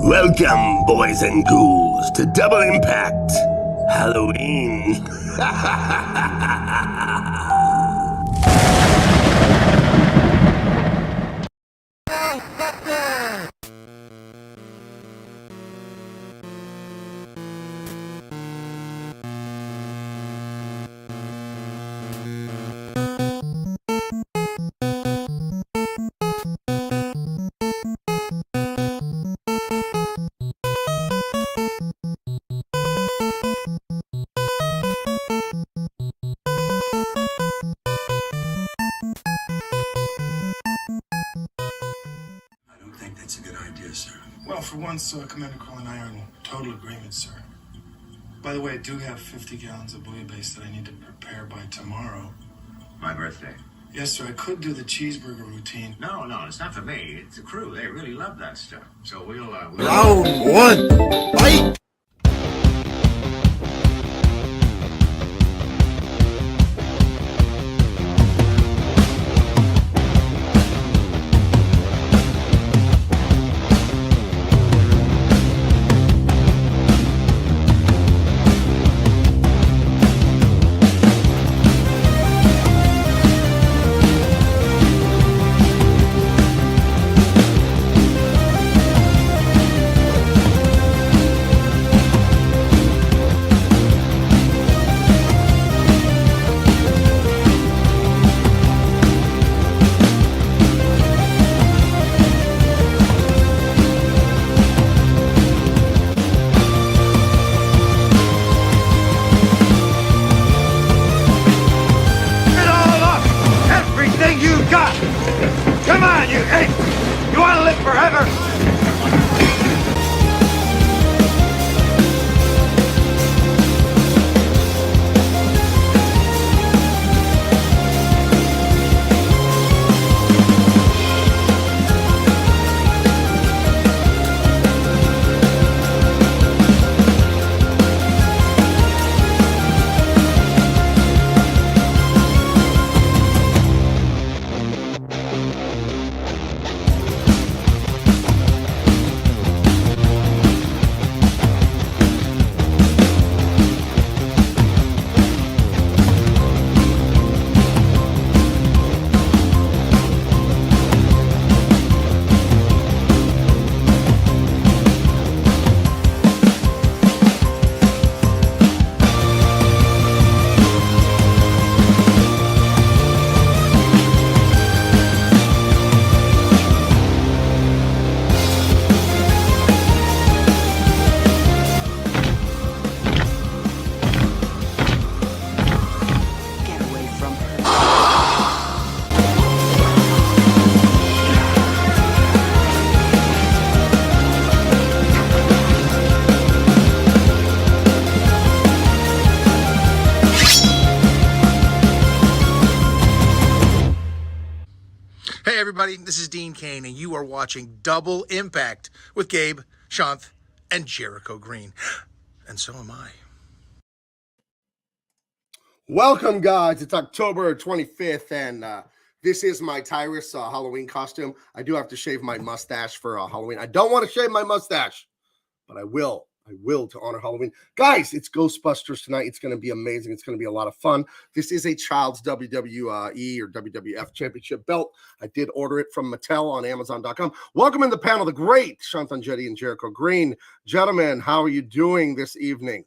Welcome, boys and ghouls, to Double Impact Halloween. That's a good idea, sir. Well, for once, Commander Cole and I are in total agreement, sir. By the way, I do have 50 gallons of bouillabaisse that I need to prepare by tomorrow. My birthday. Yes, sir, I could do the cheeseburger routine. No, it's not for me. It's the crew. They really love that stuff. So we'll Round one, fight! Come on, you ape! You want to live forever? Hey everybody, this is Dean Cain, and you are watching Double Impact with Gabe, Shanth, and Jericho Green. And so am I. Welcome, guys. It's October 25th, and this is my Tyrus Halloween costume. I do have to shave my mustache for Halloween. I don't want to shave my mustache, but I will. I will to honor Halloween. Guys, it's Ghostbusters tonight. It's going to be amazing. It's going to be a lot of fun. This is a child's WWE or WWF championship belt. I did order it from Mattel on Amazon.com. Welcome in the panel, the great Shantan Jetty and Jericho Green. Gentlemen, how are you doing this evening?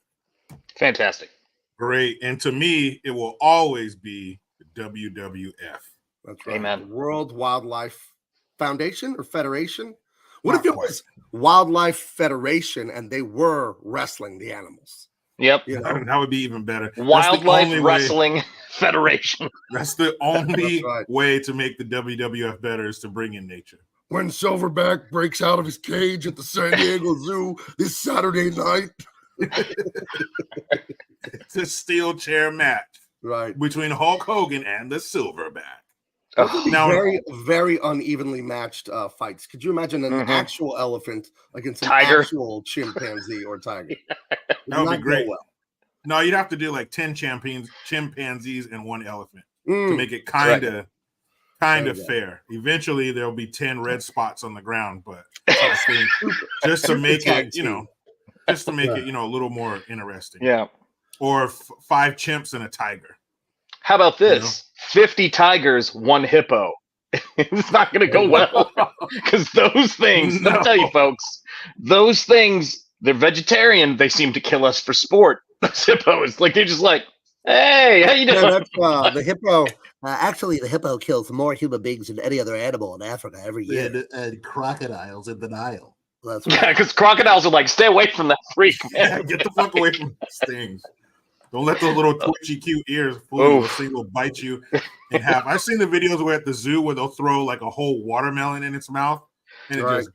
Fantastic. Great. And to me, it will always be the WWF. That's right. Amen. The World Wildlife Foundation or Federation? What if it was Wildlife Federation and they were wrestling the animals? Yep. You know? That would be even better. Wildlife Wrestling Federation. That's the only way to make the WWF better is to bring in nature. When Silverback breaks out of his cage at the San Diego Zoo this Saturday night. It's a steel chair match. Right. Between Hulk Hogan and the Silverback. Now, very, very unevenly matched fights. Could you imagine an actual elephant against an actual chimpanzee or tiger? That would be great. Well. No, you'd have to do like 10 chimpanzees and one elephant to make it kind of kind of fair. Eventually, there'll be 10 red spots on the ground, but I think just to make it, just to make it, a little more interesting. Yeah. Or 5 chimps and a tiger. How about this? 50 tigers, 1 hippo. It's not going to go well because those things, let me tell you, folks, those things, they're vegetarian. They seem to kill us for sport. Those hippos, like, they're just like, hey, how you doing? Yeah, that's, the hippo. Actually, the hippo kills more human beings than any other animal in Africa every year. And crocodiles in the Nile. That's right. Yeah, because crocodiles are like, stay away from that freak, man. Yeah, get the fuck away from these things. Don't let those little twitchy, cute ears fool you. Those things will bite you in half. I've seen the videos where at the zoo where they'll throw like a whole watermelon in its mouth and it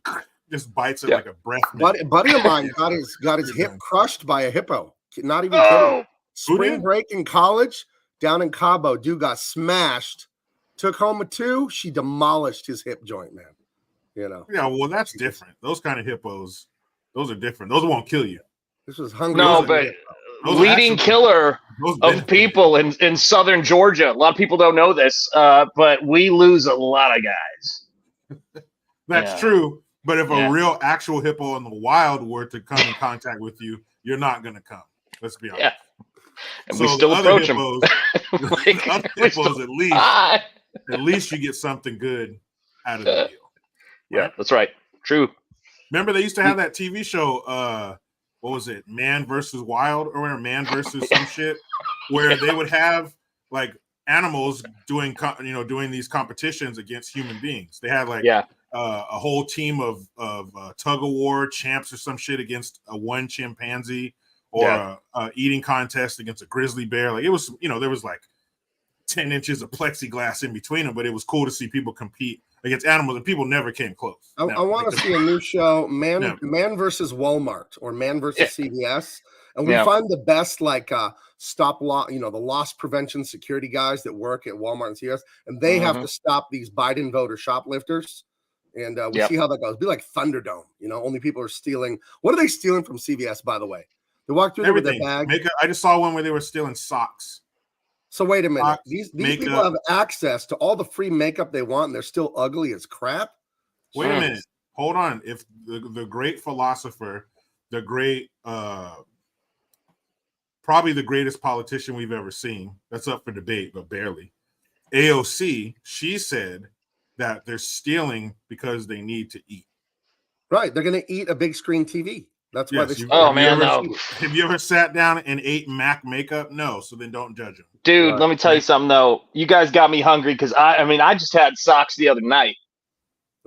just bites it like a breath. Buddy of mine got his hip crushed by a hippo. Not even kidding. Spring break in college down in Cabo, dude got smashed. Took home a 2. She demolished his hip joint, man. Yeah, well, that's different. Those kind of hippos, those are different. Those won't kill you. This was hungry. No, but leading killer of people in southern Georgia. A lot of people don't know this, but we lose a lot of guys. That's true. But if a real actual hippo in the wild were to come in contact with you, you're not going to come. Let's be honest. Yeah. And we still approach them. Other hippos, at least you get something good out of the deal. Yeah, that's right. True. Remember they used to have that TV show, what was it? Man versus Wild or whatever, Man versus some shit, where they would have like animals doing these competitions against human beings. They had like a whole team of tug of war champs or some shit against one chimpanzee, or a eating contest against a grizzly bear. Like it was, there was like 10 inches of plexiglass in between them, but it was cool to see people compete against animals, and people never came close. I want to see a new show, Man versus Walmart or Man versus CVS, and we find the best like stop loss, the loss prevention security guys that work at Walmart and CVS, and they have to stop these Biden voter shoplifters, and we see how that goes. It'd be like Thunderdome, only people are stealing. What are they stealing from CVS, by the way? They walk through there with their bag. I just saw one where they were stealing socks. So wait a minute. These people have access to all the free makeup they want, and they're still ugly as crap. Wait a minute. Hold on. If the great philosopher, the great, probably the greatest politician we've ever seen, that's up for debate, but barely, AOC, she said that they're stealing because they need to eat. Right. They're going to eat a big screen TV. That's why they. Have you ever sat down and ate MAC makeup? No. So then don't judge them. Dude, let me tell you something though. You guys got me hungry because I just had socks the other night.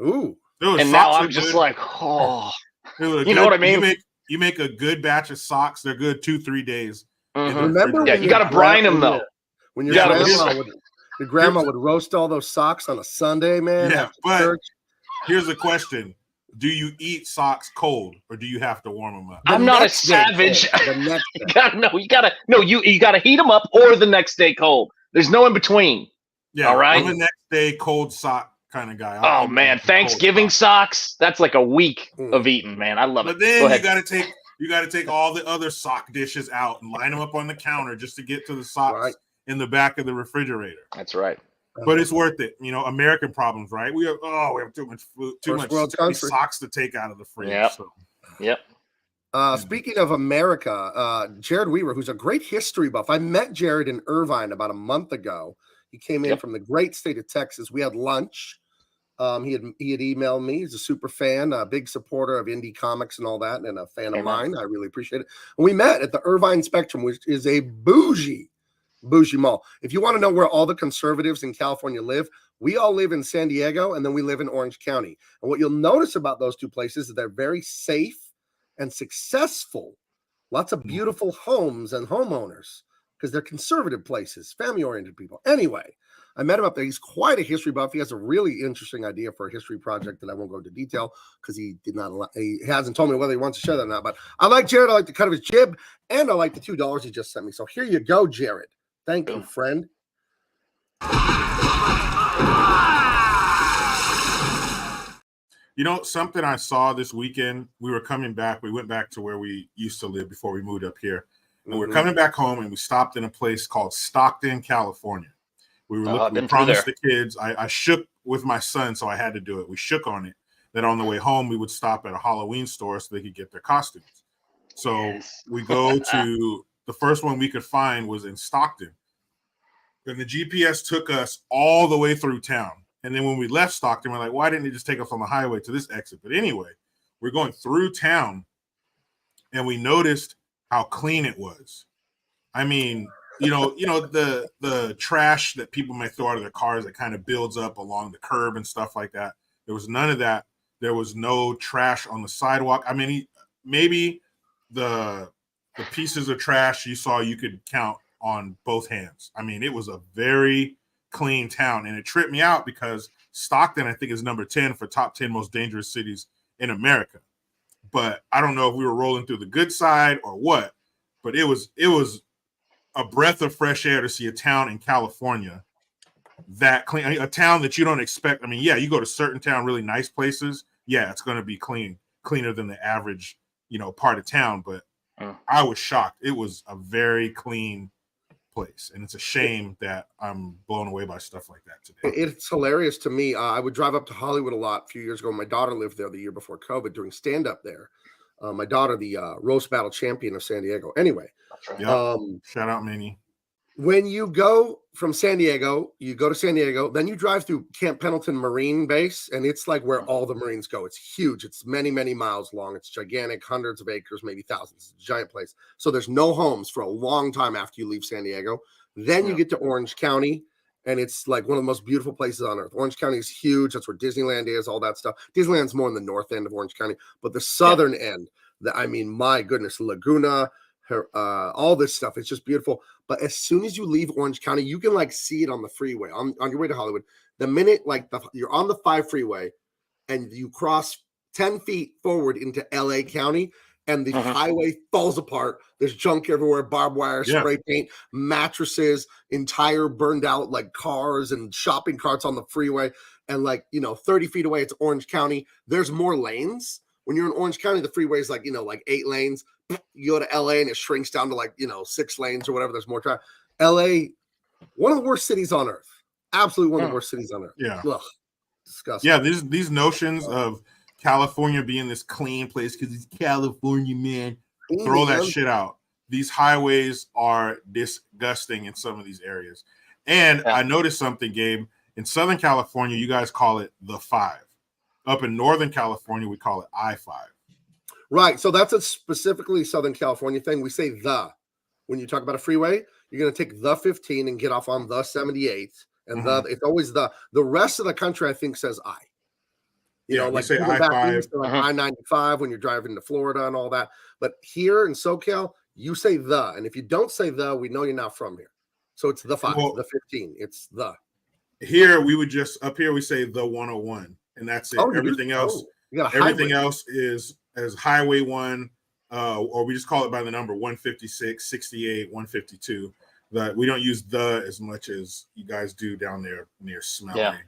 Ooh. And now I'm just like, oh. You know what I mean? You make a good batch of socks. They're good 2-3 days. Mm-hmm. Remember? Yeah, you got to brine them though. When your grandma would roast all those socks on a Sunday, man. Yeah, but here's the question. Do you eat socks cold, or do you have to warm them up? I'm not a savage. You gotta heat them up, or the next day cold. There's no in between. Yeah, all right. I'm a next day cold sock kind of guy. Oh man, Thanksgiving socks. That's like a week of eating, man. I love it. But then you gotta take all the other sock dishes out and line them up on the counter just to get to the socks in the back of the refrigerator. That's right. But it's worth it. American problems, right? We have too much food, too much socks to take out of the fridge. Yep. Speaking of America, Jared Weaver, who's a great history buff. I met Jared in Irvine about a month ago. He came in from the great state of Texas. We had lunch. He had emailed me. He's a super fan, a big supporter of indie comics and all that, and a fan of mine. I really appreciate it. And we met at the Irvine Spectrum, which is a bougie mall. If you want to know where all the conservatives in California live, we all live in San Diego, and then we live in Orange County. And what you'll notice about those two places is they're very safe and successful. Lots of beautiful homes and homeowners because they're conservative places, family-oriented people. Anyway, I met him up there. He's quite a history buff. He has a really interesting idea for a history project that I won't go into detail because he hasn't told me whether he wants to share that or not. But I like Jared. I like the cut of his jib, and I like the $2 he just sent me. So here you go, Jared. Thank you, friend. Something I saw this weekend, we were coming back. We went back to where we used to live before we moved up here. And we're coming back home, and we stopped in a place called Stockton, California. I've we been through promised there. the kids. I shook with my son, so I had to do it. We shook on it that on the way home we would stop at a Halloween store so they could get their costumes. So we go to the first one we could find was in Stockton. And the GPS took us all the way through town. And then when we left Stockton, we're like, why didn't it just take us on the highway to this exit? But anyway, we're going through town and we noticed how clean it was. I mean, the trash that people may throw out of their cars that kind of builds up along the curb and stuff like that. There was none of that. There was no trash on the sidewalk. I mean, maybe the pieces of trash you saw you could count on both hands. I mean, it was a very clean town, and it tripped me out because Stockton, I think, is number 10 for top 10 most dangerous cities in America. But I don't know if we were rolling through the good side or what, but it was a breath of fresh air to see a town in California that clean, a town that you don't expect. I mean, yeah, you go to certain town, really nice places. Yeah, it's going to be cleaner than the average, part of town. But I was shocked. It was a very clean place, and it's a shame that I'm blown away by stuff like that today. It's hilarious to me. I would drive up to Hollywood a lot a few years ago. My daughter lived there the year before COVID doing stand-up there. My daughter, the roast battle champion of San Diego. Anyway, yep. Shout out Minnie. When you go from San Diego, you go to San Diego, then you drive through Camp Pendleton Marine Base, and it's like where all the Marines go. It's huge. It's many, many miles long. It's gigantic, hundreds of acres, maybe thousands. It's a giant place. So there's no homes for a long time after you leave San Diego. Then you get to Orange County, and it's like one of the most beautiful places on earth. Orange County is huge. That's where Disneyland is, all that stuff. Disneyland's more in the north end of Orange County, but the southern end, my goodness, Laguna, all this stuff. It's just beautiful. But as soon as you leave Orange County, you can like see it on the freeway on your way to Hollywood. The minute you're on the 5 freeway and you cross 10 feet forward into LA County and the highway falls apart. There's junk everywhere, barbed wire, spray paint, mattresses, entire burned out like cars and shopping carts on the freeway. And 30 feet away, it's Orange County. There's more lanes. When you're in Orange County, the freeway is 8 lanes. You go to LA and it shrinks down to 6 lanes or whatever. There's more traffic. LA, one of the worst cities on earth. Absolutely one of the worst cities on earth. Yeah. Ugh, disgusting. Yeah, these notions of California being this clean place because it's California, man. Throw that shit out. These highways are disgusting in some of these areas. And I noticed something, Gabe. In Southern California, you guys call it the 5. Up in Northern California, we call it I-5. Right. So that's a specifically Southern California thing. We say the. When you talk about a freeway, you're going to take the 15 and get off on the 78. And it's always the rest of the country, I think, says I. We say I-5. I-95 when you're driving to Florida and all that. But here in SoCal, you say the. And if you don't say the, we know you're not from here. So it's the 5, the 15. It's the. Here, up here, we say the 101. And that's it. Everything else is Highway 1, or we just call it by the number 156, 68, 152. That we don't use the as much as you guys do down there near Smelly.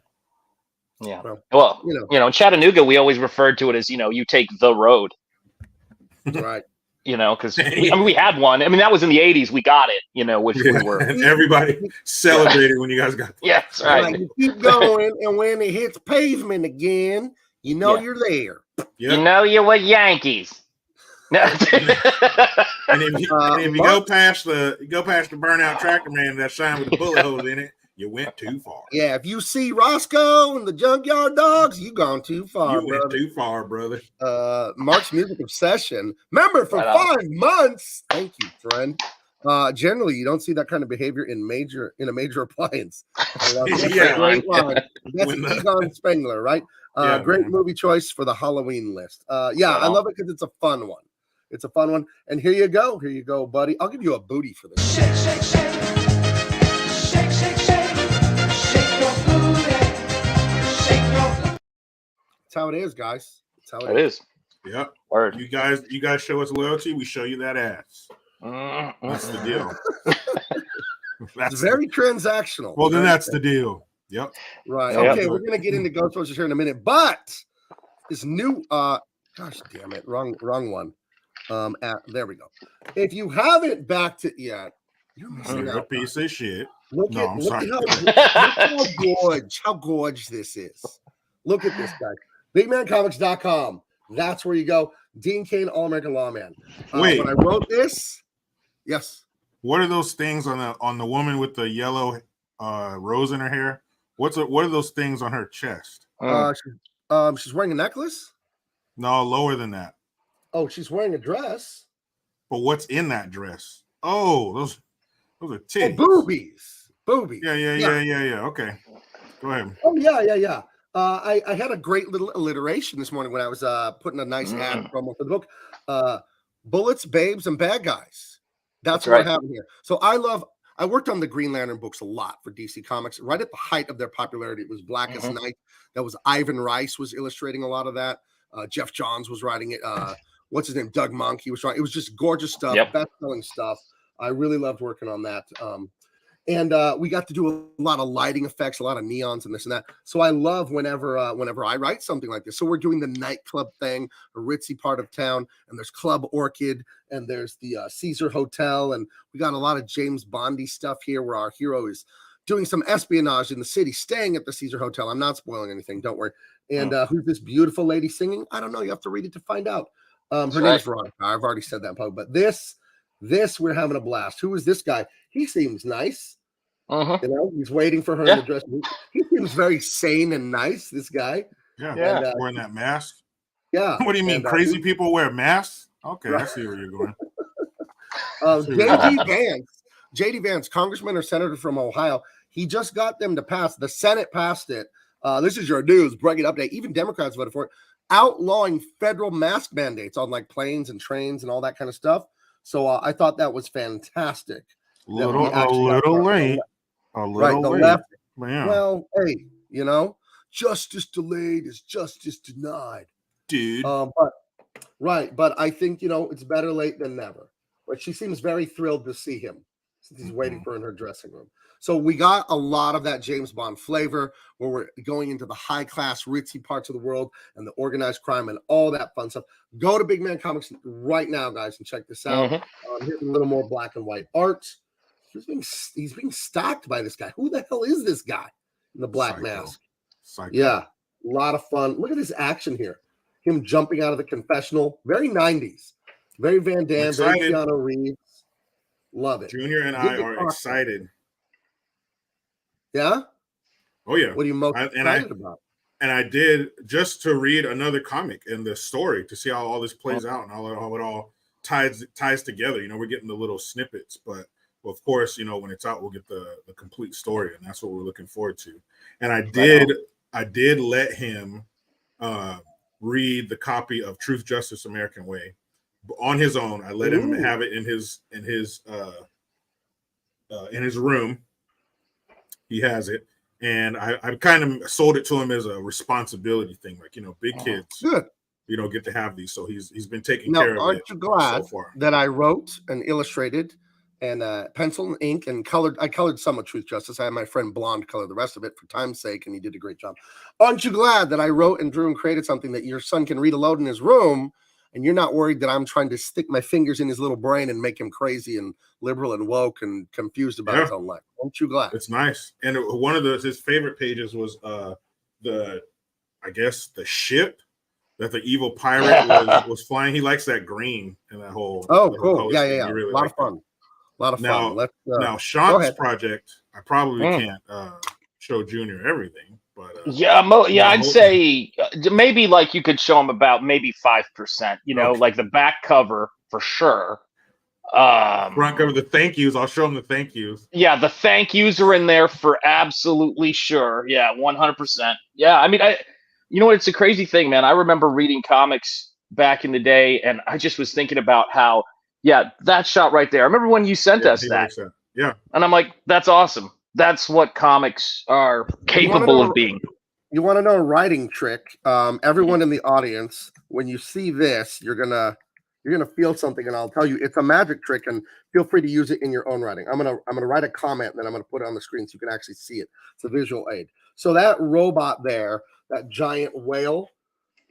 Yeah. Well, in Chattanooga, we always referred to it as, you take the road. Right. Because we had one. I mean, that was in the 80s. We got it, which we were. And everybody celebrated when you guys got that. Yeah, that's right. You keep going, and when it hits pavement again, you're there. Yep. You were Yankees. and if you go past the burnout tractor man that shine with the bullet holes in it, you went too far. Yeah, if you see Roscoe and the Junkyard Dogs, you gone too far. You went too far, brother. Mark's Music Obsession. Remember, for 5 months. Thank you, friend. Generally, you don't see that kind of behavior in a major appliance. That's Egon Spengler, right? Great movie choice for the Halloween list. I love it because it's a fun one. It's a fun one. And here you go, buddy. I'll give you a booty for this. Shake, shake, shake. Shake, shake, shake. Shake your booty. Shake your booty. That's how it is, guys. That's how it is. Yep. Word. You guys show us loyalty, we show you that ass. That's the deal. It's very transactional. Well, then that's the deal. Yep. Right. Okay, we're gonna get into Ghostbusters here in a minute, but this new gosh damn it, wrong one. There we go. If you haven't backed it yet, You're You're missing a out. piece of shit. Look No, at I'm look sorry. how gorge this is. Look at this guy. BigManComics.com. That's where you go. Dean Cain, All-American Lawman. Wait. When I wrote this, yes. What are those things on the woman with the yellow rose in her hair? What are those things on her chest? She's wearing a necklace. No, lower than that. Oh, she's wearing a dress. But what's in that dress? Oh, those are titties. Oh, boobies. Yeah. Okay, go ahead. Oh, yeah. I had a great little alliteration this morning when I was putting a nice ad promo for the book. Bullets, babes, and bad guys. That's what right. I have here. So I worked on the Green Lantern books a lot for DC Comics. Right at the height of their popularity, it was Blackest Night. That was Ivan Rice was illustrating a lot of that. Jeff Johns was writing it. What's his name? Doug Monk. He was writing. It was just gorgeous stuff, best-selling stuff. I really loved working on that. And we got to do a lot of lighting effects, a lot of neons and this and that. So I love whenever I write something like this. So we're doing the nightclub thing, a ritzy part of town, and there's Club Orchid, and there's the Caesar Hotel, and we got a lot of James Bondy stuff here where our hero is doing some espionage in the city, staying at the Caesar Hotel. I'm not spoiling anything, don't worry. And who's this beautiful lady singing? I don't know. You have to read it to find out. Her name is Veronica. I've already said that, but this we're having a blast. Who is this guy? He seems nice. You know, he's waiting for her in the dressing room. He seems very sane and nice, this guy. Yeah. And, Wearing that mask. Yeah. What do you mean? And, Crazy people wear masks? Okay, right. I see where you're going. JD Vance, congressman or senator from Ohio, he just got them to pass. The Senate passed it. This is your news, breaking update. Even Democrats voted for it, outlawing federal mask mandates on like planes and trains and all that kind of stuff. So I thought that was fantastic. A little late. Left. Yeah. Well, hey, you know, justice delayed is justice denied, dude. But I think, you know, it's better late than never. But she seems very thrilled to see him since he's waiting for her in her dressing room. So we got a lot of that James Bond flavor where we're going into the high class, ritzy parts of the world and the organized crime and all that fun stuff. Go to Big Man Comics right now, guys, and check this out. Here's a little more black and white art. He's being stalked by this guy. Who the hell is this guy in the black mask? Yeah, a lot of fun. Look at this action here. Him jumping out of the confessional. Very 90s. Very Van Damme, very Keanu Reeves. Love it. Junior and I are excited. Yeah? Oh, yeah. What are you most excited about? And I did just to read another comic in the story to see how all this plays out and how it all ties together. You know, we're getting the little snippets, but well, of course, you know, when it's out, we'll get the complete story, and that's what we're looking forward to. And I did let him read the copy of Truth, Justice, American Way on his own. I let him have it in his room. He has it, and I kind of sold it to him as a responsibility thing, like, you know, big kids, you know, get to have these. So he's been taking care of it. Aren't you glad so far that I wrote and illustrated and pencil and ink and colored? I colored some of Truth, Justice. I had my friend Blonde color the rest of it for time's sake, and he did a great job. Aren't you glad that I wrote and drew and created something that your son can read aloud in his room, and you're not worried that I'm trying to stick my fingers in his little brain and make him crazy and liberal and woke and confused about his own life? Aren't you glad? It's nice. And one of his favorite pages was the ship that the evil pirate was flying. He likes that green and that whole. Oh, cool. Yeah. Really a lot of fun. A lot of fun. Now Sean's project, I probably can't show Junior everything, but I'd say maybe like you could show him about maybe 5%. You know, like the back cover for sure. Front cover, the thank yous. I'll show him the thank yous. Yeah, the thank yous are in there for absolutely sure. Yeah, 100%. Yeah, I mean, you know, it's a crazy thing, man. I remember reading comics back in the day, and I just was thinking about how, that shot right there. I remember when you sent us that. Yeah. And I'm like, that's awesome. That's what comics are capable of being. You want to know a writing trick? Everyone in the audience, when you see this, you're gonna feel something, and I'll tell you it's a magic trick, and feel free to use it in your own writing. I'm gonna write a comment, and then I'm gonna put it on the screen so you can actually see it. It's a visual aid. So that robot there, that giant whale,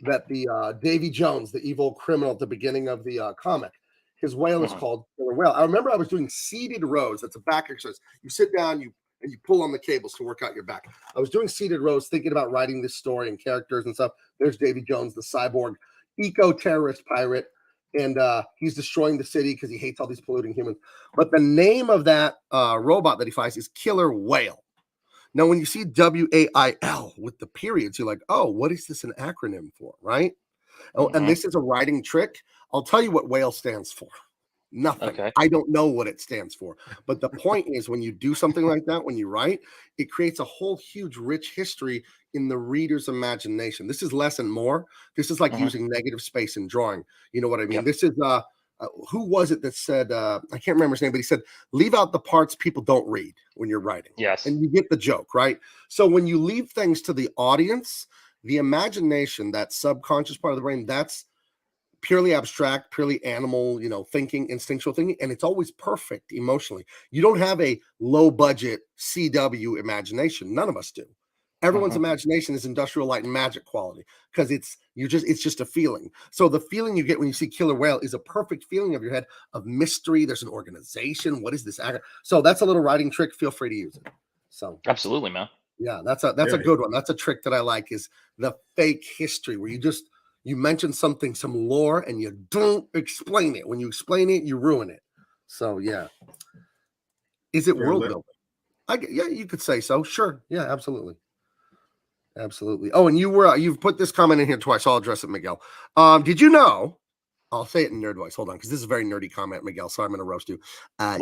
that the Davy Jones, the evil criminal at the beginning of the comic, His whale is Mhm. called Killer Whale. I remember I was doing seated rows. That's a back exercise. You sit down, and you pull on the cables to work out your back. I was doing seated rows, thinking about writing this story and characters and stuff. There's Davy Jones, the cyborg eco-terrorist pirate, and he's destroying the city because he hates all these polluting humans. But the name of that robot that he fights is Killer Whale. Now, when you see WAIL with the periods, you're like, oh, what is this an acronym for, right? Oh, and this is a writing trick. I'll tell you what whale stands for. Nothing. Okay. I don't know what it stands for. But the point is, when you do something like that, when you write, it creates a whole huge, rich history in the reader's imagination. This is less and more. This is like using negative space in drawing. You know what I mean? Yep. This is who was it that said, I can't remember his name, but he said, leave out the parts people don't read when you're writing. Yes. And you get the joke, right? So when you leave things to the audience, the imagination, that subconscious part of the brain, that's purely abstract, purely animal, thinking, instinctual thinking, and it's always perfect emotionally. You don't have a low budget CW imagination. None of us do. Everyone's imagination is industrial light and magic quality because it's just a feeling. So the feeling you get when you see Killer Whale is a perfect feeling of your head of mystery. There's an organization. What is this? So that's a little writing trick. Feel free to use it. So Absolutely, man. yeah, that's a good one. That's a trick that I like, is the fake history where you mention something, some lore, and you don't explain it. When you explain it, you ruin it. So yeah. Is it world building? Yeah, you could say so. Sure. Yeah, absolutely. Absolutely. Oh, and you've put this comment in here twice. So I'll address it, Miguel. Did you know? I'll say it in nerd voice. Hold on, because this is a very nerdy comment, Miguel. So I'm going to roast you.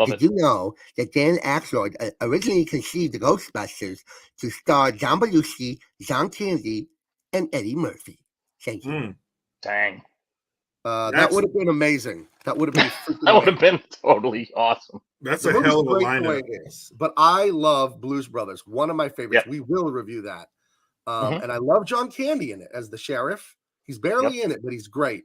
Did you know that Dan Aykroyd originally conceived the Ghostbusters to star John Belushi, John Candy, and Eddie Murphy? Thank you. Dang. That would have been amazing. That would have been that would have been totally awesome. That's a hell of a lineup. But I love Blues Brothers. One of my favorites. We will review that. And I love John Candy in it as the sheriff. He's barely in it, but he's great.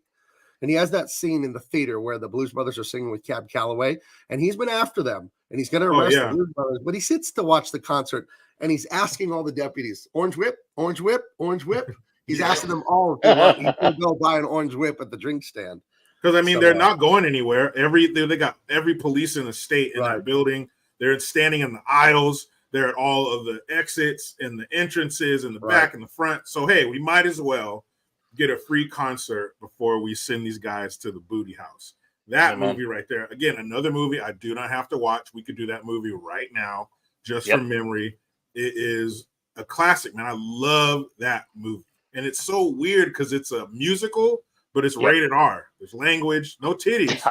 And he has that scene in the theater where the Blues Brothers are singing with Cab Calloway, and he's been after them, and he's going to arrest the Blues Brothers. But he sits to watch the concert, and he's asking all the deputies, orange whip, orange whip, orange whip. He's asking them all if they want. He can go buy an orange whip at the drink stand. Because I mean, they're not going anywhere. They got every police in the state in that building. They're standing in the aisles. They're at all of the exits and the entrances and the back and the front. So hey, we might as well get a free concert before we send these guys to the booty house. That movie right there. Again, another movie I do not have to watch. We could do that movie right now just from memory. It is a classic, man. I love that movie. And it's so weird because it's a musical, but it's rated R. There's language, no titties.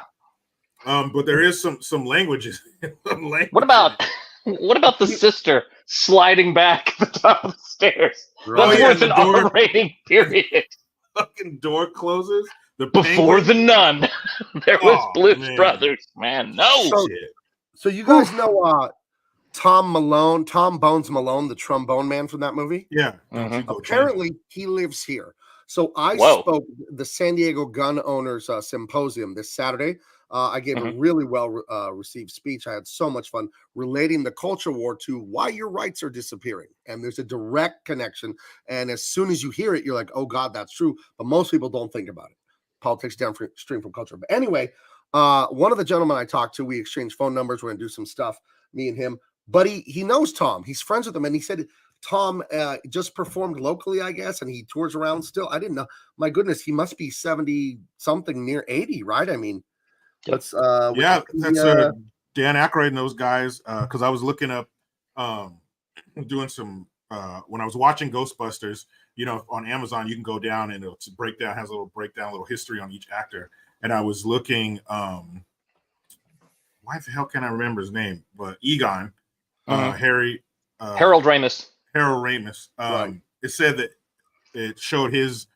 But there is some languages. What about the sister sliding back the top of the stairs? That's worth an R rating, period. Fucking door closes. Before the nun, there was Blues Brothers, man. So you guys know Tom Bones Malone, the trombone man from that movie? Yeah. Apparently he lives here. So I spoke at the San Diego Gun Owners Symposium this Saturday. I gave a really well received speech. I had so much fun relating the culture war to why your rights are disappearing. And there's a direct connection. And as soon as you hear it, you're like, oh, God, that's true. But most people don't think about it. Politics downstream from culture. But anyway, one of the gentlemen I talked to, we exchanged phone numbers. We're going to do some stuff, me and him. But he knows Tom. He's friends with him. And he said Tom just performed locally, I guess, and he tours around still. I didn't know. My goodness, he must be 70-something, near 80, right? I mean, that's Dan Aykroyd and those guys. Because I was looking up, doing some when I was watching Ghostbusters. On Amazon, you can go down and it's has a little breakdown, little history on each actor. And I was looking. Why the hell can't I remember his name? But Egon, Harold Ramis. Harold Ramis. It said that it showed his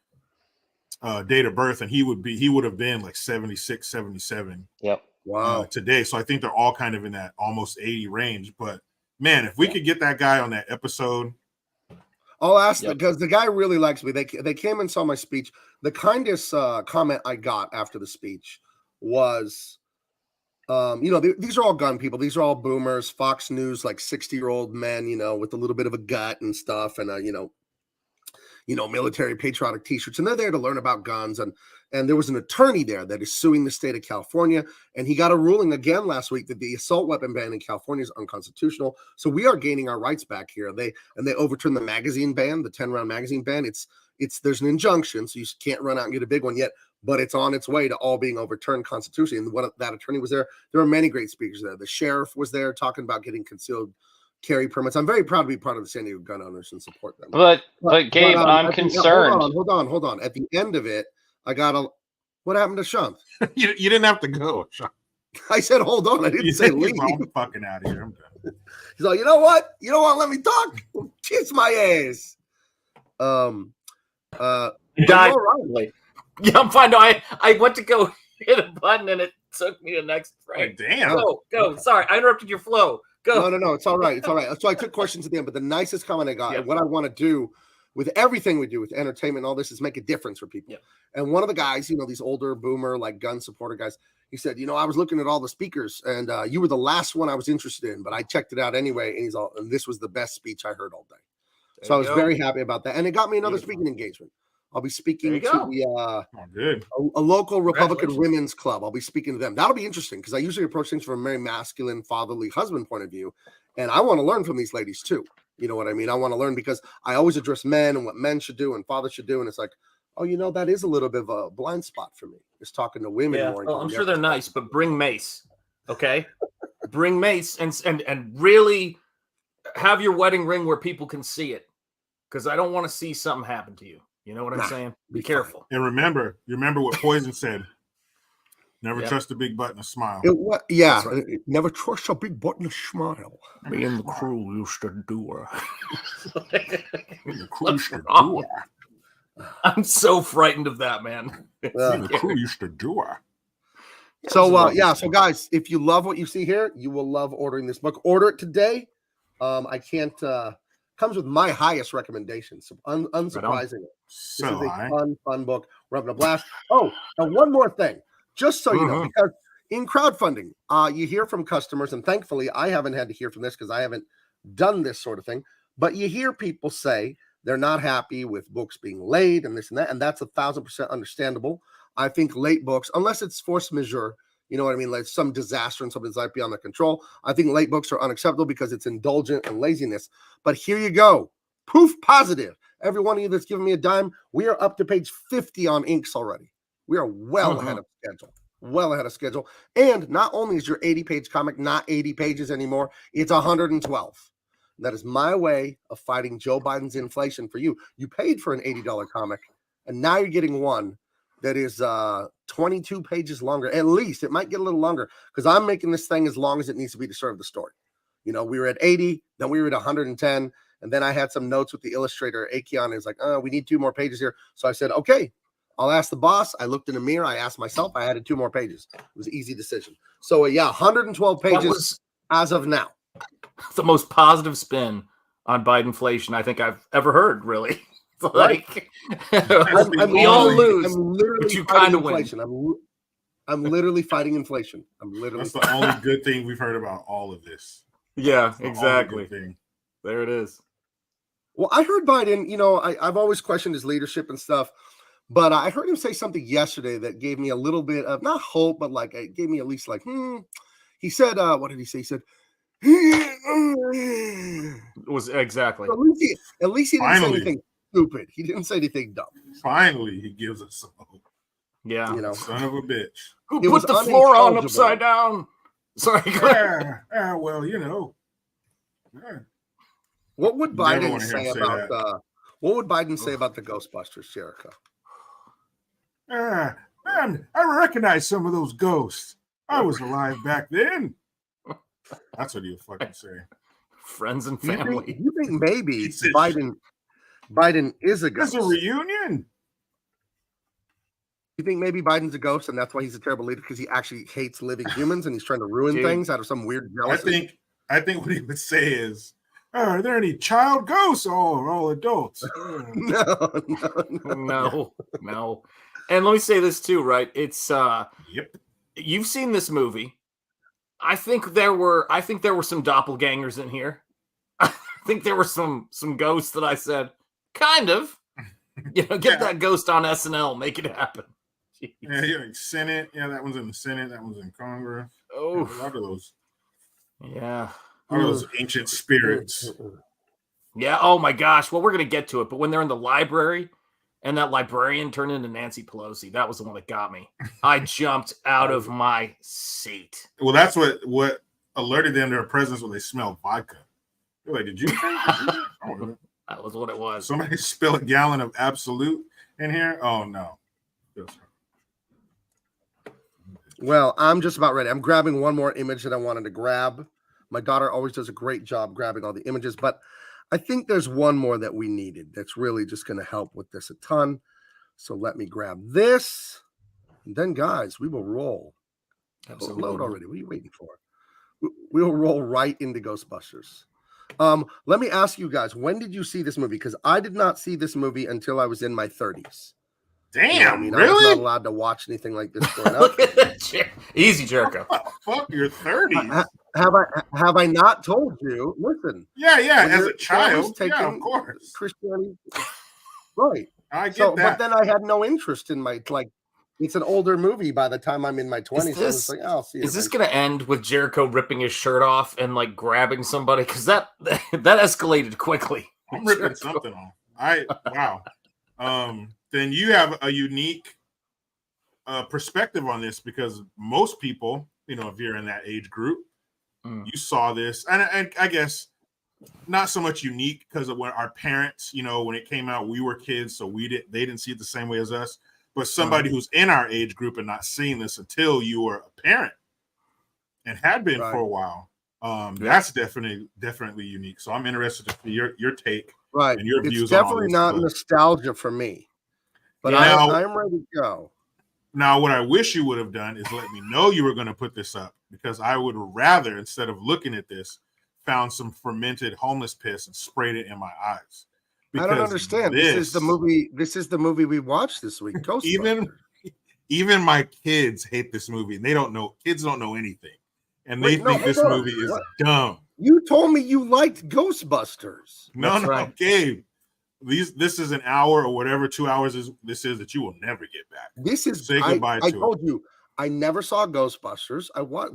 date of birth, and he would have been like 76, 77. Yep. Wow. Today. So I think they're all kind of in that almost 80 range. But man, if we could get that guy on that episode. I'll ask because the guy really likes me. They came and saw my speech. The kindest comment I got after the speech was, these are all gun people. These are all boomers, Fox News, like 60-year-old men, with a little bit of a gut and stuff. And, military patriotic t-shirts, and they're there to learn about guns. And there was an attorney there that is suing the state of California, and he got a ruling again last week that the assault weapon ban in California is unconstitutional. So we are gaining our rights back here. They overturned the magazine ban, the 10-round magazine ban. There's an injunction, so you can't run out and get a big one yet, but it's on its way to all being overturned constitutionally. And that attorney was there. There were many great speakers there. The sheriff was there talking about getting concealed carry permits. I'm very proud to be part of the San Diego gun owners and support them. But Gabe, I'm concerned. Hold on. At the end of it, what happened to Sean? You didn't have to go, Sean. I said, hold on. I didn't say leave. I'm fucking out of here. I'm done. He's like, you know what? You don't want to let me talk? Kiss my ass. You died. Right. Yeah, I'm fine. No, I went to go hit a button and it took me to the next frame. Oh, damn. Go. Sorry, I interrupted your flow. Go. No. It's all right. So I took questions at the end, but the nicest comment I got, and what I want to do with everything we do with entertainment and all this is make a difference for people. Yeah. And one of the guys, these older boomer, like gun supporter guys, he said, I was looking at all the speakers and you were the last one I was interested in, but I checked it out anyway. And this was the best speech I heard all day. So I was very happy about that. And it got me another speaking engagement. I'll be speaking to a local Republican women's club. I'll be speaking to them. That'll be interesting because I usually approach things from a very masculine, fatherly husband point of view. And I want to learn from these ladies too. You know what I mean? I want to learn because I always address men and what men should do and fathers should do. And it's like, that is a little bit of a blind spot for me. Is talking to women more. I'm sure they're nice, but bring mace. Okay. Bring mace and really have your wedding ring where people can see it. Because I don't want to see something happen to you. You know what I'm saying? Be careful. And remember what Poison said. Never trust a big button to smile. Right. Never trust a big button to smile. Me and the crew used to do her. The crew used to do her. I'm so frightened of that, man. The crew used to do her. So guys, if you love what you see here, you will love ordering this book. Order it today. I can't. Comes with my highest recommendations. Unsurprisingly, this is a fun book. We're having a blast. Oh, and one more thing, just so you know, because in crowdfunding, you hear from customers, and thankfully, I haven't had to hear from this because I haven't done this sort of thing. But you hear people say they're not happy with books being late and this and that, and that's 1,000% understandable. I think late books, unless it's force majeure, you know what I mean, like some disaster and something's like beyond their control, I think late books are unacceptable because it's indulgent and laziness. But here you go, proof positive. Every one of you that's giving me a dime, we are up to page 50 on Inks already. We are well ahead of schedule. And not only is your 80-page comic not 80 pages anymore, it's 112. That is my way of fighting Joe Biden's inflation for you. You paid for an $80 comic, and now you're getting one that is 22 pages longer. At least it might get a little longer because I'm making this thing as long as it needs to be to serve the story. We were at 80, then we were at 110, and then I had some notes with the illustrator. Akion is like, we need 2 more pages here. So I said, okay, I'll ask the boss. I looked in the mirror. I asked myself. I added 2 more pages. It was an easy decision. So 112 pages as of now. The most positive spin on Bidenflation I think I've ever heard, really. Like, we all lose, but you kind of win. I'm literally fighting inflation. That's the only good thing we've heard about all of this. Yeah, exactly. There it is. Well, I heard Biden, I've always questioned his leadership and stuff, but I heard him say something yesterday that gave me a little bit of, not hope, but like, it gave me at least like, He said, what did he say? He said, it was exactly. At least he didn't say anything stupid. He didn't say anything dumb. Finally, he gives us some hope. Yeah. Son of a bitch. Who put the floor on upside down? Sorry. Well, Yeah. What would Biden say about what would Biden say about the Ghostbusters, Jericho? Man, I recognize some of those ghosts. I was alive back then. That's what he'll fucking say. Friends and family. You think maybe Biden is a ghost? It's a reunion. You think maybe Biden's a ghost and that's why he's a terrible leader because he actually hates living humans and he's trying to ruin things out of some weird jealousy? I think what he would say is, are there any child ghosts or all adults? No. And let me say this too, right? It's you've seen this movie. I think there were some doppelgangers in here. I think there were some ghosts that I said, kind of. Get that ghost on SNL, make it happen. Jeez. Yeah, like Senate. Yeah, that one's in the Senate. That one's in Congress. Oh, a lot of those. Yeah. All those ancient spirits. Yeah. Oh my gosh. Well, we're gonna get to it, but when they're in the library and that librarian turned into Nancy Pelosi, that was the one that got me. I jumped out of my seat. Well, that's what alerted them to her presence when they smelled vodka. They're like, did you drink? That was what it was. Somebody spill a gallon of Absolute in here? Oh no. Well, I'm just about ready. I'm grabbing one more image that I wanted to grab. My daughter always does a great job grabbing all the images, but I think there's one more that we needed that's really just going to help with this a ton. So let me grab this. And then, guys, we will roll. Absolutely. Load already. What are you waiting for? We will roll right into Ghostbusters. Let me ask you guys, when did you see this movie? Because I did not see this movie until I was in my 30s. Damn, I really? was not allowed to watch anything like this growing up. Easy, Jericho. Fuck your 30s. Have I not told you? Listen. Yeah, as a child. Yeah, of course. Christianity. Right. I get that. But then I had no interest in it's an older movie by the time I'm in my 20s. So I was like, I'll see it. Is this going to end with Jericho ripping his shirt off and like grabbing somebody? Because that escalated quickly. I'm ripping something off. Wow. Then you have a unique perspective on this because most people, if you're in that age group, you saw this, and I guess not so much unique because of when our parents, when it came out, we were kids, so they didn't see it the same way as us. But somebody who's in our age group and not seeing this until you were a parent and had been for a while, that's definitely unique. So I'm interested to hear your take and your views. It's definitely not nostalgia for me, but I'm ready to go. Now, what I wish you would have done is let me know you were going to put this up, because I would rather, instead of looking at this, found some fermented homeless piss and sprayed it in my eyes. I don't understand. This is the movie we watched this week. Even my kids hate this movie, and kids don't know anything, and they think this movie is dumb. You told me you liked Ghostbusters. No, Gabe. This is an hour or whatever 2 hours this is that you will never get back. Say goodbye to. I told you I never saw Ghostbusters.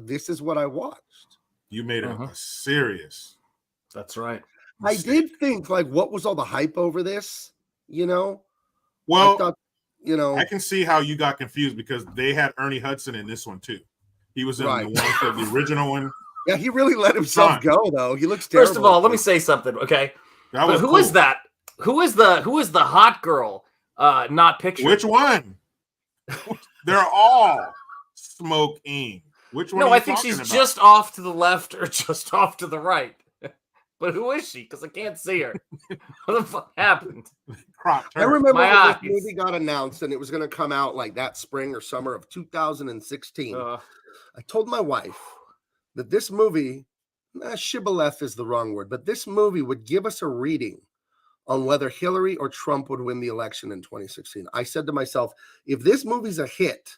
This is what I watched. You made it a serious. That's right. I did think, what was all the hype over this? Well, I thought, I can see how you got confused because they had Ernie Hudson in this one too. He was in the one for the original one. Yeah, he really let himself go though. He looks terrible. First of all, let me say something, okay? Who is that? Who is the hot girl? Not pictured. Which one? They're all smoking. Which one? No, I think she's just off to the left or just off to the right. But who is she? Because I can't see her. What the fuck happened? I remember when this movie got announced and it was going to come out like that spring or summer of 2016. I told my wife that this movie, shibboleth is the wrong word, but this movie would give us a reading on whether Hillary or Trump would win the election in 2016. I said to myself, if this movie's a hit,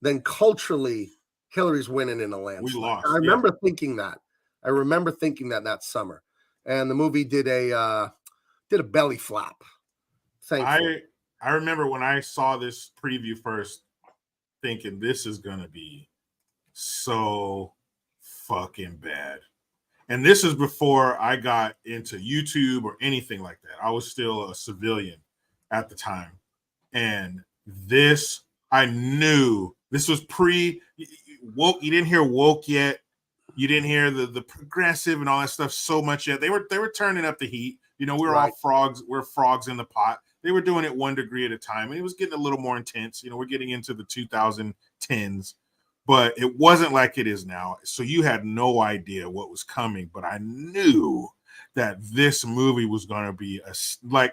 then culturally Hillary's winning in a landslide. We lost. I remember thinking that. that summer, and the movie did a belly flop. I remember when I saw this preview first, thinking this is gonna be so fucking bad. And this is before I got into YouTube or anything like that. I was still a civilian at the time, and I knew this was pre-woke. You didn't hear woke yet. You didn't hear the progressive and all that stuff so much yet. They were turning up the heat. We're all frogs. We're frogs in the pot. They were doing it 1 degree at a time, and it was getting a little more intense. We're getting into the 2010s, but it wasn't like it is now. So you had no idea what was coming, but I knew that this movie was going to be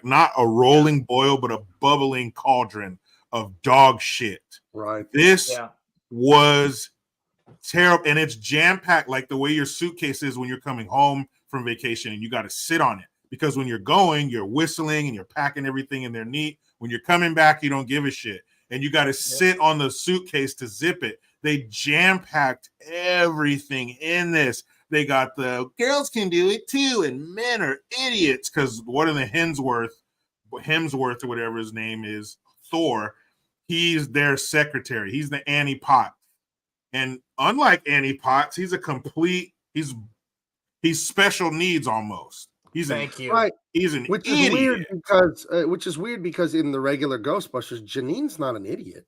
not a rolling boil, but a bubbling cauldron of dog shit. Right. This was terrible, and it's jam-packed like the way your suitcase is when you're coming home from vacation and you got to sit on it, because when you're going, you're whistling and you're packing everything in there neat. When you're coming back, you don't give a shit, and you got to sit on the suitcase to zip it. They jam-packed everything in this. They got the girls can do it too, and men are idiots, because one of the Hemsworth Hemsworth or whatever his name is, Thor, he's their secretary. He's the Annie Potts. And unlike Annie Potts, he's special needs almost. Thank you. Right. He's an which idiot. is weird because in the regular Ghostbusters, Janine's not an idiot.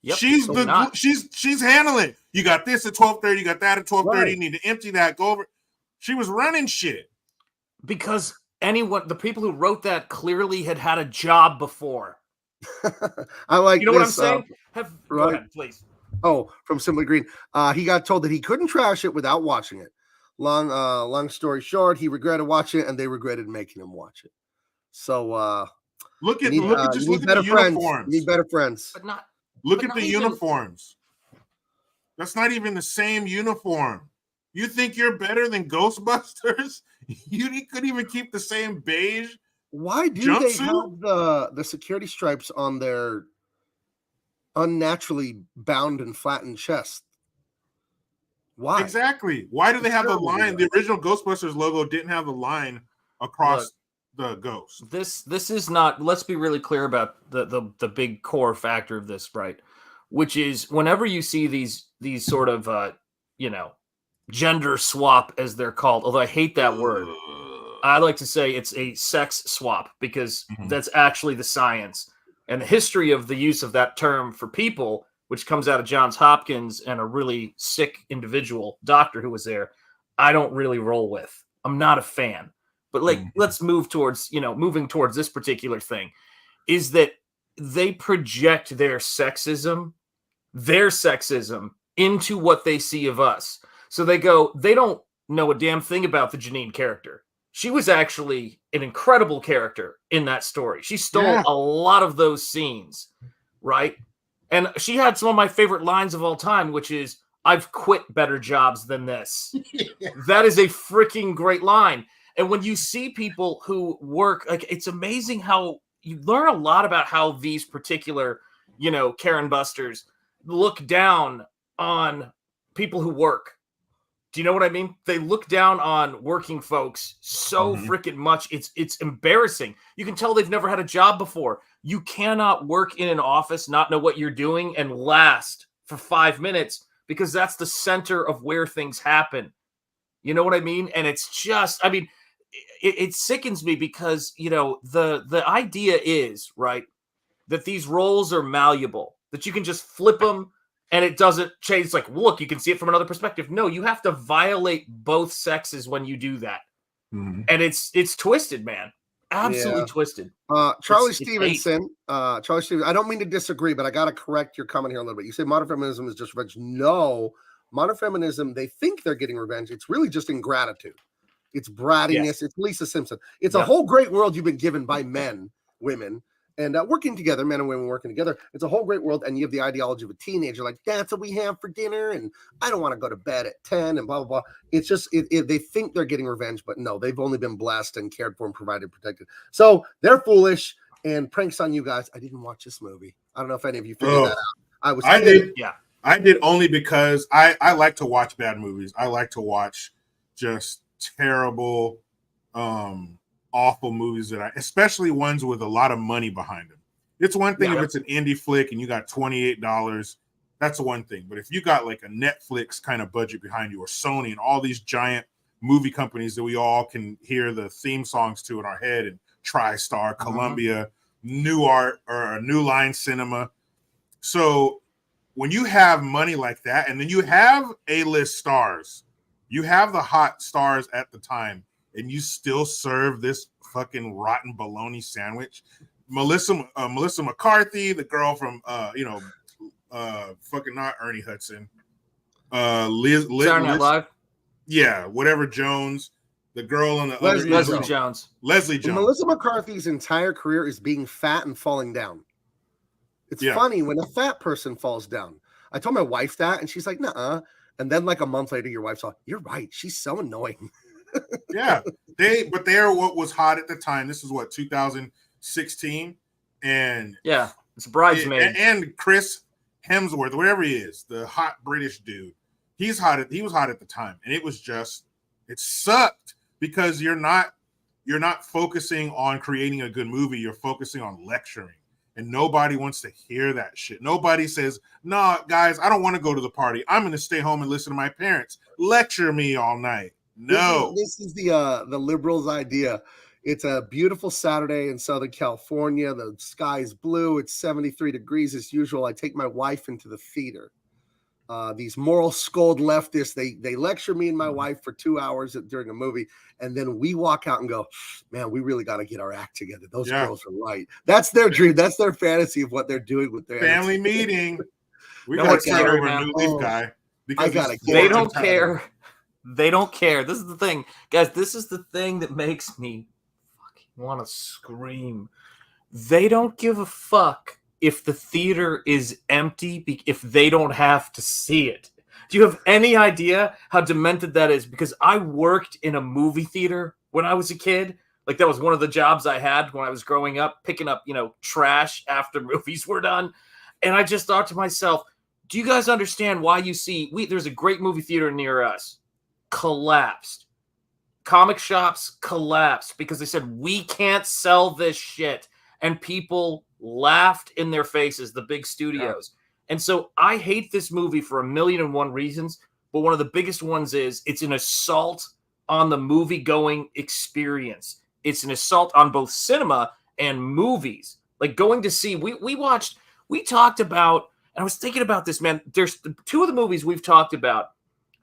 Yep, she's handling. You got this at 12:30. You got that at 12:30. Right. You need to empty that. Go over. She was running shit because the people who wrote that clearly had a job before. I like. You know what I'm saying? Go ahead, please. Oh, from Simply Green. He got told that he couldn't trash it without watching it. Long story short, he regretted watching it, and they regretted making him watch it. So look at the uniforms. You need better friends. Look at the uniforms. That's not even the same uniform. You think you're better than Ghostbusters? You couldn't even keep the same beige. Why do they have the security stripes on their unnaturally bound and flattened chest? Why? Exactly. Why do they have the line? The original Ghostbusters logo didn't have the line across the ghost. This is not. Let's be really clear about the big core factor of this, right? Which is whenever you see these sort of gender swap, as they're called. Although I hate that word, I like to say it's a sex swap because that's actually the science and the history of the use of that term for people, which comes out of Johns Hopkins and a really sick individual doctor who was there. I don't really roll with. I'm not a fan. But let's move towards, moving towards this particular thing, is that they project their sexism into what they see of us. So they don't know a damn thing about the Janine character. She was actually an incredible character in that story. She stole a lot of those scenes, right? And she had some of my favorite lines of all time, which is, "I've quit better jobs than this." That is a freaking great line. And when you see people who work, it's amazing how you learn a lot about how these particular, Karen Busters look down on people who work. Do you know what I mean? They look down on working folks so freaking much. It's embarrassing. You can tell they've never had a job before. You cannot work in an office, not know what you're doing, and last for 5 minutes because that's the center of where things happen. You know what I mean? And it's just, it sickens me because, the idea is, right, that these roles are malleable, that you can just flip them and it doesn't change. It's like, look, you can see it from another perspective. No, you have to violate both sexes when you do that. And it's twisted, man. Absolutely twisted. Charlie Stevenson, I don't mean to disagree, but I got to correct your comment here a little bit. You say modern feminism is just revenge. No, modern feminism, they think they're getting revenge. It's really just ingratitude. It's brattiness. Yes. It's Lisa Simpson. It's a whole great world you've been given by men, women, and working together, men and women working together. It's a whole great world, and you have the ideology of a teenager, like, that's what we have for dinner, and I don't want to go to bed at 10, and blah, blah, blah. It's just, they think they're getting revenge, but no, they've only been blessed and cared for and provided, protected. So they're foolish, and pranks on you guys. I didn't watch this movie. I don't know if any of you figured that out. I did. Yeah. I did only because I like to watch bad movies. I like to watch just terrible, awful movies especially ones with a lot of money behind them. It's one thing if it's an indie flick and you got $28, that's one thing. But if you got like a Netflix kind of budget behind you, or Sony and all these giant movie companies that we all can hear the theme songs to in our head, and TriStar, Columbia, New Art, or New Line Cinema. So when you have money like that, and then you have A-list stars, you have the hot stars at the time, and you still serve this fucking rotten bologna sandwich. Melissa McCarthy, the girl from fucking not Ernie Hudson, Liz Live, yeah, whatever Jones, the girl on the Leslie Jones. Melissa McCarthy's entire career is being fat and falling down. It's funny when a fat person falls down. I told my wife that, and she's like, "Nuh-uh." And then like a month later, your wife's like, "You're right. She's so annoying." Yeah, they are what was hot at the time. This is what, 2016, and it's Bridesmaid and Chris Hemsworth, whatever he is, the hot British dude. He was hot at the time, and it sucked because you're not you're not focusing on creating a good movie. You're focusing on lecturing. And nobody wants to hear that shit. Nobody says, "Nah, guys, I don't want to go to the party. I'm going to stay home and listen to my parents lecture me all night." No. This is the liberals' idea. It's a beautiful Saturday in Southern California. The sky is blue. It's 73 degrees as usual. I take my wife into the theater. These moral scold leftists, they lecture me and my wife for 2 hours during a movie, and then we walk out and go, "Man, we really got to get our act together. Those girls are right." That's their dream. That's their fantasy of what they're doing with their family meeting. We No got to one's start caring over a now. new leaf guy. Because They don't care. They don't care. This is the thing, guys. This is the thing that makes me fucking want to scream. They don't give a fuck if the theater is empty, if they don't have to see it. Do you have any idea how demented that is? Because I worked in a movie theater when I was a kid. Like, that was one of the jobs I had when I was growing up, picking up, trash after movies were done. And I just thought to myself, do you guys understand why you see, there's a great movie theater near us, collapsed. Comic shops collapsed because they said, we can't sell this shit. And people laughed in their faces, the big studios. And so I hate this movie for 1,000,001 reasons, but one of the biggest ones is it's an assault on the movie-going experience. It's an assault on both cinema and movies. Like, going to see, we talked about, and I was thinking about this, man, there's two of the movies we've talked about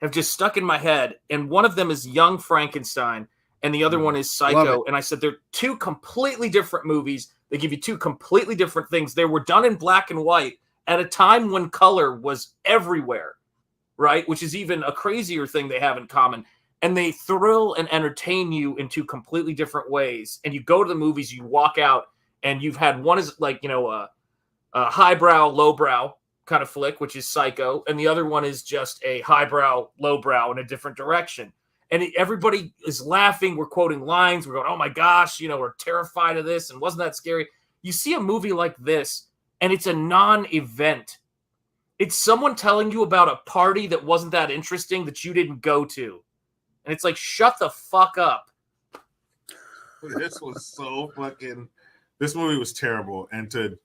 have just stuck in my head, and one of them is Young Frankenstein, and the other one is Psycho. And I said they're two completely different movies. They give you two completely different things. They were done in black and white at a time when color was everywhere, right? Which is even a crazier thing they have in common. And they thrill and entertain you in two completely different ways. And you go to the movies, you walk out, and you've had one is like, a highbrow, lowbrow kind of flick, which is Psycho. And the other one is just a highbrow, lowbrow in a different direction. And everybody is laughing. We're quoting lines. We're going, "Oh my gosh, we're terrified of this." And wasn't that scary? You see a movie like this, and it's a non-event. It's someone telling you about a party that wasn't that interesting that you didn't go to. And it's like, shut the fuck up. This was so fucking... This movie was terrible. And to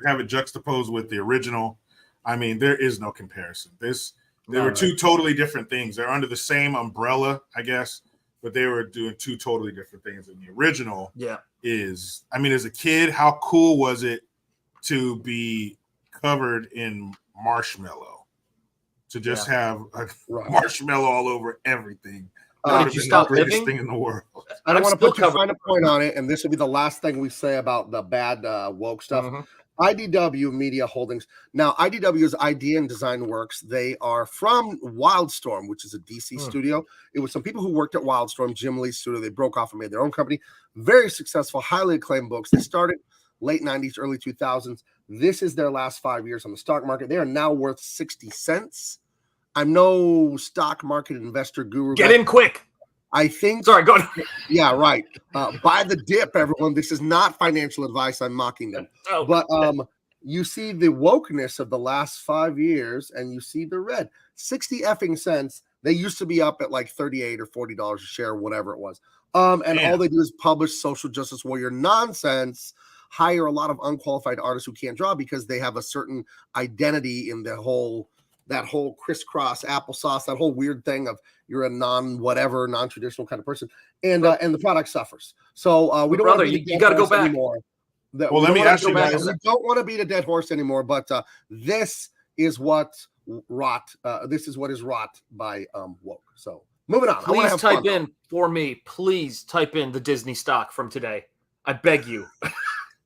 have it juxtaposed with the original, I mean, there is no comparison. They were two totally different things. They're under the same umbrella, I guess, but they were doing two totally different things. And the original is, I mean, as a kid, how cool was it to be covered in marshmallow? To just have a marshmallow all over everything. That would have been the greatest thing in the world. I don't want to put too fine a point on it, and this will be the last thing we say about the bad woke stuff. IDW Media Holdings. Now, IDW is Idea and Design Works. They are from Wildstorm, which is a DC studio. It was some people who worked at Wildstorm, Jim Lee's studio. They broke off and made their own company. Very successful, highly acclaimed books. They started late 90s, early 2000s. This is their last 5 years on the stock market. They are now worth 60 cents. I'm no stock market investor guru. Get in quick. I think. Sorry, go ahead. Yeah, right. Buy the dip, everyone. This is not financial advice. I'm mocking them. But you see the wokeness of the last 5 years, and you see the red. 60 effing cents. They used to be up at like $38 or $40 a share, whatever it was. And all they do is publish social justice warrior nonsense, hire a lot of unqualified artists who can't draw because they have a certain identity in that whole crisscross applesauce, that whole weird thing of you're a non-traditional kind of person, and the product suffers. So we don't want to you got to go back anymore. Well, let me ask you guys. We don't want to beat a dead horse anymore, but this is what rot. This is what is rot by woke. So moving on. Please type in for me. Please type in the Disney stock from today. I beg you.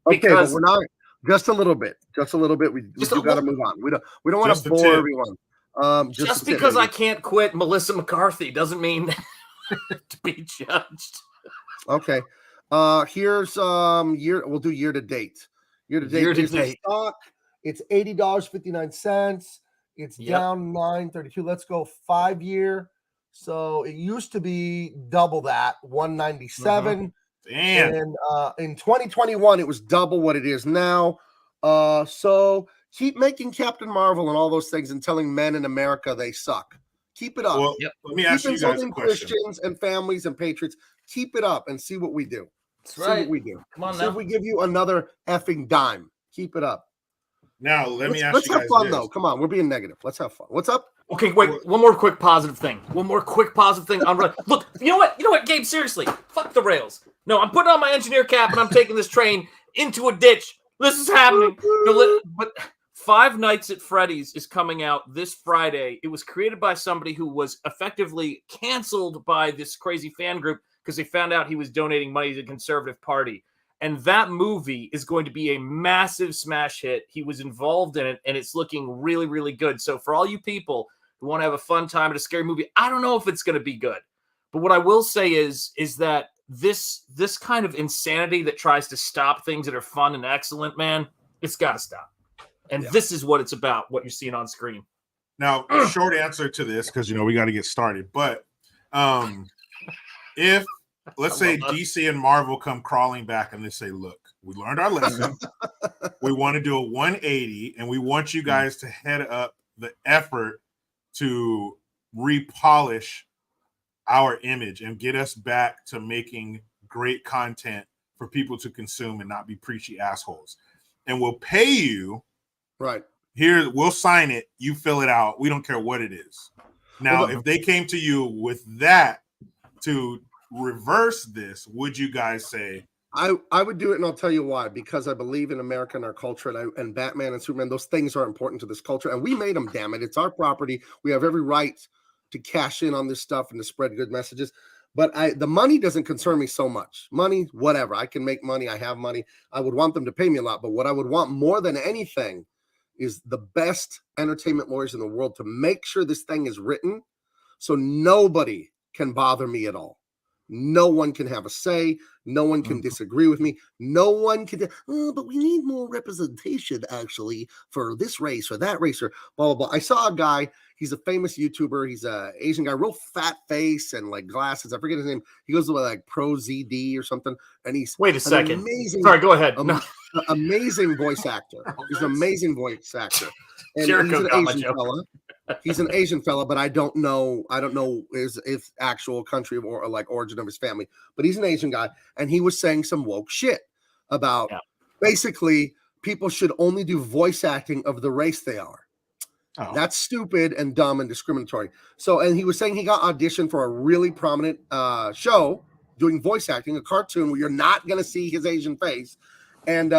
Okay, but we're not. Just a little bit. We got to move on. We don't want to bore everyone. Just because I can't quit Melissa McCarthy doesn't mean to be judged. Okay. Here's year. We'll do year to date. Year to date. Stock. It's $80.59. It's down 9.32. Let's go 5 year. So it used to be double that, 197. Damn. And in 2021, it was double what it is now. So keep making Captain Marvel and all those things and telling men in America they suck. Keep it up. Well, let me ask you guys a question. Christians and families and patriots. Keep it up and see what we do. That's see right. what we do. Come on see now. if we give you another effing dime. Keep it up. Now, let's have fun though. Come on, we're being negative. Let's have fun. What's up? Okay, wait. One more quick positive thing. Look, you know what, Gabe? Seriously, fuck the rails. No, I'm putting on my engineer cap and I'm taking this train into a ditch. This is happening. But Five Nights at Freddy's is coming out this Friday. It was created by somebody who was effectively canceled by this crazy fan group because they found out he was donating money to the Conservative Party. And that movie is going to be a massive smash hit. He was involved in it, and it's looking really, really good. So for all you people who want to have a fun time at a scary movie, I don't know if it's going to be good. But what I will say is that this kind of insanity that tries to stop things that are fun and excellent, man, it's got to stop. And this is what it's about, what you're seeing on screen. Now, short answer to this, because, we got to get started. But if, let's say DC and Marvel come crawling back and they say, look, we learned our lesson. We want to do a 180, and we want you guys to head up the effort to repolish our image and get us back to making great content for people to consume and not be preachy assholes. And we'll pay you. Right. Here, we'll sign it. You fill it out. We don't care what it is. Now, if they came to you with that to reverse this, would you guys say? I would do it, and I'll tell you why. Because I believe in America and our culture, and Batman and Superman. Those things are important to this culture, and we made them. Damn it, it's our property. We have every right to cash in on this stuff and to spread good messages. But the money doesn't concern me so much. Money, whatever. I can make money. I have money. I would want them to pay me a lot. But what I would want more than anything is the best entertainment lawyers in the world to make sure this thing is written so nobody can bother me at all. No one can have a say. No one can disagree with me. No one can. But we need more representation, actually, for this race or that race or blah, blah, blah. I saw a guy. He's a famous YouTuber. He's an Asian guy, real fat face and like glasses. I forget his name. He goes to like Pro ZD or something. And he's wait a second. Amazing. Sorry, go ahead. Amazing voice actor. He's an amazing voice actor. And Jericho he's an Asian fella. He's an Asian fella, but I don't know his actual country or like origin of his family. But he's an Asian guy, and he was saying some woke shit about basically people should only do voice acting of the race they are. Oh. That's stupid and dumb and discriminatory. So, and he was saying he got auditioned for a really prominent show doing voice acting, a cartoon where you're not going to see his Asian face. And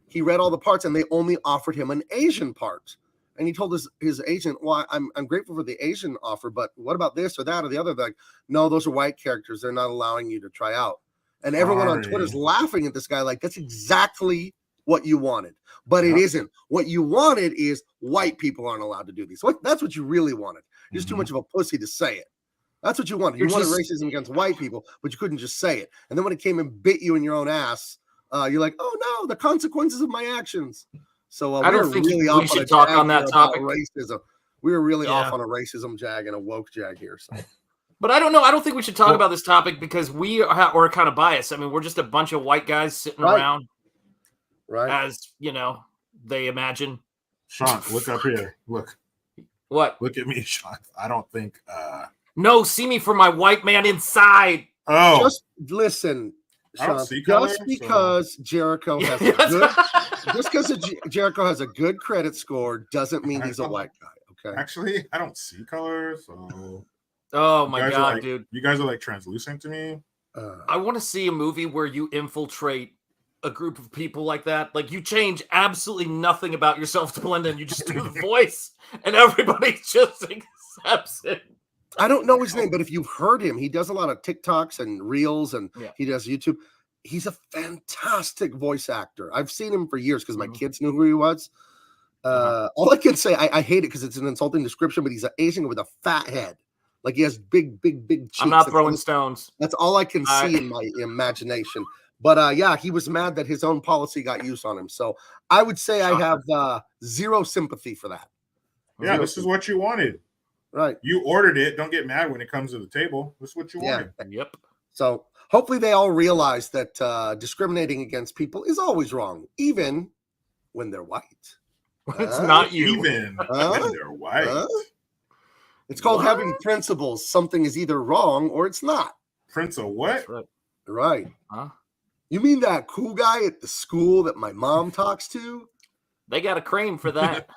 he read all the parts, and they only offered him an Asian part. And he told his agent, well, I'm grateful for the Asian offer, but what about this or that or the other? They're like, no, those are white characters. They're not allowing you to try out. And everyone on Twitter is laughing at this guy like, that's exactly what you wanted. But it isn't. What you wanted is white people aren't allowed to do these. That's what you really wanted. You're just too much of a pussy to say it. That's what you wanted. You wanted racism against white people, but you couldn't just say it. And then when it came and bit you in your own ass, you're like, oh no, the consequences of my actions. So I don't think we should talk on that topic. Racism. We were really off on a racism jag and a woke jag here. So. But I don't know. I don't think we should talk about this topic because we are kind of biased. I mean, we're just a bunch of white guys sitting around, as they imagine. Sean, look up here. Look. What? Look at me, Sean. I don't think. No, see me for my white man inside. Oh, just listen. Sean, just because Jericho has Jericho has a good credit score doesn't mean he's a white guy. Okay. Actually, I don't see colors. So. Oh my god, dude! You guys are like translucent to me. I want to see a movie where you infiltrate a group of people like that. Like you change absolutely nothing about yourself to blend in. You just do the voice, and everybody just accepts it. I don't know his name, but if you've heard him, he does a lot of TikToks and Reels, and he does YouTube. He's a fantastic voice actor. I've seen him for years because my kids knew who he was. All I can say, I hate it because it's an insulting description, but he's an Asian with a fat head. Like he has big cheeks. I'm not throwing stones. That's all I can see in my imagination. But he was mad that his own policy got used on him. So I would say I have zero sympathy for that. Yeah, this is what you wanted. Right. You ordered it. Don't get mad when it comes to the table. This is what you wanted. Yep. So hopefully they all realize that discriminating against people is always wrong, even when they're white. It's not you. Even when they're white. It's called having principles. Something is either wrong or it's not. Prince of what? Right. Huh? You mean that cool guy at the school that my mom talks to? They got a cream for that.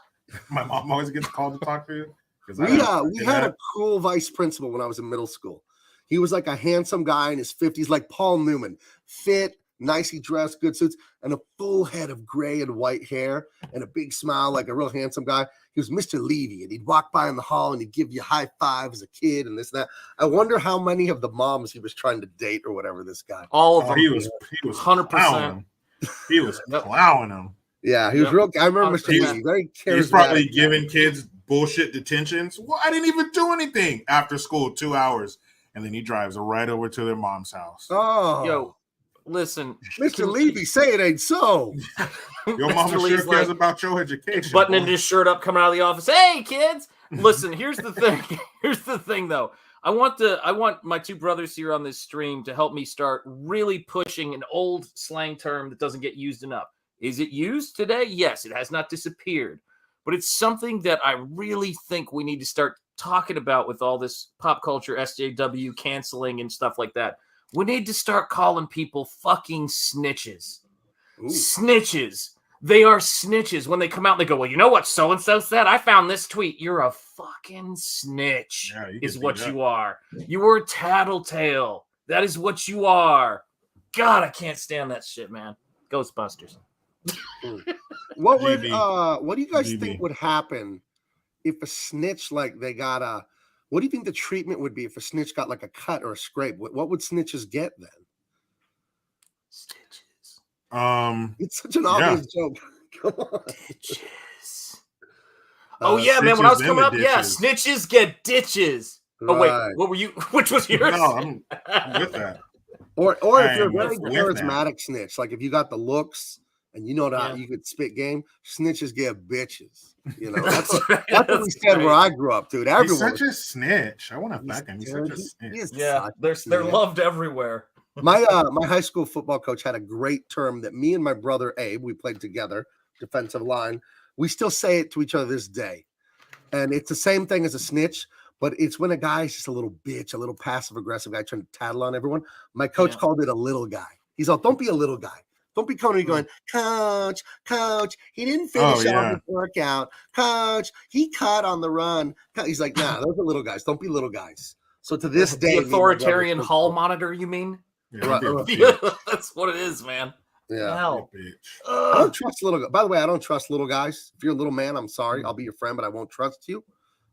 My mom always gets called to talk to you. We had a cool vice principal when I was in middle school. He was like a handsome guy in his 50s, like Paul Newman, fit, nicely dressed, good suits, and a full head of gray and white hair and a big smile, like a real handsome guy. He was Mr. Levy, and he'd walk by in the hall and he'd give you high five as a kid and this and that. I wonder how many of the moms he was trying to date or whatever. This guy, all of them. He was 100%. He was plowing them. Yeah, he was real. I remember Mr. Levy, very charismatic. He's probably giving kids bullshit detentions. Well, I didn't even do anything after school, 2 hours. And then he drives right over to their mom's house. Oh, yo, listen, Mr. Levy, say it ain't so. Your mama sure cares about your education. Buttoning his shirt up, coming out of the office. Hey, kids! Listen, here's the thing. Here's the thing, though. I want my two brothers here on this stream to help me start really pushing an old slang term that doesn't get used enough. Is it used today? Yes, it has not disappeared. But it's something that I really think we need to start talking about with all this pop culture, SJW canceling and stuff like that. We need to start calling people fucking snitches. Ooh. Snitches. They are snitches. When they come out and they go, well, you know what so-and-so said? I found this tweet. You're a fucking snitch is what you are. You are a tattletale. That is what you are. God, I can't stand that shit, man. Ghostbusters. What do you guys think would happen if a snitch, like they got a, what do you think the treatment would be if a snitch got like a cut or a scrape? What would snitches get then? Stitches. It's such an obvious joke. Come on. Ditches. Oh yeah, man. When I was coming up, snitches get ditches. Right. Oh wait, what were you? Which was yours? No, I'm with that. Or if you're a very charismatic snitch, like if you got the looks and you know that you could spit game, snitches get bitches. You know, that's what we said where I grew up, dude. Everyone. He's such a snitch. I want to back him. He's such a snitch. Yeah, they're loved everywhere. My high school football coach had a great term that me and my brother Abe, we played together, defensive line. We still say it to each other this day. And it's the same thing as a snitch, but it's when a guy's just a little bitch, a little passive-aggressive guy trying to tattle on everyone. My coach called it a little guy. He's all, don't be a little guy. Don't be coming going, coach, he didn't finish on his workout. Coach, he cut on the run. He's like, nah, those are little guys. Don't be little guys. So to this day, the authoritarian hall monitor, you mean? Yeah, that's what it is, man. Yeah. Hell. I don't trust little guys. By the way, I don't trust little guys. If you're a little man, I'm sorry. I'll be your friend, but I won't trust you.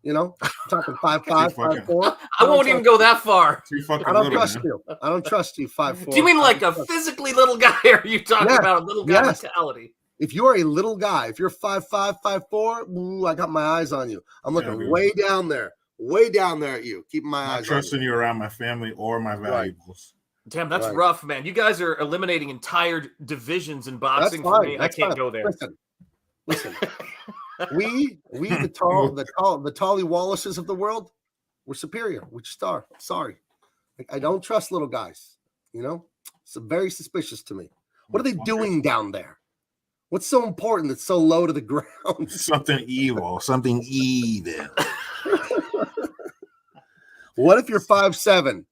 You know, I'm talking 5'5", 5'4". I won't even go that far. I don't trust you. I don't trust you, 5'4". Do you mean like a physically little guy, or are you talking about a little guy mentality? If you are a little guy, if you're 5'5", 5'4", ooh, I got my eyes on you. I'm looking way down there at you, keeping my eyes on you. Not trusting you around my family or my valuables. Damn, that's rough, man. You guys are eliminating entire divisions in boxing for me. I can't go there. Listen. we the Tolly Wallaces of the world, we're superior. We just are. Sorry. I don't trust little guys. You know, it's very suspicious to me. What are they doing down there? What's so important that's so low to the ground? Something evil. Something evil. What if you're 5'7"?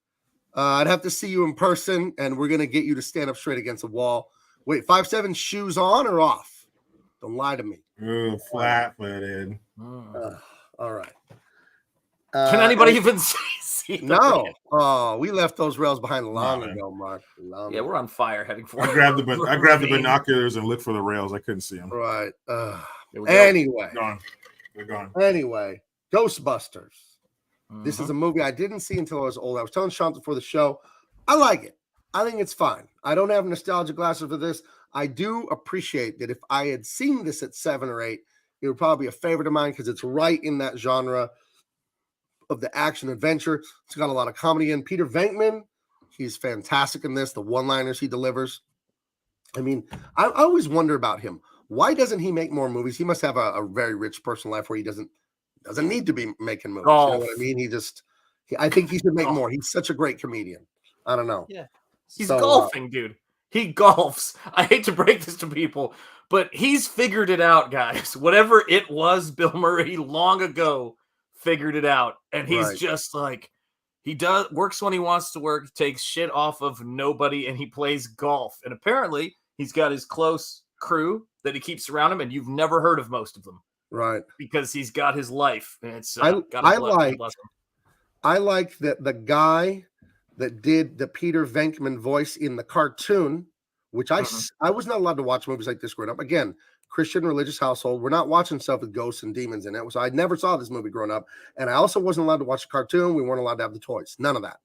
I'd have to see you in person, and we're gonna get you to stand up straight against a wall. Wait, 5'7", shoes on or off? Don't lie to me. Ooh, flat-footed. All right. Can anybody even see no. Oh, we left those rails behind long ago, Mark. Yeah, we're on fire heading for I grabbed the binoculars and looked for the rails. I couldn't see them. Right. Anyway. They're gone. Anyway, Ghostbusters. This is a movie I didn't see until I was old. I was telling Sean before the show, I like it. I think it's fine. I don't have nostalgia glasses for this. I do appreciate that if I had seen this at 7 or 8, it would probably be a favorite of mine because it's right in that genre of the action adventure. It's got a lot of comedy in. Peter Venkman, he's fantastic in this. The one-liners he delivers. I mean, I always wonder about him. Why doesn't he make more movies? He must have a very rich personal life where he doesn't need to be making movies. You know what I mean? I think he should make more. He's such a great comedian. I don't know. Yeah. He's golfing, dude. He golfs. I hate to break this to people, but he's figured it out, guys. Whatever it was, Bill Murray long ago figured it out. And he's just like, He works when he wants to work, takes shit off of nobody, and he plays golf. And apparently, he's got his close crew that he keeps around him, and you've never heard of most of them, Right. because he's got his life. And it's I bless him. like that the guy that did the Peter Venkman voice in the cartoon, which I was not allowed to watch movies like this growing up. Again, Christian religious household. We're not watching stuff with ghosts and demons in it. So I never saw this movie growing up. And I also wasn't allowed to watch the cartoon. We weren't allowed to have the toys. None of that.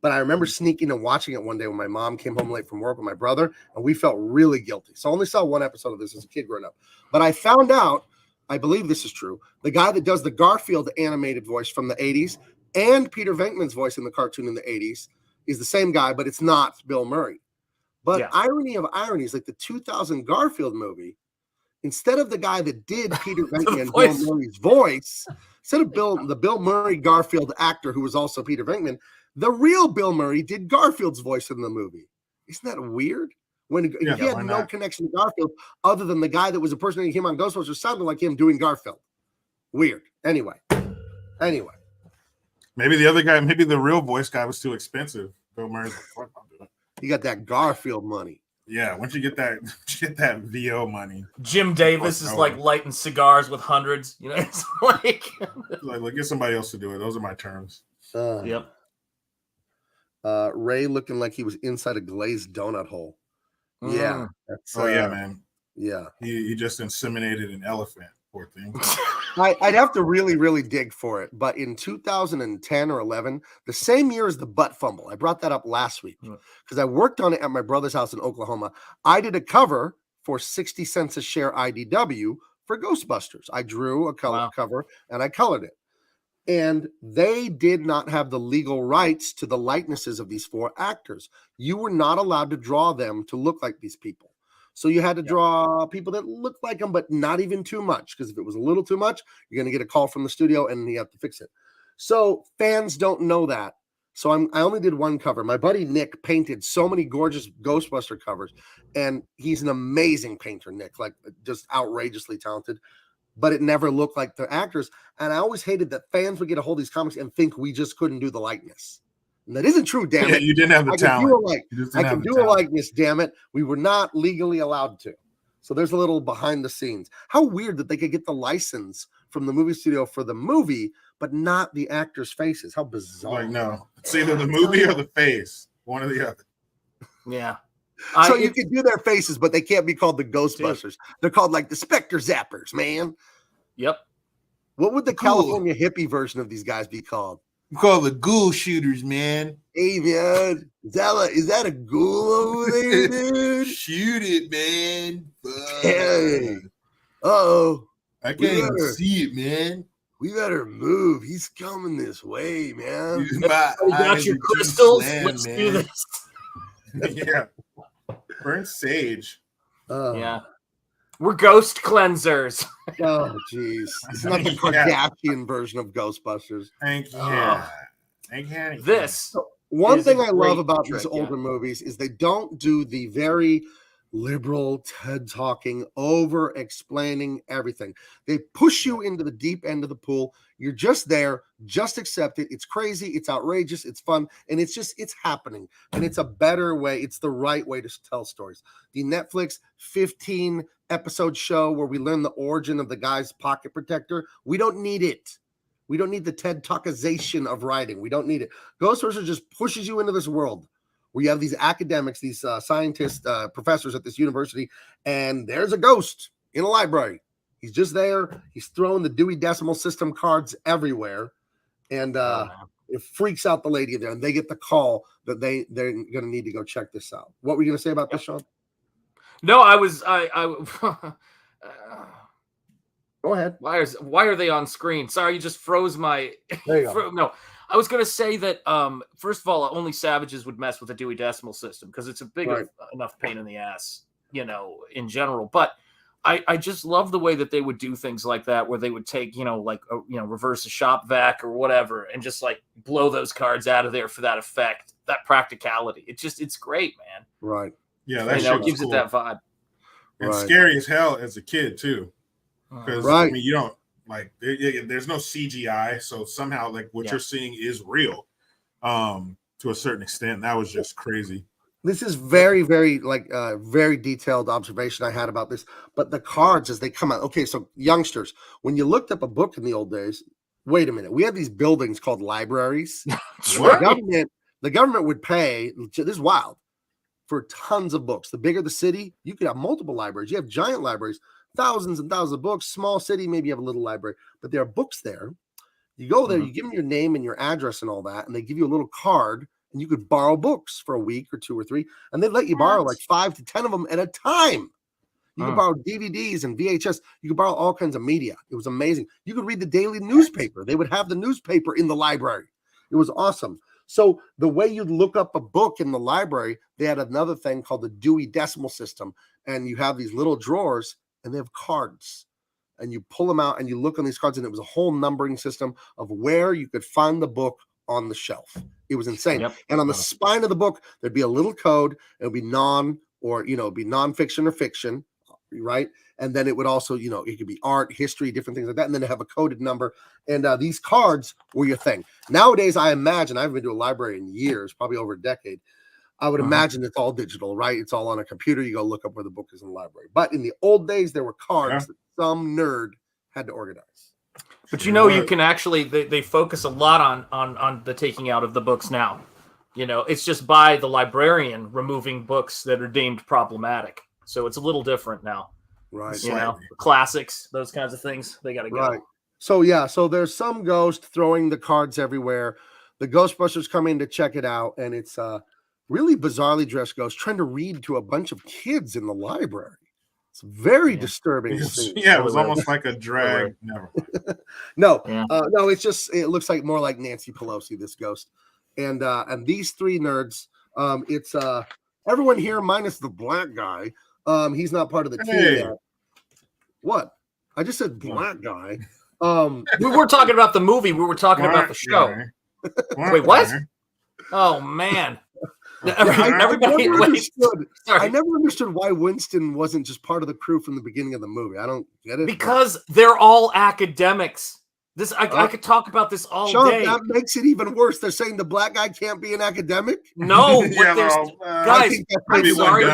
But I remember sneaking and watching it one day when my mom came home late from work with my brother, and we felt really guilty. So I only saw one episode of this as a kid growing up. But I found out, I believe this is true, the guy that does the Garfield animated voice from the 80s and Peter Venkman's voice in the cartoon in the 80s is the same guy, but it's not Bill Murray. But irony of ironies, like the 2000 Garfield movie, instead of the guy that did Peter Venkman and Bill Murray's voice, instead of the Bill Murray Garfield actor who was also Peter Venkman, the real Bill Murray did Garfield's voice in the movie. Isn't that weird? When he had no connection to Garfield other than the guy that was impersonating him on Ghostbusters sounded like him doing Garfield. Weird. Anyway. Maybe the other guy, maybe the real voice guy was too expensive. Bill Murray's like, fuck, I'll do it. You got that Garfield money. Yeah, once you get that VO money. Jim Davis is like lighting cigars with hundreds. You know, it's like look, get somebody else to do it. Those are my terms. Yep. Ray looking like he was inside a glazed donut hole. Yeah. That's, yeah, man. Yeah. He just inseminated an elephant. Poor thing. I'd have to really, really dig for it. But in 2010 or 11, the same year as the butt fumble, I brought that up last week because I worked on it at my brother's house in Oklahoma. I did a cover for 60 cents a share IDW for Ghostbusters. I drew a cover and I colored it. And they did not have the legal rights to the likenesses of these 4 actors. You were not allowed to draw them to look like these people. So you had to draw people that looked like them, but not even too much. Because if it was a little too much, you're going to get a call from the studio and you have to fix it. So fans don't know that. So I only did one cover. My buddy Nick painted so many gorgeous Ghostbuster covers. And he's an amazing painter, Nick, like just outrageously talented. But it never looked like the actors. And I always hated that fans would get a hold of these comics and think we just couldn't do the likeness. And that isn't true, damn it. You didn't have the talent. I can do a likeness, damn it. We were not legally allowed to. So there's a little behind the scenes. How weird that they could get the license from the movie studio for the movie, but not the actors' faces. How bizarre. Like, no. It's either the movie or the face. One or the other. Yeah. So you can do their faces, but they can't be called the Ghostbusters. They're called like the Spectre Zappers, man. Yep. What would the California hippie version of these guys be called? We call the ghoul shooters, man. Hey, man. Is that a ghoul over there, dude? Shoot it, man. Hey. Uh-oh. I can't even see it, man. We better move. He's coming this way, man. You got your crystals. Let's do this. Yeah. Burn sage. Yeah. We're ghost cleansers. Oh, jeez. It's not the Kardashian version of Ghostbusters. Thank you. This. One thing I love about these older movies is they don't do the very liberal TED talking, over explaining everything. They push you into the deep end of the pool. You're just there, just accept it. It's crazy, it's outrageous, it's fun, and it's happening. And it's a better way, it's the right way to tell stories. The Netflix 15 episode show where we learn the origin of the guy's pocket protector, we don't need it. We don't need the TED talkization of writing. We don't need it. Ghostbusters just pushes you into this world where you have these academics, these scientists, professors at this university, and there's a ghost in a library. He's just there. He's throwing the Dewey Decimal System cards everywhere, and it freaks out the lady there, and they get the call that they're going to need to go check this out. What were you going to say about this, Sean? No, I Go ahead. Why are they on screen? Sorry, you just froze my. There you go. No, I was going to say that, first of all, only savages would mess with the Dewey Decimal System because it's a big enough pain in the ass, in general. But I just love the way that they would do things like that, where they would take, reverse a shop vac or whatever, and just like blow those cards out of there for that effect, that practicality. It's great, man. Right. Yeah, that it gives it that vibe. And scary as hell as a kid too, because I mean, you don't. Like there's no CGI, so somehow like what you're seeing is real. to a certain extent. That was just crazy. This is very, very very detailed observation I had about this. But the cards as they come out. Okay, so youngsters, when you looked up a book in the old days, wait a minute. We had these buildings called libraries. The government would pay. This is wild, for tons of books. The bigger the city, you could have multiple libraries. You have giant libraries, thousands and thousands of books. Small city, maybe you have a little library, but there are books there. You go there, you give them your name and your address and all that, and they give you a little card. And you could borrow books for a week or 2 or 3, and they'd let you borrow like 5 to 10 of them at a time. You could borrow DVDs and VHS. You could borrow all kinds of media. It was amazing. You could read the daily newspaper. They would have the newspaper in the library. It was awesome. So the way you'd look up a book in the library, they had another thing called the Dewey Decimal System, and you have these little drawers, and they have cards. And you pull them out, and you look on these cards, and it was a whole numbering system of where you could find the book on the shelf. It was insane. Yep. And on the spine of the book, there'd be a little code. It would be it'd be nonfiction or fiction, right? And then it would also, it could be art, history, different things like that. And then it have a coded number. And these cards were your thing. Nowadays, I imagine, I haven't been to a library in years, probably over a decade. I would imagine it's all digital, right? It's all on a computer. You go look up where the book is in the library. But in the old days, there were cards that some nerd had to organize. But you can actually they focus a lot on the taking out of the books now. It's just by the librarian removing books that are deemed problematic. So it's a little different now. Right. Classics, those kinds of things, they got to go. Right. So there's some ghost throwing the cards everywhere. The Ghostbusters come in to check it out, and it's really bizarrely dressed ghost trying to read to a bunch of kids in the library. It's very disturbing. It was almost like a drag. Never mind. No, it looks like more like Nancy Pelosi, this ghost. And these 3 nerds, it's everyone here minus the black guy. He's not part of the team yet. What? I just said black guy. We were talking about the movie. We were talking about the show. Wait, what? Oh man. Everybody, I never understood why Winston wasn't just part of the crew from the beginning of the movie. I don't get it. Because they're all academics. I could talk about this all day. That makes it even worse. They're saying the black guy can't be an academic? No. Guys, I'm sorry.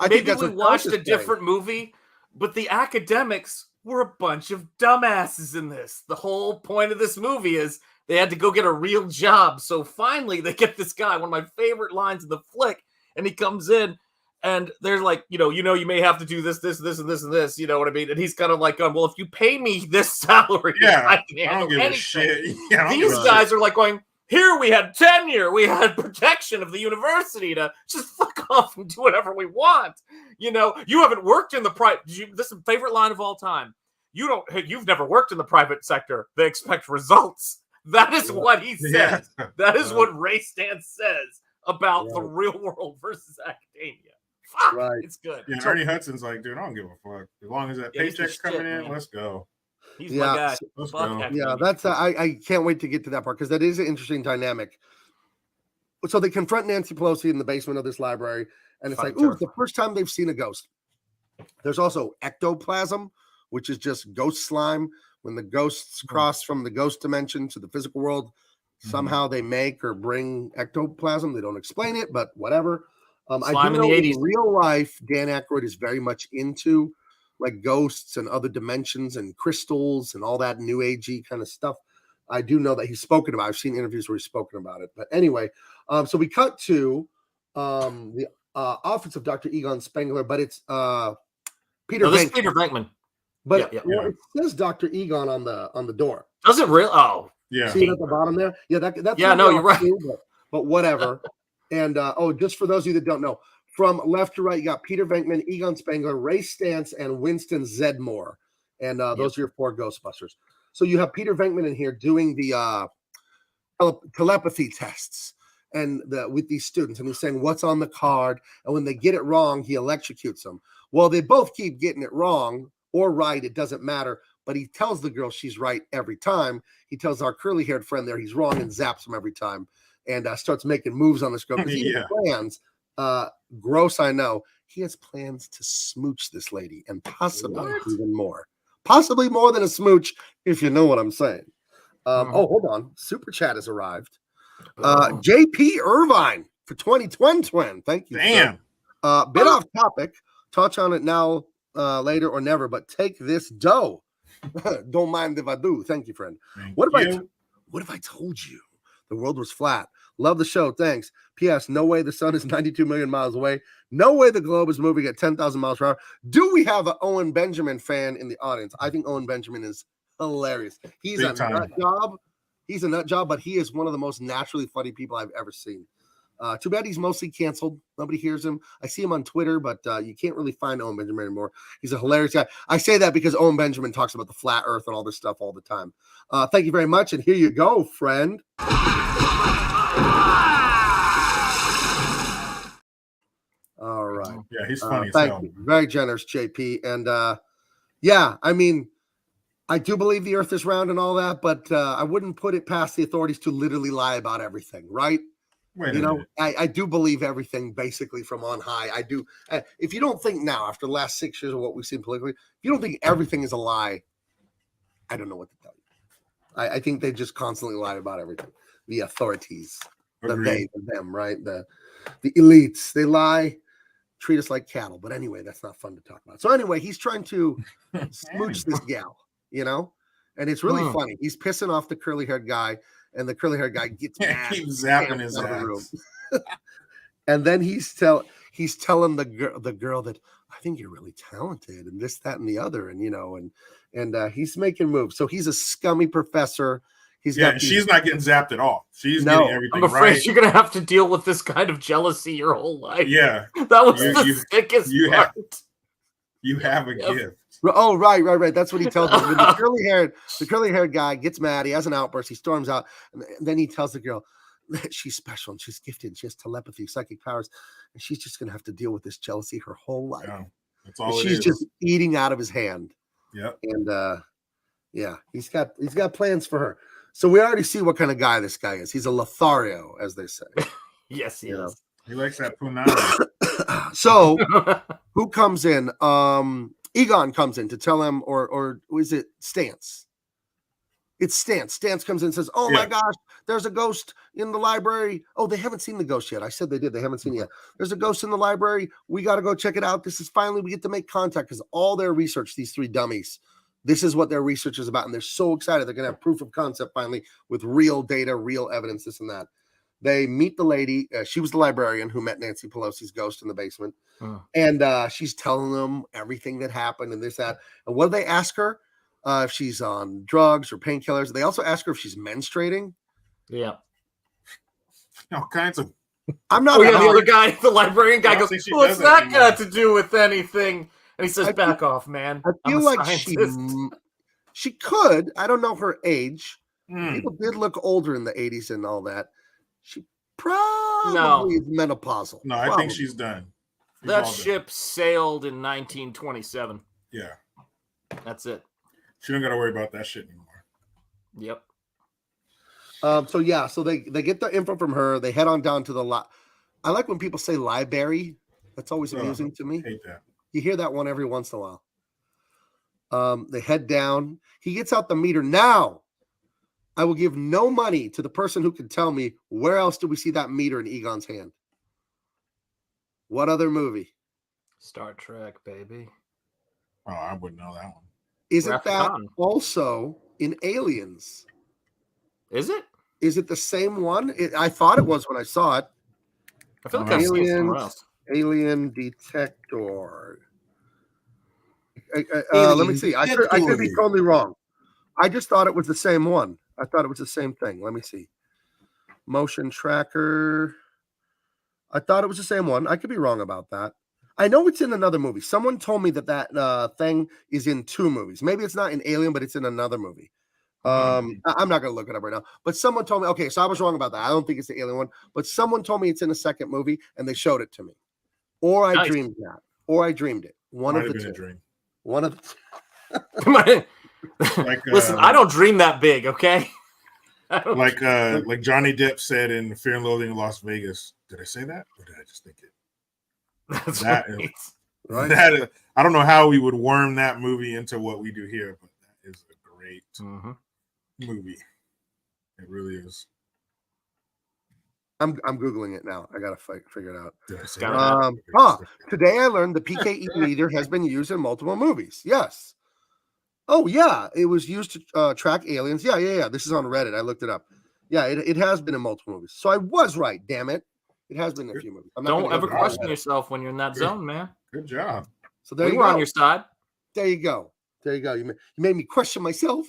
Maybe we watched a different movie, but the academics were a bunch of dumbasses in this. The whole point of this movie is they had to go get a real job. So finally, they get this guy, one of my favorite lines in the flick, and he comes in, and they're like, you may have to do this, and this. You know what I mean? And he's kind of like, well, if you pay me this salary, I can handle give anything. a shit. These guys are like going, here we had tenure, we had protection of the university to just fuck off and do whatever we want. You haven't worked in the private. This is my favorite line of all time. You've never worked in the private sector. They expect results. That is what he says. Yeah. That is what Ray Stantz says about the real world versus academia. Fuck, it's good. Yeah, Ernie Hudson's like, dude, I don't give a fuck. As long as that paycheck's coming in, let's go. He's my guy. Let's go. Yeah, that's I can't wait to get to that part because that is an interesting dynamic. So they confront Nancy Pelosi in the basement of this library, and it's it's the first time they've seen a ghost. There's also ectoplasm, which is just ghost slime. When the ghosts cross from the ghost dimension to the physical world, somehow they make or bring ectoplasm. They don't explain it, but whatever. I do know in real life, Dan Aykroyd is very much into like ghosts and other dimensions and crystals and all that new agey kind of stuff. I do know that he's spoken about. I've seen interviews where he's spoken about it. But anyway, so we cut to the office of Dr. Egon Spengler, but it's Peter Venkman. This is Peter Venkman. But it says Dr. Egon on the door. Does it really? Oh, yeah. See it at the bottom there? Yeah, that's you're right. Too, but whatever. And just for those of you that don't know, from left to right, you got Peter Venkman, Egon Spengler, Ray Stantz, and Winston Zedmore. And those are your 4 Ghostbusters. So you have Peter Venkman in here doing the telepathy tests and with these students. And he's saying, what's on the card? And when they get it wrong, he electrocutes them. Well, they both keep getting it wrong or right. It doesn't matter. But he tells the girl she's right every time. He tells our curly-haired friend there he's wrong and zaps him every time. And starts making moves on this girl. Because he has plans. Gross, I know. He has plans to smooch this lady and possibly even more. Possibly more than a smooch, if you know what I'm saying. Oh, hold on. Super Chat has arrived. JP Irvine for 2020. Thank you. Damn. Bit off topic. Touch on it now, later, or never. But take this dough. Don't mind if I do. Thank you, friend. What if I told you the world was flat? Love the show. Thanks. P.S. No way the sun is 92 million miles away. No way the globe is moving at 10,000 miles per hour. Do we have an Owen Benjamin fan in the audience? I think Owen Benjamin is hilarious. He's a nut job. He's a nut job, but he is one of the most naturally funny people I've ever seen. Too bad he's mostly canceled. Nobody hears him. I see him on Twitter, but you can't really find Owen Benjamin anymore. He's a hilarious guy. I say that because Owen Benjamin talks about the flat earth and all this stuff all the time. Thank you very much. And here you go, friend. All right. Yeah, he's funny. Thank you. Very generous, JP. And yeah, I mean, I do believe the earth is round and all that, but I wouldn't put it past the authorities to literally lie about everything, right? I do believe everything basically from on high. I do. If you don't think now, after the last 6 years of what we've seen politically, if you don't think everything is a lie, I don't know what to tell you. I think they just constantly lie about everything. The authorities, the they, the them, right? The elites, they lie, treat us like cattle. But anyway, that's not fun to talk about. So anyway, he's trying to smooch this gal, you know, and it's really funny. He's pissing off the curly-haired guy. And the curly-haired guy gets mad. Keeps zapping his ass. And then he's telling the girl that I think you're really talented, and this, that, and the other, and you know, and he's making moves. So he's a scummy professor. She's not getting zapped at all. She's getting everything. I'm afraid you're gonna have to deal with this kind of jealousy your whole life. Yeah, that was the sickest part. You have a gift. Oh, right. That's what he tells her. When the curly-haired guy gets mad. He has an outburst. He storms out. And then he tells the girl that she's special and she's gifted. And she has telepathy, psychic powers. And she's just going to have to deal with this jealousy her whole life. Yeah, that's all she's just eating out of his hand. Yep. And yeah, he's got plans for her. So we already see what kind of guy this guy is. He's a Lothario, as they say. Yes, he is. He likes that punani. So who comes in? Egon comes in to tell him, or is it Stance? It's Stance. Stance comes in and says, "Oh my gosh, there's a ghost in the library." Oh, they haven't seen the ghost yet. I said they did. They haven't seen it yet. There's a ghost in the library. We got to go check it out. This is finally we get to make contact because all their research, these three dummies, this is what their research is about, and they're so excited they're gonna have proof of concept finally with real data, real evidence, this and that. They meet the lady. She was the librarian who met Nancy Pelosi's ghost in the basement. And she's telling them everything that happened and this, that. And what do they ask her? If she's on drugs or painkillers. They also ask her if she's menstruating. Yeah. All kinds of. I'm not. The other guy, the librarian guy goes, what's that got to do with anything? And he says, back off, man. I feel like she could. I don't know her age. People did look older in the 80s and all that. She probably is menopausal. No, I think she's done. That ship sailed in 1927. Yeah. That's it. She don't got to worry about that shit anymore. Yep. So they get the info from her. They head on down to the I like when people say library. That's always amusing to me. Hate that. You hear that one every once in a while. They head down. He gets out the meter. Now, I will give no money to the person who can tell me where else do we see that meter in Egon's hand. What other movie? Star Trek, baby. Oh, I wouldn't know that one. Isn't that also in Aliens? Is it? Is it the same one? I thought it was when I saw it. I feel like I've seen it somewhere else. Alien Detector. Let me see. I could be totally wrong. I just thought it was the same one. I thought it was the same thing. Let me see. Motion tracker. I thought it was the same one. I could be wrong about that. I know it's in another movie. Someone told me that thing is in two movies. Maybe it's not in Alien, but it's in another movie. I'm not going to look it up right now. But someone told me, okay, so I was wrong about that. I don't think it's the Alien one. But someone told me it's in a second movie, and they showed it to me. Or I dreamed that. Or I dreamed it. One of the two. Dream. One of the Listen, I don't dream that big, okay? Like Johnny Depp said in Fear and Loathing in Las Vegas. Did I say that? Or did I just think it? That's right. That is, I don't know how we would worm that movie into what we do here, but that is a great movie. It really is. I'm googling it now. I gotta figure it out. Yeah, Today I learned the PKE meter has been used in multiple movies. Yes. Oh yeah, it was used to track aliens. Yeah. This is on Reddit. I looked it up. Yeah, it has been in multiple movies. So I was right. Damn it, it has been in a few movies. Don't ever question yourself when you're in that zone, man. Good job. So there we you were go. on your side. There you go. You made me question myself.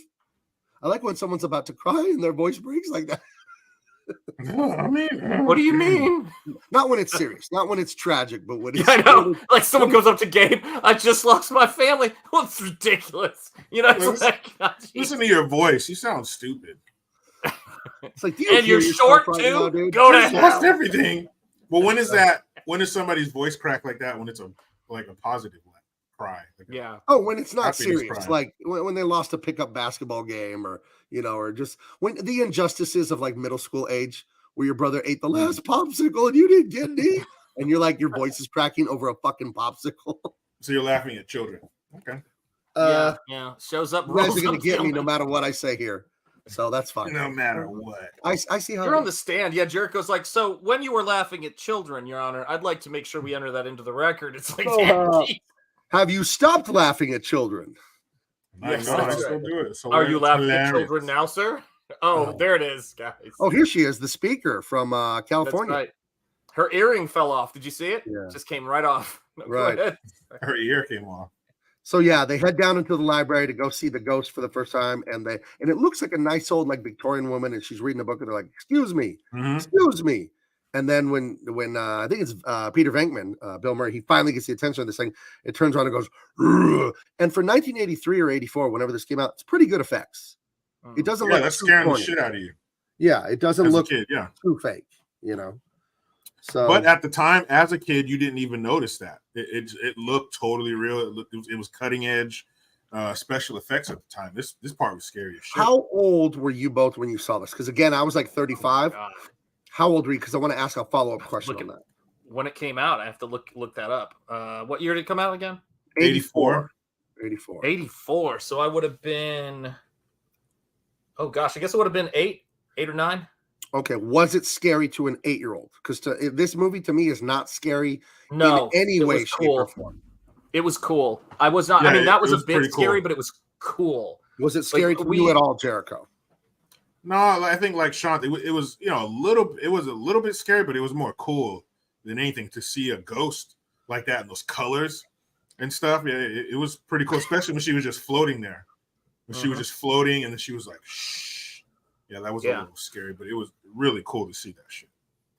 I like when someone's about to cry and their voice breaks like that. I mean, What do you mean? Not when it's serious, not when it's tragic, but when it's I know. Like someone goes up to Gabe, I just lost my family. Well, it's ridiculous. You know, it's like, God, listen to your voice. You sound stupid. It's like, and you're short right too. now, dude? Go to Just hell. lost everything. Well, when is that? When is somebody's voice crack like that? When it's a positive cry? Yeah. Oh, when it's not Happiness serious, cry. like when they lost a pickup basketball game, or or just when the injustices of like middle school age, where your brother ate the last popsicle and you didn't get any, and you're like, your voice is cracking over a fucking popsicle. So you're laughing at children. Okay. Yeah. Shows up. You guys rolls are gonna up get me filming. no matter what I say here, so that's fine. No matter what. I see how You're on the stand. Yeah, Jericho's like, so when you were laughing at children, Your Honor, I'd like to make sure we enter that into the record. It's like, damn, geez. Have you stopped laughing at children? Yes, I that's still right. do it. So Are you laughing hilarious. at children now, sir? Oh, there it is, guys. Oh, here she is, the speaker from That's California. right. Her earring fell off. Did you see it? Yeah. Just came right off. No, go Right. ahead. Her ear came off. So yeah, they head down into the library to go see the ghost for the first time, and it looks like a nice old like Victorian woman, and she's reading a book, and they're like, "Excuse me, excuse me." And then when I think it's Peter Venkman, Bill Murray, he finally gets the attention of this thing. It turns around and goes, "Rrr." And for 1983 or 84, whenever this came out, it's pretty good effects. It doesn't look that's too scaring corny. the shit out of you. Yeah, it doesn't As a look kid, yeah. too fake, So, But at the time, as a kid, you didn't even notice that. It looked totally real. It was cutting edge special effects at the time. This part was scary as shit. how old were you both when you saw this? Because again, I was like 35. God. How old were you? Because I want to ask a follow-up question on that. When it came out, I have to look that up. What year did it come out again? 84. 84. So I would have been, oh gosh, I guess it would have been 8 or 9. Okay, was it scary to an 8-year-old? Because this movie to me is not scary No, in any it way, was shape, cool. or form. It was cool. I was not. Yeah, I mean, that it was a was bit pretty scary, cool. but it was cool. Was it scary to you at all, Jericho? No, I think like Sean, it was a little bit scary, but it was more cool than anything to see a ghost like that in those colors and stuff. Yeah, it was pretty cool, especially when she was just floating there. When she was just floating, and then she was like, "Shh." Yeah, that was a little scary, but it was really cool to see that shit.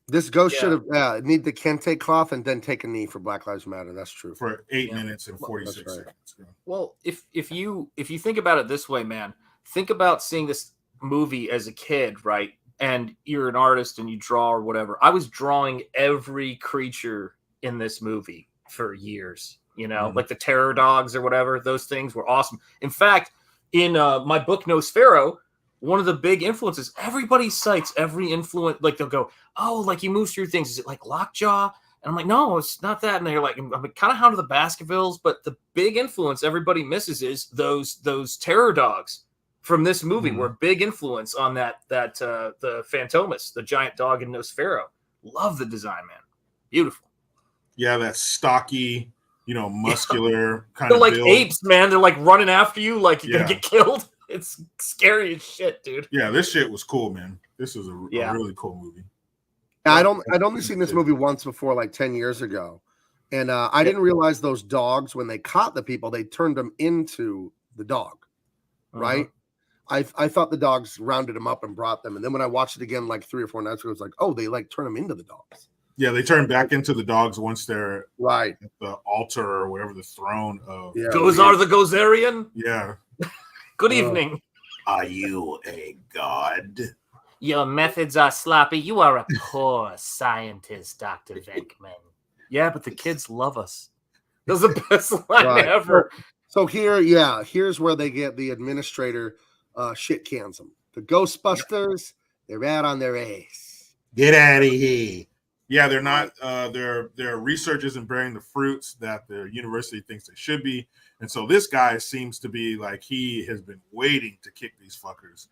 This ghost should have need the kente cloth and then take a knee for Black Lives Matter. That's true. For 8 minutes and 46 That's right. seconds. Yeah. Well, if you think about it this way, man, think about seeing this movie as a kid, right? And you're an artist and you draw or whatever. I was drawing every creature in this movie for years, like the terror dogs or whatever. Those things were awesome. In fact, in my book Nosfero, one of the big influences, everybody cites every influence. Like they'll go, oh, like he moves through things. Is it like Lockjaw? And I'm like, no, it's not that. And they're like, I'm kind of Hound of the Baskervilles, but the big influence everybody misses is those terror dogs from this movie were a big influence on the Phantomas, the giant dog in Nosfero. Love the design, man. Beautiful. Yeah, that stocky, muscular kind They're of like build. apes, man. They're like running after you, like you're gonna Yeah. get killed. It's scary as shit, dude. Yeah, this shit was cool, man. This was a really cool movie. I'd only seen this movie once before, like 10 years ago, and I didn't realize those dogs, when they caught the people, they turned them into the dog, right? I thought the dogs rounded them up and brought them, and then when I watched it again like 3 or 4 nights ago, it was like, oh, they like turn them into the dogs. Yeah, they turn back into the dogs once they're right at the altar or whatever, the throne of. Yeah, Gozar the Gozerian. Yeah. Good evening. Are you a god? Your methods are sloppy. You are a poor scientist, Dr. Venkman. Yeah, but the kids love us. That was the best line Right. ever. So here's where they get the administrator shit cans them. The Ghostbusters, they're out on their ace. Get out of here. Yeah, they're not. Their research isn't bearing the fruits that the university thinks they should be, and so this guy seems to be like he has been waiting to kick these fuckers.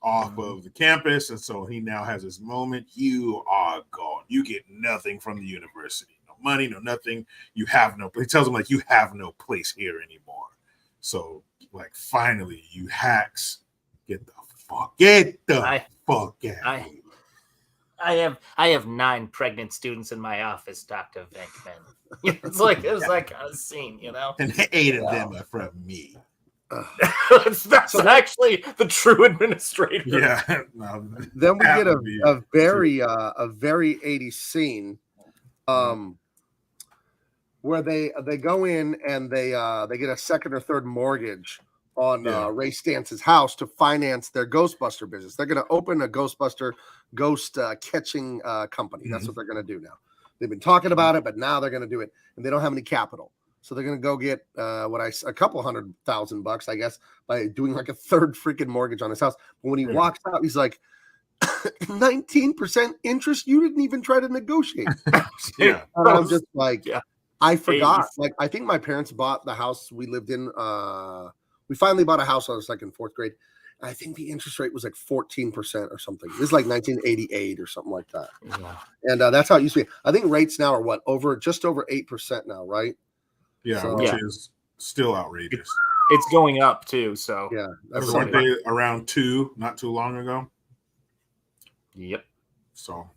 off of the campus, and so he now has his moment. You are gone. You get nothing from the university. No money, no nothing. You have no. He tells him like you have no place here anymore. So like finally, you hacks get the fuck out. I have 9 pregnant students in my office, Dr. Venkman. It's like a scene, you know. And 8 of them are from me. that's actually the true administrator. Yeah. Then we get a very 80s scene, where they go in and they get a second or third mortgage on Ray Stance's house to finance their Ghostbuster business. They're going to open a Ghostbuster ghost catching company. That's what they're going to do now. They've been talking about it, but now they're going to do it, and they don't have any capital. So they're going to go get a couple $100,000, I guess, by doing like a third freaking mortgage on his house. But when he walks out, he's like, 19% interest? You didn't even try to negotiate. And I'm just like, I forgot. Like, I think my parents bought the house we lived in. We finally bought a house when I was like in 4th grade. I think the interest rate was like 14% or something. This is like 1988 or something like that. Yeah. And that's how it used to be. I think rates now are just over 8% now, right? Yeah, So, which is still outrageous. It's going up too. So yeah, weren't they around 2 not too long ago? Yep. So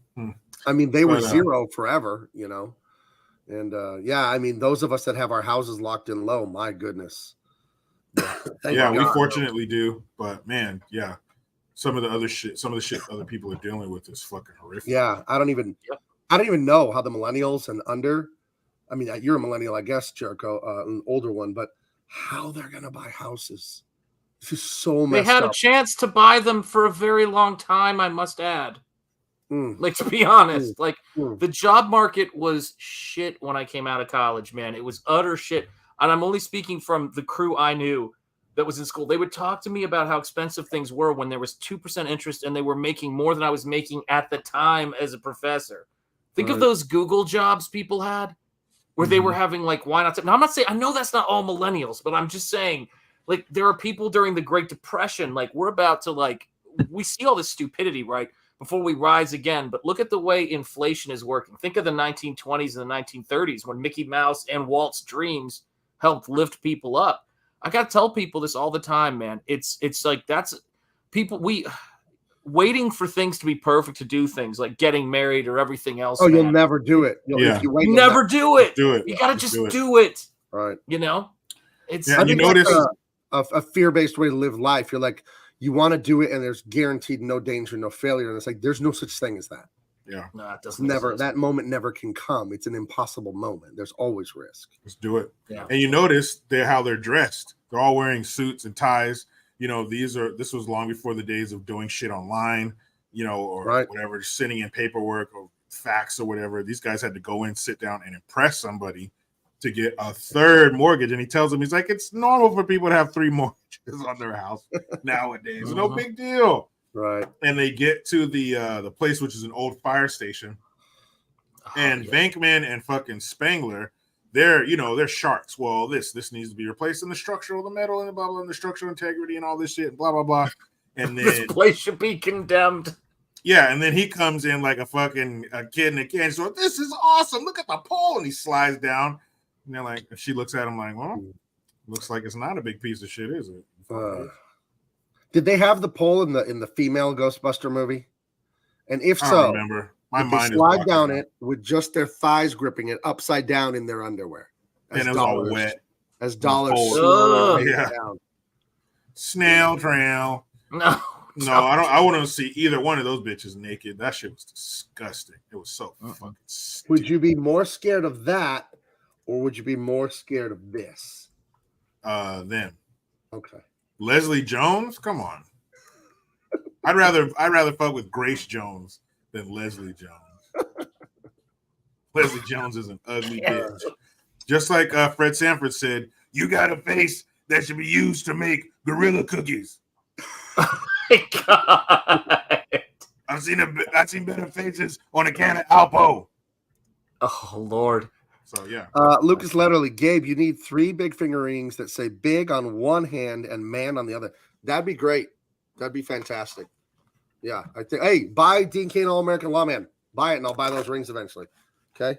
I mean, they were 0 forever, you know. And I mean, those of us that have our houses locked in low, my goodness. Yeah, we fortunately do, but man, some of the shit other people are dealing with is fucking horrific. Yeah, I don't even know how the millennials and under. I mean, you're a millennial, I guess, Jericho, an older one, but how they're gonna buy houses? This is so messed up. They had a chance to buy them for a very long time, I must add. Like, to be honest, the job market was shit when I came out of college, man. It was utter shit. And I'm only speaking from the crew I knew that was in school. They would talk to me about how expensive things were when there was 2% interest and they were making more than I was making at the time as a professor. Think of those Google jobs people had where they were having like, why not? Now, I'm not saying, I know that's not all millennials, but I'm just saying, like, there are people during the Great Depression, like, we're about to, like, we see all this stupidity, right, before we rise again. But look at the way inflation is working. Think of the 1920s and the 1930s when Mickey Mouse and Walt's dreams helped lift people up. I got to tell people this all the time, man. It's like that's people waiting for things to be perfect to do things like getting married or everything else. Oh, man. You'll never do it. If you wait, never do it. Do it. You got to just do it. Right. You know, it's you notice a fear-based way to live life. You're like, you want to do it, and there's guaranteed no danger, no failure. And it's like, there's no such thing as that. Yeah. No, it doesn't. That moment never can come. It's an impossible moment. There's always risk. Let's do it. Yeah. And you notice how they're dressed. They're all wearing suits and ties. You know, this was long before the days of doing shit online, you know, or whatever, sending in paperwork or fax or whatever. These guys had to go in, sit down, and impress somebody to get a third mortgage. And he tells them, he's like, it's normal for people to have 3 mortgages on their house nowadays. No big deal. Right. And they get to the place, which is an old fire station. And Venkman and fucking Spangler, they're sharks. Well, this needs to be replaced in the structural, the metal, and the blah, blah, and the structural integrity and all this shit, blah, blah, blah. And then this place should be condemned. Yeah, and then he comes in like a fucking kid in a candy store. This is awesome. Look at the pole. And he slides down. And they're like, she looks at him like, well, looks like it's not a big piece of shit, is it? Did they have the pole in the female Ghostbuster movie? And if I so, don't remember. My mind they slide down it with just their thighs gripping it upside down in their underwear. And it was all wet. As dollars down. Snail trail. No, I want to see either one of those bitches naked. That shit was disgusting. It was so fucking stupid. Would you be more scared of that, or would you be more scared of this? Them. Okay. Leslie Jones? Come on. I'd rather fuck with Grace Jones than Leslie Jones. Leslie Jones is an ugly bitch. Just like Fred Sanford said, you got a face that should be used to make gorilla cookies. God. I've seen better faces on a can of Alpo. Oh Lord. So yeah. Lucas Letterly, Gabe, you need 3 big finger rings that say big on one hand and man on the other. That'd be great. That'd be fantastic. Yeah, I think. Hey, buy Dean Cain All-American Lawman. Buy it, and I'll buy those rings eventually. Okay.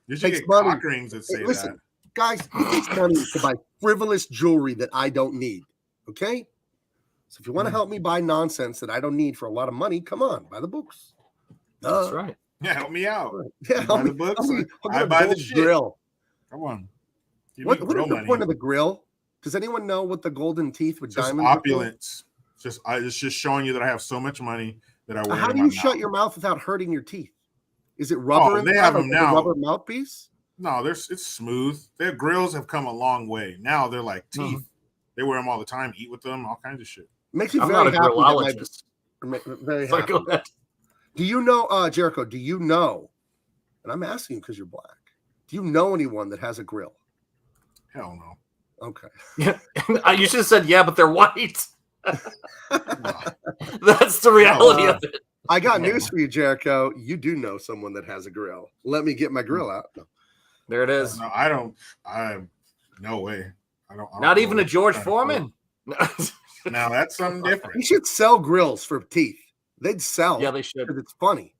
You should Takes get money. cock rings that say Hey, listen, that. guys, it takes money to buy frivolous jewelry that I don't need. Okay. So if you want to help me buy nonsense that I don't need for a lot of money, come on, buy the books. That's right. Yeah, help me out. Yeah, You buy the books. I buy the shit. Grill. Come on. Give What me is grill the money. point of the grill? Does anyone know what the golden teeth with Just diamonds? are for? opulence. It's just showing you that I have so much money that I wear. How it in do my you shut mouth. your mouth without hurting your teeth? Is it rubber? Oh, in they the have mouth, them like a now. rubber mouthpiece? No, it's smooth. Their grills have come a long way. Now they're like teeth. They wear them all the time. Eat with them. All kinds of shit. Makes me I'm very not a happy. grillologist. Very So happy. go ahead. Do you know, Jericho? Do you know? And I'm asking you because you're black. Do you know anyone that has a grill? Hell no. Okay. Yeah, you should have said yeah, but they're white. That's the reality of it. I got news for you, Jericho. You do know someone that has a grill. Let me get my grill out. No. There it is. No, I don't. No way. I don't. Not know even what a George kind of Foreman. Now that's something You different. should sell grills for teeth. They'd sell. Yeah, they should. Because it's funny.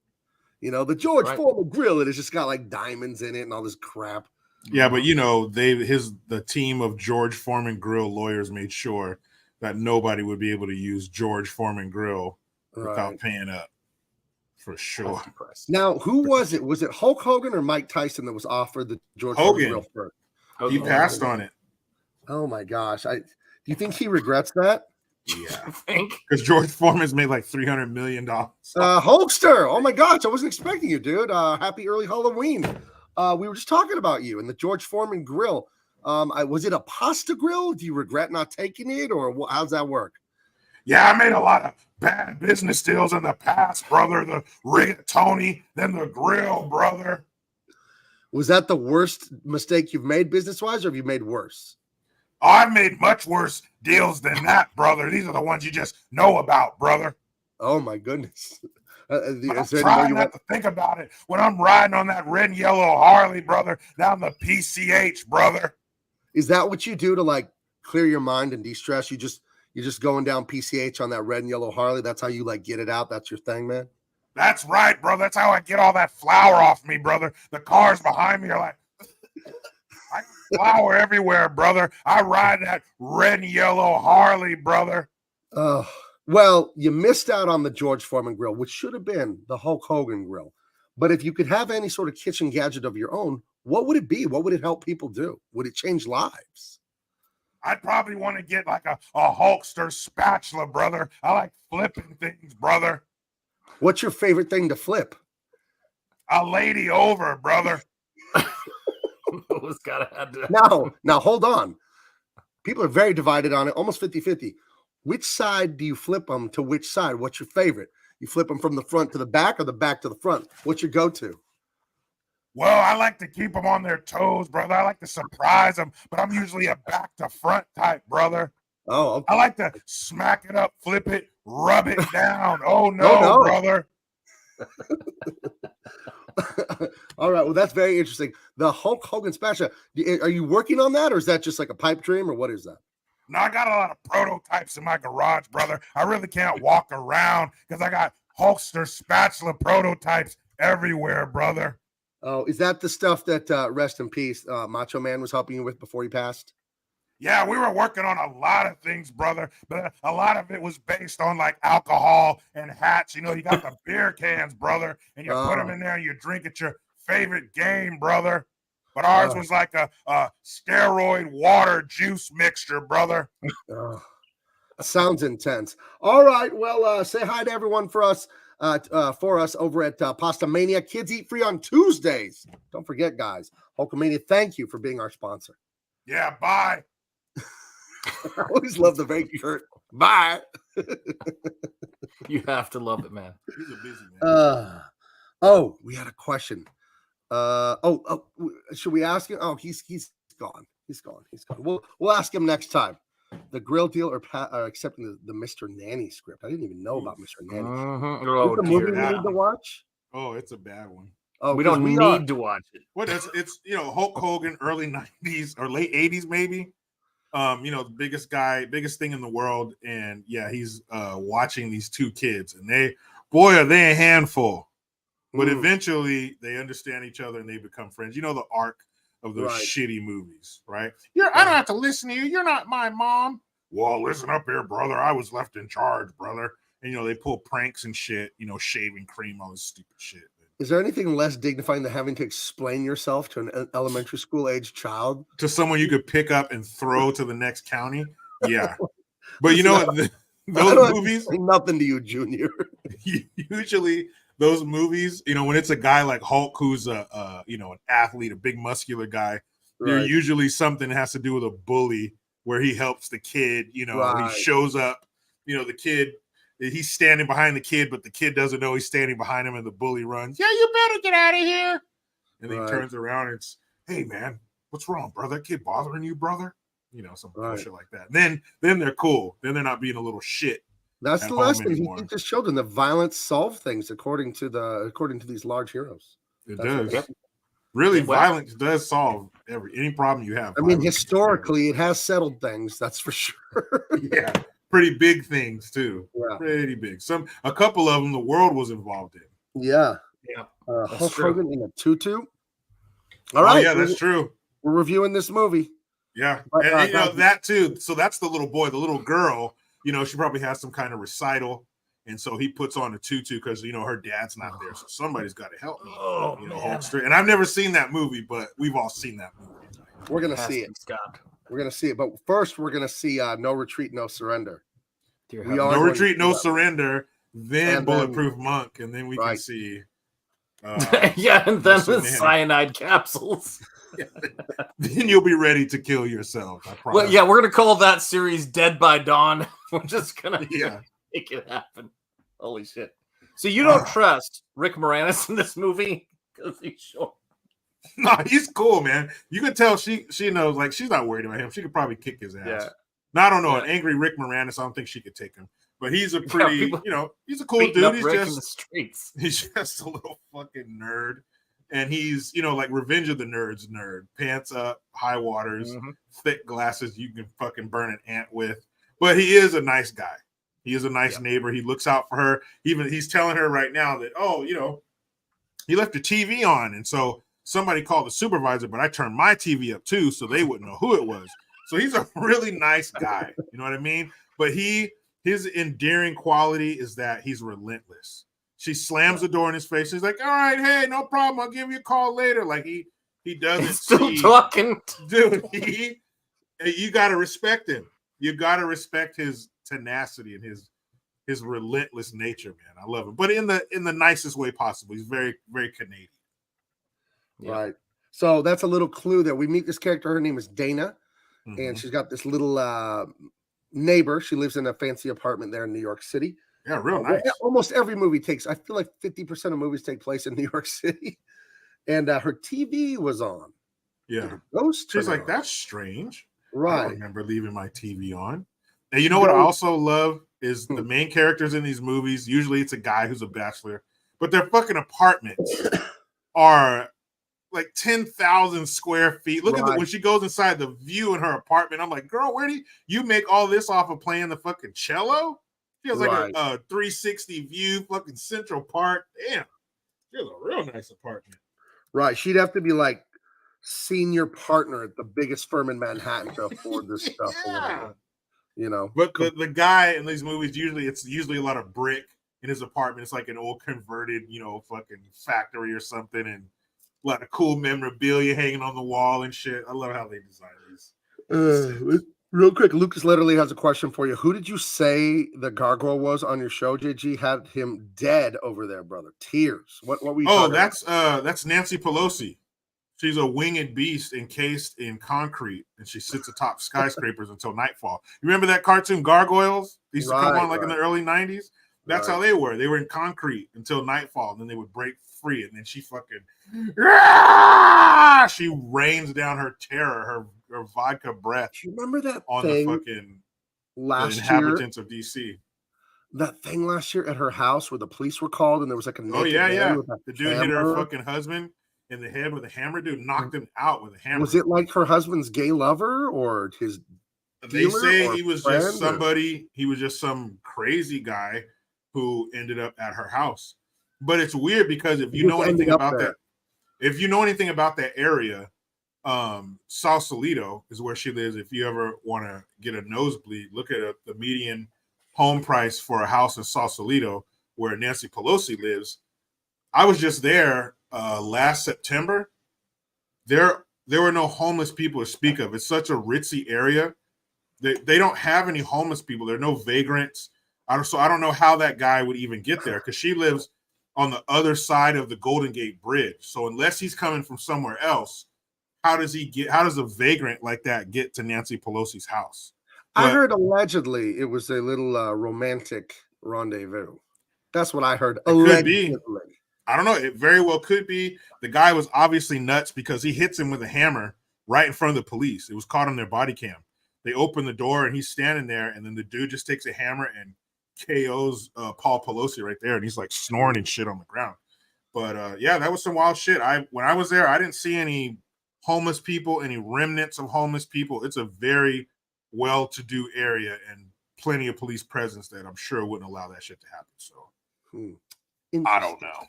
You know, the George Right. Foreman grill, it has just got like diamonds in it and all this crap. Yeah, but you know, the team of George Foreman grill lawyers made sure that nobody would be able to use George Foreman grill without paying up. For sure. Now, who was it? Was it Hulk Hogan or Mike Tyson that was offered the George Foreman Hogan. grill first? He passed on it. Oh my gosh. Do you think he regrets that? Yeah. Think? Because George Foreman's made like $300 million. Hulkster. Oh my gosh. I wasn't expecting you, dude. Happy early Halloween. We were just talking about you and the George Foreman grill. Was it a pasta grill? Do you regret not taking it, or how's that work? Yeah, I made a lot of bad business deals in the past, brother. The rigatoni, then the grill, brother. Was that the worst mistake you've made business-wise, or have you made worse? Oh, I've made much worse deals than that, brother. These are the ones you just know about, brother. Oh my goodness. I'm trying not to think about it when I'm riding on that red and yellow Harley, brother, down the PCH, brother. Is that what you do to like clear your mind and de-stress? You're just going down PCH on that red and yellow Harley. That's how you like get it out. That's your thing, man. That's right, brother. That's how I get all that flour off me, brother. The cars behind me are like, I flour everywhere, brother. I ride that red and yellow Harley, brother. Oh, well, you missed out on the George Foreman grill, which should have been the Hulk Hogan grill. But if you could have any sort of kitchen gadget of your own, what would it be? What would it help people do? Would it change lives? I'd probably want to get like a Hulkster spatula, brother. I like flipping things, brother. What's your favorite thing to flip? A lady over, brother. Who's gotta have to... Now, hold on. People are very divided on it, almost 50-50. Which side do you flip them to which side? What's your favorite? You flip them from the front to the back or the back to the front? What's your go-to? Well, I like to keep them on their toes, brother. I like to surprise them, but I'm usually a back to front type, brother. Oh, okay. I like to smack it up, flip it, rub it down. Oh, no, brother. All right. Well, that's very interesting. The Hulk Hogan spatula. Are you working on that, or is that just like a pipe dream, or what is that? No, I got a lot of prototypes in my garage, brother. I really can't walk around because I got Hulkster spatula prototypes everywhere, brother. Oh, is that the stuff that, rest in peace, Macho Man was helping you with before he passed? Yeah, we were working on a lot of things, brother, but a lot of it was based on like alcohol and hats. You know, you got the beer cans, brother, and you put them in there and you drink at your favorite game, brother. But ours was like a steroid water juice mixture, brother. Sounds intense. All right. Well, say hi to everyone for us over at Pasta Mania. Kids eat free on Tuesdays. Don't forget, guys. Hulkamania, thank you for being our sponsor. Yeah, bye. I always love the vague shirt. Bye. You have to love it, man. He's a busy man. We had a question. Should we ask him? Oh, he's gone. He's gone. We'll ask him next time. The grill deal or accepting the Mr. Nanny script. I didn't even know about Mr. Nanny. Oh, the movie we need to watch? Oh, it's a bad one. Oh, we don't need to watch it. What is it's Hulk Hogan, early 90s or late 80s, maybe. The biggest thing in the world, and yeah, he's watching these two kids, and are they a handful. But eventually they understand each other and they become friends. You know the arc of those shitty movies, right? I don't have to listen to you. You're not my mom. Well, listen up here, brother. I was left in charge, brother. And they pull pranks and shit, shaving cream, all this stupid shit. Is there anything less dignifying than having to explain yourself to an elementary school age child? To someone you could pick up and throw to the next county? Yeah. But you know what? Those movies nothing to you, Junior. Usually those movies, when it's a guy like Hulk who's an athlete, a big muscular guy, they're usually something that has to do with a bully where he helps the kid, he shows up, the kid, he's standing behind the kid, but the kid doesn't know he's standing behind him and the bully runs. Yeah, you better get out of here. And then he turns around and it's, hey man, what's wrong, brother? That kid bothering you, brother? Some bullshit like that. And then they're cool. Then they're not being a little shit. That's the lesson he teaches children. The violence solve things according to these large heroes. It does. Really, violence does solve any problem you have. I mean, historically, it has settled things. That's for sure. Yeah, pretty big things too. Yeah. Pretty big. A couple of them, the world was involved in. Yeah. Hulk Hogan in a tutu. All right. Yeah, that's true. We're reviewing this movie. Yeah, and that too. So that's the little boy. The little girl. She probably has some kind of recital, and so he puts on a tutu because her dad's not there, so somebody's got to help me. Hold straight. And I've never seen that movie, but we've all seen that movie. We're gonna see it. We're gonna see it, but first we're gonna see No Retreat, No Surrender. No Retreat, No Surrender. Then Bulletproof Monk, and then we can see. And then the cyanide capsules. Then you'll be ready to kill yourself. I promise. Well, yeah, we're gonna call that series "Dead by Dawn." We're just gonna make it happen. Holy shit! So you don't trust Rick Moranis in this movie because he's short? No, he's cool, man. You can tell she knows. Like she's not worried about him. She could probably kick his ass. Yeah. No, I don't know. An angry Rick Moranis, I don't think she could take him. But he's a pretty, he's a cool dude. He's Rick in the streets. He's just a little fucking nerd. And he's, like Revenge of the Nerds nerd. Pants up, high waters, thick glasses you can fucking burn an ant with. But he is a nice guy. He is a nice neighbor. He looks out for her. Even he's telling her right now that, he left the TV on. And so somebody called the supervisor, but I turned my TV up too, so they wouldn't know who it was. So he's a really nice guy. You know what I mean? But his endearing quality is that he's relentless. She slams the door in his face. He's like, all right, hey, no problem. I'll give you a call later. Like he doesn't still talking. Dude, you got to respect him. You got to respect his tenacity and his relentless nature, man. I love him. But in the nicest way possible. He's very, very Canadian. Right. So that's a little clue that we meet this character. Her name is Dana. And she's got this little neighbor. She lives in a fancy apartment there in New York City. Yeah, real nice. Almost every movie I feel like 50% of movies take place in New York City. And her TV was on. Yeah. She's like, that's strange. Right. I don't remember leaving my TV on. And you know what I also love is the main characters in these movies. Usually it's a guy who's a bachelor, but their fucking apartments are like 10,000 square feet. Look at when she goes inside the view in her apartment. I'm like, girl, where do you make all this off of playing the fucking cello? She has like a 360 view, fucking Central Park. Damn, she has a real nice apartment. Right. She'd have to be like senior partner at the biggest firm in Manhattan to afford this stuff. But the guy in these movies, it's usually a lot of brick in his apartment. It's like an old converted, fucking factory or something. And a lot of cool memorabilia hanging on the wall and shit. I love how they design these. Real quick, Lucas literally has a question for you. Who did you say the gargoyle was on your show? JG had him dead over there, brother. Tears. What were you talking about? That's Nancy Pelosi. She's a winged beast encased in concrete, and she sits atop skyscrapers until nightfall. You remember that cartoon Gargoyles? They used to come on in the early 90s. That's how they were. They were in concrete until nightfall, and then they would break free, and then she fucking she rains down her terror, her vodka breath. Do you remember that on thing the fucking last inhabitants of DC? That thing last year at her house where the police were called, and there was like a naked man with the dude hit her fucking husband in the head with a hammer. Dude knocked him out with a hammer. Was it like her husband's gay lover or his They say or he was friend, just somebody. He was just some crazy guy who ended up at her house. But it's weird because if you know anything about that, area, Sausalito is where she lives. If you ever want to get a nosebleed, look at the median home price for a house in Sausalito, where Nancy Pelosi lives. I was just there last September. There were no homeless people to speak of. It's such a ritzy area. They don't have any homeless people. There are no vagrants. So I don't know how that guy would even get there because she lives on the other side of the Golden Gate Bridge. So unless he's coming from somewhere else, how does a vagrant like that get to Nancy Pelosi's house? I heard allegedly it was a little romantic rendezvous. That's what I heard. Allegedly. I don't know. It very well could be. The guy was obviously nuts because he hits him with a hammer right in front of the police. It was caught on their body cam. They open the door and he's standing there, and then the dude just takes a hammer and KOs Paul Pelosi right there, and he's like snoring and shit on the ground. But yeah, that was some wild shit. When I was there, I didn't see any homeless people, any remnants of homeless people. It's a very well-to-do area and plenty of police presence that I'm sure wouldn't allow that shit to happen. So I don't know.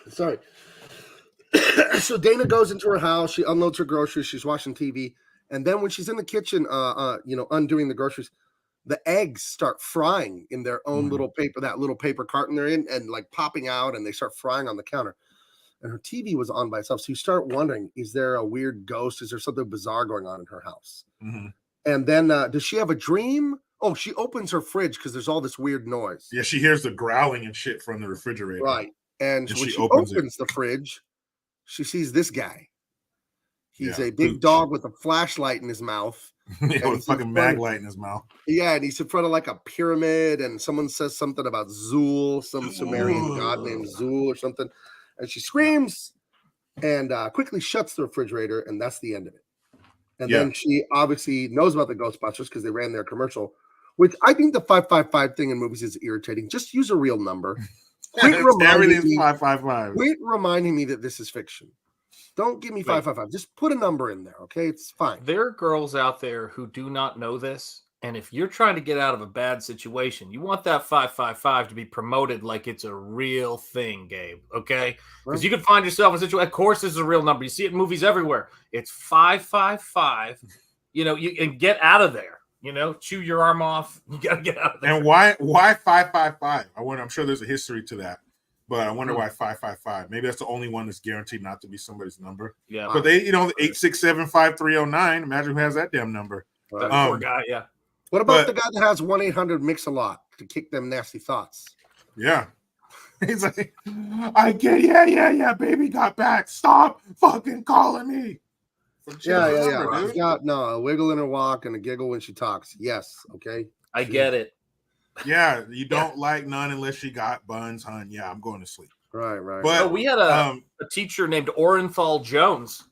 Sorry. So Dana goes into her house. She unloads her groceries. She's watching TV. And then when she's in the kitchen, undoing the groceries, the eggs start frying in their own little paper carton they're in, and like popping out, and they start frying on the counter. And her TV was on by itself. So you start wondering, is there a weird ghost? Is there something bizarre going on in her house? Mm-hmm. And then does she have a dream? Oh, she opens her fridge because there's all this weird noise. Yeah, she hears the growling and shit from the refrigerator. Right. And when she opens the fridge, she sees this guy. He's a big dog with a flashlight in his mouth. Yeah, with a fucking mag light in his mouth. Yeah, and he's in front of like a pyramid, and someone says something about Zul, some Sumerian god named Zul or something. And she screams and quickly shuts the refrigerator, and that's the end of it. And then she obviously knows about the Ghostbusters because they ran their commercial, which I think the 555 thing in movies is irritating. Just use a real number. Everything's 555. Quit reminding me that this is fiction. Don't give me 555. Just put a number in there, okay? It's fine. There are girls out there who do not know this, and if you're trying to get out of a bad situation, you want that 555 to be promoted like it's a real thing, Gabe, okay? Because you can find yourself in a situation, of course this is a real number. You see it in movies everywhere. It's 555, and get out of there. Chew your arm off. You got to get out of there. And why 555? I'm sure there's a history to that. But I wonder why 555. Maybe that's the only one that's guaranteed not to be somebody's number. Yeah. But they, 867-5309. Imagine who has that damn number. That poor guy, yeah. What about the guy that has 1-800-MIX-A-LOT to kick them nasty thoughts? Yeah. He's like, I get, yeah, baby got back. Stop fucking calling me. Yeah. She's got a wiggle in her walk and a giggle when she talks. Yes, okay. I get it. Yeah, you don't like none unless she got buns, hun. Yeah, I'm going to sleep. Right. But we had a teacher named Orenthal Jones,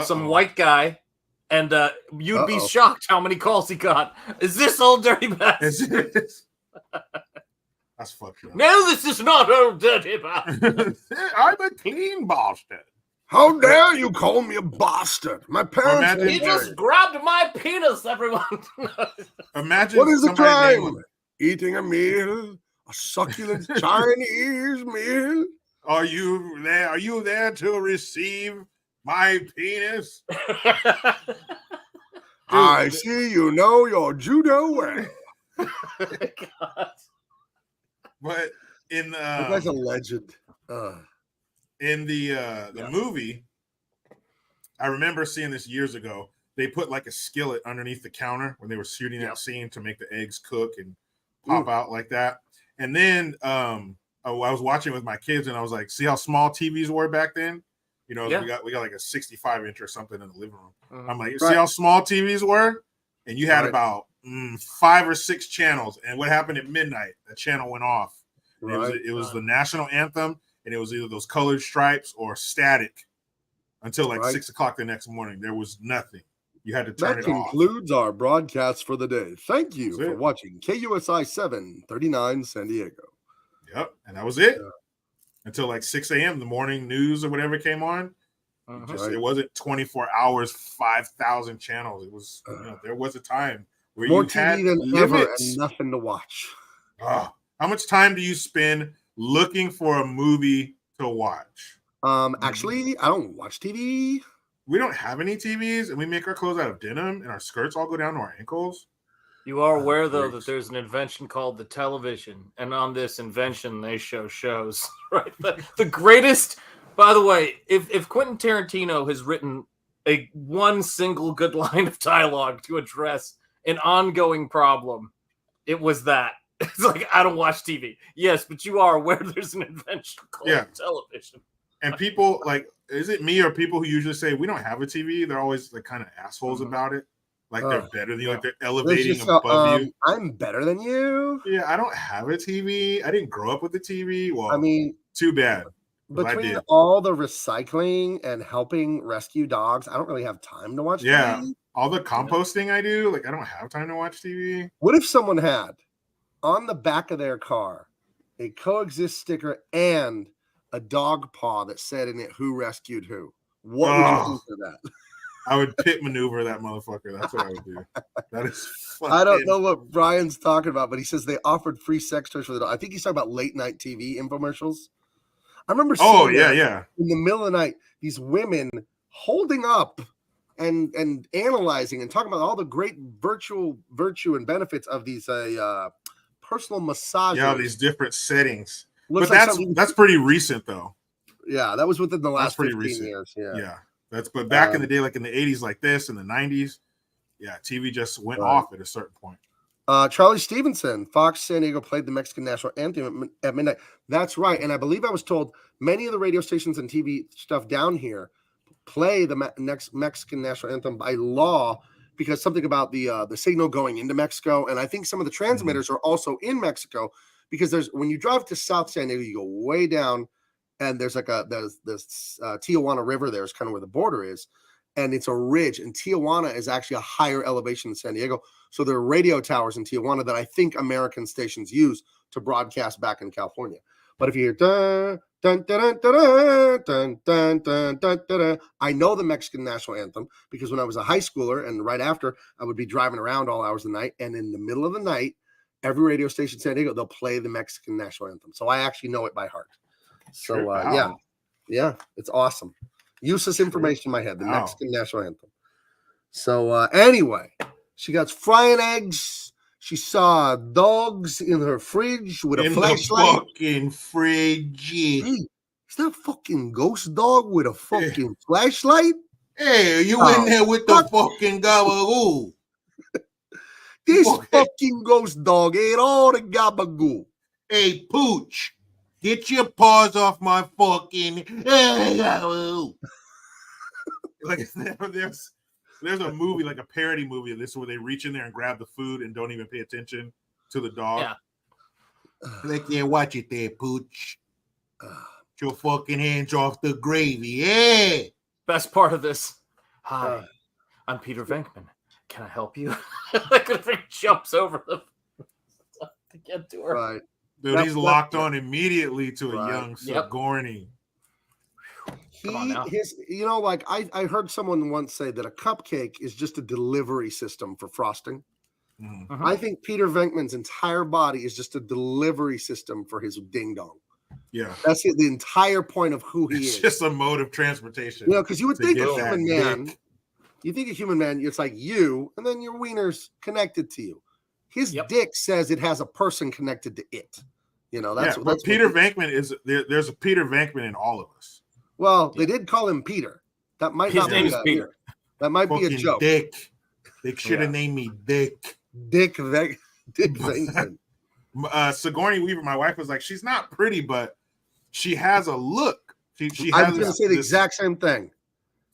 some white guy, and you'd be shocked how many calls he got. Is this old dirty bastard? That's fucked up. No, this is not old dirty bastard. I'm a clean bastard. How dare you call me a bastard? My parents. He just grabbed my penis, everyone. Imagine what is the crime? Eating a meal, a succulent Chinese meal. Are you there? Are you there to receive my penis? I see you know your judo well. God. But in that guy's a legend. In the movie, I remember seeing this years ago. They put like a skillet underneath the counter when they were shooting that scene to make the eggs cook and pop out like that. And then I was watching with my kids, and I was like, see how small TVs were back then? We got like a 65-inch or something in the living room. I'm like, see how small TVs were? And you had about 5 or 6 channels. And what happened at midnight? The channel went off. It was the national anthem, and it was either those colored stripes or static until like 6 o'clock the next morning. There was nothing. You had to turn it off. That concludes our broadcast for the day. Thank you for watching KUSI 739 San Diego. Yep, and that was it. Until like 6 a.m. the morning news or whatever came on. It wasn't 24 hours, 5,000 channels. It was there was a time where More you TV had than limits. ever and nothing to watch. How much time do you spend looking for a movie to watch? Actually, I don't watch TV. We don't have any TVs, and we make our clothes out of denim, and our skirts all go down to our ankles. You are aware, though, that there's an invention called the television, and on this invention, they show shows. Right, the greatest. By the way, if Quentin Tarantino has written one single good line of dialogue to address an ongoing problem, it was that. It's like, I don't watch TV. Yes, but you are aware there's an invention called television. And people like, is it me or people who usually say we don't have a TV? They're always like kind of assholes about it. Like they're better than you, like they're elevating above you. I'm better than you. Yeah, I don't have a TV. I didn't grow up with a TV. Well, I mean, too bad. Between all the recycling and helping rescue dogs, I don't really have time to watch TV. All the composting I do, like I don't have time to watch TV. What if someone had on the back of their car a coexist sticker and a dog paw that said in it "Who rescued who"? What would you think of that? I would pit maneuver that motherfucker. That's what I would do. That is fucking... I don't know what Brian's talking about, but he says they offered free sex toys for the dog. I think he's talking about late night TV infomercials. I remember seeing in the middle of the night, these women holding up and analyzing and talking about all the great virtue and benefits of these personal massages. Yeah, these different settings. But that's pretty recent though. Yeah, that was within the last 15 recent. years. Yeah. But back in the day, like in the 80s, like this, in the 90s, TV just went off at a certain point. Charlie Stevenson, Fox San Diego played the Mexican national anthem at midnight. That's right. And I believe I was told many of the radio stations and TV stuff down here play the next Mexican national anthem by law because something about the signal going into Mexico. And I think some of the transmitters are also in Mexico because when you drive to South San Diego, you go way down and there's like this Tijuana River there is kind of where the border is. And it's a ridge, and Tijuana is actually a higher elevation than San Diego. So there are radio towers in Tijuana that I think American stations use to broadcast back in California. But if you hear dun, dun, dun, dun, dun, dun, dun, dun, dun, I know the Mexican national anthem because when I was a high schooler and right after, I would be driving around all hours of the night. And in the middle of the night, every radio station in San Diego, they'll play the Mexican national anthem. So I actually know it by heart. So yeah, it's awesome. Useless information in my head, the Mexican national anthem. So anyway, she got frying eggs. She saw dogs in her fridge with a flashlight. Fucking fridge. Hey, is that fucking ghost dog with a fucking flashlight? Hey, you in there with the fucking gabagoo? This fucking ghost dog ate all the gabagoo. Hey, Pooch. Get your paws off my fucking. Like there's a movie, like a parody movie of this where they reach in there and grab the food and don't even pay attention to the dog. Yeah. Like, yeah, watch it there, Pooch. Get your fucking hands off the gravy. Yeah. Best part of this. Hi, I'm Peter Venkman. Can I help you? Like he jumps over the to get to her. Right. Dude, he's locked on immediately to a young Sigourney. I heard someone once say that a cupcake is just a delivery system for frosting. Mm-hmm. I think Peter Venkman's entire body is just a delivery system for his ding dong. Yeah, that's it, the entire point of who he is. It's just a mode of transportation. Because you would think a human man. You think a human man, it's like you, and then your wiener's connected to you. His dick says it has a person connected to it. That's Peter Venkman is there's a Peter Venkman in all of us. Well, they did call him Peter. That might His name is Peter. That might be a joke. Dick. They should have named me Dick. Dick Venkman. Sigourney Weaver, my wife, was like, she's not pretty, but she has a look. She I was going to say the exact same thing.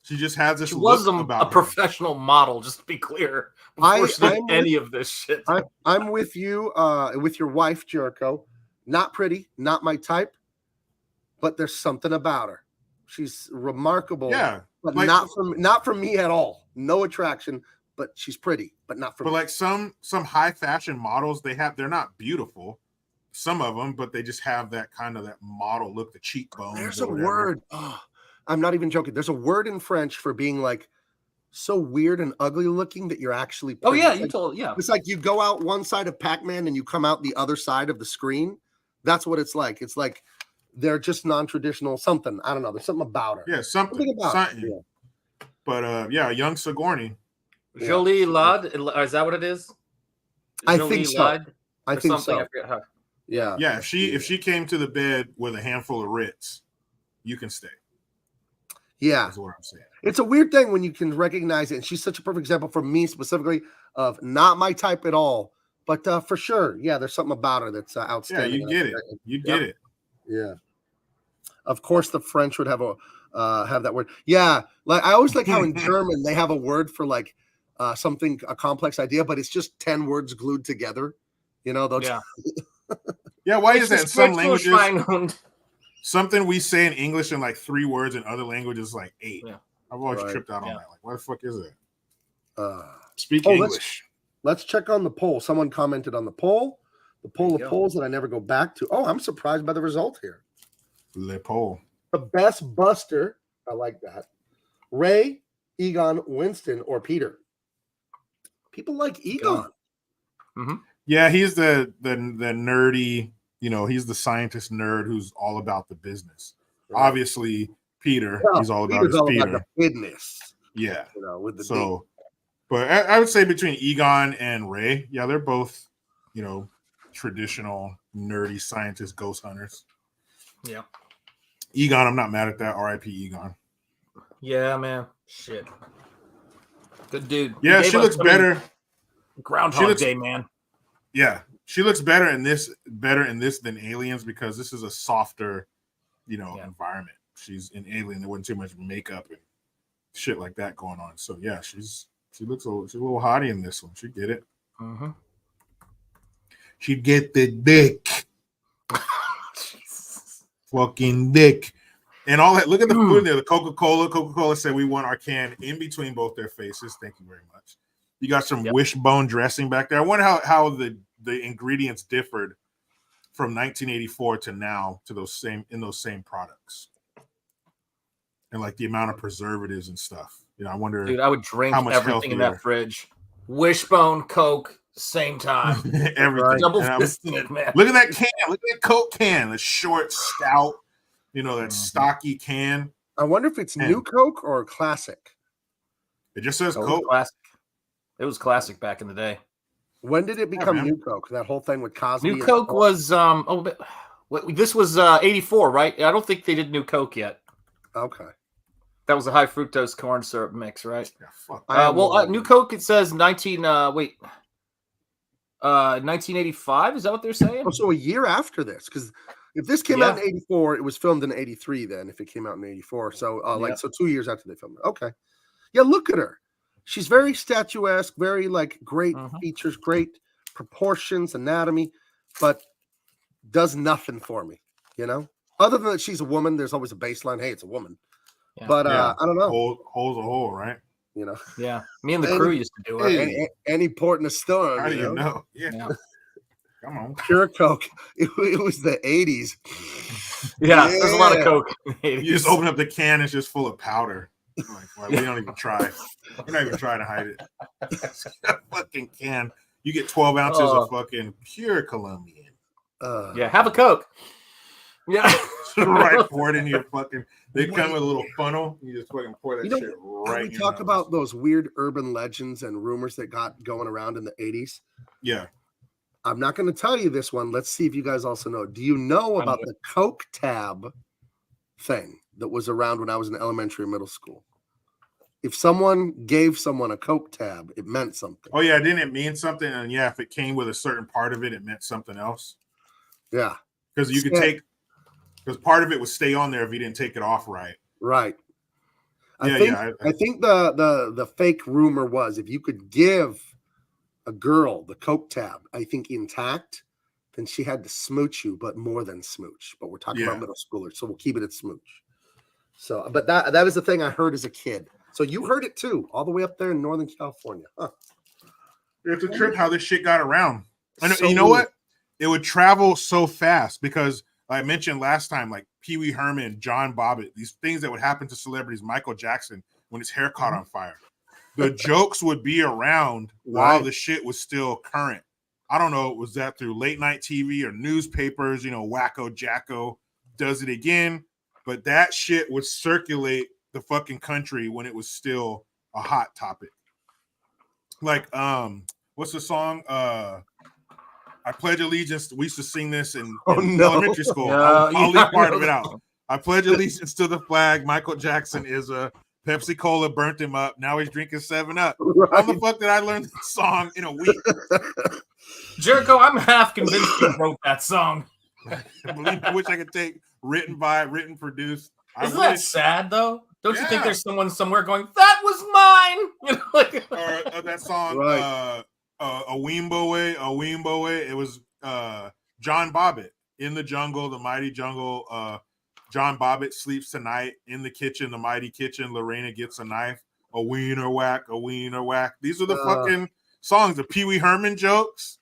She just has this. She was a professional model, just to be clear. Before she did any of this shit. I'm with you, with your wife, Jericho. Not pretty, not my type, but there's something about her. She's remarkable. Yeah, but not from me at all. No attraction, but she's pretty, but not for me. But like some high fashion models, they're not beautiful. Some of them, but they just have that kind of that model look, the cheekbones. There's a word. Oh, I'm not even joking. There's a word in French for being like so weird and ugly looking that you're actually Oh pretty. yeah, It's you like, told it's like you go out one side of Pac-Man and you come out the other side of the screen. That's what it's like. It's like they're just non-traditional something. I don't know. There's something about her. Yeah, something about her. yeah. But young Sigourney. Jolie Lod, is that what it is? I Jolie think so. Lod I or think something. so. I forget how. Yeah. Yeah, if she came to the bed with a handful of Ritz, you can stay. Yeah. That's what I'm saying. It's a weird thing when you can recognize it. And she's such a perfect example for me specifically of not my type at all. But for sure, yeah, there's something about her that's outstanding. Yeah, you get it. You get it. Yeah. Of course, the French would have that word. Yeah, like I always like how in German they have a word for like something, a complex idea, but it's just 10 words glued together. You know, those. Yeah. Yeah, why is that in some languages? Schweinhund. Something we say in English in like 3 words, in other languages like 8. Yeah. I've always Right. tripped out on that. Like, why the fuck is that? Speak English. Let's check on the poll. Someone commented on the poll. The poll of polls that I never go back to. Oh, I'm surprised by the result here. Le poll. The best Buster. I like that. Ray, Egon, Winston, or Peter. People like Egon. Mm-hmm. Yeah, he's the nerdy, he's the scientist nerd who's all about the business. Right. Obviously, Peter, Well, he's all about Peter's his all Peter. about the business. Yeah. With the so, but I would say between Egon and Ray, yeah, they're both, traditional nerdy scientist ghost hunters. Yeah. Egon, I'm not mad at that. R.I.P. Egon. Yeah, man. Shit. Good dude. Yeah, she looks better. Groundhog Day, man. Yeah, she looks better in this than Aliens because this is a softer, environment. She's in Alien. There wasn't too much makeup and shit like that going on. So yeah, she looks she's a little hottie in this one. She get it. Mm-hmm. She get the dick, fucking dick, and all that. Look at the food in there. The Coca-Cola. Coca-Cola said we want our can in between both their faces. Thank you very much. You got some wishbone dressing back there. I wonder how the ingredients differed from 1984 to now to those same products, and like the amount of preservatives and stuff. I wonder. Dude, I would drink how much everything in healthier. that fridge. Wishbone, Coke, same time. Everything. Double fisting it, man. Look at that can. Look at that Coke can. The short, stout. That stocky can. I wonder if it's new Coke or classic. It just says Oh, Coke. Classic. It was classic back in the day. When did it become man. New Coke? That whole thing with Cosby. New Coke was this was 84, right? I don't think they did New Coke yet. Okay. That was a high fructose corn syrup mix, right? Yeah, fuck. New Coke, it says 1985. Is that what they're saying? Oh, so a year after this, because if this came out in 84, it was filmed in 83 then, if it came out in 84. So so 2 years after they filmed it. Okay. Yeah, look at her. She's very statuesque, very great features, great proportions, anatomy, but does nothing for me, Other than that she's a woman, there's always a baseline. Hey, it's a woman. Yeah. But I don't know. Hole's a hole, right? Yeah. Me and the crew used to do it. Any port in a storm. How do you know? Yeah. Come on. Pure Coke. It was the 80s. Yeah, there's a lot of Coke. You just open up the can, it's just full of powder. We don't even try. We're not even trying to hide it. It's a fucking can. You get 12 ounces of fucking pure Colombian. Yeah, have a Coke. Yeah. Right, pour it in your fucking. They come with a little funnel. You just fucking pour that shit right. We talk about those weird urban legends and rumors that got going around in the 80s. Yeah. I'm not going to tell you this one. Let's see if you guys also know. Do you know about the Coke tab thing that was around when I was in elementary and middle school? If someone gave someone a Coke tab, it meant something. Oh, yeah. Didn't it mean something? And yeah, if it came with a certain part of it, it meant something else. Yeah. Because you could take, because part of it would stay on there if you didn't take it off right. Right. I I think the fake rumor was if you could give a girl the Coke tab, I think intact, then she had to smooch you, but more than smooch. But we're talking about middle schoolers, so we'll keep it at smooch. So, but that is the thing I heard as a kid. So you heard it too, all the way up there in Northern California. Huh. It's a trip how this shit got around. And So you know what? It would travel so fast because I mentioned last time, like Pee Wee Herman, John Bobbitt, these things that would happen to celebrities, Michael Jackson, when his hair caught on fire. The jokes would be around while the shit was still current. I don't know, was that through late night TV or newspapers? Wacko Jacko does it again. But that shit would circulate the fucking country when it was still a hot topic. Like, what's the song? I Pledge Allegiance. We used to sing this in elementary school. I'll leave part of it out. I pledge allegiance to the flag. Michael Jackson is a Pepsi Cola burnt him up. Now he's drinking 7-Up. How the fuck did I learn that song in a week? Jericho, I'm half convinced you wrote that song. I wish I could take written, produced. Isn't that sad though? Don't you think there's someone somewhere going, "That was mine"? Or that song, "A Weembo Way." It was John Bobbitt, "In the Jungle, the Mighty Jungle." John Bobbitt sleeps tonight in the kitchen, the mighty kitchen. Lorena gets a knife. A wiener whack, a wiener whack. These are the fucking songs. The Pee Wee Herman jokes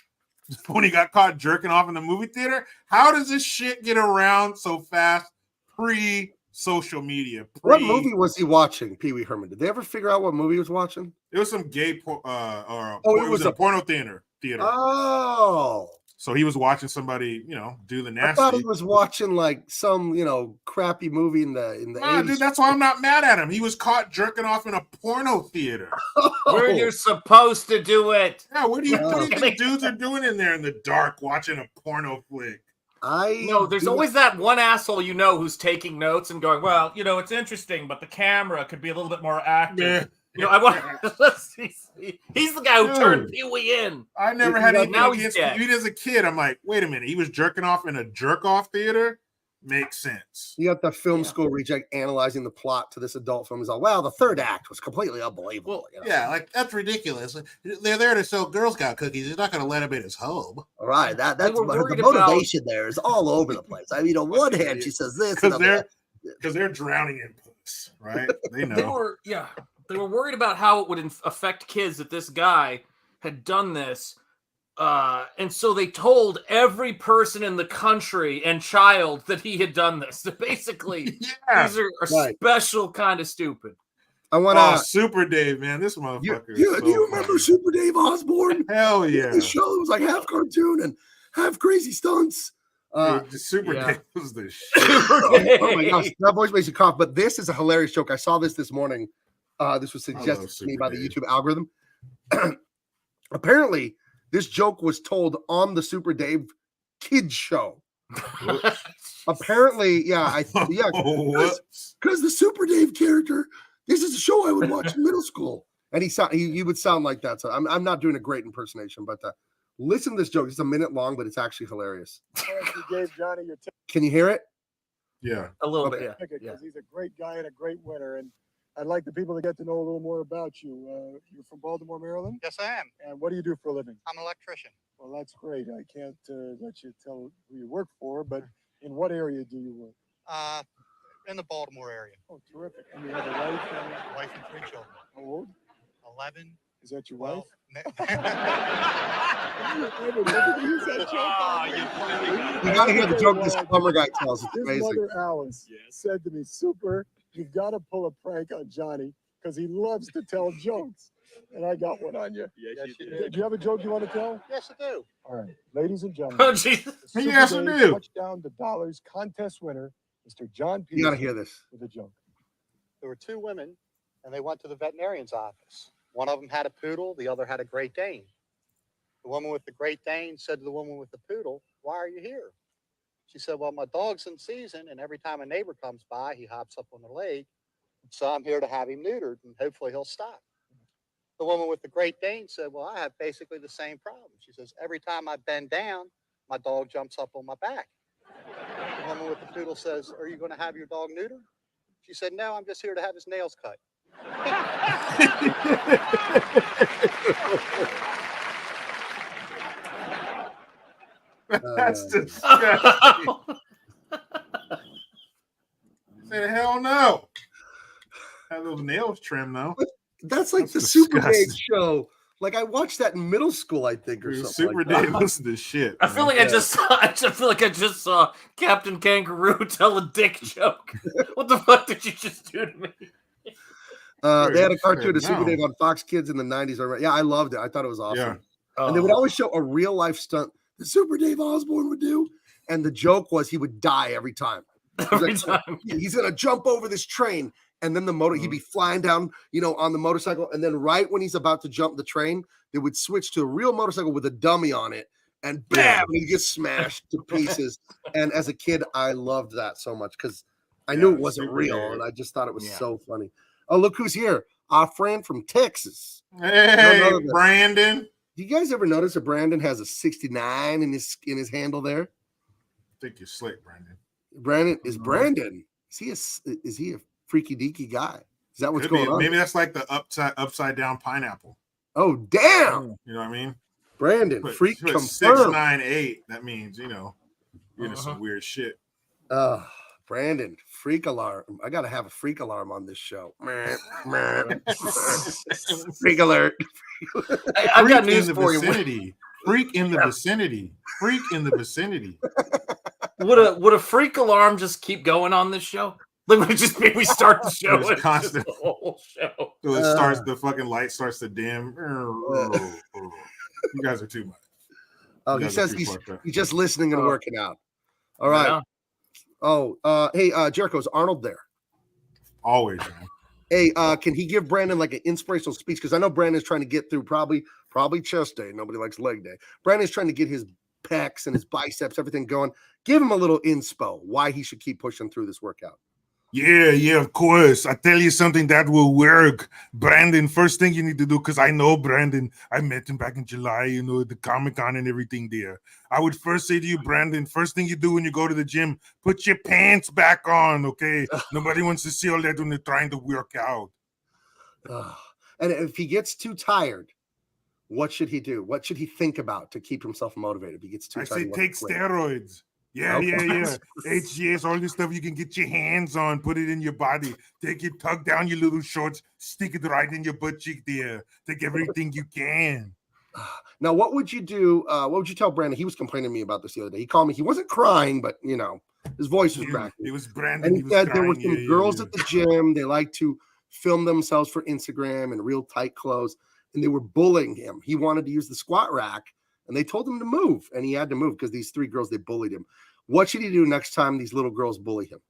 when he got caught jerking off in the movie theater. How does this shit get around so fast? Pre-social media. What movie was he watching, Pee Wee Herman? Did they ever figure out what movie he was watching? It was some gay, it was a porno theater. Oh. So he was watching somebody, do the nasty. I thought he was watching like some, crappy movie in the 80s. Dude, that's why I'm not mad at him. He was caught jerking off in a porno theater. Where you're supposed to do it. Yeah, what do you think dudes are doing in there in the dark watching a porno flick? There's always that one asshole who's taking notes and going, well, it's interesting, but the camera could be a little bit more active. I want. He's the guy who turned Pee Wee in. I never had anything against Pee Wee as a kid. I'm like, wait a minute, he was jerking off in a jerk-off theater? Makes sense. You got the film school reject analyzing the plot to this adult film. He's like, well, the third act was completely unbelievable. Yeah, like that's ridiculous. They're there to sell Girl Scout cookies. He's not going to let him in his home. All right, that's the motivation there is all over the place. I mean, on one hand, she says this, because they're drowning in puss, right? They know. They were worried about how it would affect kids that this guy had done this. And so they told every person in the country and child that he had done this. So basically, these are special kind of stupid. I want to Super Dave, man. This motherfucker. Do you remember Super Dave Osborne? Hell yeah. The show was like half cartoon and half crazy stunts. Super Dave was the shit. Oh my gosh, that voice makes you cough. But this is a hilarious joke. I saw this morning. This was suggested to me by the YouTube algorithm. Apparently, this joke was told on the Super Dave kids show. Apparently, because the Super Dave character, this is a show I would watch in middle school, and he would sound like that. So I'm not doing a great impersonation, but listen to this joke. It's a minute long, but it's actually hilarious. You gave Johnny your Can you hear it? Yeah, a little bit. Because he's a great guy and a great winner, and I'd like the people to get to know a little more about you. You're from Baltimore, Maryland? Yes, I am. And what do you do for a living? I'm an electrician. Well, that's great. I can't let you tell who you work for, but in what area do you work? In the Baltimore area. Oh, terrific. And you have a wife and... Wife and 3 children. How old? 11. Is that your wife? You gotta hear the joke this plumber guy tells. It's amazing. His mother Alice said to me, "Super, you've got to pull a prank on Johnny because he loves to tell jokes." And I got one on you. Yes, you did. Do you have a joke you want to tell? Yes, I do. All right, ladies and gentlemen. Oh, Jesus. Yes, I do. Touchdown to dollars contest winner, Mr. John Peterson. You gotta hear this with a joke. There were 2 women, and they went to the veterinarian's office. One of them had a poodle, the other had a Great Dane. The woman with the Great Dane said to the woman with the poodle, "Why are you here?" She said, "Well, my dog's in season, and every time a neighbor comes by, he hops up on the leg. So I'm here to have him neutered, and hopefully he'll stop." The woman with the Great Dane said, "Well, I have basically the same problem." She says, "Every time I bend down, my dog jumps up on my back." The woman with the poodle says, "Are you going to have your dog neutered?" She said, "No, I'm just here to have his nails cut." That's disgusting. Say hell no. Have those nails trimmed though. That's like the Super Dave show. Like I watched that in middle school, I think, or something. Super like Dave that. was the shit. I feel like I feel like I just saw Captain Kangaroo tell a dick joke. What the fuck did you just do to me? They had a cartoon of no. Super Dave on Fox Kids in the 90s. Yeah, I loved it. I thought it was awesome. Yeah. And they would always show a real life stunt that Super Dave Osborne would do. And the joke was he would die every time. He's going to jump over this train. And then he'd be flying down, on the motorcycle. And then right when he's about to jump the train, they would switch to a real motorcycle with a dummy on it. And bam, he gets smashed to pieces. And as a kid, I loved that so much because I knew it wasn't real. Dave. And I just thought it was so funny. Oh, look who's here. Our friend from Texas. Hey, Brandon. Do you guys ever notice that Brandon has a 69 in his handle there? I think you're slick, Brandon. Brandon. Is he a freaky deaky guy? Is that what's going on? Maybe that's like the upside down pineapple. Oh, damn. You know what I mean? Brandon, freak confirmed. 698. That means, you're into some weird shit. Brandon, freak alarm. I got to have a freak alarm on this show. Freak alert. I've got news for you. Freak in the vicinity. Freak in the vicinity. Would a freak alarm just keep going on this show? Like we start the show. It's constant. The whole show. So it starts. The fucking light starts to dim. You guys are too much. Oh, he says he's just listening and working out. All right. Yeah. Oh, hey, Jericho, is Arnold there? Always, man. Hey, can he give Brandon like an inspirational speech? Because I know Brandon's trying to get through probably chest day. Nobody likes leg day. Brandon's trying to get his pecs and his biceps, everything going. Give him a little inspo why he should keep pushing through this workout. Yeah, of course. I tell you something that will work. Brandon, first thing you need to do, because I know Brandon, I met him back in July, the Comic-Con and everything there. I would first say to you, Brandon, first thing you do when you go to the gym, put your pants back on, okay? Nobody wants to see all that when they're trying to work out. And if he gets too tired, what should he do? What should he think about to keep himself motivated if he gets too tired? I say take steroids. Yeah. HGS, all this stuff you can get your hands on, put it in your body. Tug down your little shorts, stick it right in your butt cheek there. Take everything you can. Now, what would you do? What would you tell Brandon? He was complaining to me about this the other day. He called me. He wasn't crying, but, his voice was cracking. It was Brandon. And he said there were some girls at the gym. They like to film themselves for Instagram in real tight clothes, and they were bullying him. He wanted to use the squat rack. And they told him to move, and he had to move because these three girls, they bullied him. What should he do next time these little girls bully him?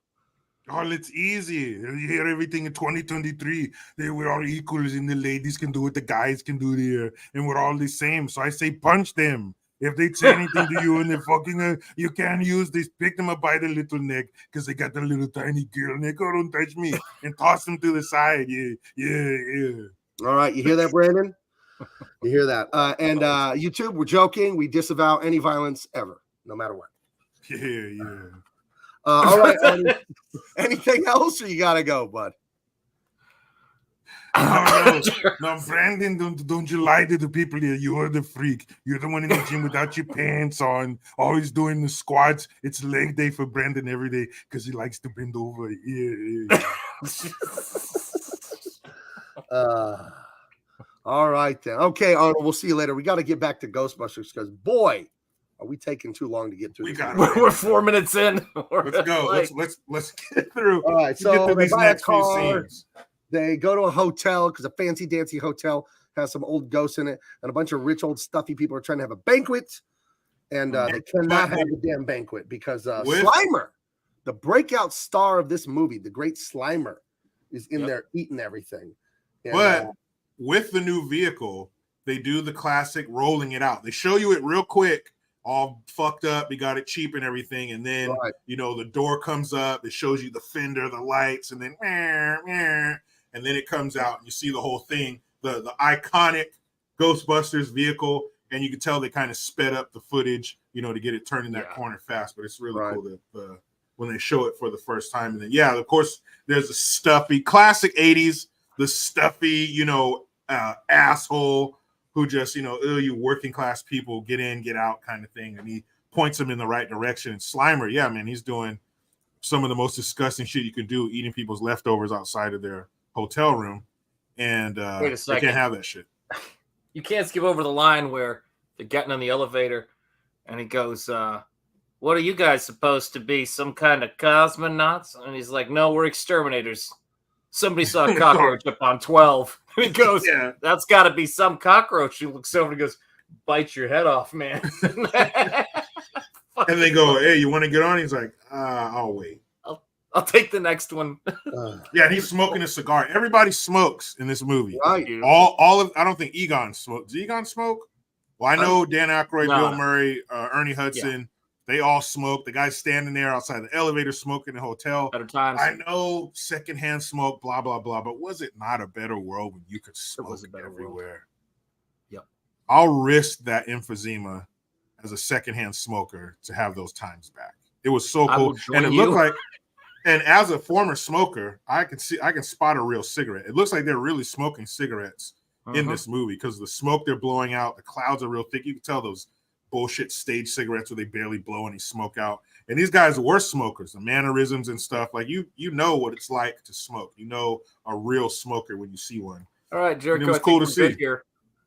Oh, it's easy. You hear everything in 2023. We're all equals, and the ladies can do what the guys can do there, and we're all the same. So I say punch them. If they say anything to you and they're fucking, you can't use this. Pick them up by the little neck because they got the little tiny girl neck. Oh, don't touch me. And toss them to the side. Yeah. All right, you hear that, Brandon? You hear that? And YouTube, we're joking. We disavow any violence ever, no matter what. Yeah. All right. Anything else, or you gotta go, bud? No, Brandon, don't you lie to the people here. You're the freak. You're the one in the gym without your pants on, always doing the squats. It's leg day for Brandon every day because he likes to bend over. Yeah. All right, then. Okay, Arnold, we'll see you later. We got to get back to Ghostbusters because, boy, are we taking too long to get through. We're 4 minutes in. Let's go. Let's get through. All right, so they buy a car. They go to a hotel because a fancy dancy hotel has some old ghosts in it, and a bunch of rich old stuffy people are trying to have a banquet, and they cannot have the damn banquet because Slimer, the breakout star of this movie, the great Slimer, is in there eating everything. And, but with the new vehicle, they do the classic rolling it out. They show you it real quick, all fucked up. You got it cheap and everything. And then, the door comes up. It shows you the fender, the lights, and then, and then it comes out and you see the whole thing, the iconic Ghostbusters vehicle. And you can tell they kind of sped up the footage, to get it turning that corner fast. But it's really cool that when they show it for the first time. And then, of course, there's a stuffy, classic 80s, the stuffy, asshole who just, you working class people, get in, get out kind of thing. And he points them in the right direction. And Slimer, he's doing some of the most disgusting shit you can do, eating people's leftovers outside of their hotel room. And Wait a they second. can't have that shit. you can't skip over the line where they're getting on the elevator and he goes, what are you guys supposed to be? Some kind of cosmonauts? And he's like, no, we're exterminators. Somebody saw a cockroach up on 12. And he goes, that's got to be some cockroach. He looks over and goes, bite your head off, man. And they go, hey, you want to get on? He's like, I'll wait. I'll take the next one. Yeah, and he's smoking a cigar. Everybody smokes in this movie. Right. All of I don't think Egon smoked. Does Egon smoke? Well, I know Dan Aykroyd, Bill Murray, Ernie Hudson. They all smoke. The guy's standing there outside the elevator smoking in the hotel. Better times. I know secondhand smoke, blah, blah, blah. But was it not a better world when you could smoke everywhere? Yep. I'll risk that emphysema as a secondhand smoker to have those times back. It was so cool. And it looked like, and as a former smoker, I can spot a real cigarette. It looks like they're really smoking cigarettes in this movie because the smoke they're blowing out, the clouds are real thick. You can tell those bullshit stage cigarettes where they barely blow any smoke out. And these guys were smokers, the mannerisms and stuff. Like you know what it's like to smoke. You know a real smoker when you see one. All right, Jericho. It was cool to see. Here.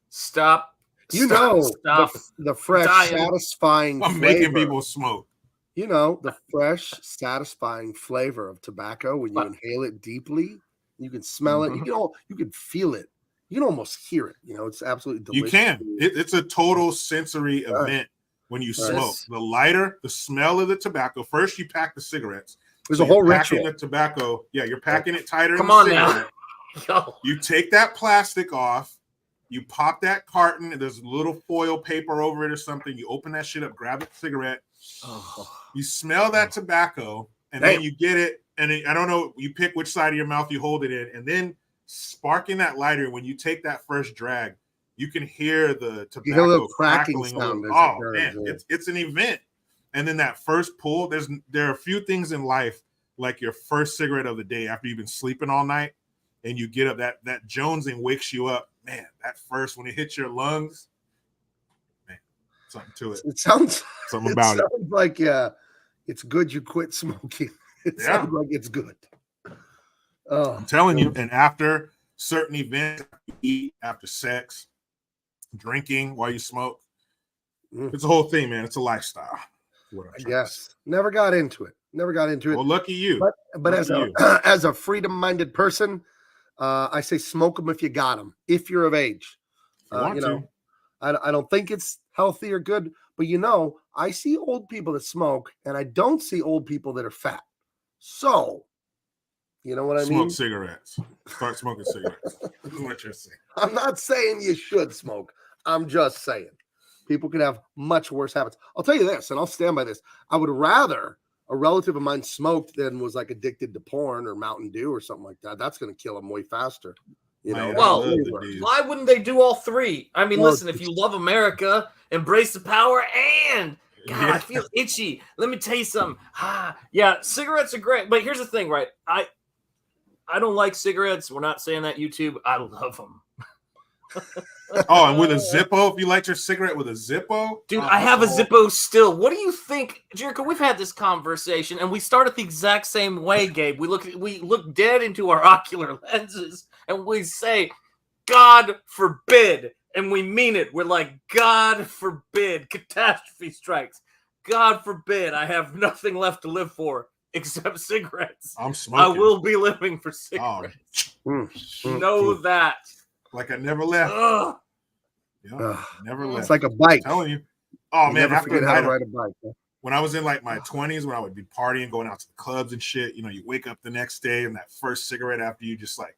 Stop. The fresh, satisfying I'm flavor. making people smoke. You know, the fresh, satisfying flavor of tobacco when you inhale it deeply. You can smell it. You can feel it. You can almost hear it. You know, it's absolutely delicious. You can. It's a total sensory event when you smoke. The lighter, the smell of the tobacco. First, you pack the cigarettes. There's a whole packing ritual. The tobacco. Yeah, you're packing it tighter. Come on now. You take that plastic off. You pop that carton. And there's a little foil paper over it or something. You open that shit up. Grab a cigarette. You smell that tobacco, and then you get it. And I don't know. You pick which side of your mouth you hold it in, and then sparking that lighter. When you take that first drag, you can hear the tobacco you hear a little cracking sound. Oh man, it's an event. And then that first pull, there are a few things in life like your first cigarette of the day after you've been sleeping all night, and you get up. That jonesing wakes you up. Man, that first when it hits your lungs, man, something to it. It sounds something about it. Sounds like it's good you quit smoking. It sounds like it's good. I'm telling you. And after certain events, you eat, after sex, drinking while you smoke, it's a whole thing, man. It's a lifestyle. Yes. Never got into it. Well, lucky you. But as a freedom-minded person, I say smoke them if you got them. If you're of age, I don't think it's healthy or good. But I see old people that smoke, and I don't see old people that are fat. So, you know what I mean? Smoke cigarettes. Start smoking cigarettes. That's what you're saying. I'm not saying you should smoke. I'm just saying people can have much worse habits. I'll tell you this, and I'll stand by this. I would rather a relative of mine smoked than was like addicted to porn or Mountain Dew or something like that. That's going to kill him way faster. Well, why wouldn't they do all three? I mean, listen, if you love America, embrace the power and God, I feel itchy. Let me tell you something. Yeah, cigarettes are great. But here's the thing, right? I don't like cigarettes. We're not saying that, YouTube. I love them. Oh, and with a Zippo, if you liked your cigarette with a Zippo? Dude, I have a Zippo still. What do you think, Jericho? We've had this conversation, and we started the exact same way, Gabe. We look dead into our ocular lenses, and we say, God forbid. And we mean it. We're like, God forbid, catastrophe strikes. God forbid, I have nothing left to live for except cigarettes. I'm smoking. I will be living for cigarettes. Know that. Like I never left. Never left. It's like a bike. I'm telling you. Oh, man. Never forget how to ride a bike. Huh? When I was in like my 20s, when I would be partying, going out to the clubs and shit, you wake up the next day and that first cigarette after you just like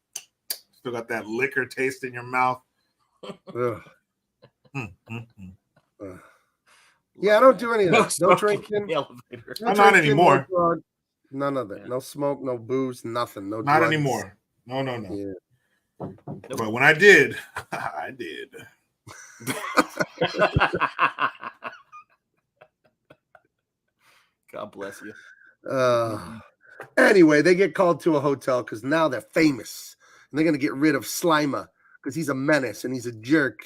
still got that liquor taste in your mouth. Yeah, I don't do any of that. No drinking. Not anymore. No drug, none of it. No smoke, no booze, nothing. No Not drugs. anymore. No. Yeah. But when I did, I did. God bless you. Anyway, they get called to a hotel because now they're famous. And they're going to get rid of Slimer because he's a menace and he's a jerk.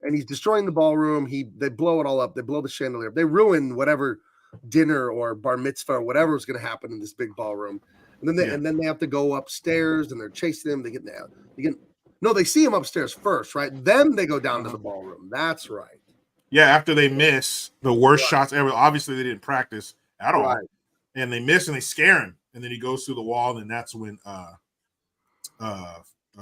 And he's destroying the ballroom. They blow it all up. They blow the chandelier. They ruin whatever dinner or bar mitzvah or whatever is going to happen in this big ballroom. And then they have to go upstairs and they're chasing them. They get No, they see him upstairs first, right? Then they go down to the ballroom. That's right. Yeah, after they miss the worst shots ever. Obviously, they didn't practice at all. Right. And they miss and they scare him. And then he goes through the wall, and that's when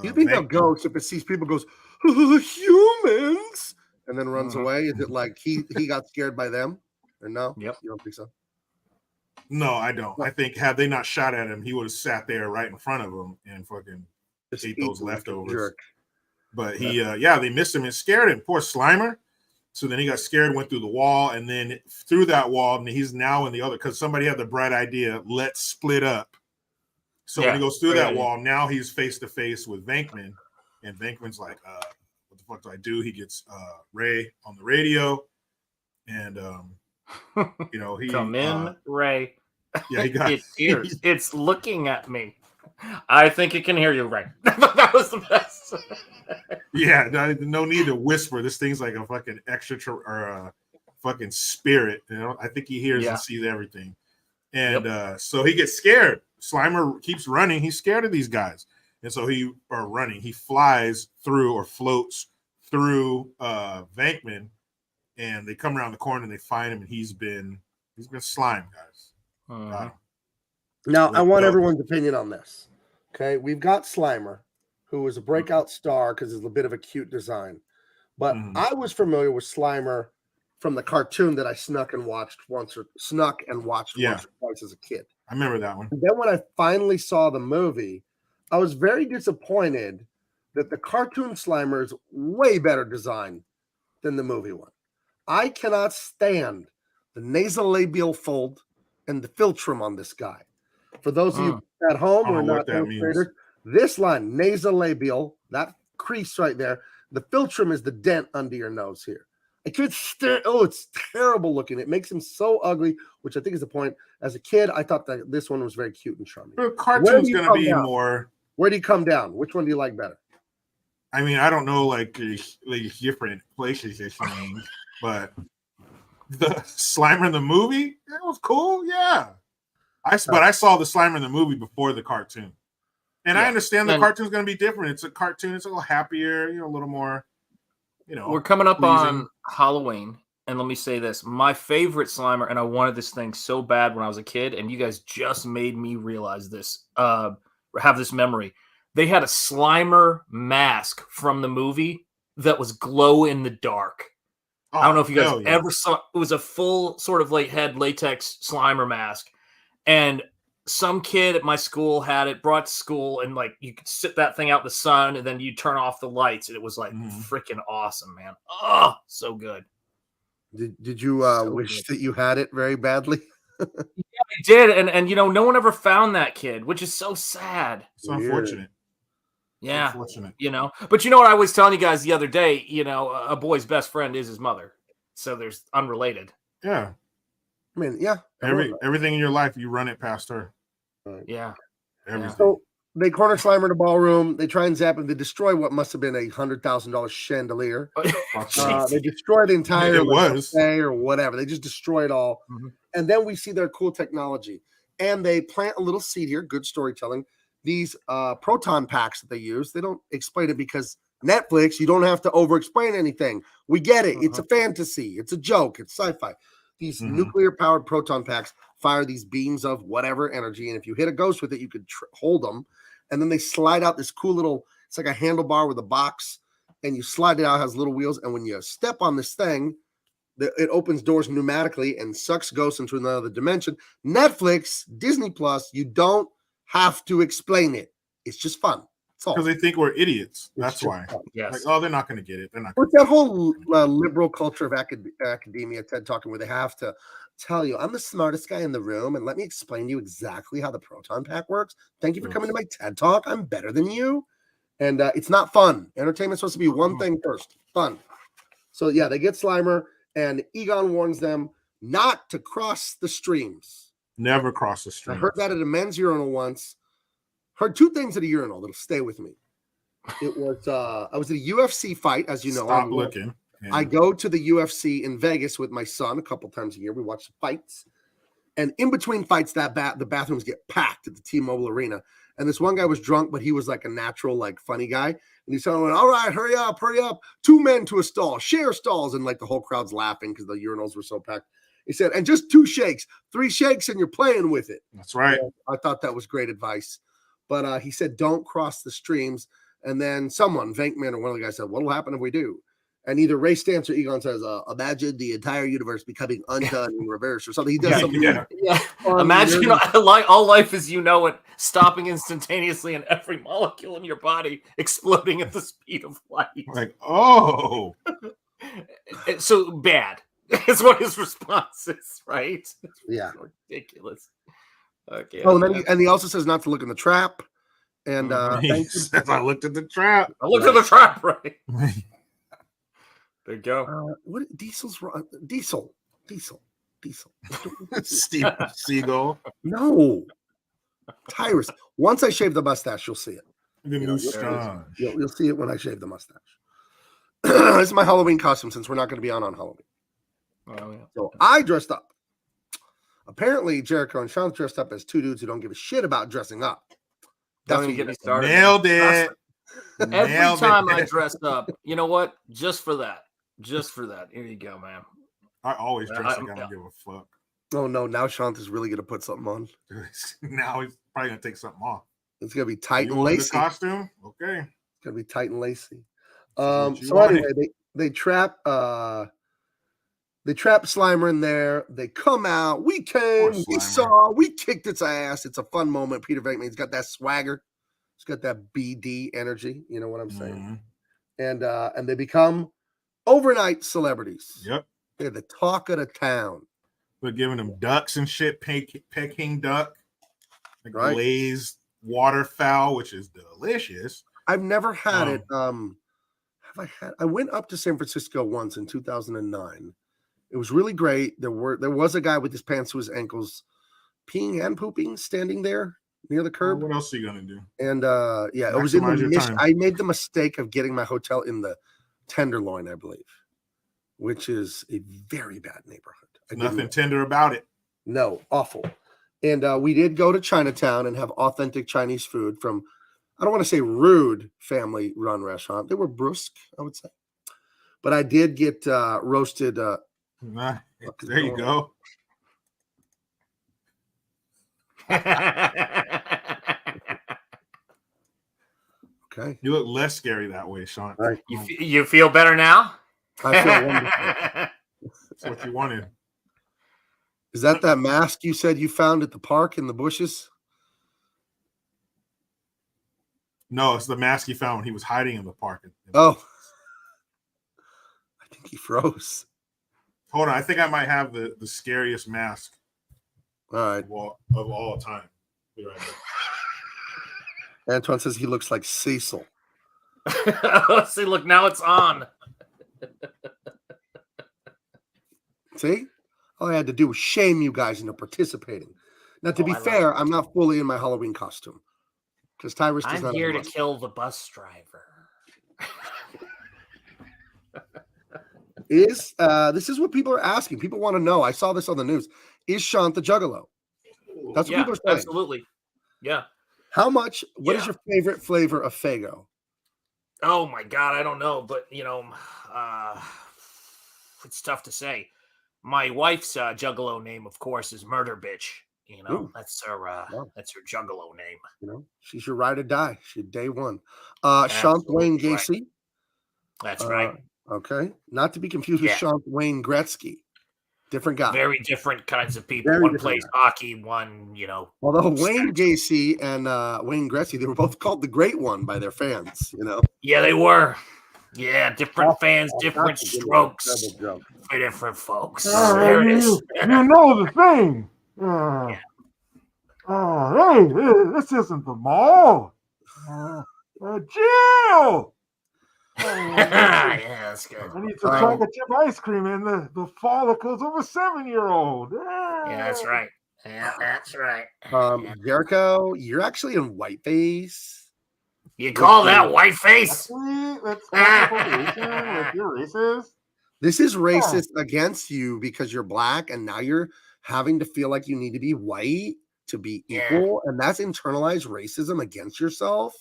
You think a ghost, if it sees people, goes, humans, and then runs away? Is it like he got scared by them? Or no? Yep. You don't think so? No, I don't. I think had they not shot at him, he would have sat there right in front of him and fucking ate those leftovers. Jerk. But he, they missed him and scared him. Poor Slimer. So then he got scared, went through the wall, and then through that wall, and he's now in the other, because somebody had the bright idea, let's split up. So when he goes through that wall, now he's face to face with Venkman, and Venkman's like, what the fuck do I do? He gets Ray on the radio, and he come in, Ray. Yeah, he got it hears. It's looking at me. I think it can hear you, Ray. That was the best. Yeah, no need to whisper. This thing's like a fucking or a fucking spirit. I think he hears and sees everything. And so he gets scared. Slimer keeps running. He's scared of these guys. And so he flies through or floats through Venkman, and they come around the corner and they find him, and he's been slimed, guys. Now, I want everyone's opinion on this. Okay, we've got Slimer, who was a breakout star because it's a bit of a cute design. But I was familiar with Slimer from the cartoon that I snuck and watched once or twice as a kid. I remember that one. And then when I finally saw the movie, I was very disappointed that the cartoon Slimer is way better design than the movie one. I cannot stand the nasolabial fold and the philtrum on this guy. For those of you at home who are not illustrators, this line, nasolabial, that crease right there, the philtrum is the dent under your nose here. I can't stand. Oh, it's terrible looking. It makes him so ugly, which I think is the point. As a kid, I thought that this one was very cute and charming. The cartoon's going to be more. Where do you come down? Which one do you like better? I mean, I don't know, like different places you're saying, but the Slimer in the movie, that was cool. Yeah. But I saw the Slimer in the movie before the cartoon. And I understand the cartoon's going to be different. It's a cartoon. It's a little happier, a little more, We're coming up on Halloween. And let me say this. My favorite Slimer, and I wanted this thing so bad when I was a kid, and you guys just made me realize this, have this memory. They had a Slimer mask from the movie that was glow in the dark. I don't know if you guys ever saw. It was a full sort of head latex Slimer mask. And some kid at my school had it, brought to school, and you could sit that thing out in the sun, and then you turn off the lights, and it was freaking awesome, man. Oh, so good. Did you wish that you had it very badly? Yeah, I did, and no one ever found that kid, which is so sad. It's unfortunate. Yeah, unfortunate. But you know what I was telling you guys the other day? A boy's best friend is his mother, so there's unrelated. Yeah. I mean, yeah. Everything in your life, you run it past her. Yeah. Everything. So they corner Slimer in the ballroom. They try and zap him. They destroy what must have been $100,000 chandelier. They destroy the entire or whatever. They just destroy it all. And then we see their cool technology. And they plant a little seed here. Good storytelling. These proton packs that they use, they don't explain it because Netflix, you don't have to over-explain anything. We get it. It's a fantasy. It's a joke. It's sci-fi. These nuclear-powered proton packs fire these beams of whatever energy, and if you hit a ghost with it, you could hold them, and then they slide out this cool little, it's like a handlebar with a box, and you slide it out, it has little wheels, and when you step on this thing, it opens doors pneumatically and sucks ghosts into another dimension. Netflix, Disney Plus, you don't have to explain it. It's just fun. Because they think we're idiots. That's why. Yes. They're not going to get it. They're not. What's that whole liberal culture of academia, TED Talking, where they have to tell you, I'm the smartest guy in the room, and let me explain to you exactly how the proton pack works. Thank you for coming to my TED Talk. I'm better than you. And it's not fun. Entertainment's supposed to be one thing first. Fun. So, yeah, they get Slimer, and Egon warns them not to cross the streams. Never cross the streams. I heard that at a men's urinal once. Heard two things at a urinal that'll stay with me. It was I was at a UFC fight, as you know. Stop looking. Yeah. I go to the UFC in Vegas with my son a couple times a year. We watch the fights, and in between fights, the bathrooms get packed at the T-Mobile Arena. And this one guy was drunk, but he was like a natural, like funny guy. And he's telling him, all right, hurry up. 2 men to a stall, share stalls. And like the whole crowd's laughing because the urinals were so packed. He said, and just 2 shakes, 3 shakes, and you're playing with it. That's right. I thought that was great advice. But he said, don't cross the streams. And then someone, Venkman or one of the guys said, what will happen if we do? And either Ray Stantz or Egon says, imagine the entire universe becoming undone in reverse or something. He does something. Yeah. Imagine all life as you know it, stopping instantaneously and every molecule in your body exploding at the speed of light. Like, oh. So bad. Is what his response is, right? Yeah. Ridiculous. Okay. Oh, and then he also says not to look in the trap. And He says, I looked at the trap. I looked at the trap, right? There you go. What Diesel's wrong? Diesel. Steve Seagal. No. Tyrus. Once I shave the mustache, you'll see it. The mustache. You'll see it when I shave the mustache. This is my Halloween costume since we're not going to be on Halloween. Oh, yeah. So I dressed up. Apparently, Jericho and Sean dressed up as 2 dudes who don't give a shit about dressing up. Don't even get me started. Nailed it. Every time I dress up, you know what? Just for that. Here you go, man. I always dress like I don't give a fuck. Oh, no. Now Sean is really going to put something on. Now he's probably going to take something off. It's going to be tight You and want the lacy. costume? Okay. It's going to be tight and lacy. what you So wanted. anyway, they trap Slimer in there. They come out. We came. We Slimer. saw. We kicked its ass. It's a fun moment. Peter Venkman's got that swagger. He's got that BD energy. You know what I'm saying? And they become overnight celebrities. Yep. They're the talk of the town. We're giving them ducks and shit. Peking duck. Like Right. glazed waterfowl, which is delicious. I've never had it. I went up to San Francisco once in 2009. It was really great. There was a guy with his pants to his ankles, peeing and pooping, standing there near the curb. What else are you gonna do? And it was in Maximize your the time. I made the mistake of getting my hotel in the Tenderloin, I believe, which is a very bad neighborhood. Nothing tender about it. No, awful. And we did go to Chinatown and have authentic Chinese food from, I don't want to say rude family run restaurant. They were brusque, I would say. But I did get roasted. There you go. Okay. You look less scary that way, Sean. Right. You feel better now? I feel wonderful. That's what you wanted. Is that mask you said you found at the park in the bushes? No, it's the mask he found when he was hiding in the park. Oh. I think he froze. Hold on. I think I might have the scariest mask All right. of all time. Be right back. Antoine says he looks like Cecil. See, look, now it's on. See? All I had to do was shame you guys into participating. Now, to be I love fair, it. I'm not fully in my Halloween costume because Tyrus does I'm not. here have to one. kill the bus driver. This is what people are asking. People want to know. I saw this on the news. Is Sean the Juggalo? That's what people are saying. Absolutely. Yeah. How much? What is your favorite flavor of Faygo? Oh my God, I don't know, but it's tough to say. My wife's Juggalo name, of course, is Murder Bitch. You know, Ooh. that's her Juggalo name. You know, she's your ride or die. She's day one. Sean Wayne Gacy. That's right. Okay, not to be confused with Sean Wayne Gretzky. Different guy. Very different kinds of people. Very One different plays hockey, one, Although Wayne Gacy and Wayne Gretzky, they were both called the Great One by their fans. You know. Yeah, they were. Yeah, different fans, different strokes Joke. for different folks. There it is. You know the thing. Hey, this isn't the mall. Jill! Yeah, that's good. I need some chocolate chip ice cream and the follicles of a 7-year-old. Yeah, that's right. Yeah, that's right. Jericho, you're actually in whiteface. You call that whiteface? That's with your racist. This is racist against you because you're black, and now you're having to feel like you need to be white. to be equal, and that's internalized racism against yourself.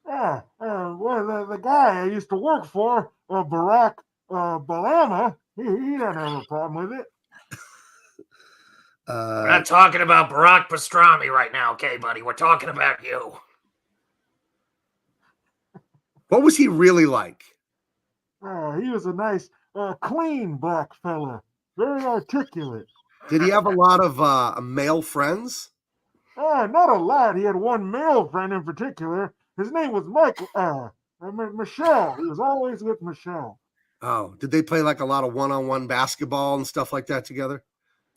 Yeah, well, the guy I used to work for, Barack Obama, he didn't have a problem with it. We're not talking about Barack Pastrami right now, okay, buddy? We're talking about you. What was he really like? He was a nice, clean black fella, very articulate. Did he have a lot of male friends? Not a lot. He had one male friend in particular. His name was Michelle. He was always with Michelle. Oh, did they play like a lot of one-on-one basketball and stuff like that together?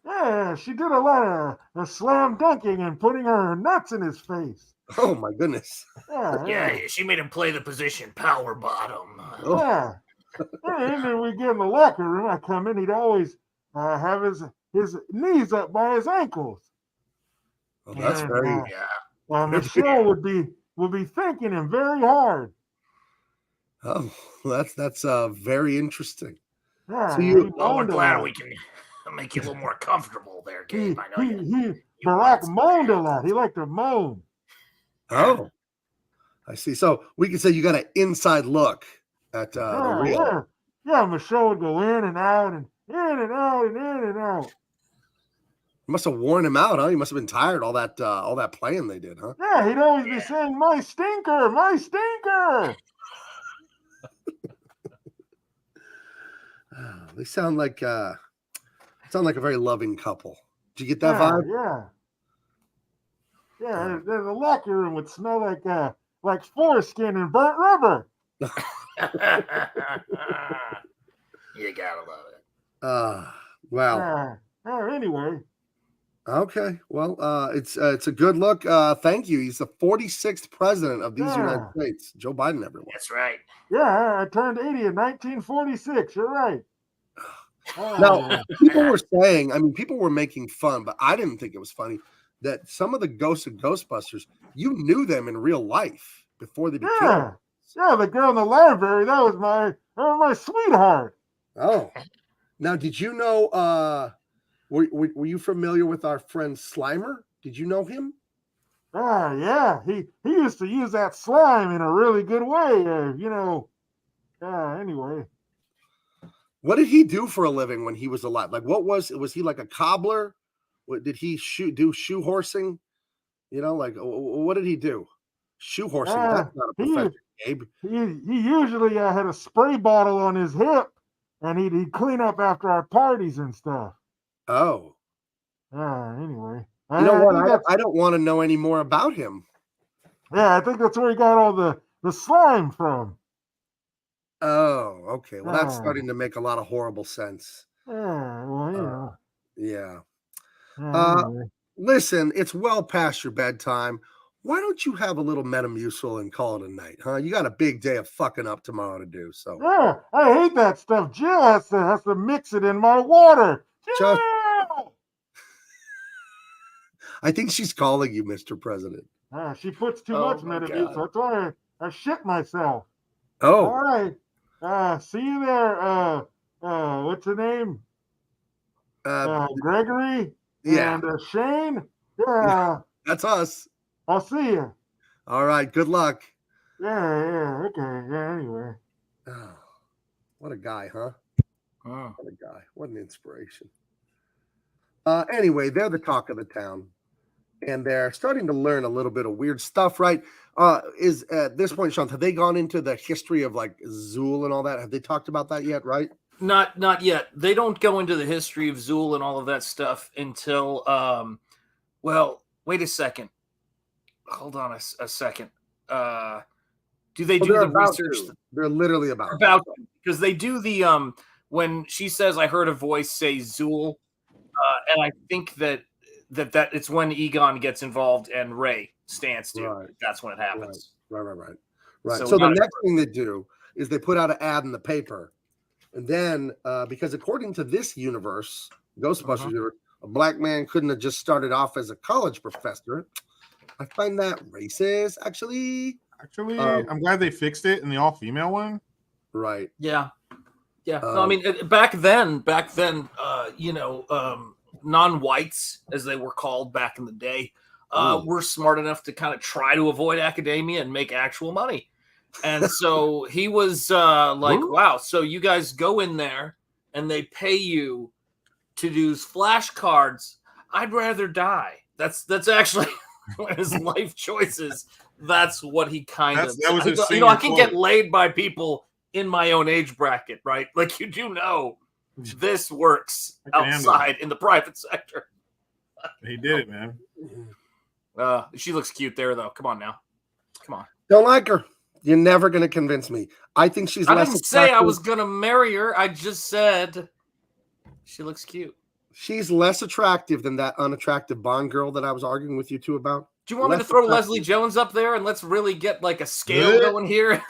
Yeah, she did a lot of slam dunking and putting her nuts in his face. Oh my goodness. Yeah, she made him play the position power bottom. Yeah. And then we get in the locker room. I come in, he'd always have his knees up by his ankles. Oh, that's very Michelle would be thinking him very hard. Oh, that's very interesting. Yeah, So well, we're glad we can make you a little more comfortable there, Gabe. I know Barack moaned a lot. He liked to moan. Oh, I see. So we can say you got an inside look at the real. Yeah, Michelle would go in and out and in and out and in and out. You must have worn him out, huh? He must have been tired all that playing they did, huh? Yeah, he'd always be saying, "My stinker, my stinker." They sound like a very loving couple. Did you get that vibe? Yeah. The locker room would smell like foreskin and burnt rubber. You gotta love it. Wow. Anyway. Okay. Well, it's a good look. Thank you. He's the 46th president of these United States. Joe Biden, everyone. That's right. Yeah, I turned 80 in 1946. You're right. Now, people were saying, people were making fun, but I didn't think it was funny that some of the ghosts of Ghostbusters, you knew them in real life before they became. Yeah, the girl in the library, that was my sweetheart. Oh. Now, did you know, were you familiar with our friend Slimer? Did you know him? Yeah. He used to use that slime in a really good way, anyway. What did he do for a living when he was alive? Like, was he like a cobbler? Did he do shoe horsing? What did he do? Shoe horsing. That's not a profession, Gabe. He usually had a spray bottle on his hip, and he'd clean up after our parties and stuff. Oh. Anyway. You know what? I don't want to know any more about him. Yeah, I think that's where he got all the slime from. Oh, okay. Well, that's starting to make a lot of horrible sense. Yeah. Listen, it's well past your bedtime. Why don't you have a little Metamucil and call it a night, huh? You got a big day of fucking up tomorrow to do. So yeah, I hate that stuff. Jill has to mix it in my water. Jill! I think she's calling you, Mr. President. She puts too much Metamucil. That's why I shit myself. Oh. All right. See you there. What's her name? Gregory. Yeah. And Shane. Yeah. That's us. I'll see you. All right. Good luck. Yeah. Okay. Yeah. Anyway. Oh, what a guy, huh? Oh. What a guy. What an inspiration. Anyway, they're the talk of the town. And they're starting to learn a little bit of weird stuff, right? Is at this point, Sean, have they gone into the history of like Zool and all that? Have they talked about that yet, right? Not yet. They don't go into the history of Zool and all of that stuff until well, wait a second. Hold on a second. Do they do the research? They're literally about because they do the when she says I heard a voice say Zool, and I think that it's when Egon gets involved and Ray stands to. Right. That's when it happens. Right. So the next thing they do is they put out an ad in the paper. And then, because according to this universe, Ghostbusters universe, a black man couldn't have just started off as a college professor. I find that racist, actually. I'm glad they fixed it in the all-female one. Right. Yeah. No, I mean, back then, non-whites, as they were called back in the day, were smart enough to kind of try to avoid academia and make actual money. And so he was like, wow, so you guys go in there and they pay you to do flashcards. I'd rather die. That's actually his life choices. That's what he kind of. That was his I can quote. get laid by people in my own age bracket, right? Like, you do know this works outside in the private sector. He did it, man. She looks cute there, though. Come on now. Come on. Don't like her. You're never going to convince me. I think she's I less didn't say I attractive. was going to marry her. I just said she looks cute. She's less attractive than that unattractive Bond girl that I was arguing with you two about. Do you want me to throw Leslie Jones up there and let's really get like a scale going here?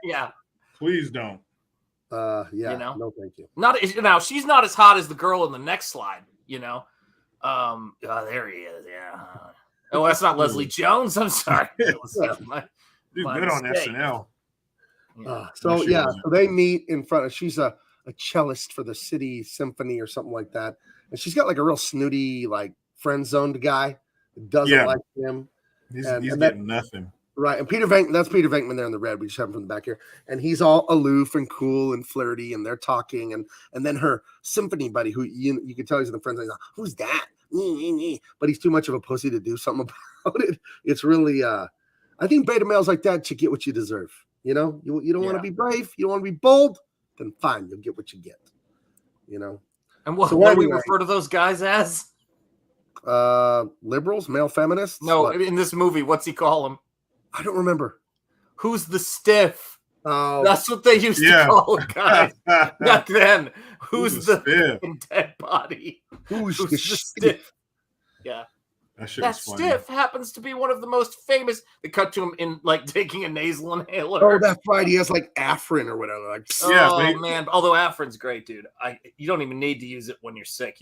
Yeah. Please don't. Yeah. You know? No, thank you. Now she's not as hot as the girl in the next slide, you know. Oh, there he is. Yeah. Oh, that's not Leslie Jones. I'm sorry. My good on mistake. SNL. So they meet in front of. She's a cellist for the city symphony or something like that, and she's got like a real snooty, like friend-zoned guy that doesn't like him. He's and getting nothing. Right, and Peter Venkman, that's Peter Venkman there in the red. We just have him from the back here, and he's all aloof and cool and flirty, and they're talking, and then her symphony buddy, who you can tell he's in the friends, he's like, who's that? But he's too much of a pussy to do something about it. It's really, I think beta males like that should get what you deserve. You know, you don't want to be brave, you don't want to be bold, then fine, you'll get what you get. You know, and what do we refer to those guys as? Liberals, male feminists. No, in this movie, what's he call them? I don't remember. Who's the stiff? Oh, that's what they used to call guys back then. Who's the dead body? Who's the stiff? Yeah. That stiff happens to be one of the most famous. They cut to him in like taking a nasal inhaler. Oh, that's right. He has like Afrin or whatever. Like, man. Although Afrin's great, dude. You don't even need to use it when you're sick.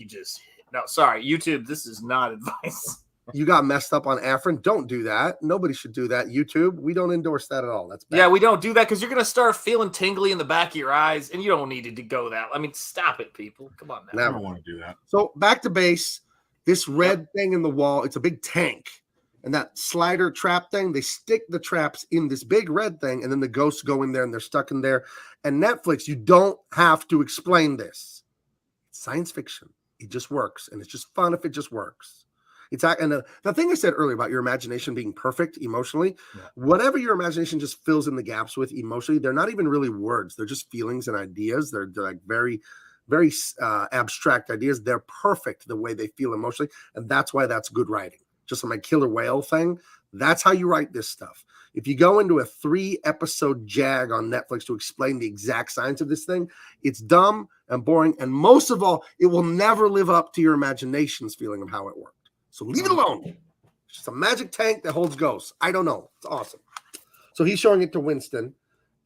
Sorry, YouTube. This is not advice. You got messed up on Afrin. Don't do that. Nobody should do that. YouTube, we don't endorse that at all. That's bad. Yeah, we don't do that because you're gonna start feeling tingly in the back of your eyes, and you don't need it to go that. I mean, stop it, people. Come on now. I don't want to do that. So back to base. This red thing in the wall, it's a big tank. And that slider trap thing, they stick the traps in this big red thing, and then the ghosts go in there and they're stuck in there. And Netflix, you don't have to explain this. It's science fiction. It just works. And it's just fun if it just works. And the thing I said earlier about your imagination being perfect emotionally, whatever your imagination just fills in the gaps with emotionally, they're not even really words. They're just feelings and ideas. They're like very, very abstract ideas. They're perfect the way they feel emotionally. And that's why that's good writing. Just like my killer whale thing. That's how you write this stuff. If you go into a 3-episode jag on Netflix to explain the exact science of this thing, it's dumb and boring. And most of all, it will never live up to your imagination's feeling of how it worked. So leave it alone. It's just a magic tank that holds ghosts. I don't know. It's awesome. So he's showing it to Winston.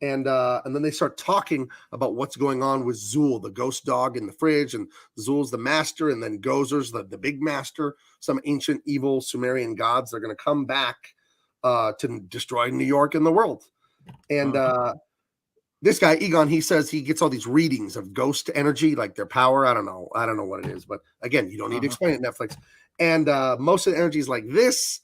And then they start talking about what's going on with Zool, the ghost dog in the fridge, and Zool's the master, and then Gozer's the big master, some ancient evil Sumerian gods. They're going to come back to destroy New York and the world. And this guy, Egon, he says he gets all these readings of ghost energy, like their power. I don't know what it is. But again, you don't need to explain it, Netflix. And most of the energy is like this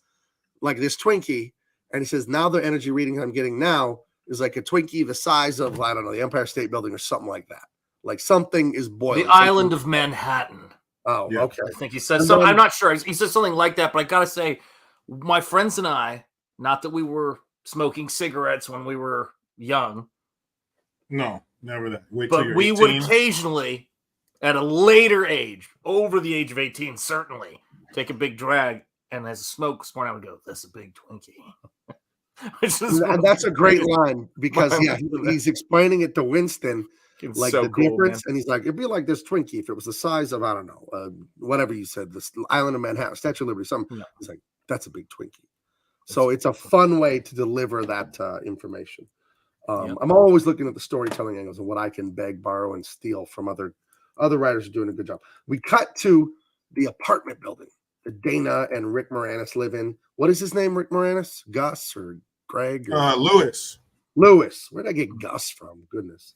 Twinkie. And he says, now the energy reading I'm getting now is like a Twinkie the size of, I don't know, the Empire State Building or something like that. Like something is boiling. The island of Manhattan. Oh, okay. I think he says so. I'm not sure. He says something like that, but I got to say, my friends and I, not that we were smoking cigarettes when we were young. No, never that. But we would occasionally, at a later age, over the age of 18, certainly, take a big drag, and as a smoke this morning, I would go, that's a big Twinkie. And that's a great line because he's explaining it to Winston, like so the difference, and he's like, it'd be like this Twinkie if it was the size of, I don't know, whatever you said, this island of Manhattan, Statue of Liberty, something. He's like, that's a big Twinkie. So it's a fun way to deliver that information. I'm always looking at the storytelling angles and what I can beg, borrow, and steal from other writers who are doing a good job. We cut to the apartment building that Dana and Rick Moranis live in. What is his name, Rick Moranis? Gus or Greg? Or... Lewis. Lewis. Where'd I get Gus from? Goodness.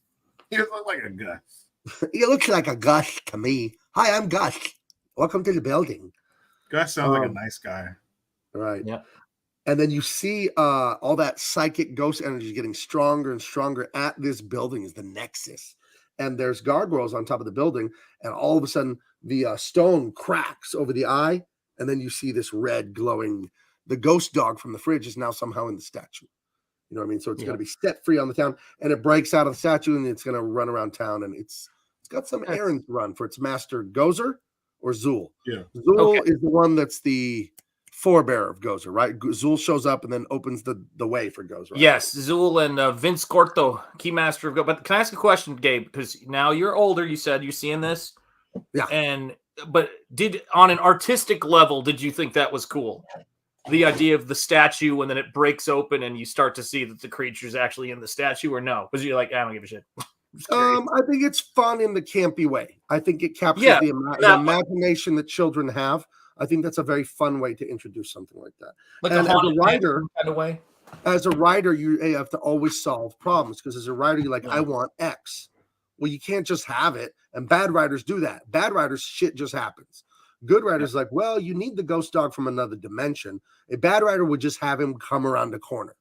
He looks like a Gus. He looks like a Gus to me. Hi, I'm Gus. Welcome to the building. Gus sounds like a nice guy. Right. Yeah. And then you see all that psychic ghost energy getting stronger and stronger at this building is the nexus. And there's gargoyles on top of the building. And all of a sudden, the stone cracks over the eye. And then you see this red glowing. The ghost dog from the fridge is now somehow in the statue. You know what I mean? So it's going to be set free on the town. And it breaks out of the statue and it's going to run around town. And it's got some errands to run for its master, Gozer or Zool. Yeah. Zool is the one that's the forebearer of Gozer, right? Zool shows up and then opens the way for Gozer. Right? Yes, Zool and Vince Corto, Keymaster of Go. But can I ask a question, Gabe? Because now you're older. You said you're seeing this. Yeah. But on an artistic level, did you think that was cool? The idea of the statue and then it breaks open and you start to see that the creature's actually in the statue, or no? Was you like, I don't give a shit? I think it's fun in the campy way. I think it captures the imagination that children have. I think that's a very fun way to introduce something like that. Like and a as a writer, kind of way. As a writer, you have to always solve problems because as a writer, you're like, I want X. Well, you can't just have it. And bad writers do that. Bad writers, shit just happens. Good writers like, well, you need the ghost dog from another dimension. A bad writer would just have him come around the corner.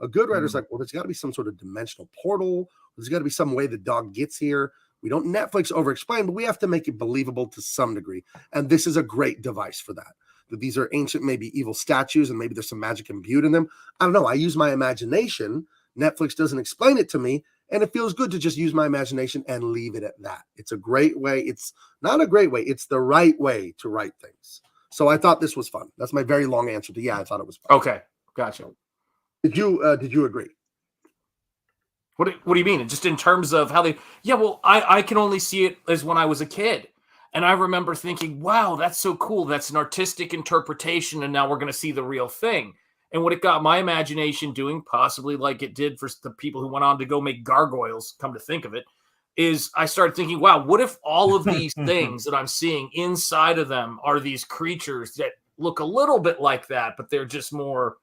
A good writer's like, well, there's got to be some sort of dimensional portal. There's got to be some way the dog gets here. We don't Netflix over-explain, but we have to make it believable to some degree. And this is a great device for that. That these are ancient, maybe evil statues, and maybe there's some magic imbued in them. I don't know. I use my imagination. Netflix doesn't explain it to me. And it feels good to just use my imagination and leave it at that. It's a great way. It's not a great way. It's the right way to write things. So I thought this was fun. That's my very long answer to I thought it was fun. Okay, gotcha. Did you agree? What do you mean? Just in terms of how they? Yeah, well, I can only see it as when I was a kid, and I remember thinking, "Wow, that's so cool. That's an artistic interpretation, and now we're going to see the real thing." And what it got my imagination doing, possibly like it did for the people who went on to go make gargoyles, come to think of it, is I started thinking, wow, what if all of these things that I'm seeing inside of them are these creatures that look a little bit like that, but they're just more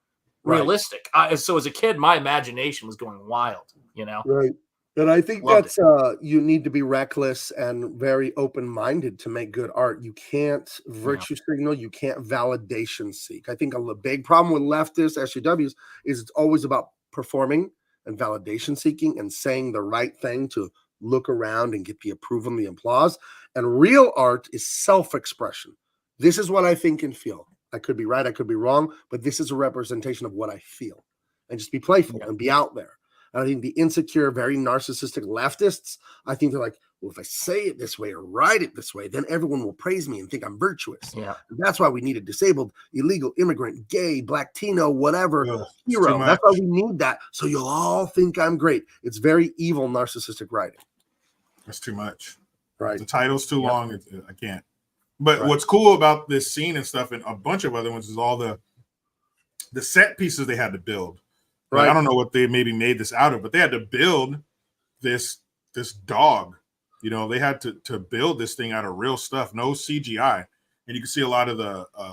realistic. So as a kid, my imagination was going wild, you know? Right. And I think that's you need to be reckless and very open-minded to make good art. You can't virtue signal, you can't validation seek. I think a big problem with leftist SJWs is it's always about performing and validation seeking and saying the right thing to look around and get the approval and the applause. And real art is self-expression. This is what I think and feel. I could be right, I could be wrong, but this is a representation of what I feel. And just be playful and be out there. And I think the insecure, very narcissistic leftists, I think they're like, well, if I say it this way or write it this way, then everyone will praise me and think I'm virtuous. Yeah. And that's why we need a disabled, illegal, immigrant, gay, Blacktino, whatever hero. too That's why much. we need that. So you'll all think I'm great. It's very evil, narcissistic writing. That's too much. Right. The title's too long. I can't. But what's cool about this scene and stuff and a bunch of other ones is all the set pieces they had to build. Right. I don't know what they maybe made this out of, but they had to build this dog. You know, they had to build this thing out of real stuff, no CGI. And you can see a lot of the I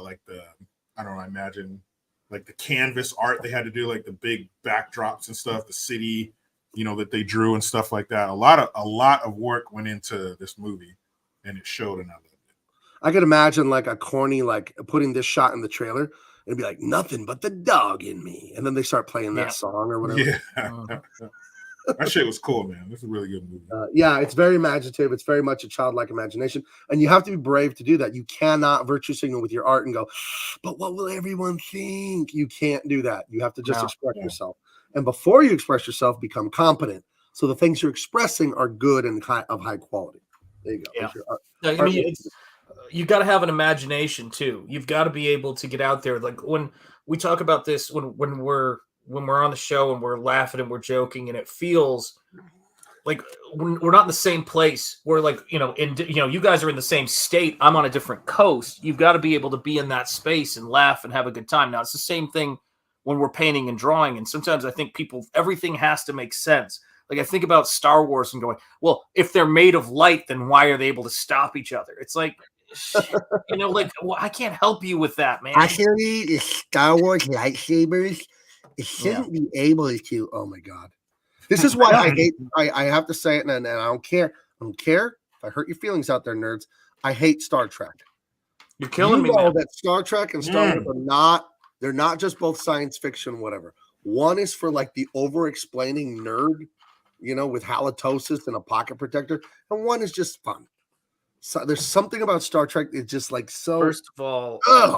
don't know, I imagine like the canvas art they had to do, like the big backdrops and stuff, the city, you know, that they drew and stuff like that. A lot of work went into this movie, and it showed enough. I could imagine like a corny, like putting this shot in the trailer and be like, nothing but the dog in me. And then they start playing that song or whatever. Yeah. That shit was cool, man. This is a really good movie. Yeah, it's very imaginative. It's very much a childlike imagination. And you have to be brave to do that. You cannot virtue signal with your art and go, but what will everyone think? You can't do that. You have to just express yourself. And before you express yourself, become competent. So the things you're expressing are good and of high quality. There you go. Yeah. I mean, you got to have an imagination too. You've got to be able to get out there. Like when we talk about this, when we're on the show and we're laughing and we're joking, and it feels like we're not in the same place. We're like, you guys are in the same state. I'm on a different coast. You've got to be able to be in that space and laugh and have a good time. Now it's the same thing when we're painting and drawing. And sometimes I think everything has to make sense. Like I think about Star Wars and going, well, if they're made of light, then why are they able to stop each other? It's like, I can't help you with that, man. Actually, the Star Wars lightsabers, it shouldn't be able to. Oh my god, this is why I hate. I have to say it, and I don't care. I don't care if I hurt your feelings out there, nerds. I hate Star Trek. You're killing me, know man. that Star Trek and Star Wars they're not just both science fiction, whatever. One is for like the over-explaining nerd, with halitosis and a pocket protector, and one is just fun. So there's something about Star Trek. It's just like so. First of all, I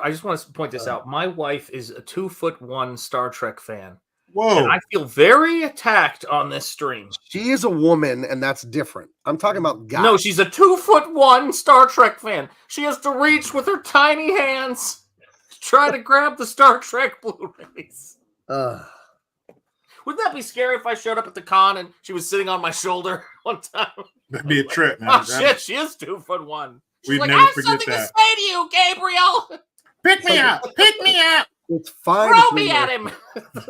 just want to point this out. My wife is a 2'1" Star Trek fan. Whoa! And I feel very attacked on this stream. She is a woman, and that's different. I'm talking about guys. No, she's a 2'1" Star Trek fan. She has to reach with her tiny hands, try to grab the Star Trek Blu-rays. Wouldn't that be scary if I showed up at the con and she was sitting on my shoulder one time? That'd be a trip, man. Oh shit, she is 2'1". She's We'd like, never I have forget something that. to say to you, Gabriel. Pick me up. Pick me up. It's fine. Throw me at him.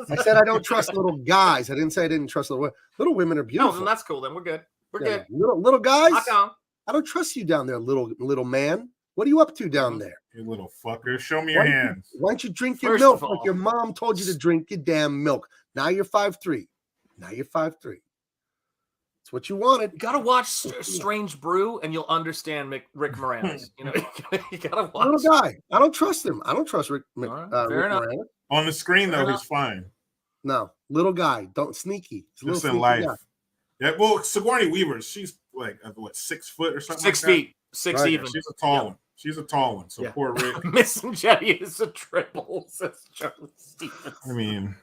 I said I don't trust little guys. I didn't say I didn't trust little women. Little women are No, beautiful. then that's cool. Then we're good. We're good. Little guys. Lock on. I don't trust you down there, little man. What are you up to down there? You little fucker. Show me your hands. Why don't you drink your First milk of all- like your mom told you to drink your damn milk? Now you're 5'3". Now you're 5'3". It's what you wanted. You gotta watch Strange Brew, and you'll understand Rick Moranis. You gotta watch. Little guy. I don't trust him. I don't trust Rick. fair enough. Moranis. On the screen, though, Fair he's fine. No, little guy. Don't sneaky. He's a little Just in sneaky life. guy. Yeah, well, Sigourney Weaver, she's like, 6 foot or something 6 like that? feet. Six Right. even. She's a tall one. She's a tall one. So Yeah. poor Rick. Missing Jetty is a triple, says Charlie Stevens. I mean,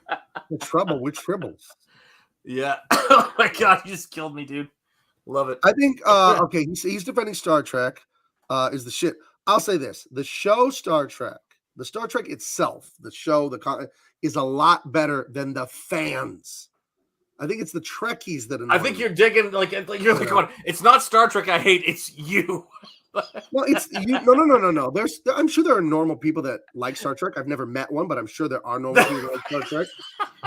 The trouble with tribbles. Yeah. Oh my god, you just killed me, dude. Love it. I think okay, he's defending Star Trek is the shit. I'll say this: the show Star Trek, the Star Trek itself, the show, is a lot better than the fans. I think it's the Trekkies that annoy I think me. you're digging like you're like going, it's not Star Trek I hate, it's you. Well, it's you. No. I'm sure there are normal people that like Star Trek. I've never met one, but I'm sure there are normal people that like Star Trek.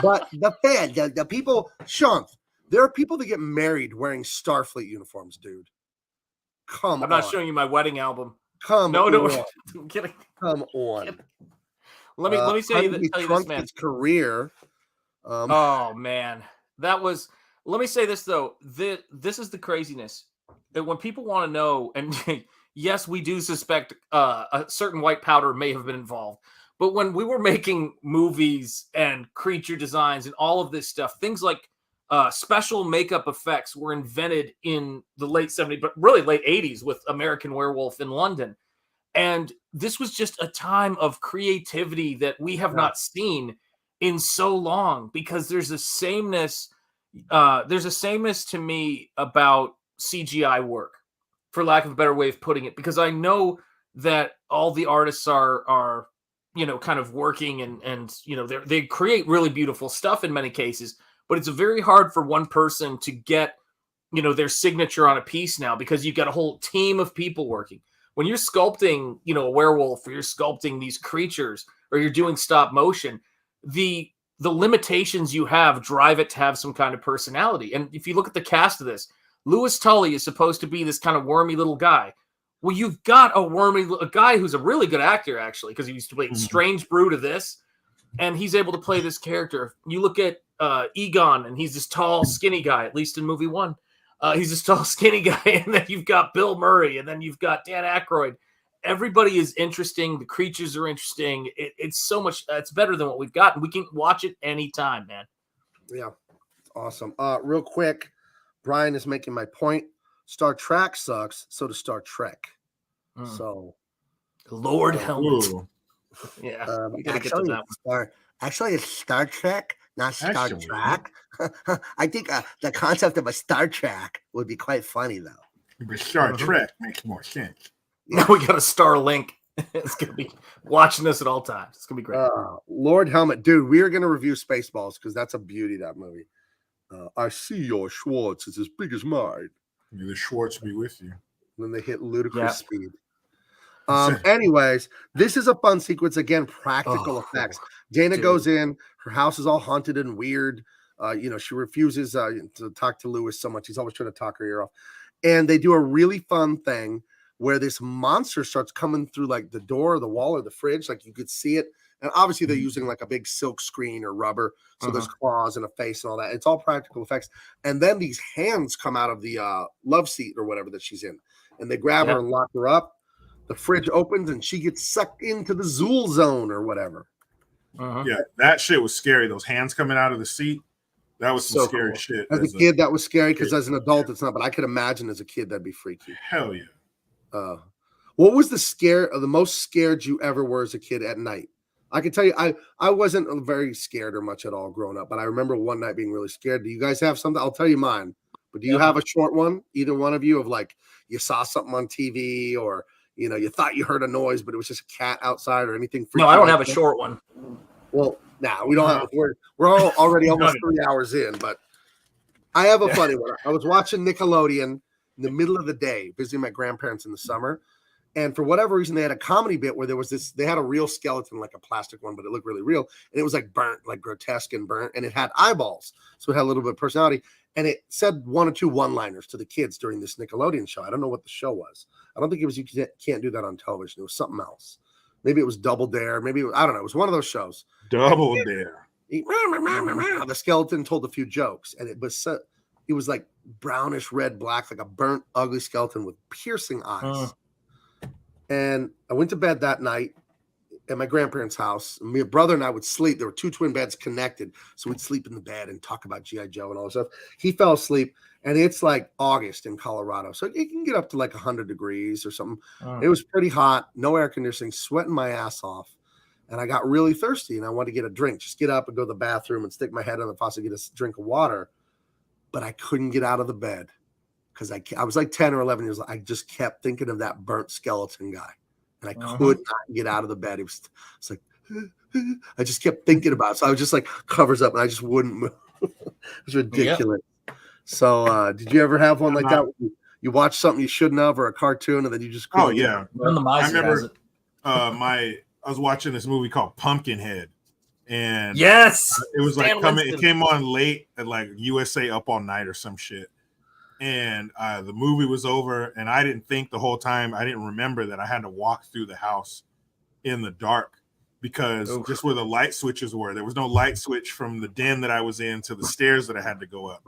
But the fans, the people, Sean, there are people that get married wearing Starfleet uniforms, dude. Come on. I'm not showing you my wedding album. Come No, on. I'm kidding. Come on. Let me tell you this, man. His career. Oh man, that was. Let me say this though. This is the craziness. That when people want to know, and yes, we do suspect a certain white powder may have been involved. But when we were making movies and creature designs and all of this stuff, things like special makeup effects were invented in the late 70s, but really late 80s with American Werewolf in London. And this was just a time of creativity that we have not seen in so long, because there's a sameness. There's a sameness to me about CGI work, for lack of a better way of putting it, because I know that all the artists are kind of working and they create really beautiful stuff in many cases, but it's very hard for one person to get their signature on a piece now, because you've got a whole team of people working. When you're sculpting a werewolf, or you're sculpting these creatures, or you're doing stop motion, the limitations you have drive it to have some kind of personality. And if you look at the cast of this, Louis Tully is supposed to be this kind of wormy little guy. Well, you've got a guy who's a really good actor, actually, because he used to play Strange Brew to this, and he's able to play this character. You look at Egon, and he's this tall, skinny guy, at least in movie one. He's this tall, skinny guy, and then you've got Bill Murray, and then you've got Dan Aykroyd. Everybody is interesting. The creatures are interesting. It's so much. It's better than what we've got, and we can watch it anytime, man. Yeah, awesome. Real quick, Brian is making my point. Star Trek sucks, so does Star Trek. So, Lord helmet. Yeah, we gotta get to that one. Actually, it's Star Trek, not Star Trek. I think the concept of a Star Trek would be quite funny, though. But Star Trek makes more sense. Now we got a Starlink. It's gonna be watching this at all times. It's gonna be great. Lord Helmet, dude, we are gonna review Spaceballs because that's a beauty, that movie. I see your Schwartz is as big as mine. May the Schwartz be with you. Then they hit ludicrous speed. Anyways, this is a fun sequence. Again, practical effects. Dana goes in. Her house is all haunted and weird. She refuses to talk to Lewis so much. He's always trying to talk her ear off. And they do a really fun thing where this monster starts coming through like the door or the wall or the fridge. Like you could see it And obviously they're using like a big silk screen or rubber. So there's claws and a face and all that. It's all practical effects. And then these hands come out of the love seat or whatever that she's in. And they grab her and lock her up. The fridge opens and she gets sucked into the Zool zone or whatever. Yeah, that shit was scary. Those hands coming out of the seat. That was some scary shit. As a kid, that was scary because as an adult, it's not. But I could imagine as a kid that'd be freaky. Hell yeah. What was the most scared you ever were as a kid at night? I can tell you, I wasn't very scared or much at all growing up, but I remember one night being really scared. Do you guys have something? I'll tell you mine. But do you have a short one? Either one of you of like you saw something on TV or you thought you heard a noise, but it was just a cat outside or anything. No, I don't have a short one. Well, we don't have. We're all already almost 3 hours in, but I have a funny one. I was watching Nickelodeon in the middle of the day, visiting my grandparents in the summer, and for whatever reason, they had a comedy bit where there was this. They had a real skeleton, like a plastic one, but it looked really real, and it was like burnt, like grotesque and burnt, and it had eyeballs, so it had a little bit of personality, and it said one or two one-liners to the kids during this Nickelodeon show. I don't know what the show was. I don't think it was. You can't do that on television. It was something else. Maybe it was Double Dare. Maybe I don't know. It was one of those shows. Double Dare. The skeleton told a few jokes, and it was like brownish red, black, like a burnt, ugly skeleton with piercing eyes. And I went to bed that night at my grandparents' house. My brother and I would sleep. There were two twin beds connected, so we'd sleep in the bed and talk about G.I. Joe and all that stuff. He fell asleep, and it's like August in Colorado, so it can get up to like 100 degrees or something. It was pretty hot, no air conditioning, sweating my ass off, and I got really thirsty, and I wanted to get a drink. Just get up and go to the bathroom and stick my head on the faucet, get a drink of water, but I couldn't get out of the bed because I was like 10 or 11 years old. I just kept thinking of that burnt skeleton guy, and I could not get out of the bed. It's like I just kept thinking about it. So I was just like covers up, and I just wouldn't move. It was ridiculous. So, did you ever have one like that? You watch something you shouldn't have, or a cartoon, and then you just I remember I was watching this movie called Pumpkinhead, and it was like it came on late at like USA Up All Night or some shit, and the movie was over, and I didn't think the whole time. I didn't remember that I had to walk through the house in the dark because just where the light switches were, there was no light switch from the den that I was in to the stairs that I had to go up.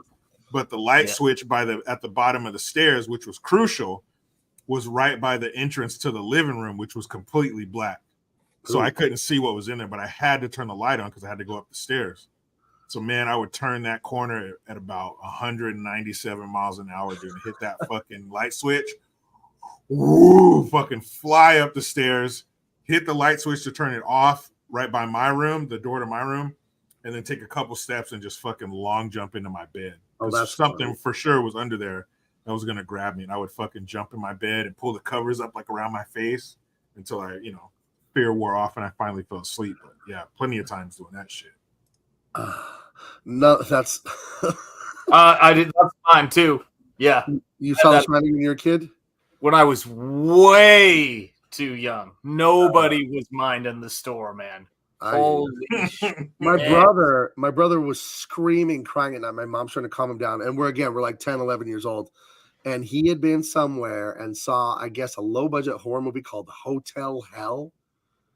But the light switch at the bottom of the stairs, which was crucial, was right by the entrance to the living room, which was completely black. So I couldn't see what was in there, but I had to turn the light on because I had to go up the stairs. So, man, I would turn that corner at about 197 miles an hour, dude, hit that fucking light switch. Woo! Fucking fly up the stairs, hit the light switch to turn it off right by my room, the door to my room, and then take a couple steps and just fucking long jump into my bed. That's something funny. For sure was under there that was gonna grab me, and I would fucking jump in my bed and pull the covers up like around my face until I, fear wore off and I finally fell asleep. But yeah, plenty of times doing that shit. No, that's I did. That's mine too. Yeah, you saw this when you were a kid. When I was way too young, nobody was minding the store, man. Holy shit. My brother was screaming, crying at night. My mom's trying to calm him down. And we're like 10, 11 years old. And he had been somewhere and saw, I guess, a low budget horror movie called Hotel Hell.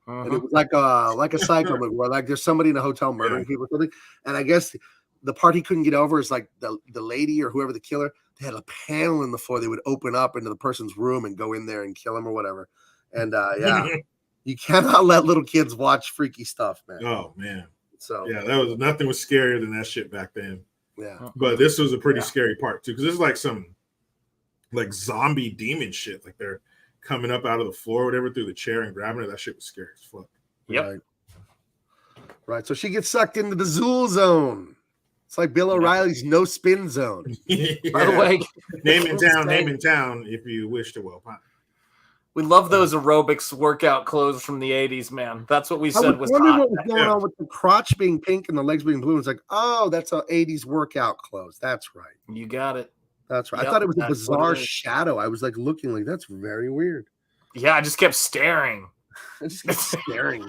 And it was like a psycho movie where like there's somebody in a hotel murdering people or something. And I guess the part he couldn't get over is like the lady or whoever the killer, they had a panel in the floor. They would open up into the person's room and go in there and kill him or whatever. And you cannot let little kids watch freaky stuff, man. Oh man. So yeah, nothing was scarier than that shit back then. Yeah. But this was a pretty scary part too, because this is like some like zombie demon shit. Like they're coming up out of the floor or whatever through the chair and grabbing her. That shit was scary as fuck. Yep. Right. So she gets sucked into the Zool zone. It's like Bill O'Reilly's no spin zone. By the way, name in town if you wish to well pine. We love those aerobics workout clothes from the 80s, man. That's what we said was wondering hot. what was going on with the crotch being pink and the legs being blue. It's like, oh, that's a 80s workout clothes. That's right. You got it. That's right. Yep, I thought it was a bizarre shadow. I was like looking like that's very weird. Yeah, I just kept staring. I just kept staring.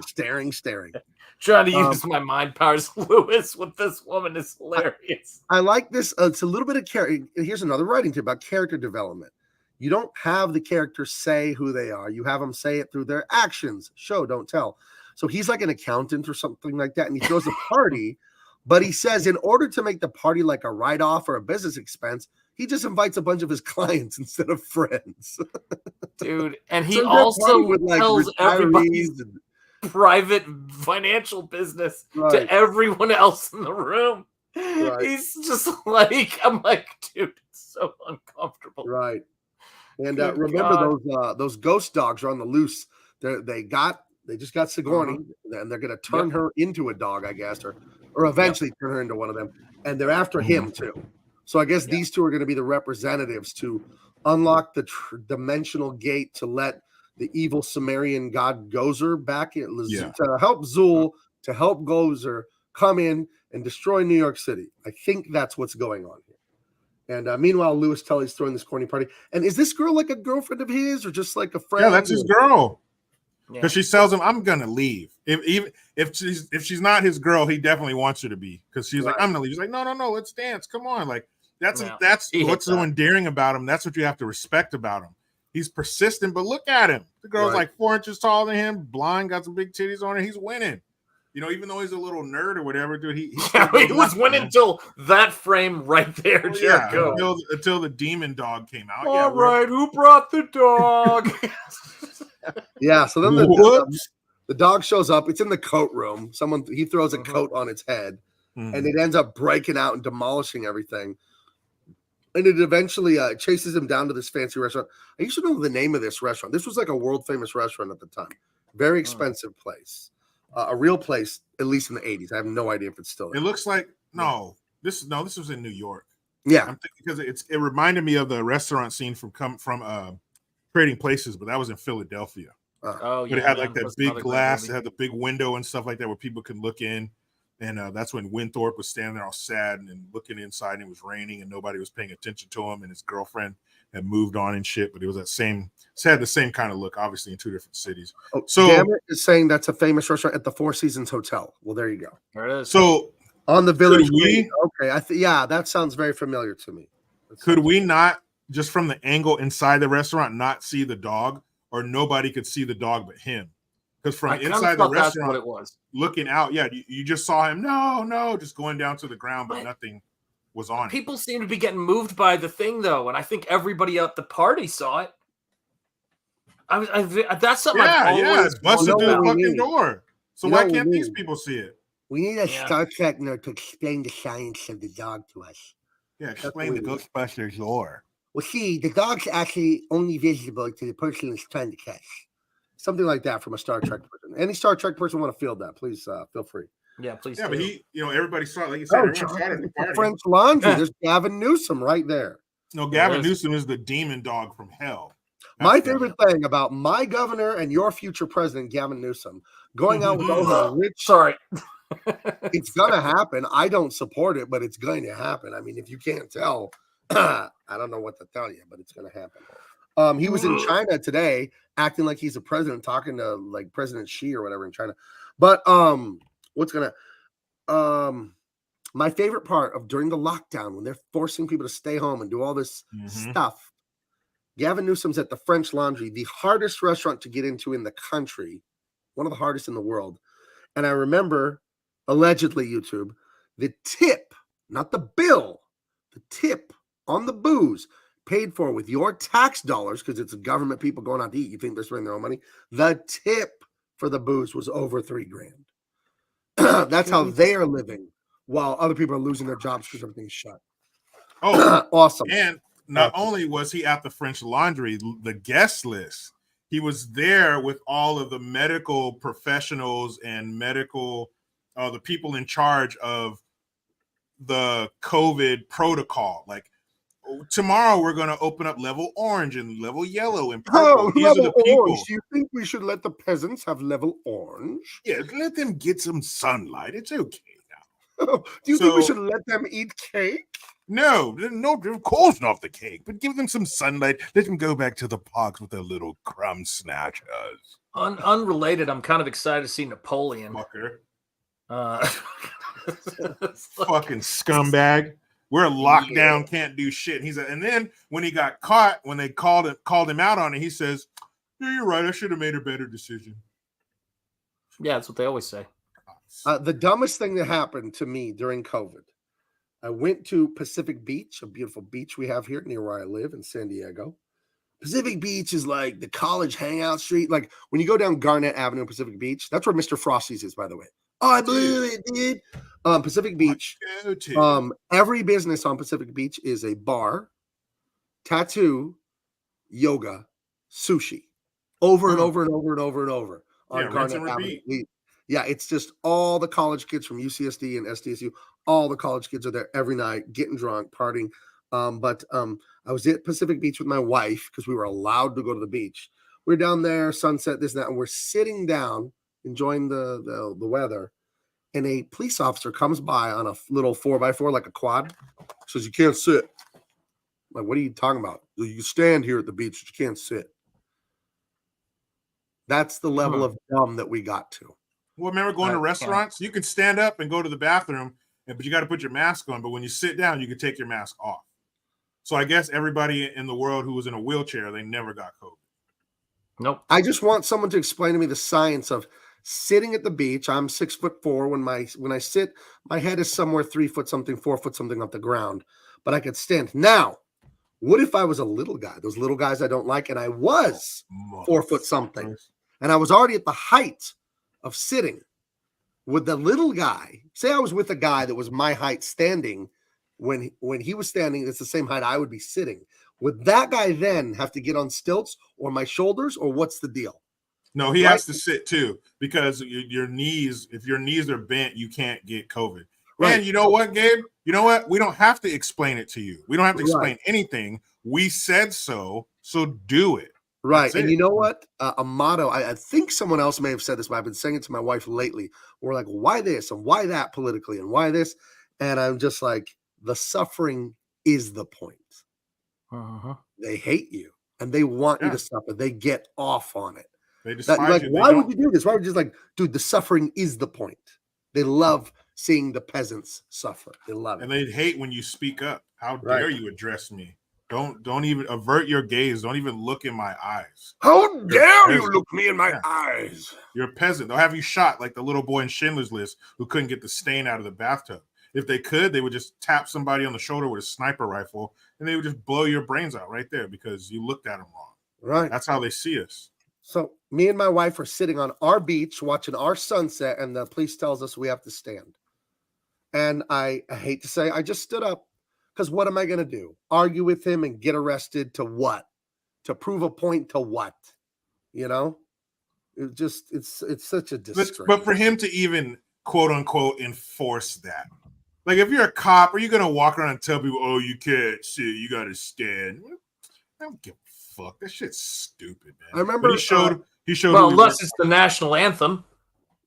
Trying to use my mind powers, Lewis, with this woman is hilarious. I like this. It's a little bit of character. Here's another writing tip about character development. You don't have the characters say who they are. You have them say it through their actions. Show, don't tell. So he's like an accountant or something like that, and he throws a party. But he says in order to make the party like a write-off or a business expense, he just invites a bunch of his clients instead of friends. Dude, and he So they're also partying with, like, tells everybody's retirees and- private financial business Right. to everyone else in the room. Right. He's just like, I'm like, dude, it's so uncomfortable. Right. And Good remember God. those ghost dogs are on the loose. They just got Sigourney, and they're going to turn her into a dog, I guess, or eventually turn her into one of them. And they're after him too. So I guess these two are going to be the representatives to unlock the dimensional gate to let the evil Sumerian god Gozer back in to help Zul, to help Gozer come in and destroy New York City. I think that's what's going on here. And meanwhile, Louis Tully's throwing this corny party. And is this girl like a girlfriend of his, or just like a friend? Yeah, that's his girl. Yeah. Because she tells him, "I'm gonna leave." If she's not his girl, he definitely wants her to be. Because she's like, "I'm gonna leave." He's like, "No, let's dance. Come on." Like that's what's so endearing about him. That's what you have to respect about him. He's persistent, but look at him. The girl's like 4 inches taller than him, blind, got some big titties on her. He's winning. You know, even though he's a little nerd or whatever, dude, he was winning until that frame right there, Jericho. Until the demon dog came out. All right, who brought the dog? Yeah, so then the dog shows up. It's in the coat room. He throws a coat on its head, and it ends up breaking out and demolishing everything. And it eventually chases him down to this fancy restaurant. I used to know the name of this restaurant. This was like a world famous restaurant at the time. Very expensive place. A real place, at least in the 80s. I have no idea if it's still there. It looks like this was in New York. Yeah, I'm thinking because it reminded me of the restaurant scene from Trading Places, but that was in Philadelphia. But it had like that big glass, it had the big window and stuff like that where people could look in. And that's when Winthorpe was standing there all sad and looking inside, and it was raining and nobody was paying attention to him, and his girlfriend had moved on and shit. But it was it had the same kind of look, obviously in two different cities. So Dammit is saying that's a famous restaurant at the Four Seasons Hotel. Well, there you go. There it is. So on the Village Green. Okay, yeah, that sounds very familiar to me. Could we not, just from the angle inside the restaurant, not see the dog, or nobody could see the dog but him? Because from inside the restaurant, it was. Looking out, you just saw him, just going down to the ground, but nothing was on it. People seem to be getting moved by the thing, though, and I think everybody at the party saw it. That's something. It's busted through the fucking door. So why can't these people see it? We need a Star Trek nerd to explain the science of the dog to us. Yeah, explain the Ghostbusters lore. Well, see, the dog's actually only visible to the person it's trying to catch. Something like that from a Star Trek person. Any Star Trek person want to field that? Please feel free. Yeah, please. Yeah, but everybody saw it. Like you said, everyone saw it at the party. French Laundry. There's Gavin Newsom right there. No, Gavin Newsom is the demon dog from hell. My favorite thing about my governor and your future president, Gavin Newsom, going out with all the rich. Sorry. It's going to happen. I don't support it, but it's going to happen. I mean, if you can't tell, I don't know what to tell you, but it's going to happen. He was in China today acting like he's a president, talking to like President Xi or whatever in China. But my favorite part of during the lockdown, when they're forcing people to stay home and do all this stuff, Gavin Newsom's at the French Laundry, the hardest restaurant to get into in the country, one of the hardest in the world. And I remember, allegedly, YouTube, the tip, not the bill, the tip on the booze paid for with your tax dollars, because it's government people going out to eat. You think they're spending their own money? The tip for the booze was over $3,000. That's how they are living, while other people are losing their jobs because everything's shut. Oh, awesome! And not only was he at the French Laundry, the guest list, he was there with all of the medical professionals and the people in charge of the COVID protocol. Like, tomorrow we're going to open up level orange and level yellow and purple. These are the people. Orange. Do you think we should let the peasants have level orange? Yeah, let them get some sunlight. It's okay now. Do you think we should let them eat cake? No, of course not the cake, but give them some sunlight. Let them go back to the parks with their little crumb snatchers. Unrelated, I'm kind of excited to see Napoleon. Fucker. Fucking scumbag. We're locked down, can't do shit. And then when he got caught, when they called him out on it, he says, "Yeah, you're right. I should have made a better decision." Yeah, that's what they always say. The dumbest thing that happened to me during COVID, I went to Pacific Beach, a beautiful beach we have here near where I live in San Diego. Pacific Beach is like the college hangout street. Like when you go down Garnett Avenue, Pacific Beach, that's where Mr. Frosty's is, by the way. Oh, I blew it, dude. Pacific Beach. Every business on Pacific Beach is a bar, tattoo, yoga, sushi, over and over and over and over and over on Garnett Avenue. Yeah, it's just all the college kids from UCSD and SDSU. All the college kids are there every night, getting drunk, partying. But I was at Pacific Beach with my wife because we were allowed to go to the beach. We're down there, sunset, this and that, and we're sitting down, enjoying the weather. And a police officer comes by on a little 4x4, like a quad, says, "You can't sit." I'm like, what are you talking about? You stand here at the beach, but you can't sit. That's the level of dumb that we got to. Well, remember going to restaurants? You can stand up and go to the bathroom, but you got to put your mask on. But when you sit down, you can take your mask off. So I guess everybody in the world who was in a wheelchair, they never got COVID. Nope. I just want someone to explain to me the science of sitting at the beach. I'm 6'4". When I sit, my head is somewhere 3 foot something, 4 foot something off the ground, but I could stand. Now, what if I was a little guy? Those little guys I don't like, and I was 4 foot something, and I was already at the height of sitting. Would the little guy, say I was with a guy that was my height standing, when he was standing, it's the same height I would be sitting. Would that guy then have to get on stilts or my shoulders, or what's the deal? No, he has to sit too, because your knees, if your knees are bent, you can't get COVID. Right. And you know what, Gabe? You know what? We don't have to explain it to you. We don't have to explain anything. We said so do it. Right. And you know what? A motto, I think someone else may have said this, but I've been saying it to my wife lately. We're like, why this and why that politically and why this? And I'm just like, the suffering is the point. They hate you and they want you to suffer. They get off on it. They despise like, you. why would you do this? Why would you just like, dude, the suffering is the point. They love seeing the peasants suffer. They love it. And they hate when you speak up. How dare you address me? Don't even avert your gaze. Don't even look in my eyes. How dare you look me in my eyes? You're a peasant. They'll have you shot like the little boy in Schindler's List who couldn't get the stain out of the bathtub. If they could, they would just tap somebody on the shoulder with a sniper rifle and they would just blow your brains out right there because you looked at them wrong. Right. That's how they see us. So me and my wife are sitting on our beach watching our sunset, and the police tells us we have to stand. And I hate to say, I just stood up, because what am I going to do? Argue with him and get arrested to what? To prove a point to what? You know? It's such a disgrace. But for him to even quote unquote enforce that, like if you're a cop, are you going to walk around and tell people, "Oh, you can't sit, you got to stand"? I don't give a fuck. That shit's stupid, man. I remember he showed. Well, unless it's the national anthem,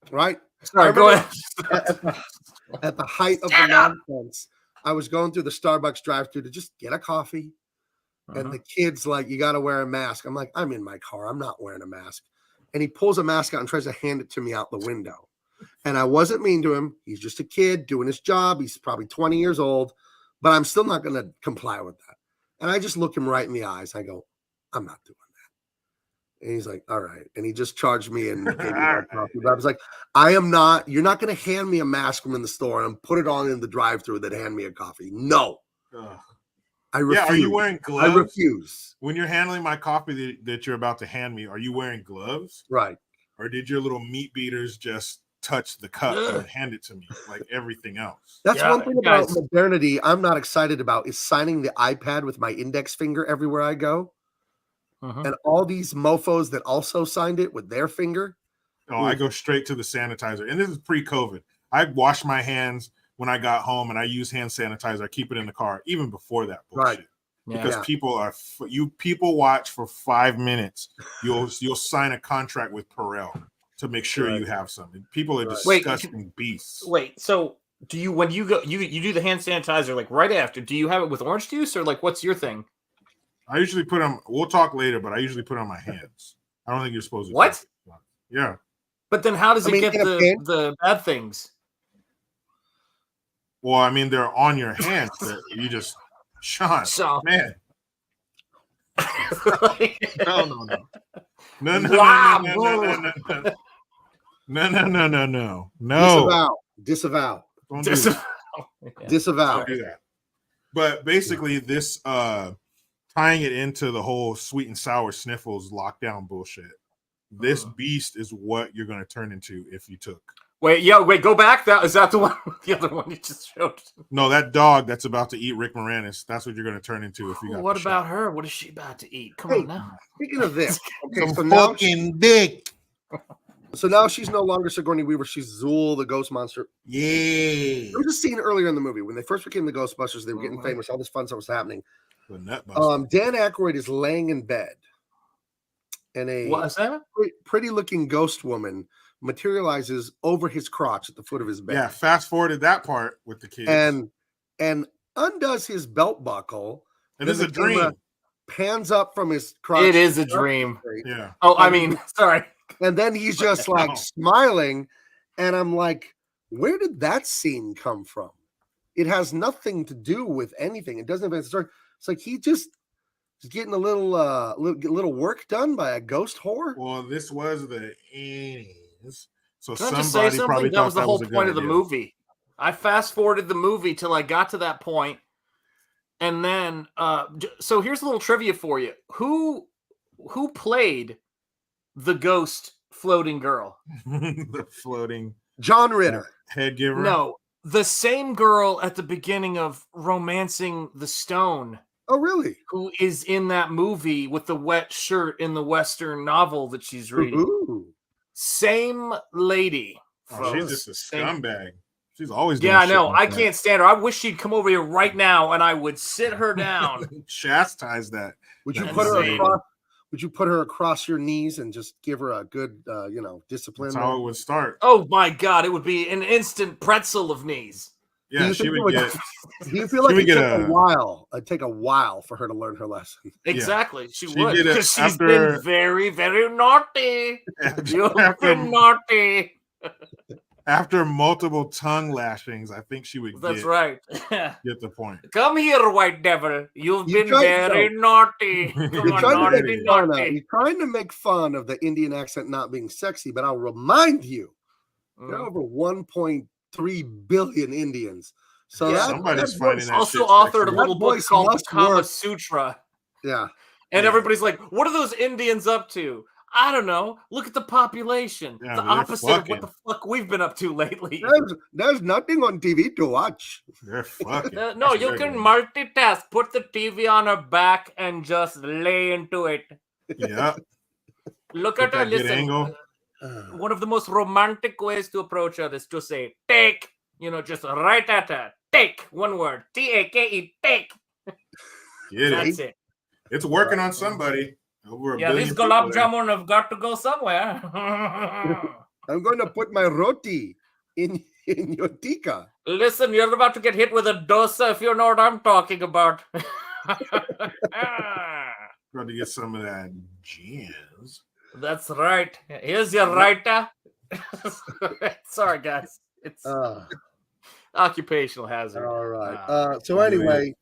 right? Sorry, go ahead. At the height of the nonsense, I was going through the Starbucks drive-thru to just get a coffee, and the kid's like, "You got to wear a mask." I'm like, "I'm in my car. I'm not wearing a mask." And he pulls a mask out and tries to hand it to me out the window. And I wasn't mean to him. He's just a kid doing his job. He's probably 20 years old, but I'm still not going to comply with that. And I just look him right in the eyes. I go, "I'm not doing that." And he's like, "All right." And he just charged me and gave me that coffee. But I was like, you're not going to hand me a mask from in the store and put it on in the drive-thru then hand me a coffee. No. I refuse. Yeah, are you wearing gloves? I refuse. When you're handling my coffee that you're about to hand me, are you wearing gloves? Right. Or did your little meat beaters just touch the cup and hand it to me like everything else? That's one thing about modernity I'm not excited about is signing the iPad with my index finger everywhere I go. And all these mofos that also signed it with their finger. Oh, I go straight to the sanitizer. And this is pre-COVID. I wash my hands when I got home and I use hand sanitizer. I keep it in the car even before that bullshit. Right. Because people watch for 5 minutes. You'll sign a contract with Perel to make sure you have something. People are disgusting beasts. Wait, so do you, when you go, you do the hand sanitizer like right after? Do you have it with orange juice or like what's your thing? I usually put them. We'll talk later, but I usually put it on my hands. I don't think you're supposed to. What? Yeah. But then how does it get the bad things? Well, I mean, they're on your hands. You just, Sean, man. No. No. Disavow. Don't do that. Disavow. Don't do that. But basically, this tying it into the whole sweet and sour sniffles lockdown bullshit. This beast is what you're going to turn into if you took. Wait, go back. Is that the one? The other one you just showed? No, that dog that's about to eat Rick Moranis. That's what you're going to turn into if you got. What the about shot. her? What is she about to eat? Come on now. Speaking of this, okay, Some fucking dick. So now she's no longer Sigourney Weaver. She's Zool, the ghost monster. Yeah. There was a scene earlier in the movie when they first became the Ghostbusters. They were getting famous. All this fun stuff was happening. Dan Aykroyd is laying in bed, and a pretty-looking ghost woman materializes over his crotch at the foot of his bed. Yeah, fast forwarded that part with the kids. And undoes his belt buckle. It is a dream. Pans up from his crotch. It is a dream. Yeah. Oh, I mean, sorry. And then he's just like smiling. And I'm like, where did that scene come from? It has nothing to do with anything. It doesn't have a story. It's like he just is getting a little work done by a ghost whore. Well, this was the 80s. So Can I just say somebody something? probably That was the thought whole a good point of the idea. movie. I fast forwarded the movie till I got to that point, and then so here's a little trivia for you: who played the ghost floating girl? The floating John Ritter, head giver. No, the same girl at the beginning of Romancing the Stone. Oh, really? Who is in that movie with the wet shirt in the Western novel that she's reading? Ooh. Same lady. Oh, she's just a scumbag. She's always doing Yeah, I shit know. like I that. can't stand her. I wish she'd come over here right now and I would sit her down. Chastise that. Would you that put her lady. across? Would you put her across your knees and just give her a good, discipline? That's how it would start. Oh my God, it would be an instant pretzel of knees. Yeah, she would get. Do you feel like would it get took a while? It'd take a while for her to learn her lesson. Exactly, she She'd would get it because she's after- been very, very naughty. You've been naughty. After multiple tongue lashings, I think she would. That's right. Get the point. Come here, white devil. You've been tried- very naughty. Come You're on, trying, to naughty, make fun of, naughty. you're trying to make fun of the Indian accent not being sexy, but I'll remind you, there are over 1.3 billion Indians. So Yeah. that, Somebody's that finding voice- that Also shit authored sexy. a little That book voice called must Kama work. Sutra. Yeah. And everybody's like, what are those Indians up to? I don't know. Look at the population. Yeah, the they're opposite of fucking. what the fuck we've been up to lately. There's nothing on TV to watch. They're fucking. No, That's you can regular. multitask. Put the TV on her back and just lay into it. Yeah. Look Get at her. that good Listen. angle. One of the most romantic ways to approach her is to say, take. Just right at her. Take. One word. T-A-K-E. Take. Get That's it. it. It's working on somebody. Over a Yeah, billion these people gulab there. jamun have got to go somewhere. I'm going to put my roti in your tikka. Listen, you're about to get hit with a dosa if you know what I'm talking about. Got to get some of that jazz. That's right. Here's your raita. Sorry, guys. It's occupational hazard. All right. So anyway,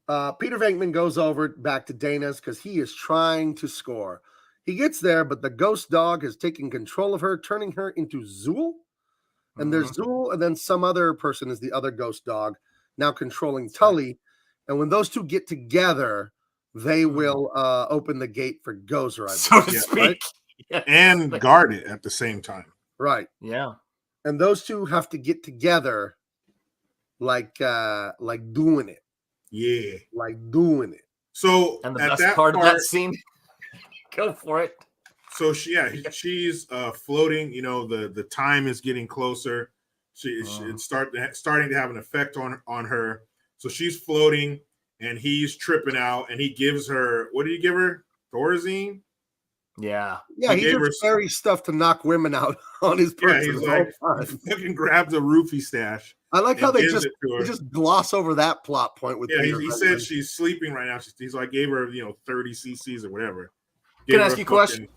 Peter Venkman goes over back to Dana's because he is trying to score. He gets there, but the ghost dog has taken control of her, turning her into Zool. And there's Zool, and then some other person is the other ghost dog, now controlling Tully. And when those two get together, they will open the gate for Gozer, So to believe, speak. right? Yes. And guard it at the same time. Right. Yeah. And those two have to get together like doing it. Yeah. Like doing it. So And the at best that part of that scene, go for it. So she's floating. The time is getting closer. It's starting to have an effect on her. So she's floating, and he's tripping out, and he gives her, what did he give her? Thorazine. Yeah. Yeah, He he gave just her- carries stuff to knock women out on his Yeah, person. he's the whole like time. fucking grabs a roofie stash. I like how and they gives just it to her. gloss over that plot point with Yeah, Peter he Venkman. said she's sleeping right now. So I gave her 30 cc's or whatever. Can Gave I her ask you a fucking- question?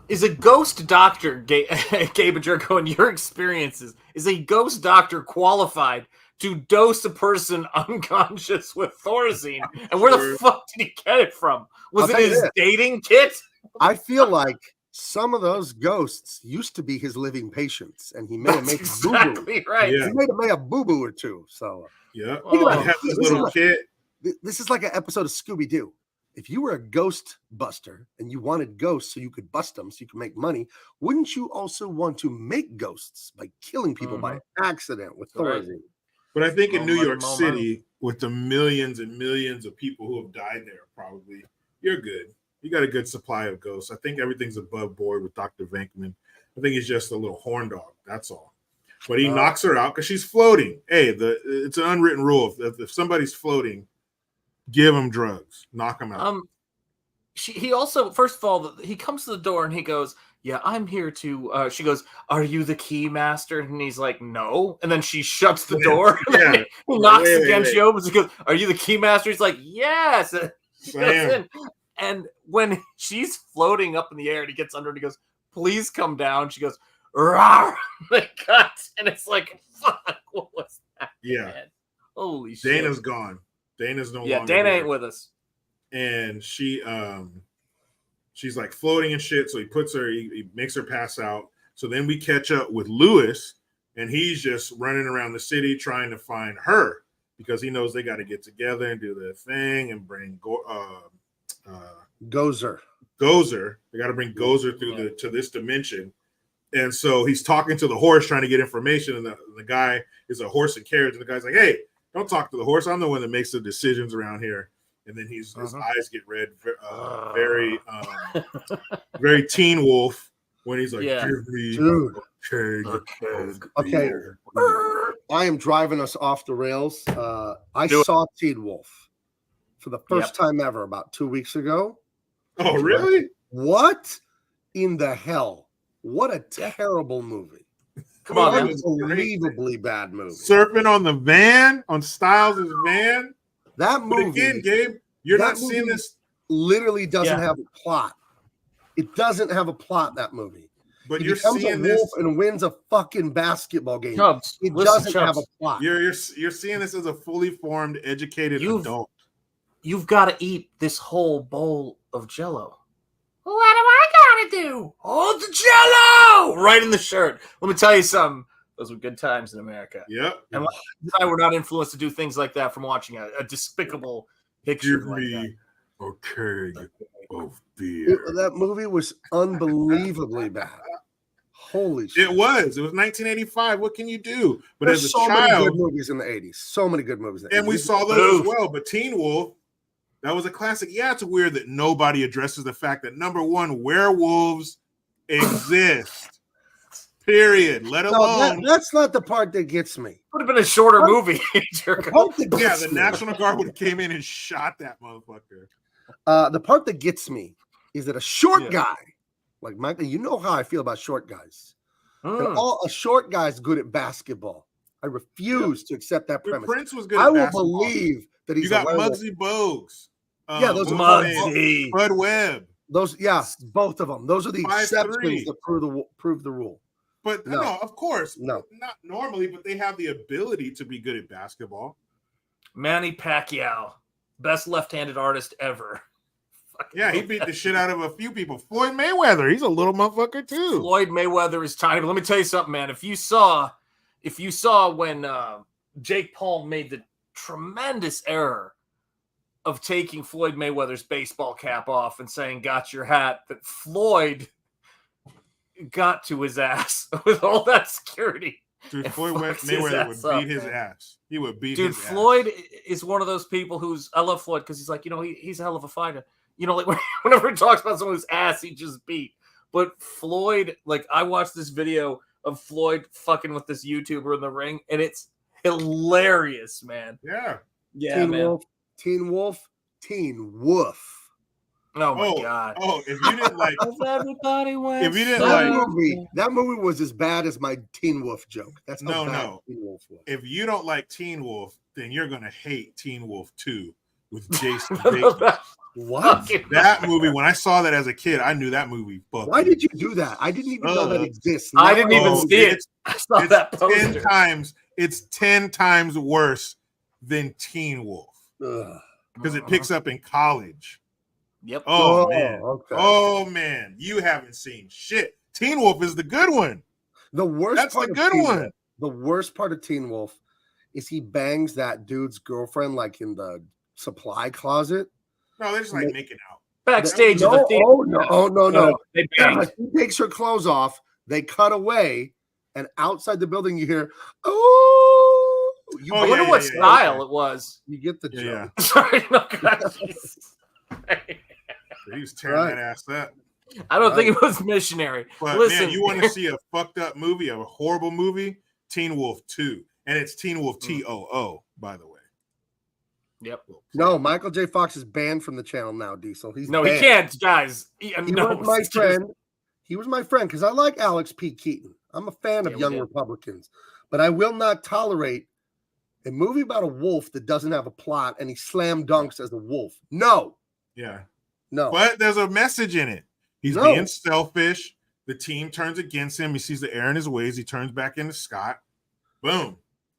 Is a ghost doctor, Gabe and Jerko, in your experiences, is a ghost doctor qualified to dose a person unconscious with Thorazine? And where the fuck did he get it from? Was I'll it tell you his this. dating kit? I feel like some of those ghosts used to be his living patients, and he may have made exactly right. He may have made a boo-boo or two. So yeah, think about he has this little kid. This is like an episode of Scooby-Doo. If you were a ghost buster and you wanted ghosts so you could bust them, so you could make money, wouldn't you also want to make ghosts by killing people by accident with Thorazine? But I think in New York more City, money. with the millions and millions of people who have died there, probably you're good. You got a good supply of ghosts. I think everything's above board with Dr. Venkman. I think he's just a little horn dog. That's all. But he knocks her out because she's floating. Hey, it's an unwritten rule. If somebody's floating, give them drugs. Knock them out. He also, first of all, he comes to the door and he goes, yeah, I'm here to, she goes, are you the key master? And he's like, no. And then she shuts the door. Yeah. He knocks again. She opens. He goes, are you the key master? He's like, yes. And she goes in. And when she's floating up in the air and he gets under and he goes, please come down. She goes, rawr, the cuts. And it's like, fuck, what was that? Yeah. Man? Holy shit. Dana's gone. Dana's no longer. Yeah, Dana ain't with us. And she's like floating and shit. So he makes her pass out. So then we catch up with Lewis, and he's just running around the city trying to find her because he knows they got to get together and do their thing and bring Gozer. They got to bring Gozer through to this dimension. And so he's talking to the horse trying to get information. And the guy is a horse and carriage. And the guy's like, hey, don't talk to the horse. I'm the one that makes the decisions around here. And then his eyes get red, very Teen Wolf when he's like, give me okay. I am driving us off the rails. I saw Teen Wolf for the first time ever about 2 weeks ago. Oh, really? What in the hell? What a terrible movie. Come on, man. Unbelievably bad movie. Surfing on the van, on Styles' van. That movie. But again, Gabe, you're not seeing this. Literally doesn't have a plot. It doesn't have a plot, that movie. But he you're becomes seeing a wolf this and wins a fucking basketball game. Chubbs, it listen, doesn't Chubbs. have a plot. You're seeing this as a fully formed, educated adult. You've got to eat this whole bowl of Jello. What do I gotta do? Hold the Jello right in the shirt. Let me tell you something. Those were good times in America. Yep. And I were not influenced to do things like that from watching a despicable picture. Give like me that. a keg of beer. That movie was unbelievably bad. Holy shit. It was 1985. What can you do? But There's as a so many child, good movies in the 80s. So many good movies in the 80s. and we saw those as well. But Teen Wolf, that was a classic. Yeah, it's weird that nobody addresses the fact that number one, werewolves exist. Period. Let alone that's not the part that gets me. Would have been a shorter movie. The National Guard would have came in and shot that motherfucker. The part that gets me is that a short guy, like Michael, you know how I feel about short guys. And a short guy's good at basketball. I refuse to accept that premise. Prince was good. I at will basketball. believe that he's. You got a werewolf. Muggsy Bogues. Those are Muggsy. Bud Webb. Those, both of them. Those are the 5'3". exceptions that prove the rule. But no, of course, no, not normally. But they have the ability to be good at basketball. Manny Pacquiao, best left-handed artist ever. Yeah, he beat the shit out of a few people. Floyd Mayweather, he's a little motherfucker too. Floyd Mayweather is tiny, but let me tell you something, man. If you saw when Jake Paul made the tremendous error of taking Floyd Mayweather's baseball cap off and saying, got your hat, that Floyd got to his ass with all that security. Dude, Floyd Mayweather would beat his ass. He would beat his ass. Dude, Floyd is one of those people I love Floyd because he's like, he's a hell of a fighter. Like whenever he talks about someone whose ass he just beat. But Floyd, like I watched this video of Floyd fucking with this YouTuber in the ring, and it's hilarious, man. Yeah. Yeah, Teen man. Wolf, Teen Wolf. Oh my god. Oh, if you didn't like everybody went. If you didn't that movie was as bad as my Teen Wolf joke. That's how bad Teen Wolf was. If you don't like Teen Wolf, then you're gonna hate Teen Wolf 2 with Jason Bateman. What? That movie, when I saw that as a kid, I knew that movie. Why did you do that? I didn't even know that exists. I didn't even see it. I saw that poster. 10 times. It's 10 times worse than Teen Wolf because it picks up in college. Yep. Oh man. okay. Oh man. You haven't seen shit. Teen Wolf is the good one. The worst That's part the of good Teen one. Wolf, the worst part of Teen Wolf is he bangs that dude's girlfriend like in the supply closet. No, they're just like making out. Backstage of the theater. No. They banged. He takes her clothes off. They cut away, and outside the building, you hear, "Oh!" I wonder what style it was. You get the joke. Yeah. Sorry, no, God, He was tearing that ass up. I don't think it was missionary. But Listen, man, you want to see a fucked up movie, a horrible movie? Teen Wolf 2. And it's Teen Wolf TOO, by the way. Yep. No, Michael J. Fox is banned from the channel now, Diesel. He's no, banned. he can't, guys. He was my friend. He was my friend because I like Alex P. Keaton. I'm a fan of Young Republicans, but I will not tolerate a movie about a wolf that doesn't have a plot and he slam dunks as a wolf. No. Yeah. No. But there's a message in it. He's being selfish. The team turns against him. He sees the error in his ways. He turns back into Scott. Boom.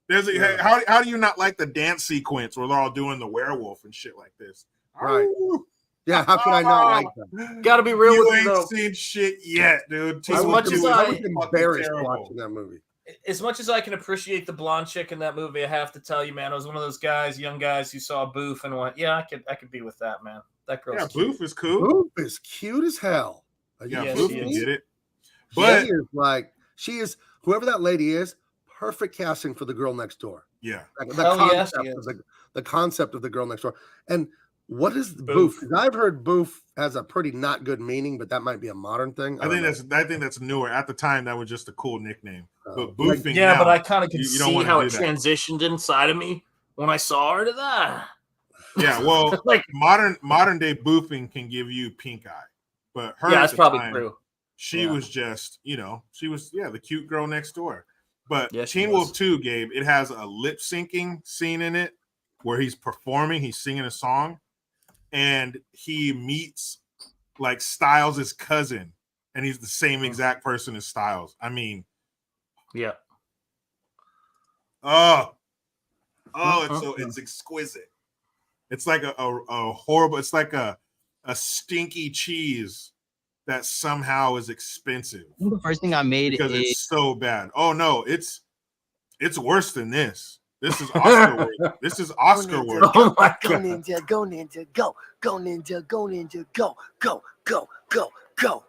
There's a how do you not like the dance sequence where they're all doing the werewolf and shit like this? Right. Yeah, how can I not like that? Gotta be real you with ain't you, though. seen shit yet, dude. As much as I was embarrassed watching that movie. As much as I can appreciate the blonde chick in that movie, I have to tell you, man, I was one of those guys, young guys, who saw Boof and went, "Yeah, I could be with that, man. That girl's Yeah, cute." Boof is cool. Boof is cute as hell. Yeah, Boof can get it. But But she is whoever that lady is, perfect casting for the girl next door. yeah, The concept of the girl next door. And what is Boof? 'Cause I've heard Boof has a pretty not good meaning, but that might be a modern thing. I think that's newer. At the time, that was just a cool nickname. But boofing, Yeah, now, but I kind of could you don't see wanna how do it that. transitioned inside of me when I saw her to that. Yeah, well, Like- modern day boofing can give you pink eye, but her Yeah, at that's the probably time, true. She Yeah. was just, she was the cute girl next door. But Yes, she Teen was. Wolf 2, Gabe, it has a lip syncing scene in it where he's performing, he's singing a song, and he meets like Styles' cousin, and he's the same exact person as Styles. I mean, yeah. It's exquisite. It's like a horrible, it's like a stinky cheese that somehow is expensive. The first thing I made because is it's so bad. Oh no, it's worse than this. This is Oscar worthy. This is Oscar worthy. Oh my Go God. ninja, go ninja, go. Go ninja, go ninja, go. Go, go, go, go.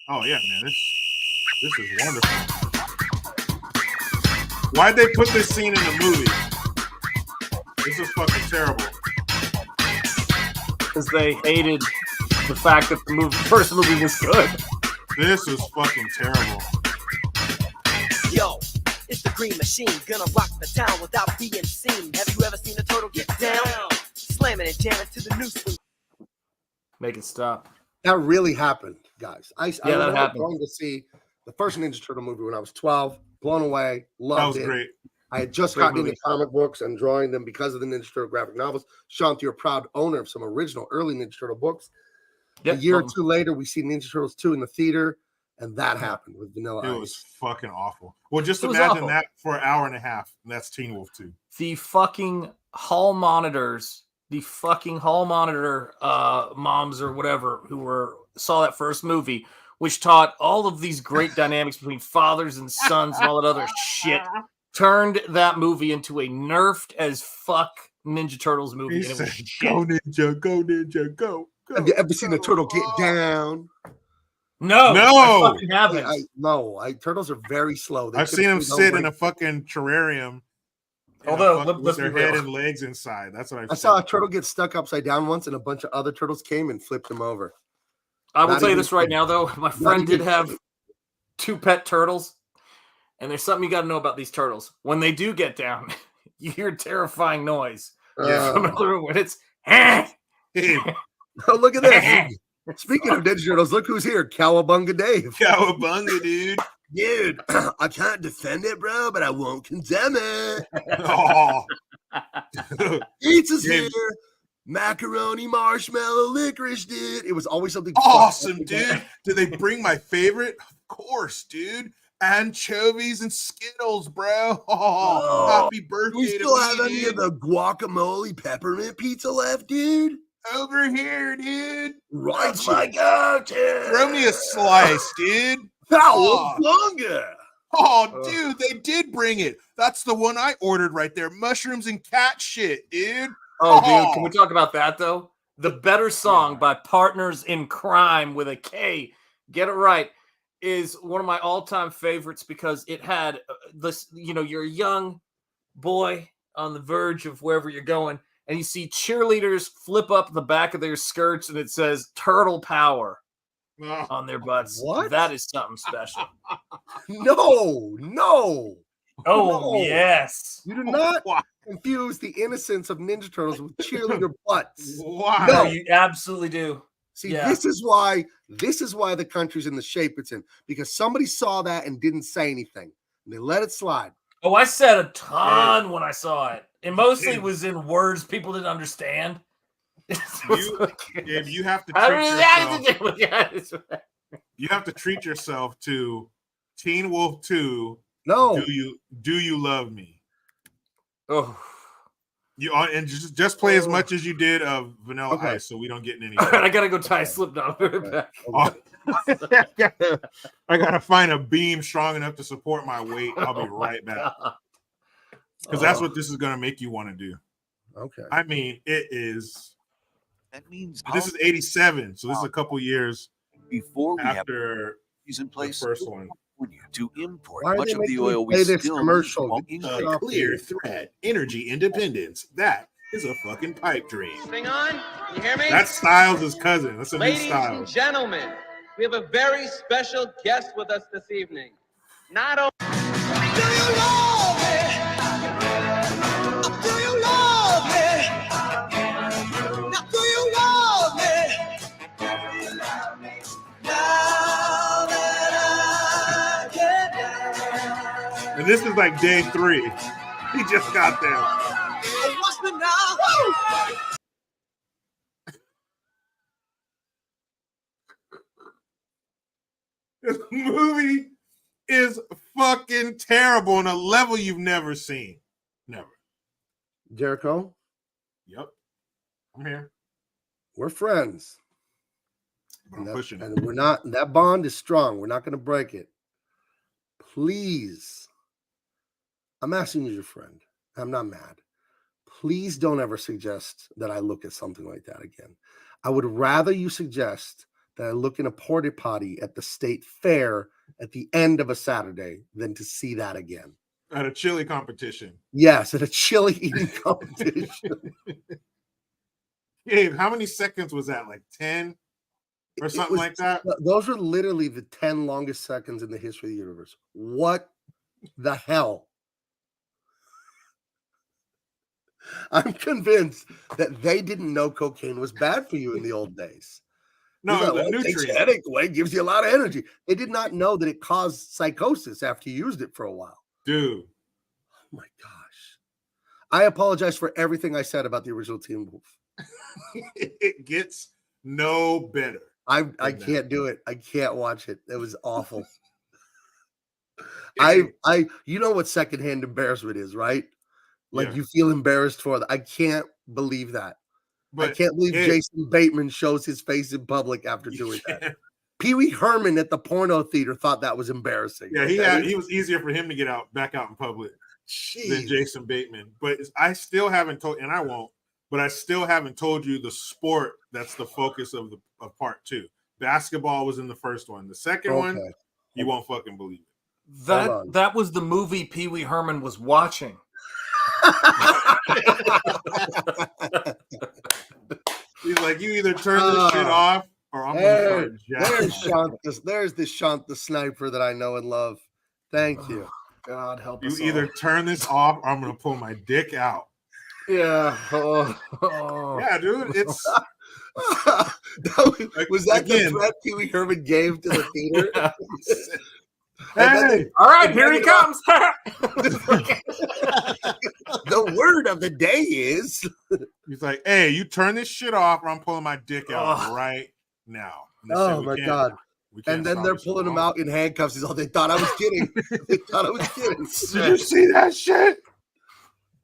Oh yeah, man, this is wonderful. Why'd they put this scene in the movie? This is fucking terrible. Because they hated the fact that the first movie was good. This is fucking terrible. Yo, it's the Green Machine, gonna rock the town without being seen. Have you ever seen a turtle get down? Slamming and jamming to the new swing. Make it stop. That really happened, guys. I that remember happened. going to see the first Ninja Turtle movie when I was 12, blown away, loved That was it. great. I had just Great gotten into movie. comic books and drawing them because of the Ninja Turtle graphic novels. Sean, you're a proud owner of some original early Ninja Turtle books. Yep. A year or two later, we see Ninja Turtles 2 in the theater, and that happened with Vanilla It Ice. was fucking awful. Well, just It was imagine awful. that for an hour and a half. And that's Teen Wolf 2. The fucking hall monitors, the fucking hall monitor moms or whatever who saw that first movie, which taught all of these great dynamics between fathers and sons and all that other shit, turned that movie into a nerfed as fuck Ninja Turtles movie. He And it was said, shit. go ninja, go ninja, go. Have you ever seen a turtle get down? No, I fucking haven't. Turtles are very slow. They I've seen them typically don't sit in break- a fucking terrarium. Although, with let's their be head real. and legs inside. That's what I've I seen. saw a turtle get stuck upside down once, and a bunch of other turtles came and flipped him over. I will Not tell you even this right funny. now, though. My friend even did have 2 pet turtles, and there's something you got to know about these turtles. When they do get down, you hear a terrifying noise from another room. And it's Oh, look at this. Speaking of Ninja Turtles, look who's here. Cowabunga Dave. Cowabunga, dude. Dude, I can't defend it, bro, but I won't condemn it. Oh. Pizza's Yeah. here. Macaroni, marshmallow, licorice, dude. It was always something Awesome, fucked up. dude. Did they bring my favorite? Of course, dude. Anchovies and Skittles, bro. Oh, happy birthday Do we to still me, have any dude. of the guacamole peppermint pizza left, dude? Over here, dude. Right, my go-to. Throw me a slice, dude. Cowabunga! Oh, dude, they did bring it. That's the one I ordered right there. Mushrooms and cat shit, dude. Oh, dude, can we talk about that though? The better song by Partners in Crime with a K, get it right, is one of my all-time favorites because it had this, you're a young boy on the verge of wherever you're going, and you see cheerleaders flip up the back of their skirts and it says Turtle Power on their butts. What? That is something special. No. Oh, No. yes. You do not confuse the innocence of Ninja Turtles with cheerleader butts. Wow. No, you absolutely do. See, this is why the country's in the shape it's in, because somebody saw that and didn't say anything. And they let it slide. Oh, I said a ton when I saw it. It mostly was in words people didn't understand. You have to treat yourself. You have to treat yourself to Teen Wolf 2. No. Do you love me? Oh. And just play as much as you did of Vanilla Ice, so we don't get in any. All right, I gotta go tie Slipknot. I gotta find a beam strong enough to support my weight. I'll be right back. Because that's what this is gonna make you want to do. Okay. I mean, it is. That means this is 87, so this is a couple years before we after have in place the first one. To import Why are much they of the making oil me we play this still commercial? need A clear thread, energy independence. That is a fucking pipe dream. Thing on? You hear me? That's Styles' cousin. That's a new Ladies style. and gentlemen, we have a very special guest with us this evening. Not only And this is like day 3. He just got there. This movie is fucking terrible on a level you've never seen. Never. Jericho? Yep. I'm here. We're friends. But I'm pushing it. And we're not, that bond is strong. We're not going to break it. Please. I'm asking you as your friend. I'm not mad. Please don't ever suggest that I look at something like that again. I would rather you suggest that I look in a porta potty at the state fair at the end of a Saturday than to see that again. At a chili competition. Yes, at a chili eating competition. Gabe, how many seconds was that? Like 10 or something like that? Those are literally the 10 longest seconds in the history of the universe. What the hell? I'm convinced that they didn't know cocaine was bad for you in the old days. No, like, the well, it takes nutrient. your headache away, gives you a lot of energy. They did not know that it caused psychosis after you used it for a while. Dude. Oh my gosh. I apologize for everything I said about the original Teen Wolf. It gets no better. I can't do it. I can't watch it. It was awful. You know what secondhand embarrassment is, right? Like you feel embarrassed for that. I can't believe that. I can't believe Jason Bateman shows his face in public after doing that. Pee Wee Herman at the porno theater thought that was embarrassing. Yeah, he was easier for him to get back out in public than Jason Bateman. But I still haven't told, and I won't, but I still haven't told you the sport that's the focus of part 2. Basketball was in the first one. The second one, you won't fucking believe it. That was the movie Pee Wee Herman was watching. He's like, you either turn this shit off or I'm going to start jacking. There's the Shant the sniper that I know and love. Thank you. God help You us either all. turn this off or I'm going to pull my dick out. Yeah. Yeah, dude. It's was that the threat Pee Wee Herman gave to the theater? Hey, all right, here he comes. The word of the day is he's like, hey, you turn this shit off or I'm pulling my dick out right now. Oh my God. And then they're pulling him out in handcuffs. He's all, they thought I was kidding. They thought I was kidding. Did you see that shit?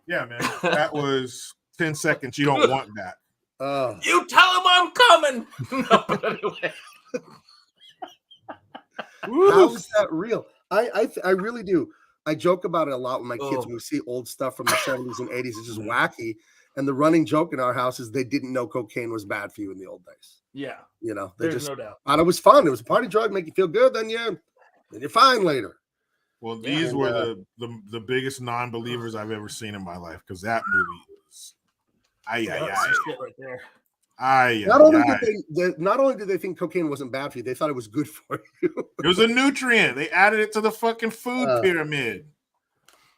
Yeah, man. That was 10 seconds. You don't want that. You tell him I'm coming. No, but anyway. How is that real? I really do. I joke about it a lot with my kids when we see old stuff from the 70s and 80s. It's just wacky. And the running joke in our house is they didn't know cocaine was bad for you in the old days. Yeah. You know, they There's just no doubt. thought it was fun. It was a party drug, make you feel good, then you're fine later. Well, these were the biggest non-believers I've ever seen in my life, because that movie was Shit right there. Not only did they think cocaine wasn't bad for you, they thought it was good for you. It was a nutrient. They added it to the fucking food pyramid.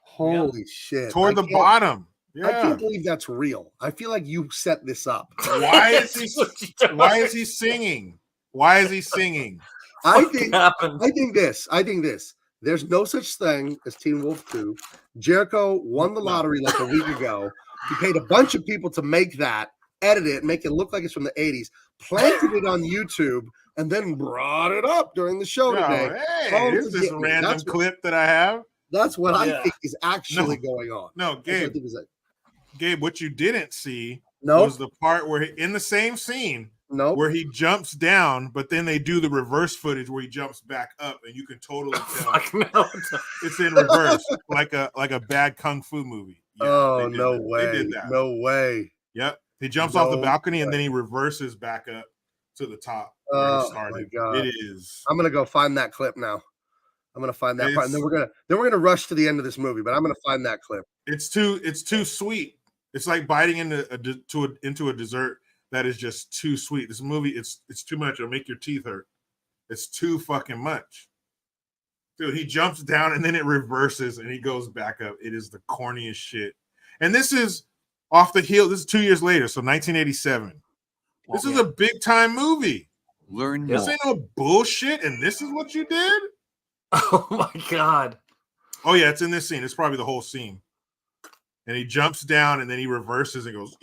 Holy shit. Toward the bottom. Yeah. I can't believe that's real. I feel like you set this up. Why is he singing? Why is he singing? I think this. There's no such thing as Teen Wolf 2. Jericho won the lottery like a week ago. He paid a bunch of people to make that, edit it, make it look like it's from the 80s, planted it on YouTube, and then brought it up during the show today. Hey, this is a random clip that I have. That's what I think is actually going on. No, Gabe. Gabe, what you didn't see No. was the part where in the same scene where he jumps down, but then they do the reverse footage where he jumps back up, and you can totally tell it's in reverse, like a bad kung fu movie. Yeah, no way. They did that. No way. Yep. He jumps off the balcony and then he reverses back up to the top where he started. My God. It is. I'm gonna go find that clip now. I'm gonna find that part, and then we're gonna rush to the end of this movie. But I'm gonna find that clip. It's too sweet. It's like biting into a dessert that is just too sweet. This movie, it's too much. It'll make your teeth hurt. It's too fucking much. Dude, he jumps down and then it reverses and he goes back up. It is the corniest shit. And this is off the heel. This is 2 years later, so 1987. This is a big time movie. This ain't no bullshit, and this is what you did? Oh my God. Oh yeah, it's in this scene. It's probably the whole scene. And he jumps down and then he reverses and goes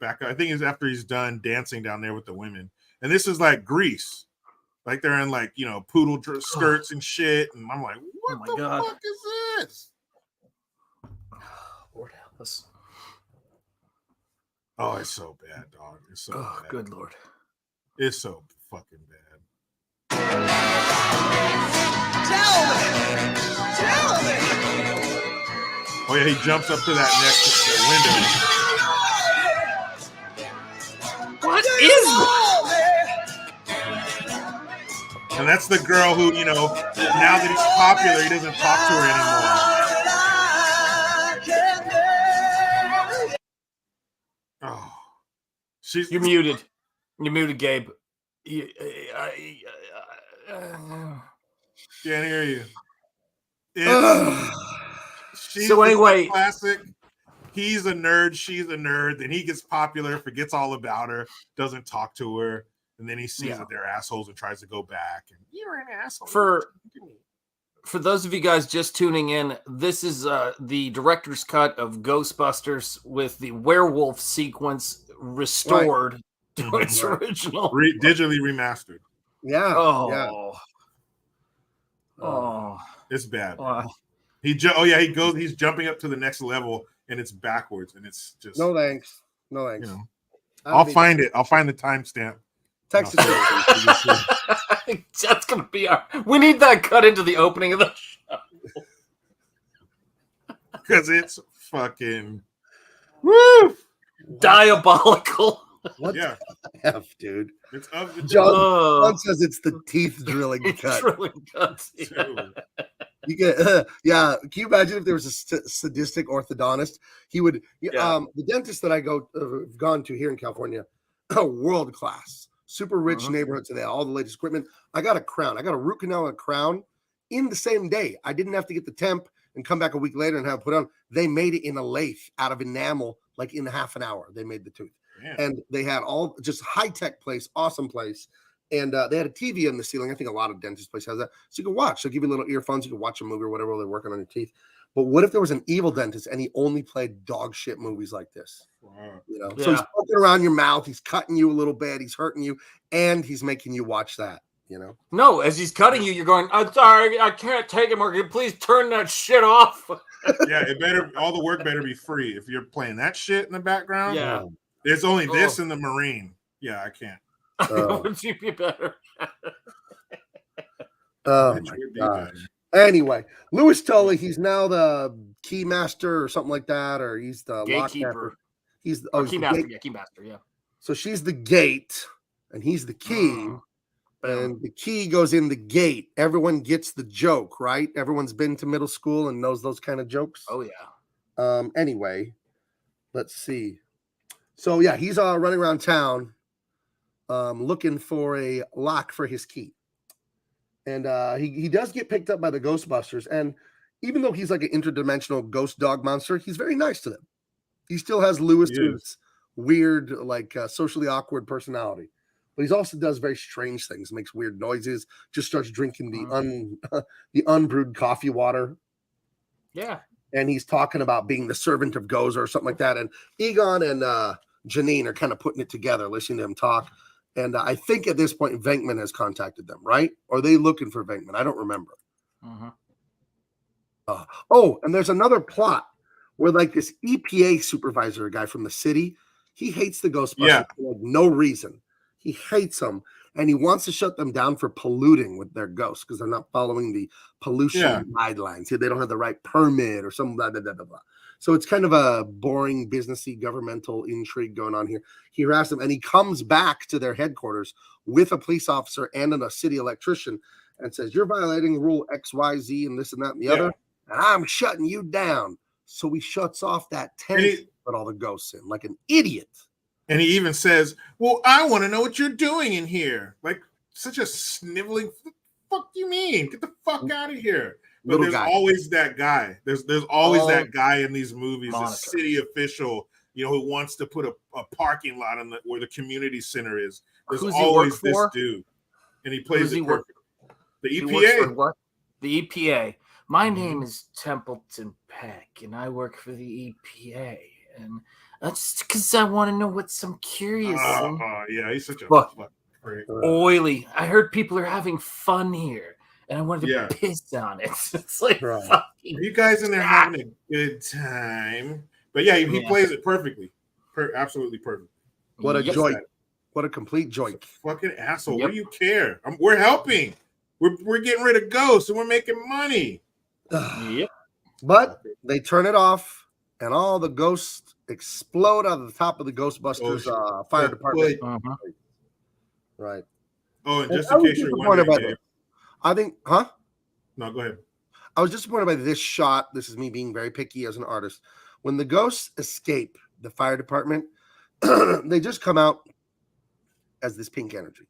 back up. I think it's after he's done dancing down there with the women. And this is like Grease. Like they're in like, poodle skirts and shit. And I'm like, what the fuck is this? Lord help us. Oh, it's so bad, dog. It's so bad. Good Lord. It's so fucking bad. Tell me. Oh yeah, he jumps up to that next window. What is that? And that's the girl who, now that he's popular, he doesn't talk to her anymore. Oh, You're muted. You're muted, Gabe. Can't hear you. So anyway, classic. He's a nerd. She's a nerd. Then he gets popular, forgets all about her, doesn't talk to her, and then he sees that they're assholes and tries to go back. And you're an asshole. For those of you guys just tuning in, this is the director's cut of Ghostbusters with the werewolf sequence restored to its original, digitally remastered. Yeah. Oh, it's bad. Wow. He's jumping up to the next level and it's backwards and it's just no thanks. I'll find it. I'll find the timestamp. Text it. That's gonna be we need that cut into the opening of the show. Because it's fucking diabolical. What the F, dude? It's of the John says it's the teeth drilling cut. Drilling cuts. You get, Can you imagine if there was a sadistic orthodontist? He would, the dentist that I gone to here in California, world class, super rich neighborhood today, all the latest equipment. I got a crown. I got a root canal and a crown in the same day. I didn't have to get the temp and come back a week later and have it put on. They made it in a lathe out of enamel, like in half an hour. They made the tooth. Yeah. And they had all just high-tech place, awesome place. And they had a TV on the ceiling. I think a lot of dentist places has that. So you can watch. They'll give you little earphones. You can watch a movie or whatever while they're working on your teeth. But what if there was an evil dentist and he only played dog shit movies like this? Wow. So he's poking around your mouth. He's cutting you a little bit. He's hurting you. And he's making you watch that, No, as he's cutting you, you're going, I'm sorry, I can't take it more. Can you please turn that shit off? Yeah, all the work better be free. If you're playing that shit in the background, There's only this in the Marine. Yeah, I can't. Would you be better? Oh my gosh. Anyway, Louis Tully, he's now the key master or something like that, or he's the Gatekeeper. He's the Key master. Yeah, key master. Yeah. So she's the gate, and he's the key, and the key goes in the gate. Everyone gets the joke, right? Everyone's been to middle school and knows those kind of jokes. Oh yeah. Anyway, let's see. So yeah, he's running around town, looking for a lock for his key. And he does get picked up by the Ghostbusters. And even though he's like an interdimensional ghost dog monster, he's very nice to them. He still has Lewis's weird, like socially awkward personality. But he also does very strange things, makes weird noises, just starts drinking the unbrewed coffee water. Yeah. And he's talking about being the servant of Gozer or something like that. And Egon and Janine are kind of putting it together, listening to him talk. And I think at this point, Venkman has contacted them, right? Or are they looking for Venkman? I don't remember. And there's another plot where like this EPA supervisor, a guy from the city, he hates the Ghostbusters for like no reason. He hates them, and he wants to shut them down for polluting with their ghosts because they're not following the pollution guidelines. They don't have the right permit or some blah, blah, blah, blah, blah. So it's kind of a boring, businessy, governmental intrigue going on here. He harassed them, and he comes back to their headquarters with a police officer and a city electrician and says, "You're violating rule XYZ and this and that and the other, and I'm shutting you down." So he shuts off that tent, put all the ghosts in like an idiot. And he even says, "Well, I want to know what you're doing in here." Like such a sniveling. What the fuck do you mean? Get the fuck out of here. But there's always that guy. There's always that guy in these movies, a city official, who wants to put a parking lot on where the community center is. There's always this dude, and he plays it perfect. The EPA. What? The EPA. My name is Templeton Peck, and I work for the EPA. And that's because I want to know what I'm curious. Yeah, he's such a freak. Oily. I heard people are having fun here. And I wanted to piss on it. It's like, you guys in there having a good time. But yeah, he plays it perfectly. Absolutely perfect. What a joy. What a complete joy. Fucking asshole. What do you care? We're helping. We're getting rid of ghosts and we're making money. But they turn it off and all the ghosts explode out of the top of the Ghostbusters fire department. Right. Oh, and just in case you're wondering, I think, No, go ahead. I was disappointed by this shot. This is me being very picky as an artist. When the ghosts escape the fire department, they just come out as this pink energy.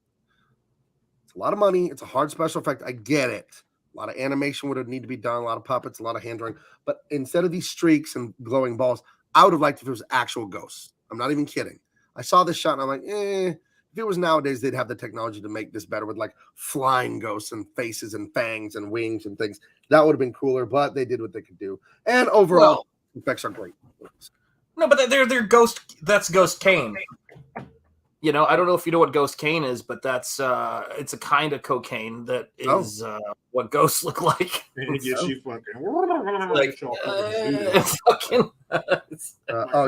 It's a lot of money. It's a hard special effect. I get it. A lot of animation would have need to be done. A lot of puppets, a lot of hand drawing. But instead of these streaks and glowing balls, I would have liked if it was actual ghosts. I'm not even kidding. I saw this shot and I'm like, if it was nowadays, they'd have the technology to make this better with like flying ghosts and faces and fangs and wings and things. That would have been cooler, but they did what they could do. And overall, effects are great. No, but they're ghost. That's Ghost Cain. I don't know if you know what Ghost Cain is, but that's it's a kind of cocaine that is what ghosts look like. And it gets you fucking.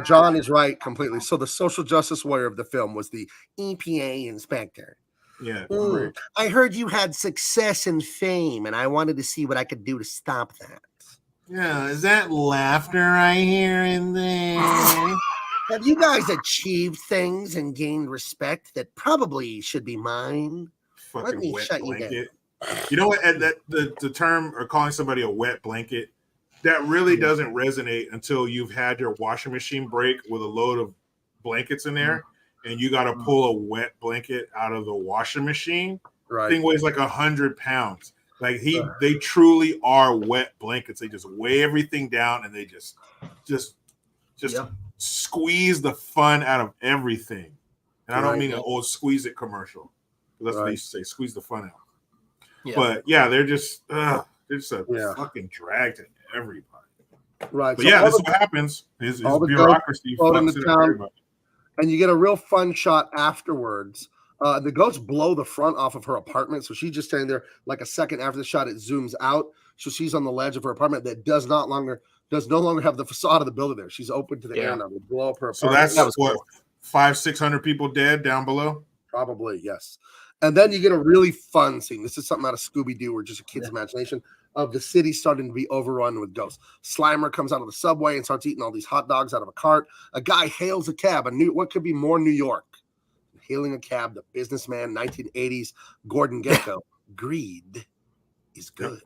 John is right completely. So the social justice warrior of the film was the EPA inspector. Yeah. I heard you had success and fame, and I wanted to see what I could do to stop that. Yeah, is that laughter I hear in there? Have you guys achieved things and gained respect that probably should be mine? Let me shut you down. You know what? The term or calling somebody a wet blanket, that really doesn't resonate until you've had your washing machine break with a load of blankets in there, and you got to pull a wet blanket out of the washing machine. Right. Thing weighs like 100 pounds. Like they truly are wet blankets. They just weigh everything down and they just squeeze the fun out of everything. And I don't mean an old squeeze it commercial. That's what they used to say, squeeze the fun out. Yeah. But yeah, they're just a fucking drag to everybody. Right. But so this is what happens. Is bureaucracy fucks it everybody. And you get a real fun shot afterwards. The ghosts blow the front off of her apartment. So she's just standing there like a second after the shot, it zooms out. So she's on the ledge of her apartment that does no longer have the facade of the building there. She's open to the air now. They blow up her apartment. So that's what 500-600 people dead down below. Probably, yes. And then you get a really fun scene. This is something out of Scooby-Doo or just a kid's imagination of the city starting to be overrun with ghosts. Slimer comes out of the subway and starts eating all these hot dogs out of a cart. A guy hails a cab. What could be more New York? Hailing a cab, the businessman, 1980s, Gordon Gekko. Greed is good.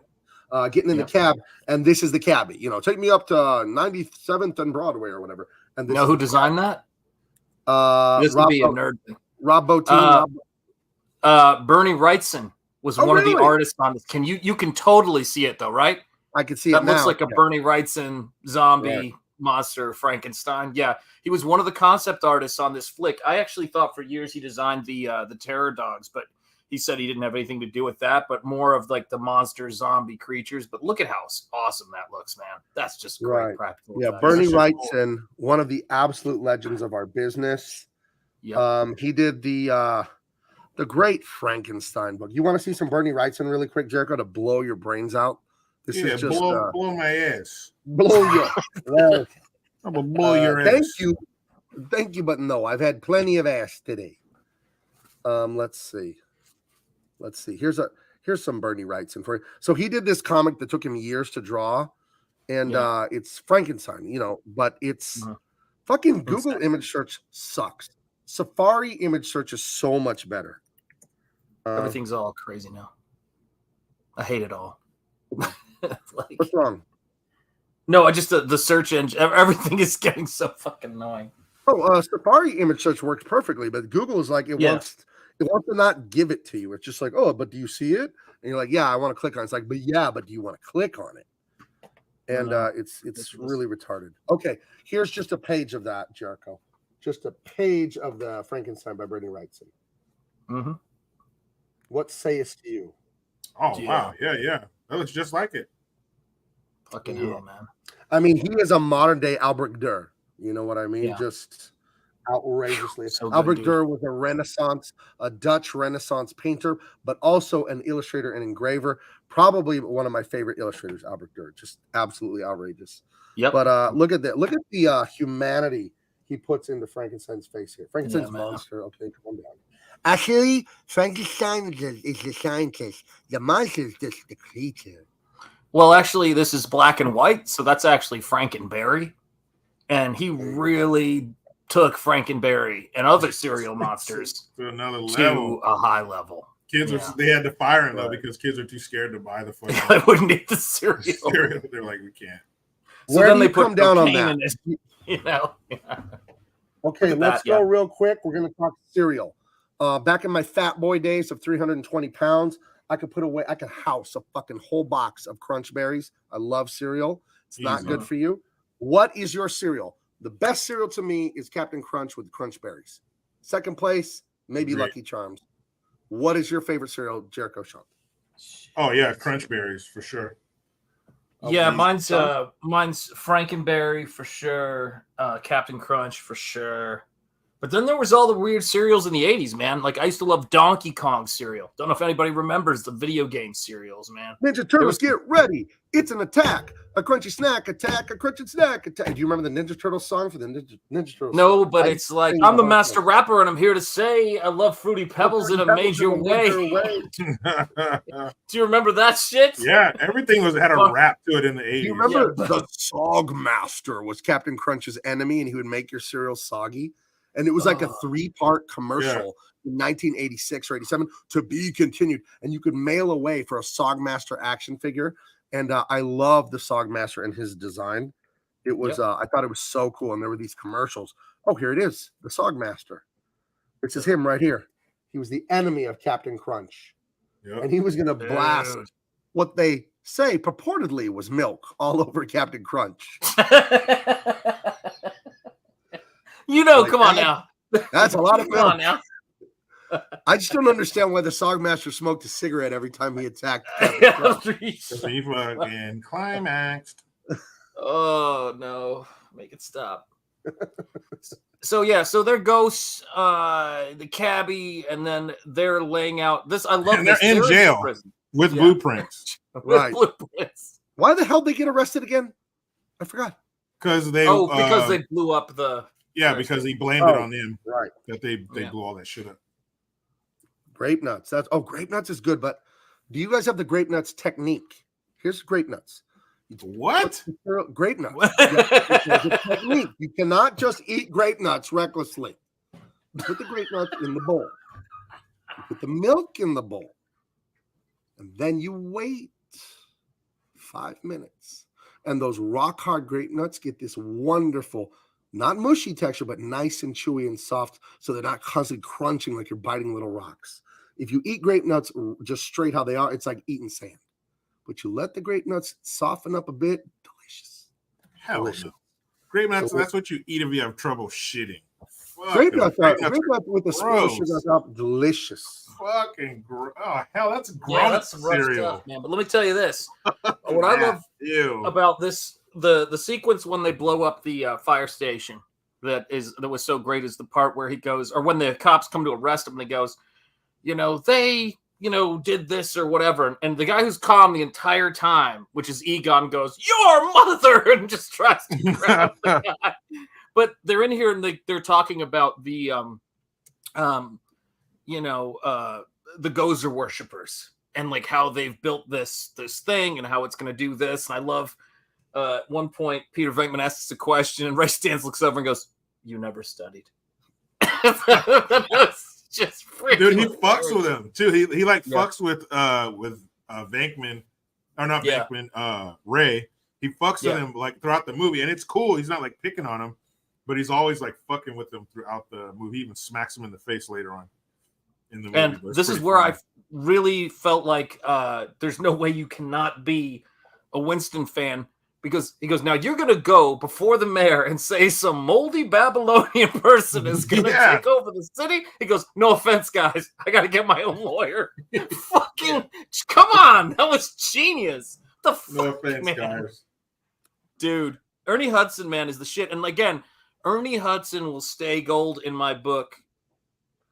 Getting in the cab, and this is the cabbie. Take me up to 97th and Broadway or whatever. And You know who designed that? This would Rob be a nerd thing. Rob Bottin. Bernie Wrightson was one of the artists on this. You can totally see it though, right? I can see that it looks now. like a Bernie Wrightson zombie monster Frankenstein. Yeah, he was one of the concept artists on this flick. I actually thought for years he designed the terror dogs, but he said he didn't have anything to do with that, but more of like the monster zombie creatures. But look at how awesome that looks, man. That's just great practical. Yeah, effects. Bernie That's so Wrightson, one of the absolute legends of our business. He did the great Frankenstein book. You want to see some Bernie Wrightson really quick, Jericho, to blow your brains out? This is just blow my ass. Blow your well, I'm gonna blow your ass. Thank you, but no, I've had plenty of ass today. Let's see. Here's some Bernie Wrightson for you. So he did this comic that took him years to draw, and it's Frankenstein, but it's fucking Google image search sucks. Safari image search is so much better. Everything's all crazy now. I hate it all. What's wrong? No, I just the search engine. Everything is getting so fucking annoying. Safari image search works perfectly, but Google is like it wants to not give it to you. It's just like, oh, but do you see it? And you're like, yeah, I want to click on it. It's like, but do you want to click on it? And it's really retarded. Okay, here's just a page of that, Jericho. Just a page of the Frankenstein by Bernie Wrightson. Mm-hmm. What sayest you? Oh, wow. Yeah. That looks just like it. Fucking hell, man. I mean, he is a modern day Albert Durr. You know what I mean? Yeah. Just outrageously. So good, Albert dude. Durr was a Dutch Renaissance painter, but also an illustrator and engraver. Probably one of my favorite illustrators, Albert Durr. Just absolutely outrageous. Yep. But look at that. Look at the humanity he puts into Frankenstein's face here. Frankenstein's monster. Okay, calm down. Actually, Frankenstein is the scientist. The monster is just the creature. Well, actually, this is black and white, so that's actually Frankenberry. And he really took Frankenberry and other cereal monsters to another to level. a high level. Kids they had to fire him though because kids are too scared to buy the fucking They wouldn't eat the cereal. They're like, we can't. So Where then do they you put come down on cocaine that? in this, you know. Okay, Look at let's that, go real quick. We're going to talk cereal. Back in my fat boy days of 320 pounds, I could house a fucking whole box of Crunch Berries. I love cereal. It's not good for you. What is your cereal? The best cereal to me is Captain Crunch with Crunch Berries. Second place, maybe Lucky Charms. What is your favorite cereal, Jericho Sean? Oh yeah, Crunch Berries for sure. Yeah, mine's Frankenberry for sure, Captain Crunch for sure. But then there was all the weird cereals in the 80s, man. Like I used to love Donkey Kong cereal. Don't know if anybody remembers the video game cereals, man. Ninja Turtles, get ready. It's an attack. A crunchy snack attack. A crunchy snack attack. Do you remember the Ninja Turtles song for the Ninja Turtles? No, but it's like I'm the master rapper, and I'm here to say I love Fruity Pebbles in a major way. Do you remember that shit? Yeah, everything had a rap to it in the 80s. Do you remember the Sog Master was Captain Crunch's enemy, and he would make your cereal soggy? And it was like a 3-part commercial in 1986 or 87 to be continued. And you could mail away for a Sogmaster action figure. And I love the Sogmaster and his design. It was, I thought it was so cool. And there were these commercials. Oh, here it is. The Sogmaster. This is him right here. He was the enemy of Captain Crunch. Yep. And he was going to blast what they say purportedly was milk all over Captain Crunch. You know, come on now. That's a lot of Come milk. on now. I just don't understand why the Sogmaster smoked a cigarette every time he attacked. He fucking climaxed. Oh no, make it stop. So they're ghosts, the cabbie, and then they're laying out this. I love And they're this. in jail with blueprints. Right. Blueprints. Why the hell did they get arrested again? I forgot. Because they because they blew up the Yeah, because he blamed it on them. Right. That they blew all that shit up. Grape nuts. Grape nuts is good, but do you guys have the grape nuts technique? Here's grape nuts. What? Grape nuts. There's a technique. You cannot just eat grape nuts recklessly. You put the grape nuts in the bowl. You put the milk in the bowl. And then you wait 5 minutes. And those rock hard grape nuts get this wonderful, not mushy texture, but nice and chewy and soft. So they're not constantly crunching like you're biting little rocks. If you eat grape nuts just straight how they are, it's like eating sand. But you let the grape nuts soften up a bit. Delicious. Hell no. Grape nuts, that's what you eat if you have trouble shitting. Grape nuts with the spoon of sugar top, delicious. Fucking oh hell, that's gross. Yeah, that's some rough stuff, man. But let me tell you this: what I love about this, the sequence when they blow up the fire station, that was so great is the part where he goes, or when the cops come to arrest him, and he goes, they did this or whatever, and the guy who's calm the entire time, which is Egon, goes, "Your mother," and just tries to grab the guy. But they're in here and they're talking about the the Gozer worshippers and like how they've built this thing and how it's going to do this. And I love at one point Peter Venkman asks a question and Ray Stantz looks over and goes, "You never studied." That's just dude. He fucks with him too. He fucks with Venkman, or not Venkman, Ray. He fucks with him like throughout the movie, and it's cool. He's not like picking on him, but he's always like fucking with him throughout the movie. He even smacks him in the face later on in the movie. And this is where I really felt like there's no way you cannot be a Winston fan, because he goes, "Now you're going to go before the mayor and say some moldy Babylonian person is going to take over the city." He goes, "No offense, guys. I got to get my own lawyer." Fucking come on. That was genius. The fuck, no offense, man. Guys. Dude, Ernie Hudson, man, is the shit. And again, Ernie Hudson will stay gold in my book,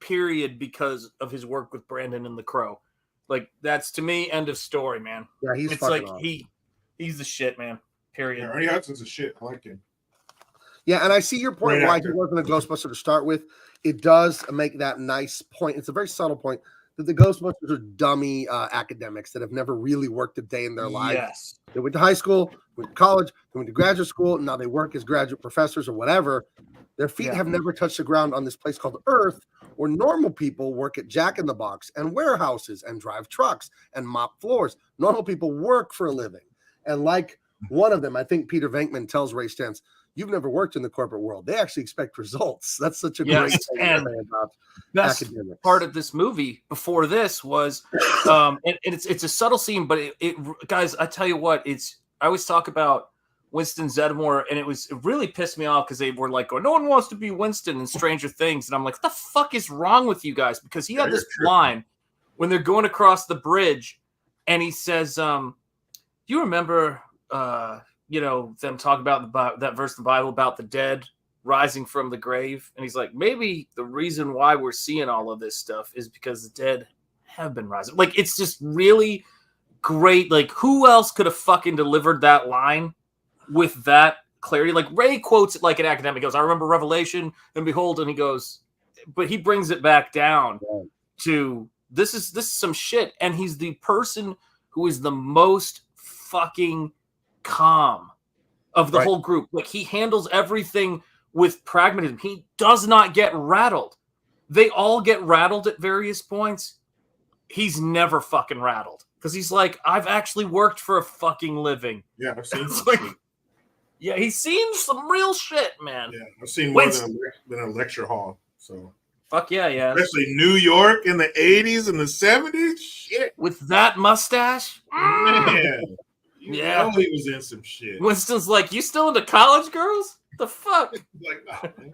period, because of his work with Brandon and the Crow. Like, that's, to me, end of story, man. Yeah, he's it's fucking like awesome. he's the shit, man. Period. Yeah, Ernie Hudson's a shit. I like him. Yeah, and I see your point Great why actor. he wasn't a Ghostbuster to start with. It does make that nice point. It's a very subtle point that the Ghostbusters are dummy academics that have never really worked a day in their life. Yes. They went to high school, went to college, they went to graduate school, and now they work as graduate professors or whatever. Their feet have never touched the ground on this place called Earth, where normal people work at Jack in the Box and warehouses and drive trucks and mop floors. Normal people work for a living. And like one of them, I think Peter Venkman tells Ray Stantz, "You've never worked in the corporate world. They actually expect results." That's such a great thing to say about best academics. part of this movie before this was and it's a subtle scene, but it guys, I tell you what, I always talk about Winston Zeddemore, and it really pissed me off because they were like, "Oh, no one wants to be Winston in Stranger Things," and I'm like, "What the fuck is wrong with you guys?" Because he had this line when they're going across the bridge, and he says, "You remember them talking about that verse in the Bible about the dead rising from the grave?" And he's like, "Maybe the reason why we're seeing all of this stuff is because the dead have been rising." Like, it's just really great. Like, who else could have fucking delivered that line with that clarity? Like, Ray quotes it like an academic. He goes, "I remember Revelation and behold," and he goes, but he brings it back down to this is some shit. And he's the person who is the most fucking calm of the whole group. Like, he handles everything with pragmatism. He does not get rattled. They all get rattled at various points. He's never fucking rattled because he's like, "I've actually worked for a fucking living." Yeah, I've seen It's like, yeah, he's seen some real shit, man. Yeah, I've seen more than a lecture hall. So fuck yeah. Especially New York in the 80s and the 70s. Shit. With that mustache. Man. Yeah. know he was in some shit. Winston's like, "You still into college girls? The fuck?" Like, nah, man.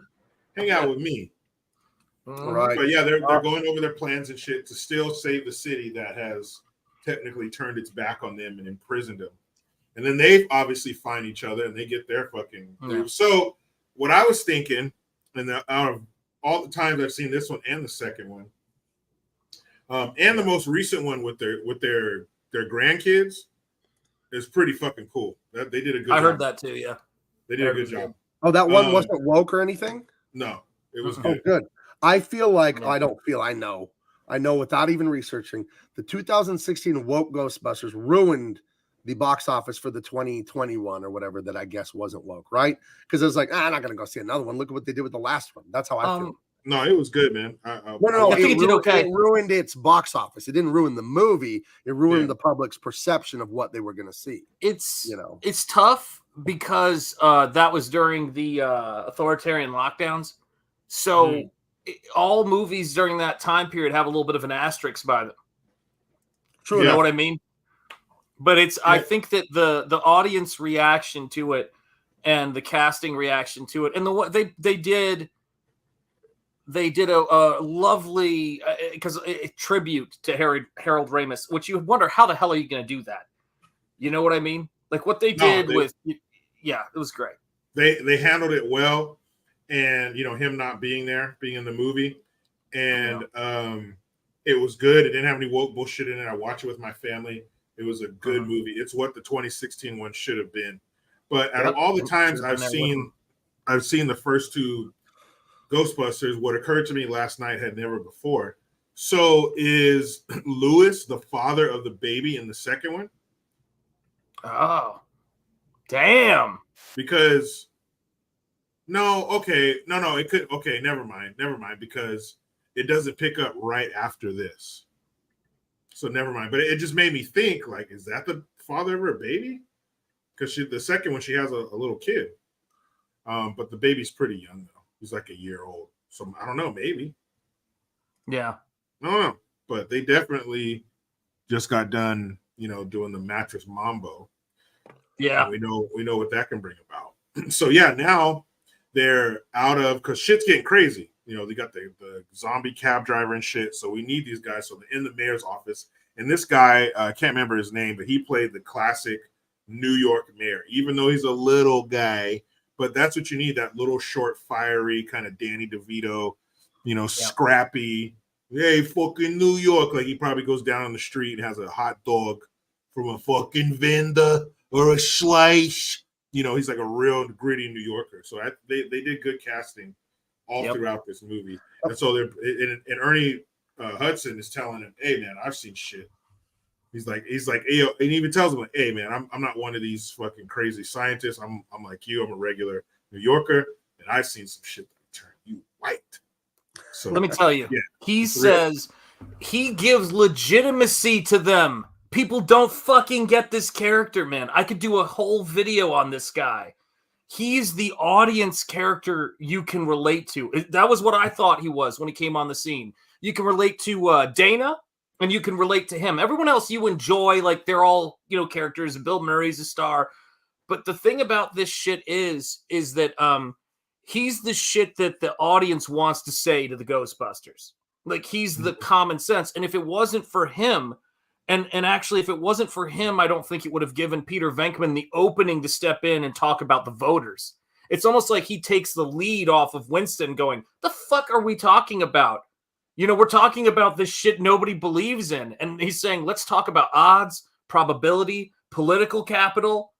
Hang out with me. Right. But yeah, they're going over their plans and shit to still save the city that has technically turned its back on them and imprisoned them. And then they obviously find each other and they get their fucking through. So what I was thinking, and out of all the times I've seen this one and the second one, and the most recent one with their grandkids, is pretty fucking cool. They did a good job. I heard that too, yeah. They did a good job. Oh, that one wasn't woke or anything? No, it was Oh, good. good. I feel like I don't feel. I know without even researching. The 2016 woke Ghostbusters ruined the box office for the 2021 or whatever that I guess wasn't woke, right? Because it was like, I'm not gonna go see another one. Look at what they did with the last one. That's how I feel. No, it was good, man. No, I think it did okay. It ruined its box office. It didn't ruin the movie. It ruined the public's perception of what they were going to see. It's it's tough because that was during the authoritarian lockdowns. So all movies during that time period have a little bit of an asterisk by them. True, you know what I mean? But it's I think that the audience reaction to it and the casting reaction to it and the what they did a lovely because a tribute to Harold Ramis, which you wonder how the hell are you going to do that? You know what I mean? Like what they did it was great. They handled it well, and him not being there, being in the movie, and it was good. It didn't have any woke bullshit in it. I watched it with my family. It was a good movie. It's what the 2016 one should have been. But out of all the times I've seen the first two Ghostbusters, what occurred to me last night had never before. So is Lewis the father of the baby in the second one? Oh, damn. Because it could. Okay, never mind, because it doesn't pick up right after this. So never mind. But it just made me think, like, is that the father of her baby? Because the second one, she has a little kid. But the baby's pretty young, though. He's like a year old. So I don't know, maybe. Yeah. I don't know. But they definitely just got done, doing the mattress mambo. Yeah. And we know what that can bring about. So now they're out of, because shit's getting crazy. They got the zombie cab driver and shit. So we need these guys. So they're in the mayor's office. And this guy, I can't remember his name, but he played the classic New York mayor, even though he's a little guy. But that's what you need, that little short, fiery kind of Danny DeVito, scrappy. Hey, fucking New York. Like he probably goes down on the street and has a hot dog from a fucking vendor or a slice. He's like a real gritty New Yorker. So they did good casting all throughout this movie. And so and Ernie Hudson is telling him, hey, man, I've seen shit. He's like, hey, yo, and he even tells him, like, hey, man, I'm not one of these fucking crazy scientists. I'm like you. I'm a regular New Yorker, and I've seen some shit that turn you white. So let me tell you, he says he gives legitimacy to them. People don't fucking get this character, man. I could do a whole video on this guy. He's the audience character you can relate to. That was what I thought he was when he came on the scene. You can relate to Dana. And you can relate to him. Everyone else you enjoy, like they're all, characters. And Bill Murray's a star. But the thing about this shit is that he's the shit that the audience wants to say to the Ghostbusters. Like he's the common sense. And if it wasn't for him, and actually if it wasn't for him, I don't think it would have given Peter Venkman the opening to step in and talk about the voters. It's almost like he takes the lead off of Winston going, the fuck are we talking about? We're talking about this shit nobody believes in. And he's saying, let's talk about odds, probability, political capital,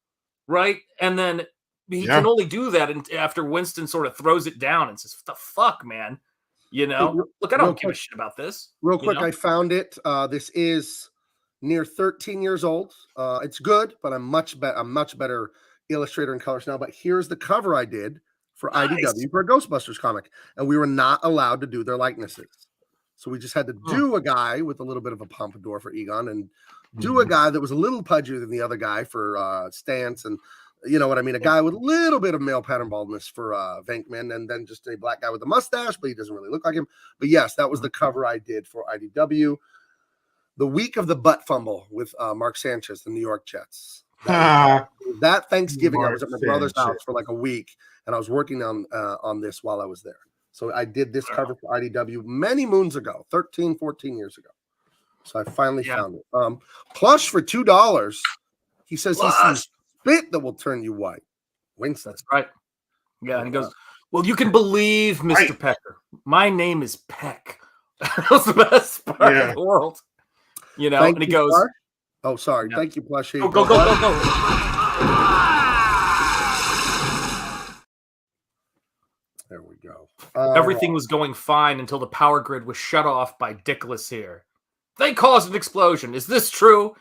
right? And then he can only do that after Winston sort of throws it down and says, what the fuck, man? Look, I don't give a shit about this. Real quick, I found it. This is near 13 years old. It's good, but I'm much better illustrator and colors now. But here's the cover I did for IDW for a Ghostbusters comic. And we were not allowed to do their likenesses. So we just had to do a guy with a little bit of a pompadour for Egon and do a guy that was a little pudgier than the other guy for Stance. And you know what I mean? A guy with a little bit of male pattern baldness for Venkman, and then just a black guy with a mustache, but he doesn't really look like him. But yes, that was the cover I did for IDW. The week of the butt fumble with Mark Sanchez, the New York Jets. That Thanksgiving, I was at my brother's house for like a week, and I was working on this while I was there. So I did this cover for IDW many moons ago, 13, 14 years ago. So I finally found it. Plush for $2. He says he sees spit that will turn you white. Winston. That's right. Yeah, and he goes, well, you can believe, Mr. Pecker. My name is Peck. That was the best part of the world. Thank and he you, goes, Clark. Oh, sorry. Thank you, Plushie. Go. There we go. Everything was going fine until the power grid was shut off by Dickless here. They caused an explosion. Is this true?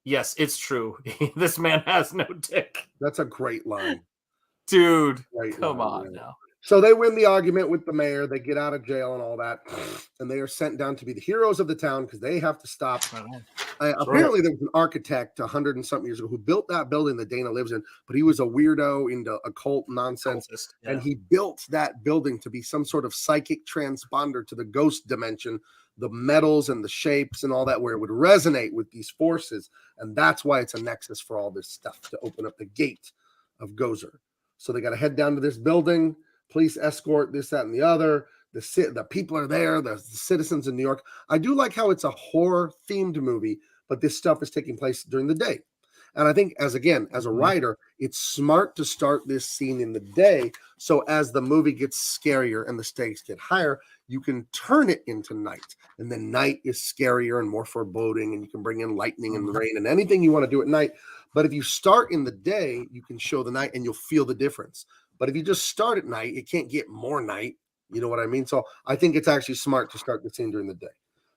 Yes, it's true. This man has no dick. That's a great line. Dude, Great come line, on yeah. now. So they win the argument with the mayor. They get out of jail and all that. And they are sent down to be the heroes of the town because they have to stop. Apparently, there was an architect 100 and something years ago who built that building that Dana lives in, but he was a weirdo into occult nonsense. And he built that building to be some sort of psychic transponder to the ghost dimension, the metals and the shapes and all that, where it would resonate with these forces. And that's why it's a nexus for all this stuff to open up the gate of Gozer. So they got to head down to this building. Police escort, this, that, and the other. The people are there, the citizens in New York. I do like how it's a horror-themed movie, but this stuff is taking place during the day. And I think, as a writer, it's smart to start this scene in the day, so as the movie gets scarier and the stakes get higher, you can turn it into night. And then night is scarier and more foreboding, and you can bring in lightning and rain and anything you want to do at night. But if you start in the day, you can show the night and you'll feel the difference. But if you just start at night, it can't get more night. You know what I mean? So I think it's actually smart to start the scene during the day.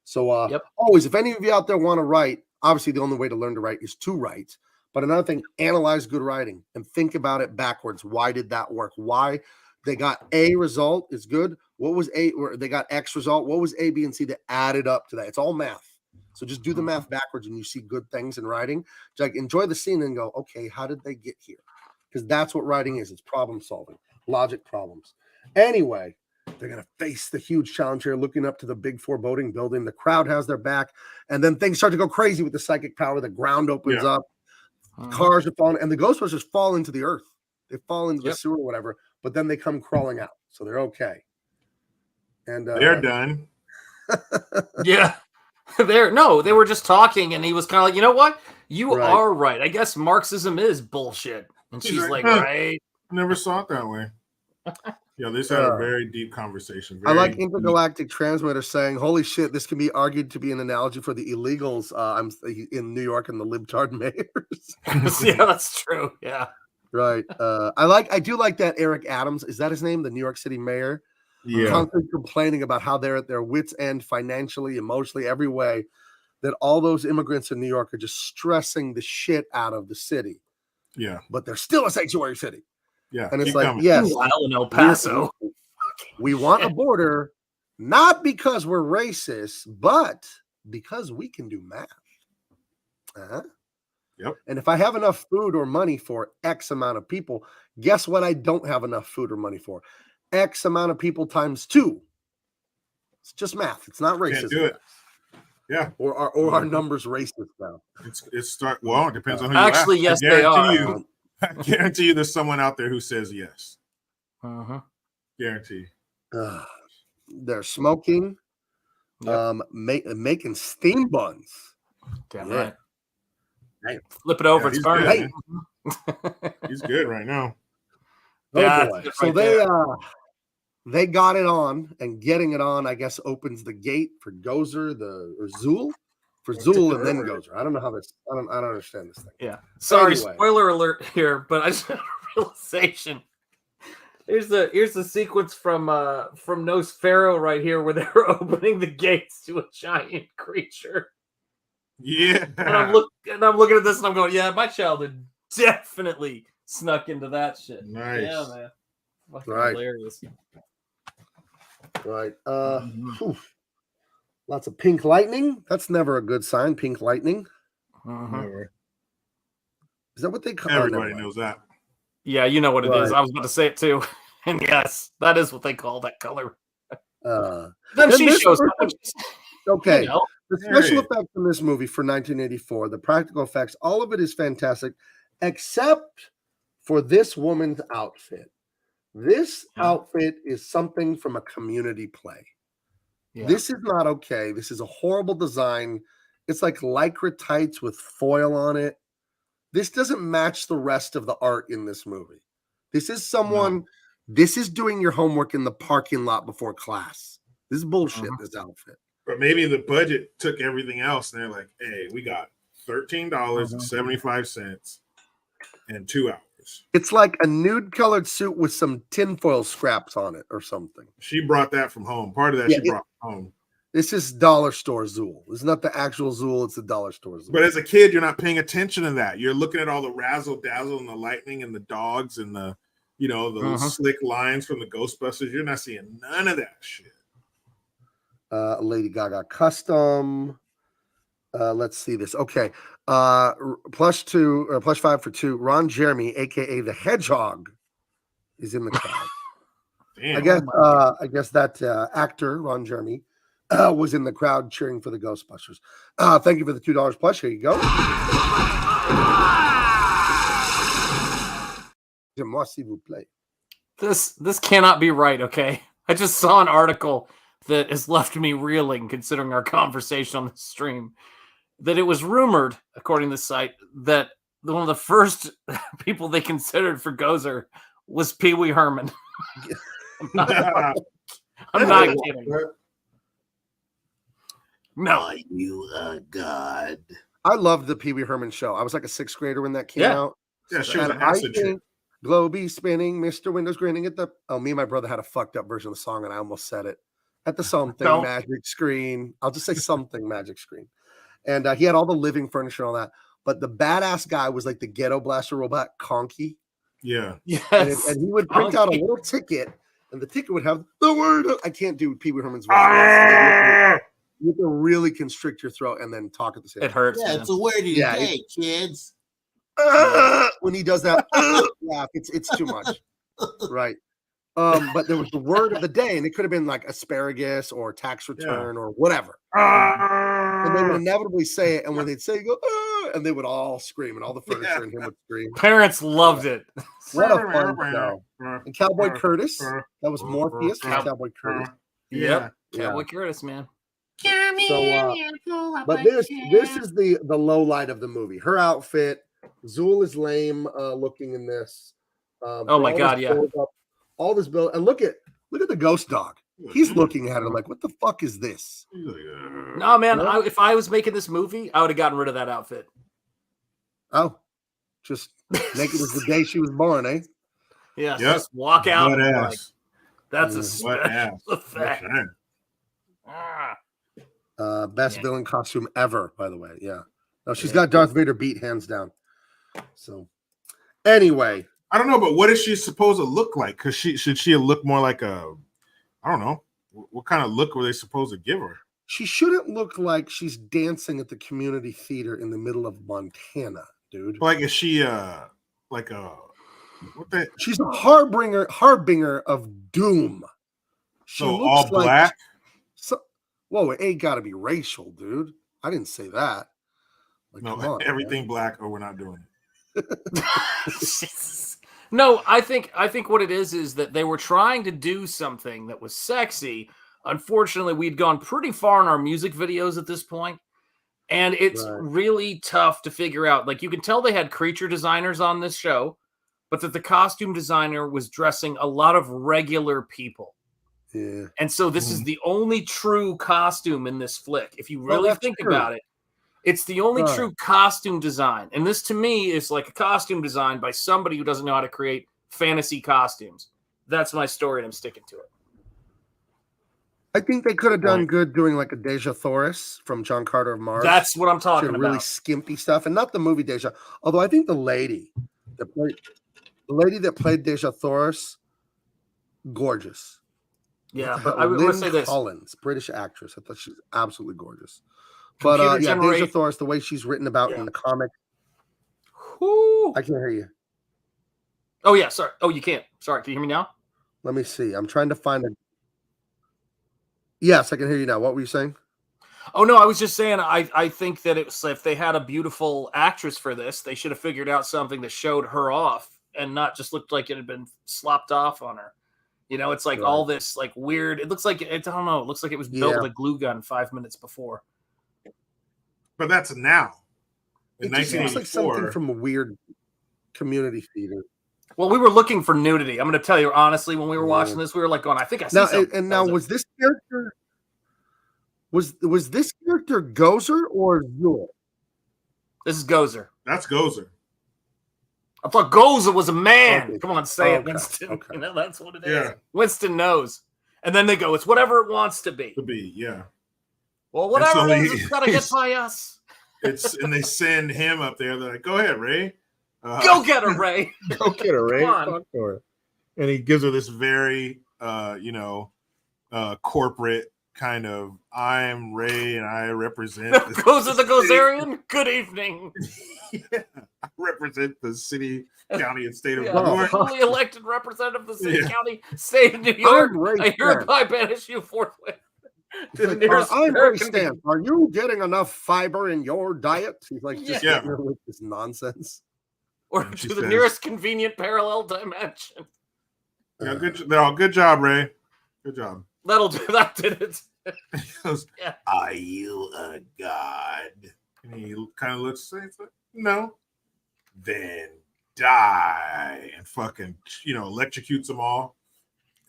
So always, if any of you out there want to write, obviously the only way to learn to write is to write. But another thing, analyze good writing and think about it backwards. Why did that work? Why they got A result is good. What was A, or they got X result? What was A, B, and C that added up to that? It's all math. So just do the math backwards and you see good things in writing. Like enjoy the scene and go, okay, how did they get here? Because that's what writing is. It's problem solving, logic problems. Anyway, they're going to face the huge challenge here, looking up to the big foreboding building. The crowd has their back. And then things start to go crazy with the psychic power. The ground opens up. Cars are falling. And the Ghostbusters fall into the earth. They fall into the sewer or whatever. But then they come crawling out. So they're okay. And they're done. Yeah. They were just talking. And he was kind of like, you know what? You are right. I guess Marxism is bullshit. And she's like, right. Never saw it that way. Yeah, this had a very deep conversation. I like Intergalactic Transmitter saying, holy shit, this can be argued to be an analogy for the illegals in New York and the libtard mayors. Yeah, that's true. Yeah. Right. I do like that Eric Adams. Is that his name? The New York City mayor? Yeah. Constantly complaining about how they're at their wits' end financially, emotionally, every way, that all those immigrants in New York are just stressing the shit out of the city. Yeah. But they're still a sanctuary city. Yeah. And it's like, yes, in El Paso. We want a border, not because we're racist, but because we can do math. Yep. And if I have enough food or money for X amount of people, guess what? I don't have enough food or money for X amount of people times 2. It's just math. It's not racism. Can't do it. Yeah. Or are numbers racist now? It depends on who actually, you ask. yes, they are. I guarantee you there's someone out there who says yes. Guarantee. They're smoking, making steam buns. Damn right. Flip it over. Yeah, it's burning. He's good right now. Oh boy. So they got it on, and getting it on, I guess, opens the gate for Gozer, or Zool, for Zool, and then Gozer. I don't know how this. I don't understand this thing. Yeah. Sorry, Anyway. spoiler alert here, but I just had a realization. Here's the sequence from Nosferatu right here, where they're opening the gates to a giant creature. Yeah. And I'm looking at this and I'm going, yeah, my childhood definitely snuck into that shit. Nice. Yeah, man. Fucking Right. hilarious. Right. Lots of pink lightning. That's never a good sign. Pink lightning. Never. Is that what they call? Everybody knows that. Yeah, you know what it is. Right. I was about to say it too. And yes, that is what they call that color. Then Then she this shows person- up. Okay. You know? The special effects in this movie for 1984, the practical effects, all of it is fantastic, except for this woman's outfit. This outfit is something from a Community play. Yeah. This is not okay. This is a horrible design. It's like Lycra tights with foil on it. This doesn't match the rest of the art in this movie. This is this is doing your homework in the parking lot before class. This is bullshit, this outfit. But maybe the budget took everything else, and they're like, "Hey, we got $13.75 and 2 hours. It's like a nude colored suit with some tinfoil scraps on it or something. She brought that from home. Part of that Yeah, she brought from home. This is dollar store Zool. It's not the actual Zool, it's the dollar store Zool. But as a kid, you're not paying attention to that. You're looking at all the razzle dazzle and the lightning and the dogs and the, you know, the slick lines from the Ghostbusters. You're not seeing none of that shit. Lady Gaga custom. Let's see this. Okay. Plush 5 for 2. Ron Jeremy, aka the Hedgehog, is in the crowd. Damn. I guess that actor, Ron Jeremy, was in the crowd cheering for the Ghostbusters. Thank you for the $2 plush. Here you go. This cannot be right, okay? I just saw an article that has left me reeling considering our conversation on the stream. That it was rumored, according to the site, that one of the first people they considered for Gozer was Pee Wee Herman. I'm not kidding. No. Are you a god? I loved the Pee Wee Herman show. I was like a 6th grader when that came out. Yeah, she was And an acid trip. Globy spinning, Mr. Windows grinning at the. Oh, me and my brother had a fucked up version of the song, and I almost said it. At the something magic screen. I'll just say something magic screen. And he had all the living furniture and all that. But the badass guy was like the ghetto blaster robot, Conky. Yeah. Yes. And he would print out a little ticket, and the ticket would have the word. I can't do Pee Wee Herman's voice. You have to really constrict your throat and then talk at the same time. It hurts. Yeah, it's a word of the day, kids. When he does that laugh, it's too much. Right. But there was the word of the day, and it could have been like asparagus or tax return or whatever. And they would inevitably say it, and when they'd say it, go, and they would all scream, and all the furniture and him would scream. Parents loved it. What a fun show. And Cowboy Curtis, that was Morpheus from Cowboy Curtis. Yep. Cowboy Curtis, man. So, but this is the low light of the movie. Her outfit, Zool is lame looking in this. Oh my god, yeah. All this build, and look at the ghost dog. He's looking at her like, what the fuck is this? No, man. If I was making this movie, I would have gotten rid of that outfit. Oh, just naked as the day she was born, eh? Yeah, just walk out. Like, that's a special effect. Best villain costume ever, by the way. Yeah. No, she's got Darth Vader beat hands down. So, anyway. I don't know, but what is she supposed to look like? Because should she look more like a, I don't know, what kind of look were they supposed to give her? She shouldn't look like she's dancing at the community theater in the middle of Montana, dude. Like, is she like a what the? She's a harbinger of doom. She So looks all black. Whoa, it ain't got to be racial, dude. I didn't say that. Like, No, come on, everything black, or we're not doing it. No, I think what it is that they were trying to do something that was sexy. Unfortunately, we'd gone pretty far in our music videos at this point, and it's really tough to figure out. Like, you can tell they had creature designers on this show, but that the costume designer was dressing a lot of regular people. Yeah. And so this is the only true costume in this flick. If you really think about it, it's the only true costume design. And this, to me, is like a costume design by somebody who doesn't know how to create fantasy costumes. That's my story, and I'm sticking to it. I think they could have done good doing like a Deja Thoris from John Carter of Mars. That's what I'm talking about. Really skimpy stuff, and not the movie Deja. Although I think the lady that played Deja Thoris, gorgeous. Yeah, but I would say this. Collins, British actress. I thought she was absolutely gorgeous. But Deja Thoris, the way she's written about in the comic. Whoo. I can't hear you. Oh, yeah. Sorry. Oh, you can't. Sorry. Can you hear me now? Let me see. I'm trying to find a. Yes, I can hear you now. What were you saying? Oh, no. I was just saying I think that if they had a beautiful actress for this, they should have figured out something that showed her off and not just looked like it had been slopped off on her. You know, it's like all this like weird. It looks like I don't know. It looks like it was built with a glue gun 5 minutes before. But that's now. It just looks like something from a weird community theater. Well, we were looking for nudity. I'm going to tell you honestly, when we were watching this, we were like going, I think I see something. And now, was this character was this character Gozer or Zool? This is Gozer. That's Gozer. I thought Goza was a man. Okay. Come on, say it, Okay. Winston. Okay. You know, that's what it is. Yeah. Winston knows. And then they go, it's whatever it wants to be. To be, yeah. Well, whatever so it is, he- it's got to get by us. And they send him up there. They're like, "Go ahead, Ray. Go get her, Ray. Go get her, Ray. Come on. Talk to her." And he gives her this very, corporate kind of, "I'm Ray and I represent." Goes to the Gozerian. Good evening. Yeah, I represent the city, county, and state of Yeah, New York. fully elected representative of the city, Yeah. county, state of New York. Ray I hereby banish you forthwith to the Like, nearest I'm Ray American. Stamp. Are you getting enough fiber in your diet? He's like just Yeah. hitting her with this nonsense. Or And she to the says- nearest convenient parallel dimension. Yeah, they're all good job, Ray. Good job. That'll do. That did it. He goes, Yeah. "Are you a god?" And he kind of looks and says, "No." Then die, and fucking electrocutes them all,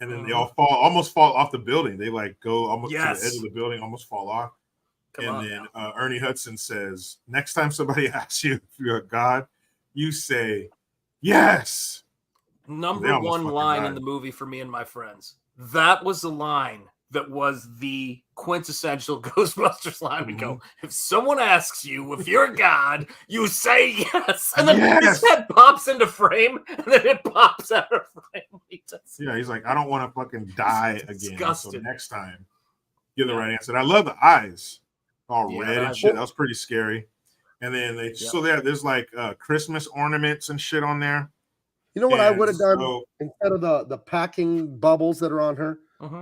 and then they all almost fall off the building. They like go almost to the edge of the building, almost fall off. And then Ernie Hudson says, "Next time somebody asks you if you're a god, you say yes." They Number almost one fucking line died. in the movie for me and my friends. That was the line that was the quintessential Ghostbusters line. We go, if someone asks you if you're a god, you say yes. And then his head pops into frame, and then it pops out of frame. Yeah, he's like, "I don't want to fucking die again. So disgusted. next time, give the right answer." And I love the eyes, all Yeah, red the and eyes- shit. That was pretty scary. And then there's like Christmas ornaments and shit on there. You know what I And would have done so- instead of the packing bubbles that are on her?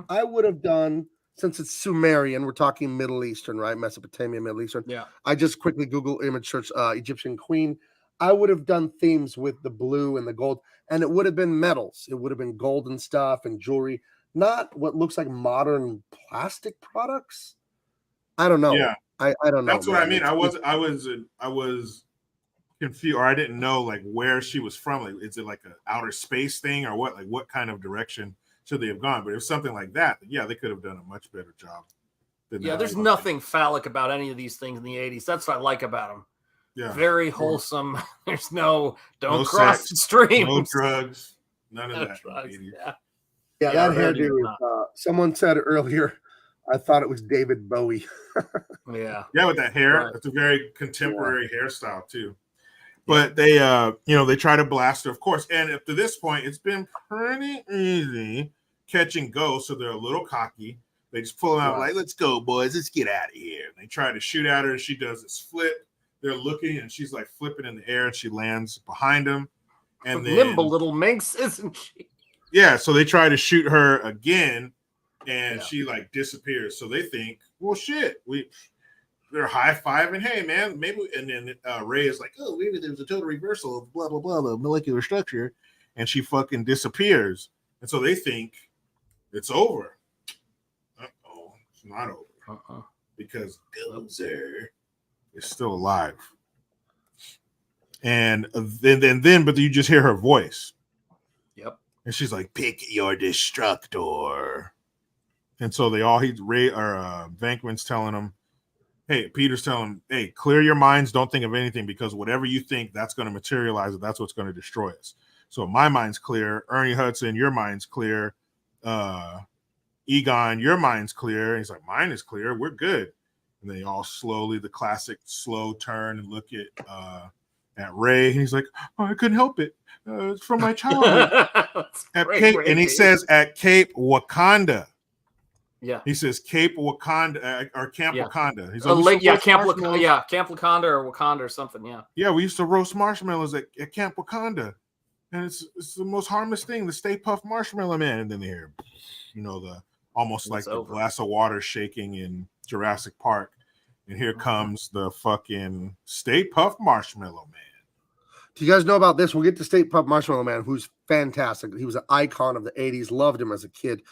I would have done, since it's Sumerian, we're talking Middle Eastern, right? Mesopotamia, Middle Eastern. Yeah. I just quickly Google image search Egyptian queen. I would have done themes with the blue and the gold, and it would have been metals. It would have been golden stuff and jewelry, not what looks like modern plastic products. I don't know. Yeah. I don't know. That's what I man. mean. I was confused, or I didn't know like where she was from. Like, is it like an outer space thing or what? Like, what kind of direction should they have gone? But if it's something like that, yeah, they could have done a much better job. Yeah, there's nothing phallic about any of these things in the 80s. That's what I like about them. Yeah. Very wholesome. There's don't No cross sex, the streams. no drugs, none of No that. drugs, yeah. Yeah, Yeah, that very hairdo not. is. Someone said earlier, I thought it was David Bowie. Yeah. Yeah, with that hair, Right. it's a very contemporary hairstyle too. But they, they try to blast her, of course. And up to this point, it's been pretty easy catching ghosts, so they're a little cocky. They just pull them out like, "Let's go, boys, let's get out of here." And they try to shoot at her, and she does this flip. They're looking, and she's like flipping in the air, and she lands behind them. And then, Nimble little minx, isn't she? yeah, so they try to shoot her again, and she like disappears. So they think, well, shit, they're high-fiving, "Hey, man, maybe." And then Ray is like, "Oh, maybe there's a total reversal of blah, blah, blah, the molecular structure." And she fucking disappears. And so they think it's over. Uh-oh, it's not over. Because Gozer is still alive. And then, but you just hear her voice. Yep. And she's like, "Pick your destructor." And so Venkman's telling him, Peter's telling him, "Hey, clear your minds. Don't think of anything, because whatever you think, that's going to materialize, and that's what's going to destroy us." So my mind's clear. Ernie Hudson, your mind's clear. Egon, your mind's clear. And he's like, "Mine is clear. We're good." And they all slowly, the classic slow turn and look at Ray. And he's like, "Oh, I couldn't help it. It's from my childhood." At great, Cape, Ray, and he dude. says at Cape Wakanda. Yeah. He says Cape Wakanda or Camp Yeah. Wakanda. He's Camp marshmallows. Wakanda or Wakanda or something. Yeah. Yeah, we used to roast marshmallows at Camp Wakanda. And it's the most harmless thing, the Stay Puft Marshmallow Man. And then they hear, the almost like the glass of water shaking in Jurassic Park. And here comes the fucking Stay Puft Marshmallow Man. Do you guys know about this? We'll get to State Pup Marshmallow Man, who's fantastic. He was an icon of the 80s. Loved him as a kid.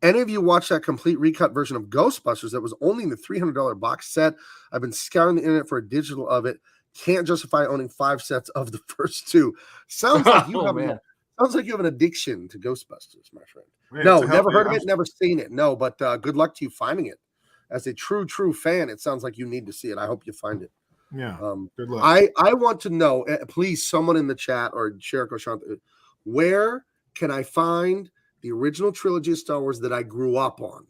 Any of you watch that complete recut version of Ghostbusters that was only in the $300 box set? I've been scouring the internet for a digital of it. Can't justify owning 5 sets of the first 2. Sounds like you have an addiction to Ghostbusters, my friend. Man, No, it's a never healthy- heard of it, never seen it. No, but good luck to you finding it. As a true fan, it sounds like you need to see it. I hope you find it. Yeah. Good luck. I want to know, please, someone in the chat or Jericho Sean, where can I find the original trilogy of Star Wars that I grew up on?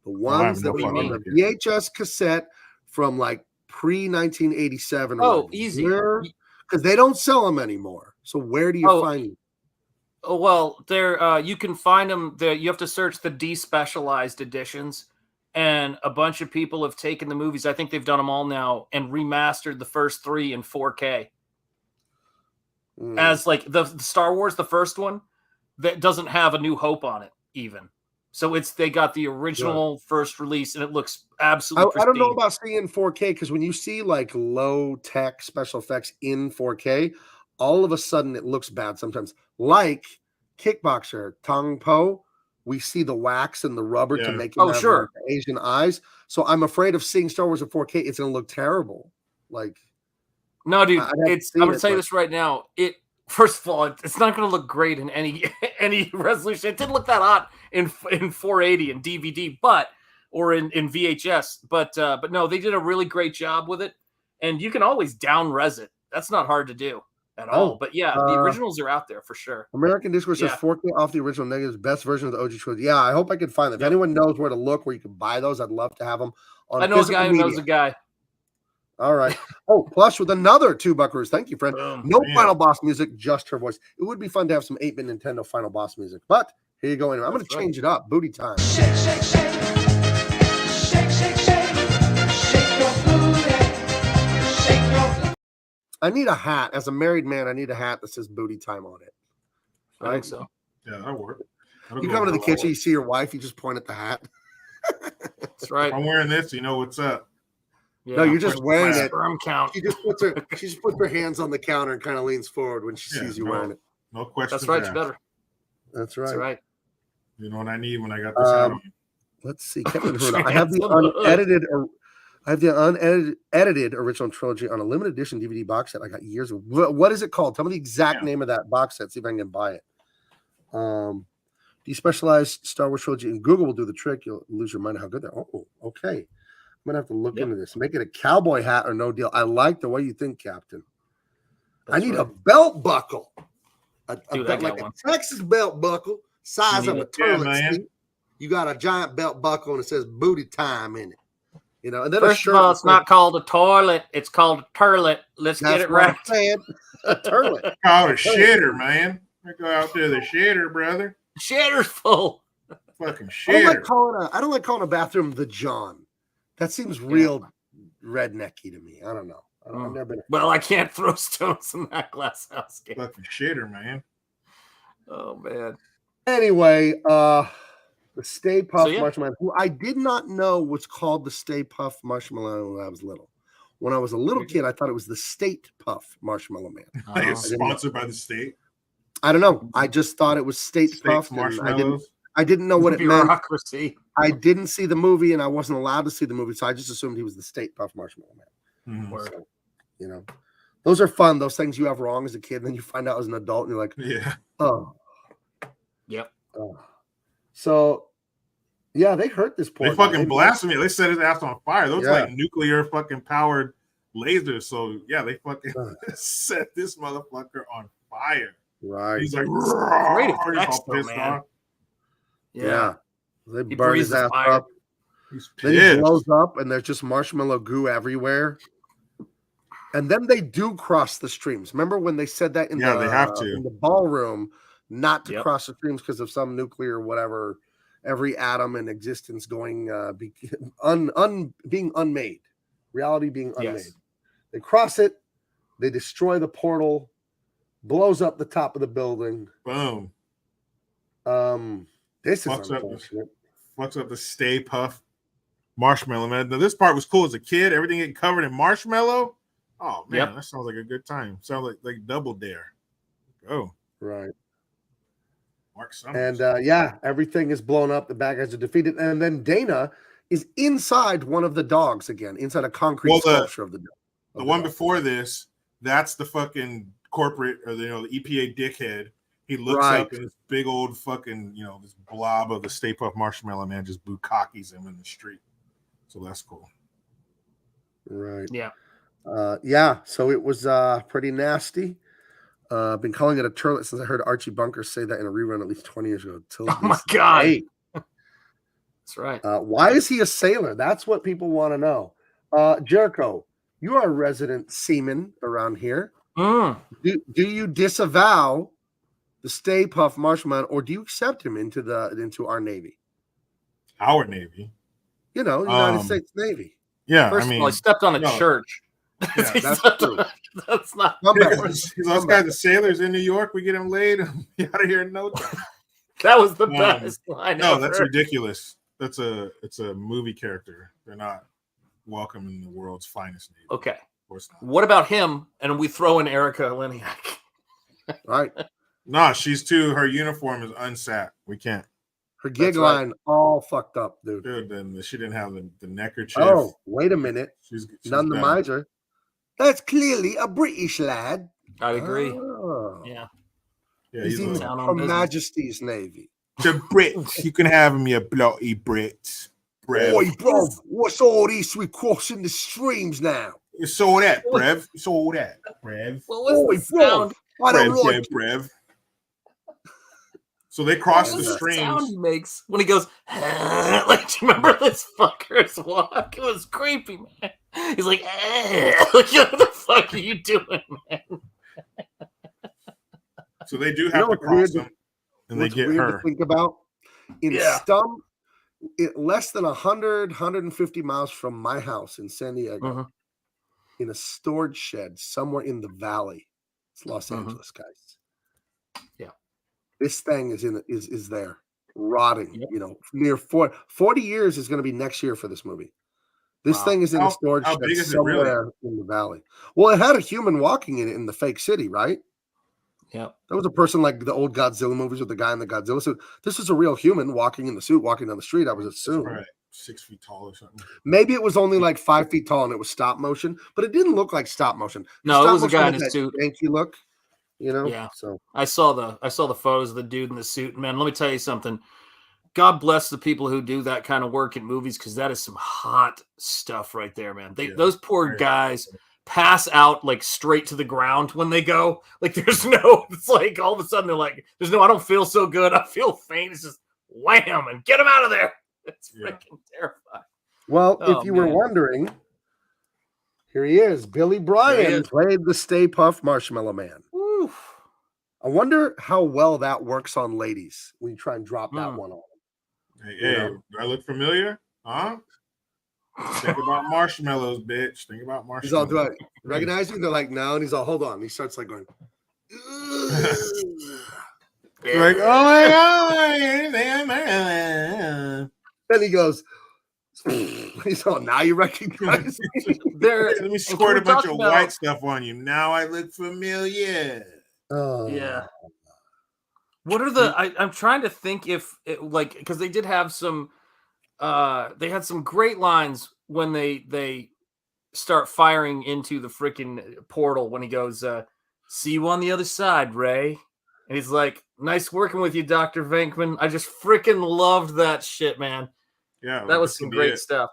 The ones that were on the VHS cassette from like pre-1987. Oh, easy. Because they don't sell them anymore. So where do you find them? Oh, well, there you can find them there. You have to search the despecialized editions, and a bunch of people have taken the movies. I think they've done them all now and remastered the first 3 in 4K. As like the Star Wars, the first one, that doesn't have A New Hope on it even. So they got the original first release, and it looks absolutely I don't know about seeing 4K, because when you see like low tech special effects in 4K, all of a sudden it looks bad sometimes. Like Kickboxer, Tong Po, we see the wax and the rubber to make him have like, Asian eyes. So I'm afraid of seeing Star Wars in 4K. It's going to look terrible. Like, no, dude, I'm going to tell you this right now. First of all, it's not going to look great in any resolution. It didn't look that hot in 480 and DVD, or in VHS, but no, they did a really great job with it, and you can always down res it. That's not hard to do at all. But yeah, the originals are out there for sure. American Discourse says 4K off the original negatives, best version of the OG trilogy. Yeah, I hope I can find them. If anyone knows where to look, where you can buy those, I'd love to have them on. I know a guy who knows a guy. All right. Plus with another $2 Buckaroos. Thank you, friend. No final boss music, just her voice. It would be fun to have some 8-bit Nintendo final boss music. But here you go. Anyway, I'm going to change it up. Booty time. Shake, shake, shake. Shake, shake, shake. Shake your booty. Shake your booty. I need a hat. As a married man, I need a hat that says booty time on it. Right? I think so. Yeah, that'll work. You come into the kitchen, you see your wife, you just point at the hat. That's right. If I'm wearing this, you know what's up. Yeah, no, you're just wearing it. Sperm count. She just puts her hands on the counter and kind of leans forward when she sees you wearing it. No question. That's right. You better. That's right. That's right. You know what I need when I got this hat on. Let's see. I have the unedited original trilogy on a limited edition DVD box set I got years ago. What is it called? Tell me the exact name of that box set. See if I can buy it. Despecialized Star Wars trilogy, and Google will do the trick. You'll lose your mind how good they're. Oh, okay. I'm gonna have to look into this. Make it a cowboy hat or no deal. I like the way you think, Captain. I need a belt buckle. A Texas belt buckle, size of a toilet seat. You got a giant belt buckle and it says booty time in it. You know, and then first of all, it's not called a toilet, it's called a turlet. Let's get it right. A turlet. Called a shitter, man. I go out there, the shitter, brother. Shitter's full. Fucking shitter. I don't like calling a bathroom the John. That seems real rednecky to me. I don't know. I've never been. Well, I can't throw stones in that glass house game. Fucking shitter, man. Oh man. Anyway, the Stay Puft Marshmallow, who I did not know was called the Stay Puft Marshmallow when I was little. When I was a little kid, I thought it was the State Puff Marshmallow Man. It's sponsored by the state. I don't know. I just thought it was State Puft Marshmallows. I didn't know what it meant. Bureaucracy. I didn't see the movie, and I wasn't allowed to see the movie, so I just assumed he was the State Puft Marshmallow Man. So, you know, those are fun. Those things you have wrong as a kid, and then you find out as an adult, and you're like, oh, yep. So, yeah, they hurt this poor. They fucking blasted me. They set his ass on fire. Those like nuclear fucking powered lasers. So yeah, they fucking set this motherfucker on fire. Right. He's like, great effects, though, man. Yeah. They burn his ass up. Then he blows up, and there's just marshmallow goo everywhere. And then they do cross the streams. Remember when they said that in they have to in the ballroom, not to cross the streams because of some nuclear whatever. Every atom in existence going being unmade, reality being unmade. Yes. They cross it, they destroy the portal, blows up the top of the building. Boom. This is fucks up the Stay Puft Marshmallow Man. Now this part was cool as a kid. Everything getting covered in marshmallow. Oh man, that sounds like a good time. Sounds like Double Dare. Oh, right. Mark Summers. And everything is blown up. The bad guys are defeated, and then Dana is inside one of the dogs again, inside a concrete sculpture of the dog. The one before this, that's the fucking corporate or the EPA dickhead. He looks up and this big old fucking this blob of the Stay Puft Marshmallow Man just bukakis him in the street. So that's cool. Right. Yeah. Yeah, so it was pretty nasty. Been calling it a turlet since I heard Archie Bunker say that in a rerun at least 20 years ago. Till Oh my this God. day. That's right. Why is he a sailor? That's what people want to know. Jericho, you are a resident seaman around here. Mm. Do you disavow the Stay Puft Marshmallow, or do you accept him into our Navy? Our Navy. You know, United States Navy. Yeah, First I mean, of all, he stepped on a no. church. Yeah, that's true. That's not. Those guys, the sailors in New York, we get them laid. Be out of here in no time. That was the best line No, ever. that's ridiculous. It's a movie character. They're not welcome in the world's finest Navy. Okay. Of course not. What about him? And we throw in Erica Leniak. Right. Nah, her uniform is unsat. We can't. Her gig line all fucked up, dude. Dude, then she didn't have the neckerchief. Oh, wait a minute. She's None the down. miser. That's clearly a British lad. I agree. Oh. Yeah. Yeah, He's in down on Her business. Majesty's Navy. The Brits. You can have him, you bloody Brits. Brev. Oi, bro, what's all this we crossing the streams now? It's all that, Brev. It's all that, Brev. What was Oi, the sound? I don't Brev, like Brev. So they cross What the was the sound streams. he makes when he goes, like, do you remember this fucker's walk? It was creepy, man. He's like, like, what the fuck are you doing, man? So they do You know have to what's cross weird? them, and they What's get weird her. to think about? In Yeah. less than 150 miles from my house in San Diego, Mhm. in a storage shed somewhere in the valley. It's Los Mhm. Angeles, guys. Yeah. This thing is there, rotting. Yep. You know, near 40 years is going to be next year for this movie. This Wow. thing is in a How- storage how shed big is it really? somewhere in the valley. Well, it had a human walking in it in the fake city, right? Yep. That was a person like the old Godzilla movies with the guy in the Godzilla suit. This is a real human walking in the suit, walking down the street, I would assume. Right, 6 feet tall or something. Maybe it was only like 5 feet tall and it was stop motion, but it didn't look like stop motion. No, it Stop was a motion guy had in a that suit. janky look, you know? Yeah. So I saw the photos of the dude in the suit. Man, let me tell you something. God bless the people who do that kind of work in movies, because that is some hot stuff right there, man. Those poor guys pass out like straight to the ground when they go. Like there's no, it's like all of a sudden they're like, I don't feel so good. I feel faint. It's just wham and get them out of there. It's freaking terrifying. well, Oh, if you were man. wondering, here he is. Billy Bryan is. played the Stay Puft Marshmallow Man. Woo. I wonder how well that works on ladies when you try and drop that one on. Hey, Yeah. do I look familiar? Huh? Think about marshmallows, bitch. Think about He's all, marshmallows. do I recognize you? They're like, no. And he's all, hold on. He starts like going, Like, oh my god. then he goes, he's all, now you recognize me. There, Let me squirt a bunch of white stuff on you. Now I look familiar. Oh. Yeah. What are the? I'm trying to think if like, because they did have some. They had some great lines when they start firing into the freaking portal when he goes, "See you on the other side, Ray," and he's like, "Nice working with you, Dr. Venkman." I just freaking loved that shit, man. Yeah, That was this some could be great it. stuff.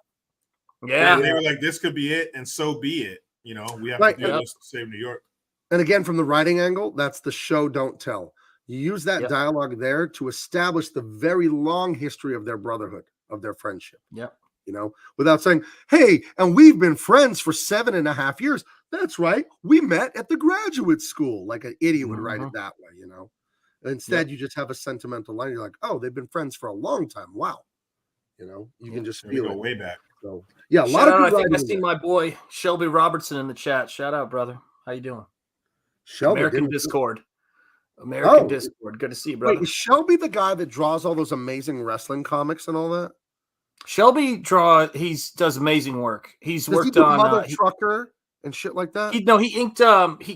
Yeah, Yeah. they were like, this could be it, and so be it. You know, we have Right, to do yep. this to save New York. And again, from the writing angle, that's the show don't tell. You use that Yep. dialogue there to establish the very long history of their brotherhood, of their friendship. Yep. You know, without saying, hey, and we've been friends for 7.5 years. That's right. We met at the graduate school. Like an idiot would write it that way, you know. Instead, you just have a sentimental line. You're like, oh, they've been friends for a long time. Wow. You know, you can just We feel go it. way back. So, yeah, a lot Shout of out, good I think I writing in seen there. my boy Shelby Robertson in the chat. Shout out, brother. How you doing? Shelby, American didn't- Discord. American Oh. Discord. Good to see you, brother. Wait, is Shelby the guy that draws all those amazing wrestling comics and all that? Shelby does amazing work. He's Does he worked do on Mother Trucker and shit like that? he inked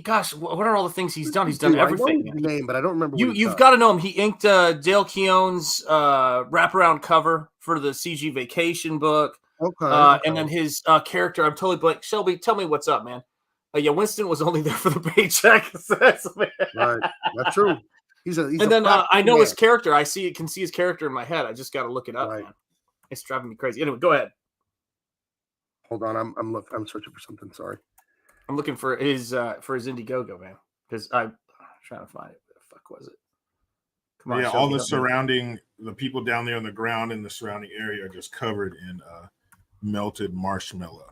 gosh, what are all the things he's done? He's done Dude, I know everything. his name, but I don't remember. what he You've does. got to know him. He inked Dale Keown's wraparound cover for the CG Vacation book. Okay. And then his character, I'm totally blank. Shelby, tell me what's up, man. Yeah, Winston was only there for the paycheck. Right, that's true. He's and a then practical I know man. his character. Can see his character in my head. I just got to look it up, man. It's driving me crazy. Anyway, go ahead. Hold on, I'm searching for something. Sorry. I'm looking for his Indiegogo, man, because I'm trying to find it. Where the fuck was it? Come on, Yeah, show all me the up, man. surrounding, the people down there on the ground in the surrounding area are just covered in melted marshmallow.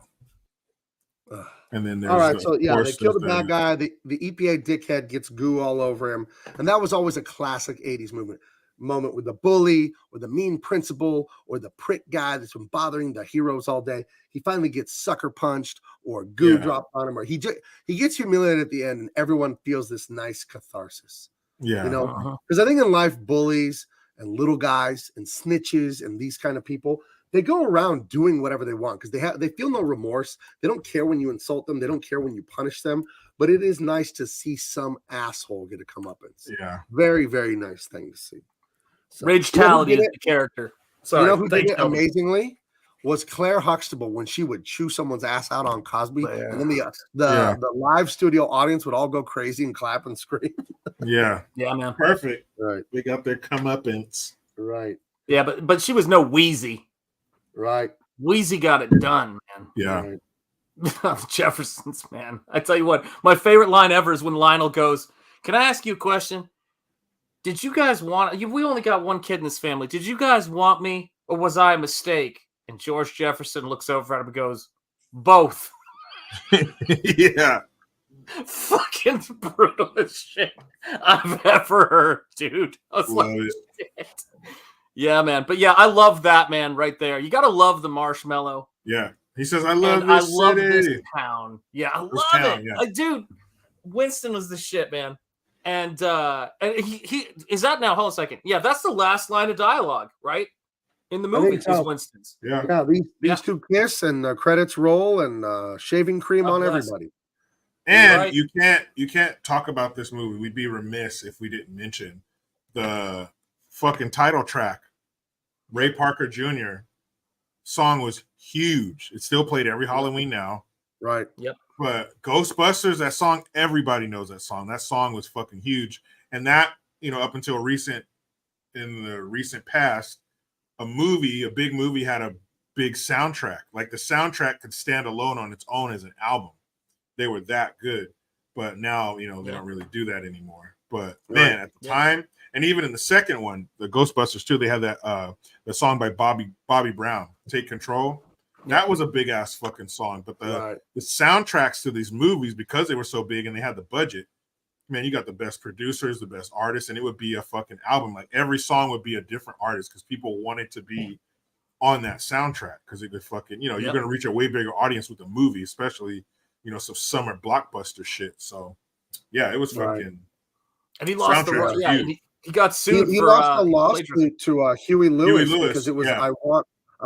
And then there's All right, of so yeah, they course, kill the there's bad guy. The EPA dickhead gets goo all over him, and that was always a classic '80s moment with the bully or the mean principal or the prick guy that's been bothering the heroes all day. He finally gets sucker punched or goo dropped on him, or he gets humiliated at the end, and everyone feels this nice catharsis. Yeah, you know, because I think in life, bullies and little guys and snitches and these kind of people, they go around doing whatever they want because they feel no remorse. They don't care when you insult them. They don't care when you punish them. But it is nice to see some asshole get a comeuppance. Yeah, very, very nice thing to see. So, Ridgetality is the character. Sorry, you know who did it Shelby. amazingly was Claire Huxtable when she would chew someone's ass out on Cosby, and then the live studio audience would all go crazy and clap and scream. Yeah, man, perfect. Right, they got their comeuppance. Right. Yeah, but she was no Wheezy. Right. Wheezy got it done, man. Yeah. Jefferson's, man. I tell you what, my favorite line ever is when Lionel goes, "Can I ask you a question? Did you guys want? We only got one kid in this family. Did you guys want me, or was I a mistake?" And George Jefferson looks over at him and goes, "Both." Yeah. Fucking brutal as shit I've ever heard, dude. I was Love like, it. shit. Yeah, man. But yeah, I love that, man, right there. You gotta love the marshmallow. Yeah. He says, I love And this I love city. this town. Yeah, I love town, it. yeah. Like, dude, Winston was the shit, man. And he is that now? Hold on a second. Yeah, that's the last line of dialogue, right? In the I movie, think so. is Winston's. Yeah, these two kiss and the credits roll and shaving cream on bless. everybody. And Right. you can't talk about this movie. We'd be remiss if we didn't mention the fucking title track. Ray Parker Jr. song was huge. It's still played every Halloween now. Right. Yep. But Ghostbusters, that song, everybody knows that song. That song was fucking huge. And that, up until in the recent past, a big movie had a big soundtrack. Like the soundtrack could stand alone on its own as an album. They were that good. But now, they don't really do that anymore. But man, at the time, and even in the second one, the Ghostbusters too, they had that the song by Bobby Brown, Take Control. That was a big ass fucking song. But the soundtracks to these movies, because they were so big and they had the budget, man, you got the best producers, the best artists, and it would be a fucking album. Like every song would be a different artist because people wanted to be on that soundtrack because it could fucking, you're going to reach a way bigger audience with the movie, especially, some summer blockbuster shit. So, yeah, it was fucking. And he lost huge. he got sued He for lost a lawsuit to Huey Lewis because it was I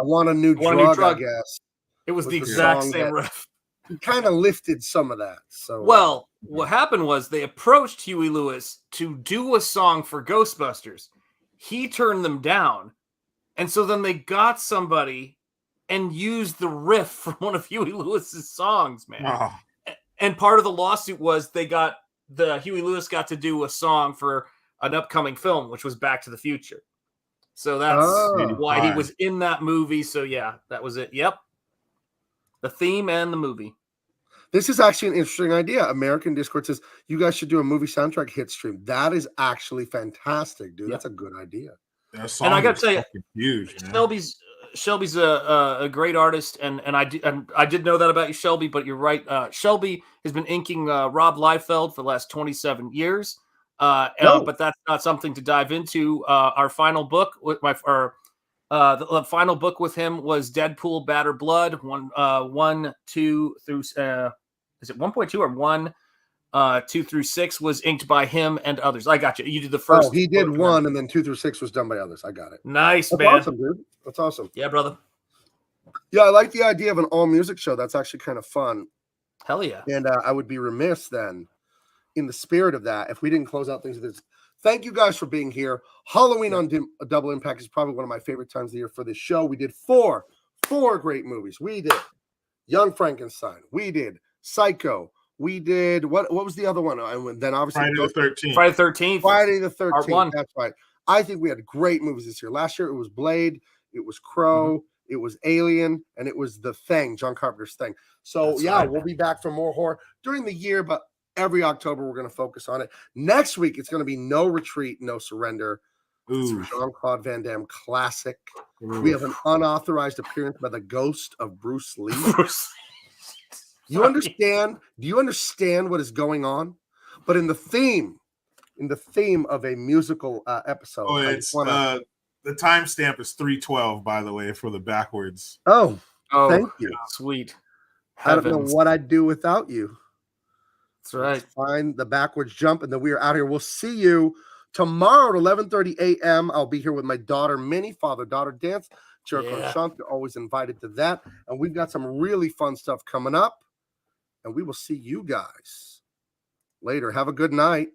want a new drug, I guess. It was the the exact song same that- riff. He kind of lifted some of that. So Well, what happened was they approached Huey Lewis to do a song for Ghostbusters. He turned them down. And so then they got somebody and used the riff from one of Huey Lewis's songs, man. Oh. And part of the lawsuit was Huey Lewis got to do a song for an upcoming film, which was Back to the Future. So that's why he was in that movie. So yeah, that was it. Yep. The theme and the movie. this is actually an interesting idea. American Discord says you guys should do a movie soundtrack hit stream. That is actually fantastic, dude. That's a good idea. And I got to tell you, huge. Shelby's a great artist, and I did know that about you, Shelby. But you're right. Shelby has been inking Rob Liefeld for the last 27 years. But that's not something to dive into. Our final book with the final book with him was Deadpool: Bad or Blood. 1, 2 through is it 1.2 or 1? 2 through 6 was inked by him and others. I got you. You did the first. Oh, he did 1, and then 2 through 6 was done by others. I got it. Nice, That's man. awesome, dude. That's awesome. Yeah, brother. Yeah, I like the idea of an all music show. That's actually kind of fun. Hell yeah. And I would be remiss then, in the spirit of that, if we didn't close out things with this. Thank you guys for being here. Halloween on Double Impact is probably one of my favorite times of the year for this show. We did four great movies. We did Young Frankenstein. We did Psycho. We did what was the other one? And then obviously Friday the 13th. Friday the 13th. Friday the 13th. Part 1. That's right. I think we had great movies this year. Last year it was Blade. It was Crow. it was Alien, and it was The Thing, John Carpenter's Thing. So That's yeah, right. we'll be back for more horror during the year, but every October we're going to focus on it. Next week it's going to be No Retreat, No Surrender. It's a Jean-Claude Van Damme classic. We have an unauthorized appearance by the ghost of Bruce Lee. You understand? Do you understand what is going on? But in the theme of a musical episode, Oh, I it's wanna- the timestamp is 312, by the way, for the backwards. Oh, thank you. Sweet. I don't know Heavens. what I'd do without you. That's right. Let's find the backwards jump, and then we are out here. We'll see you tomorrow at 11:30 a.m. I'll be here with my daughter, Minnie, father-daughter dance. Jericho and Sean, you're always invited to that. And we've got some really fun stuff coming up. And we will see you guys later. Have a good night.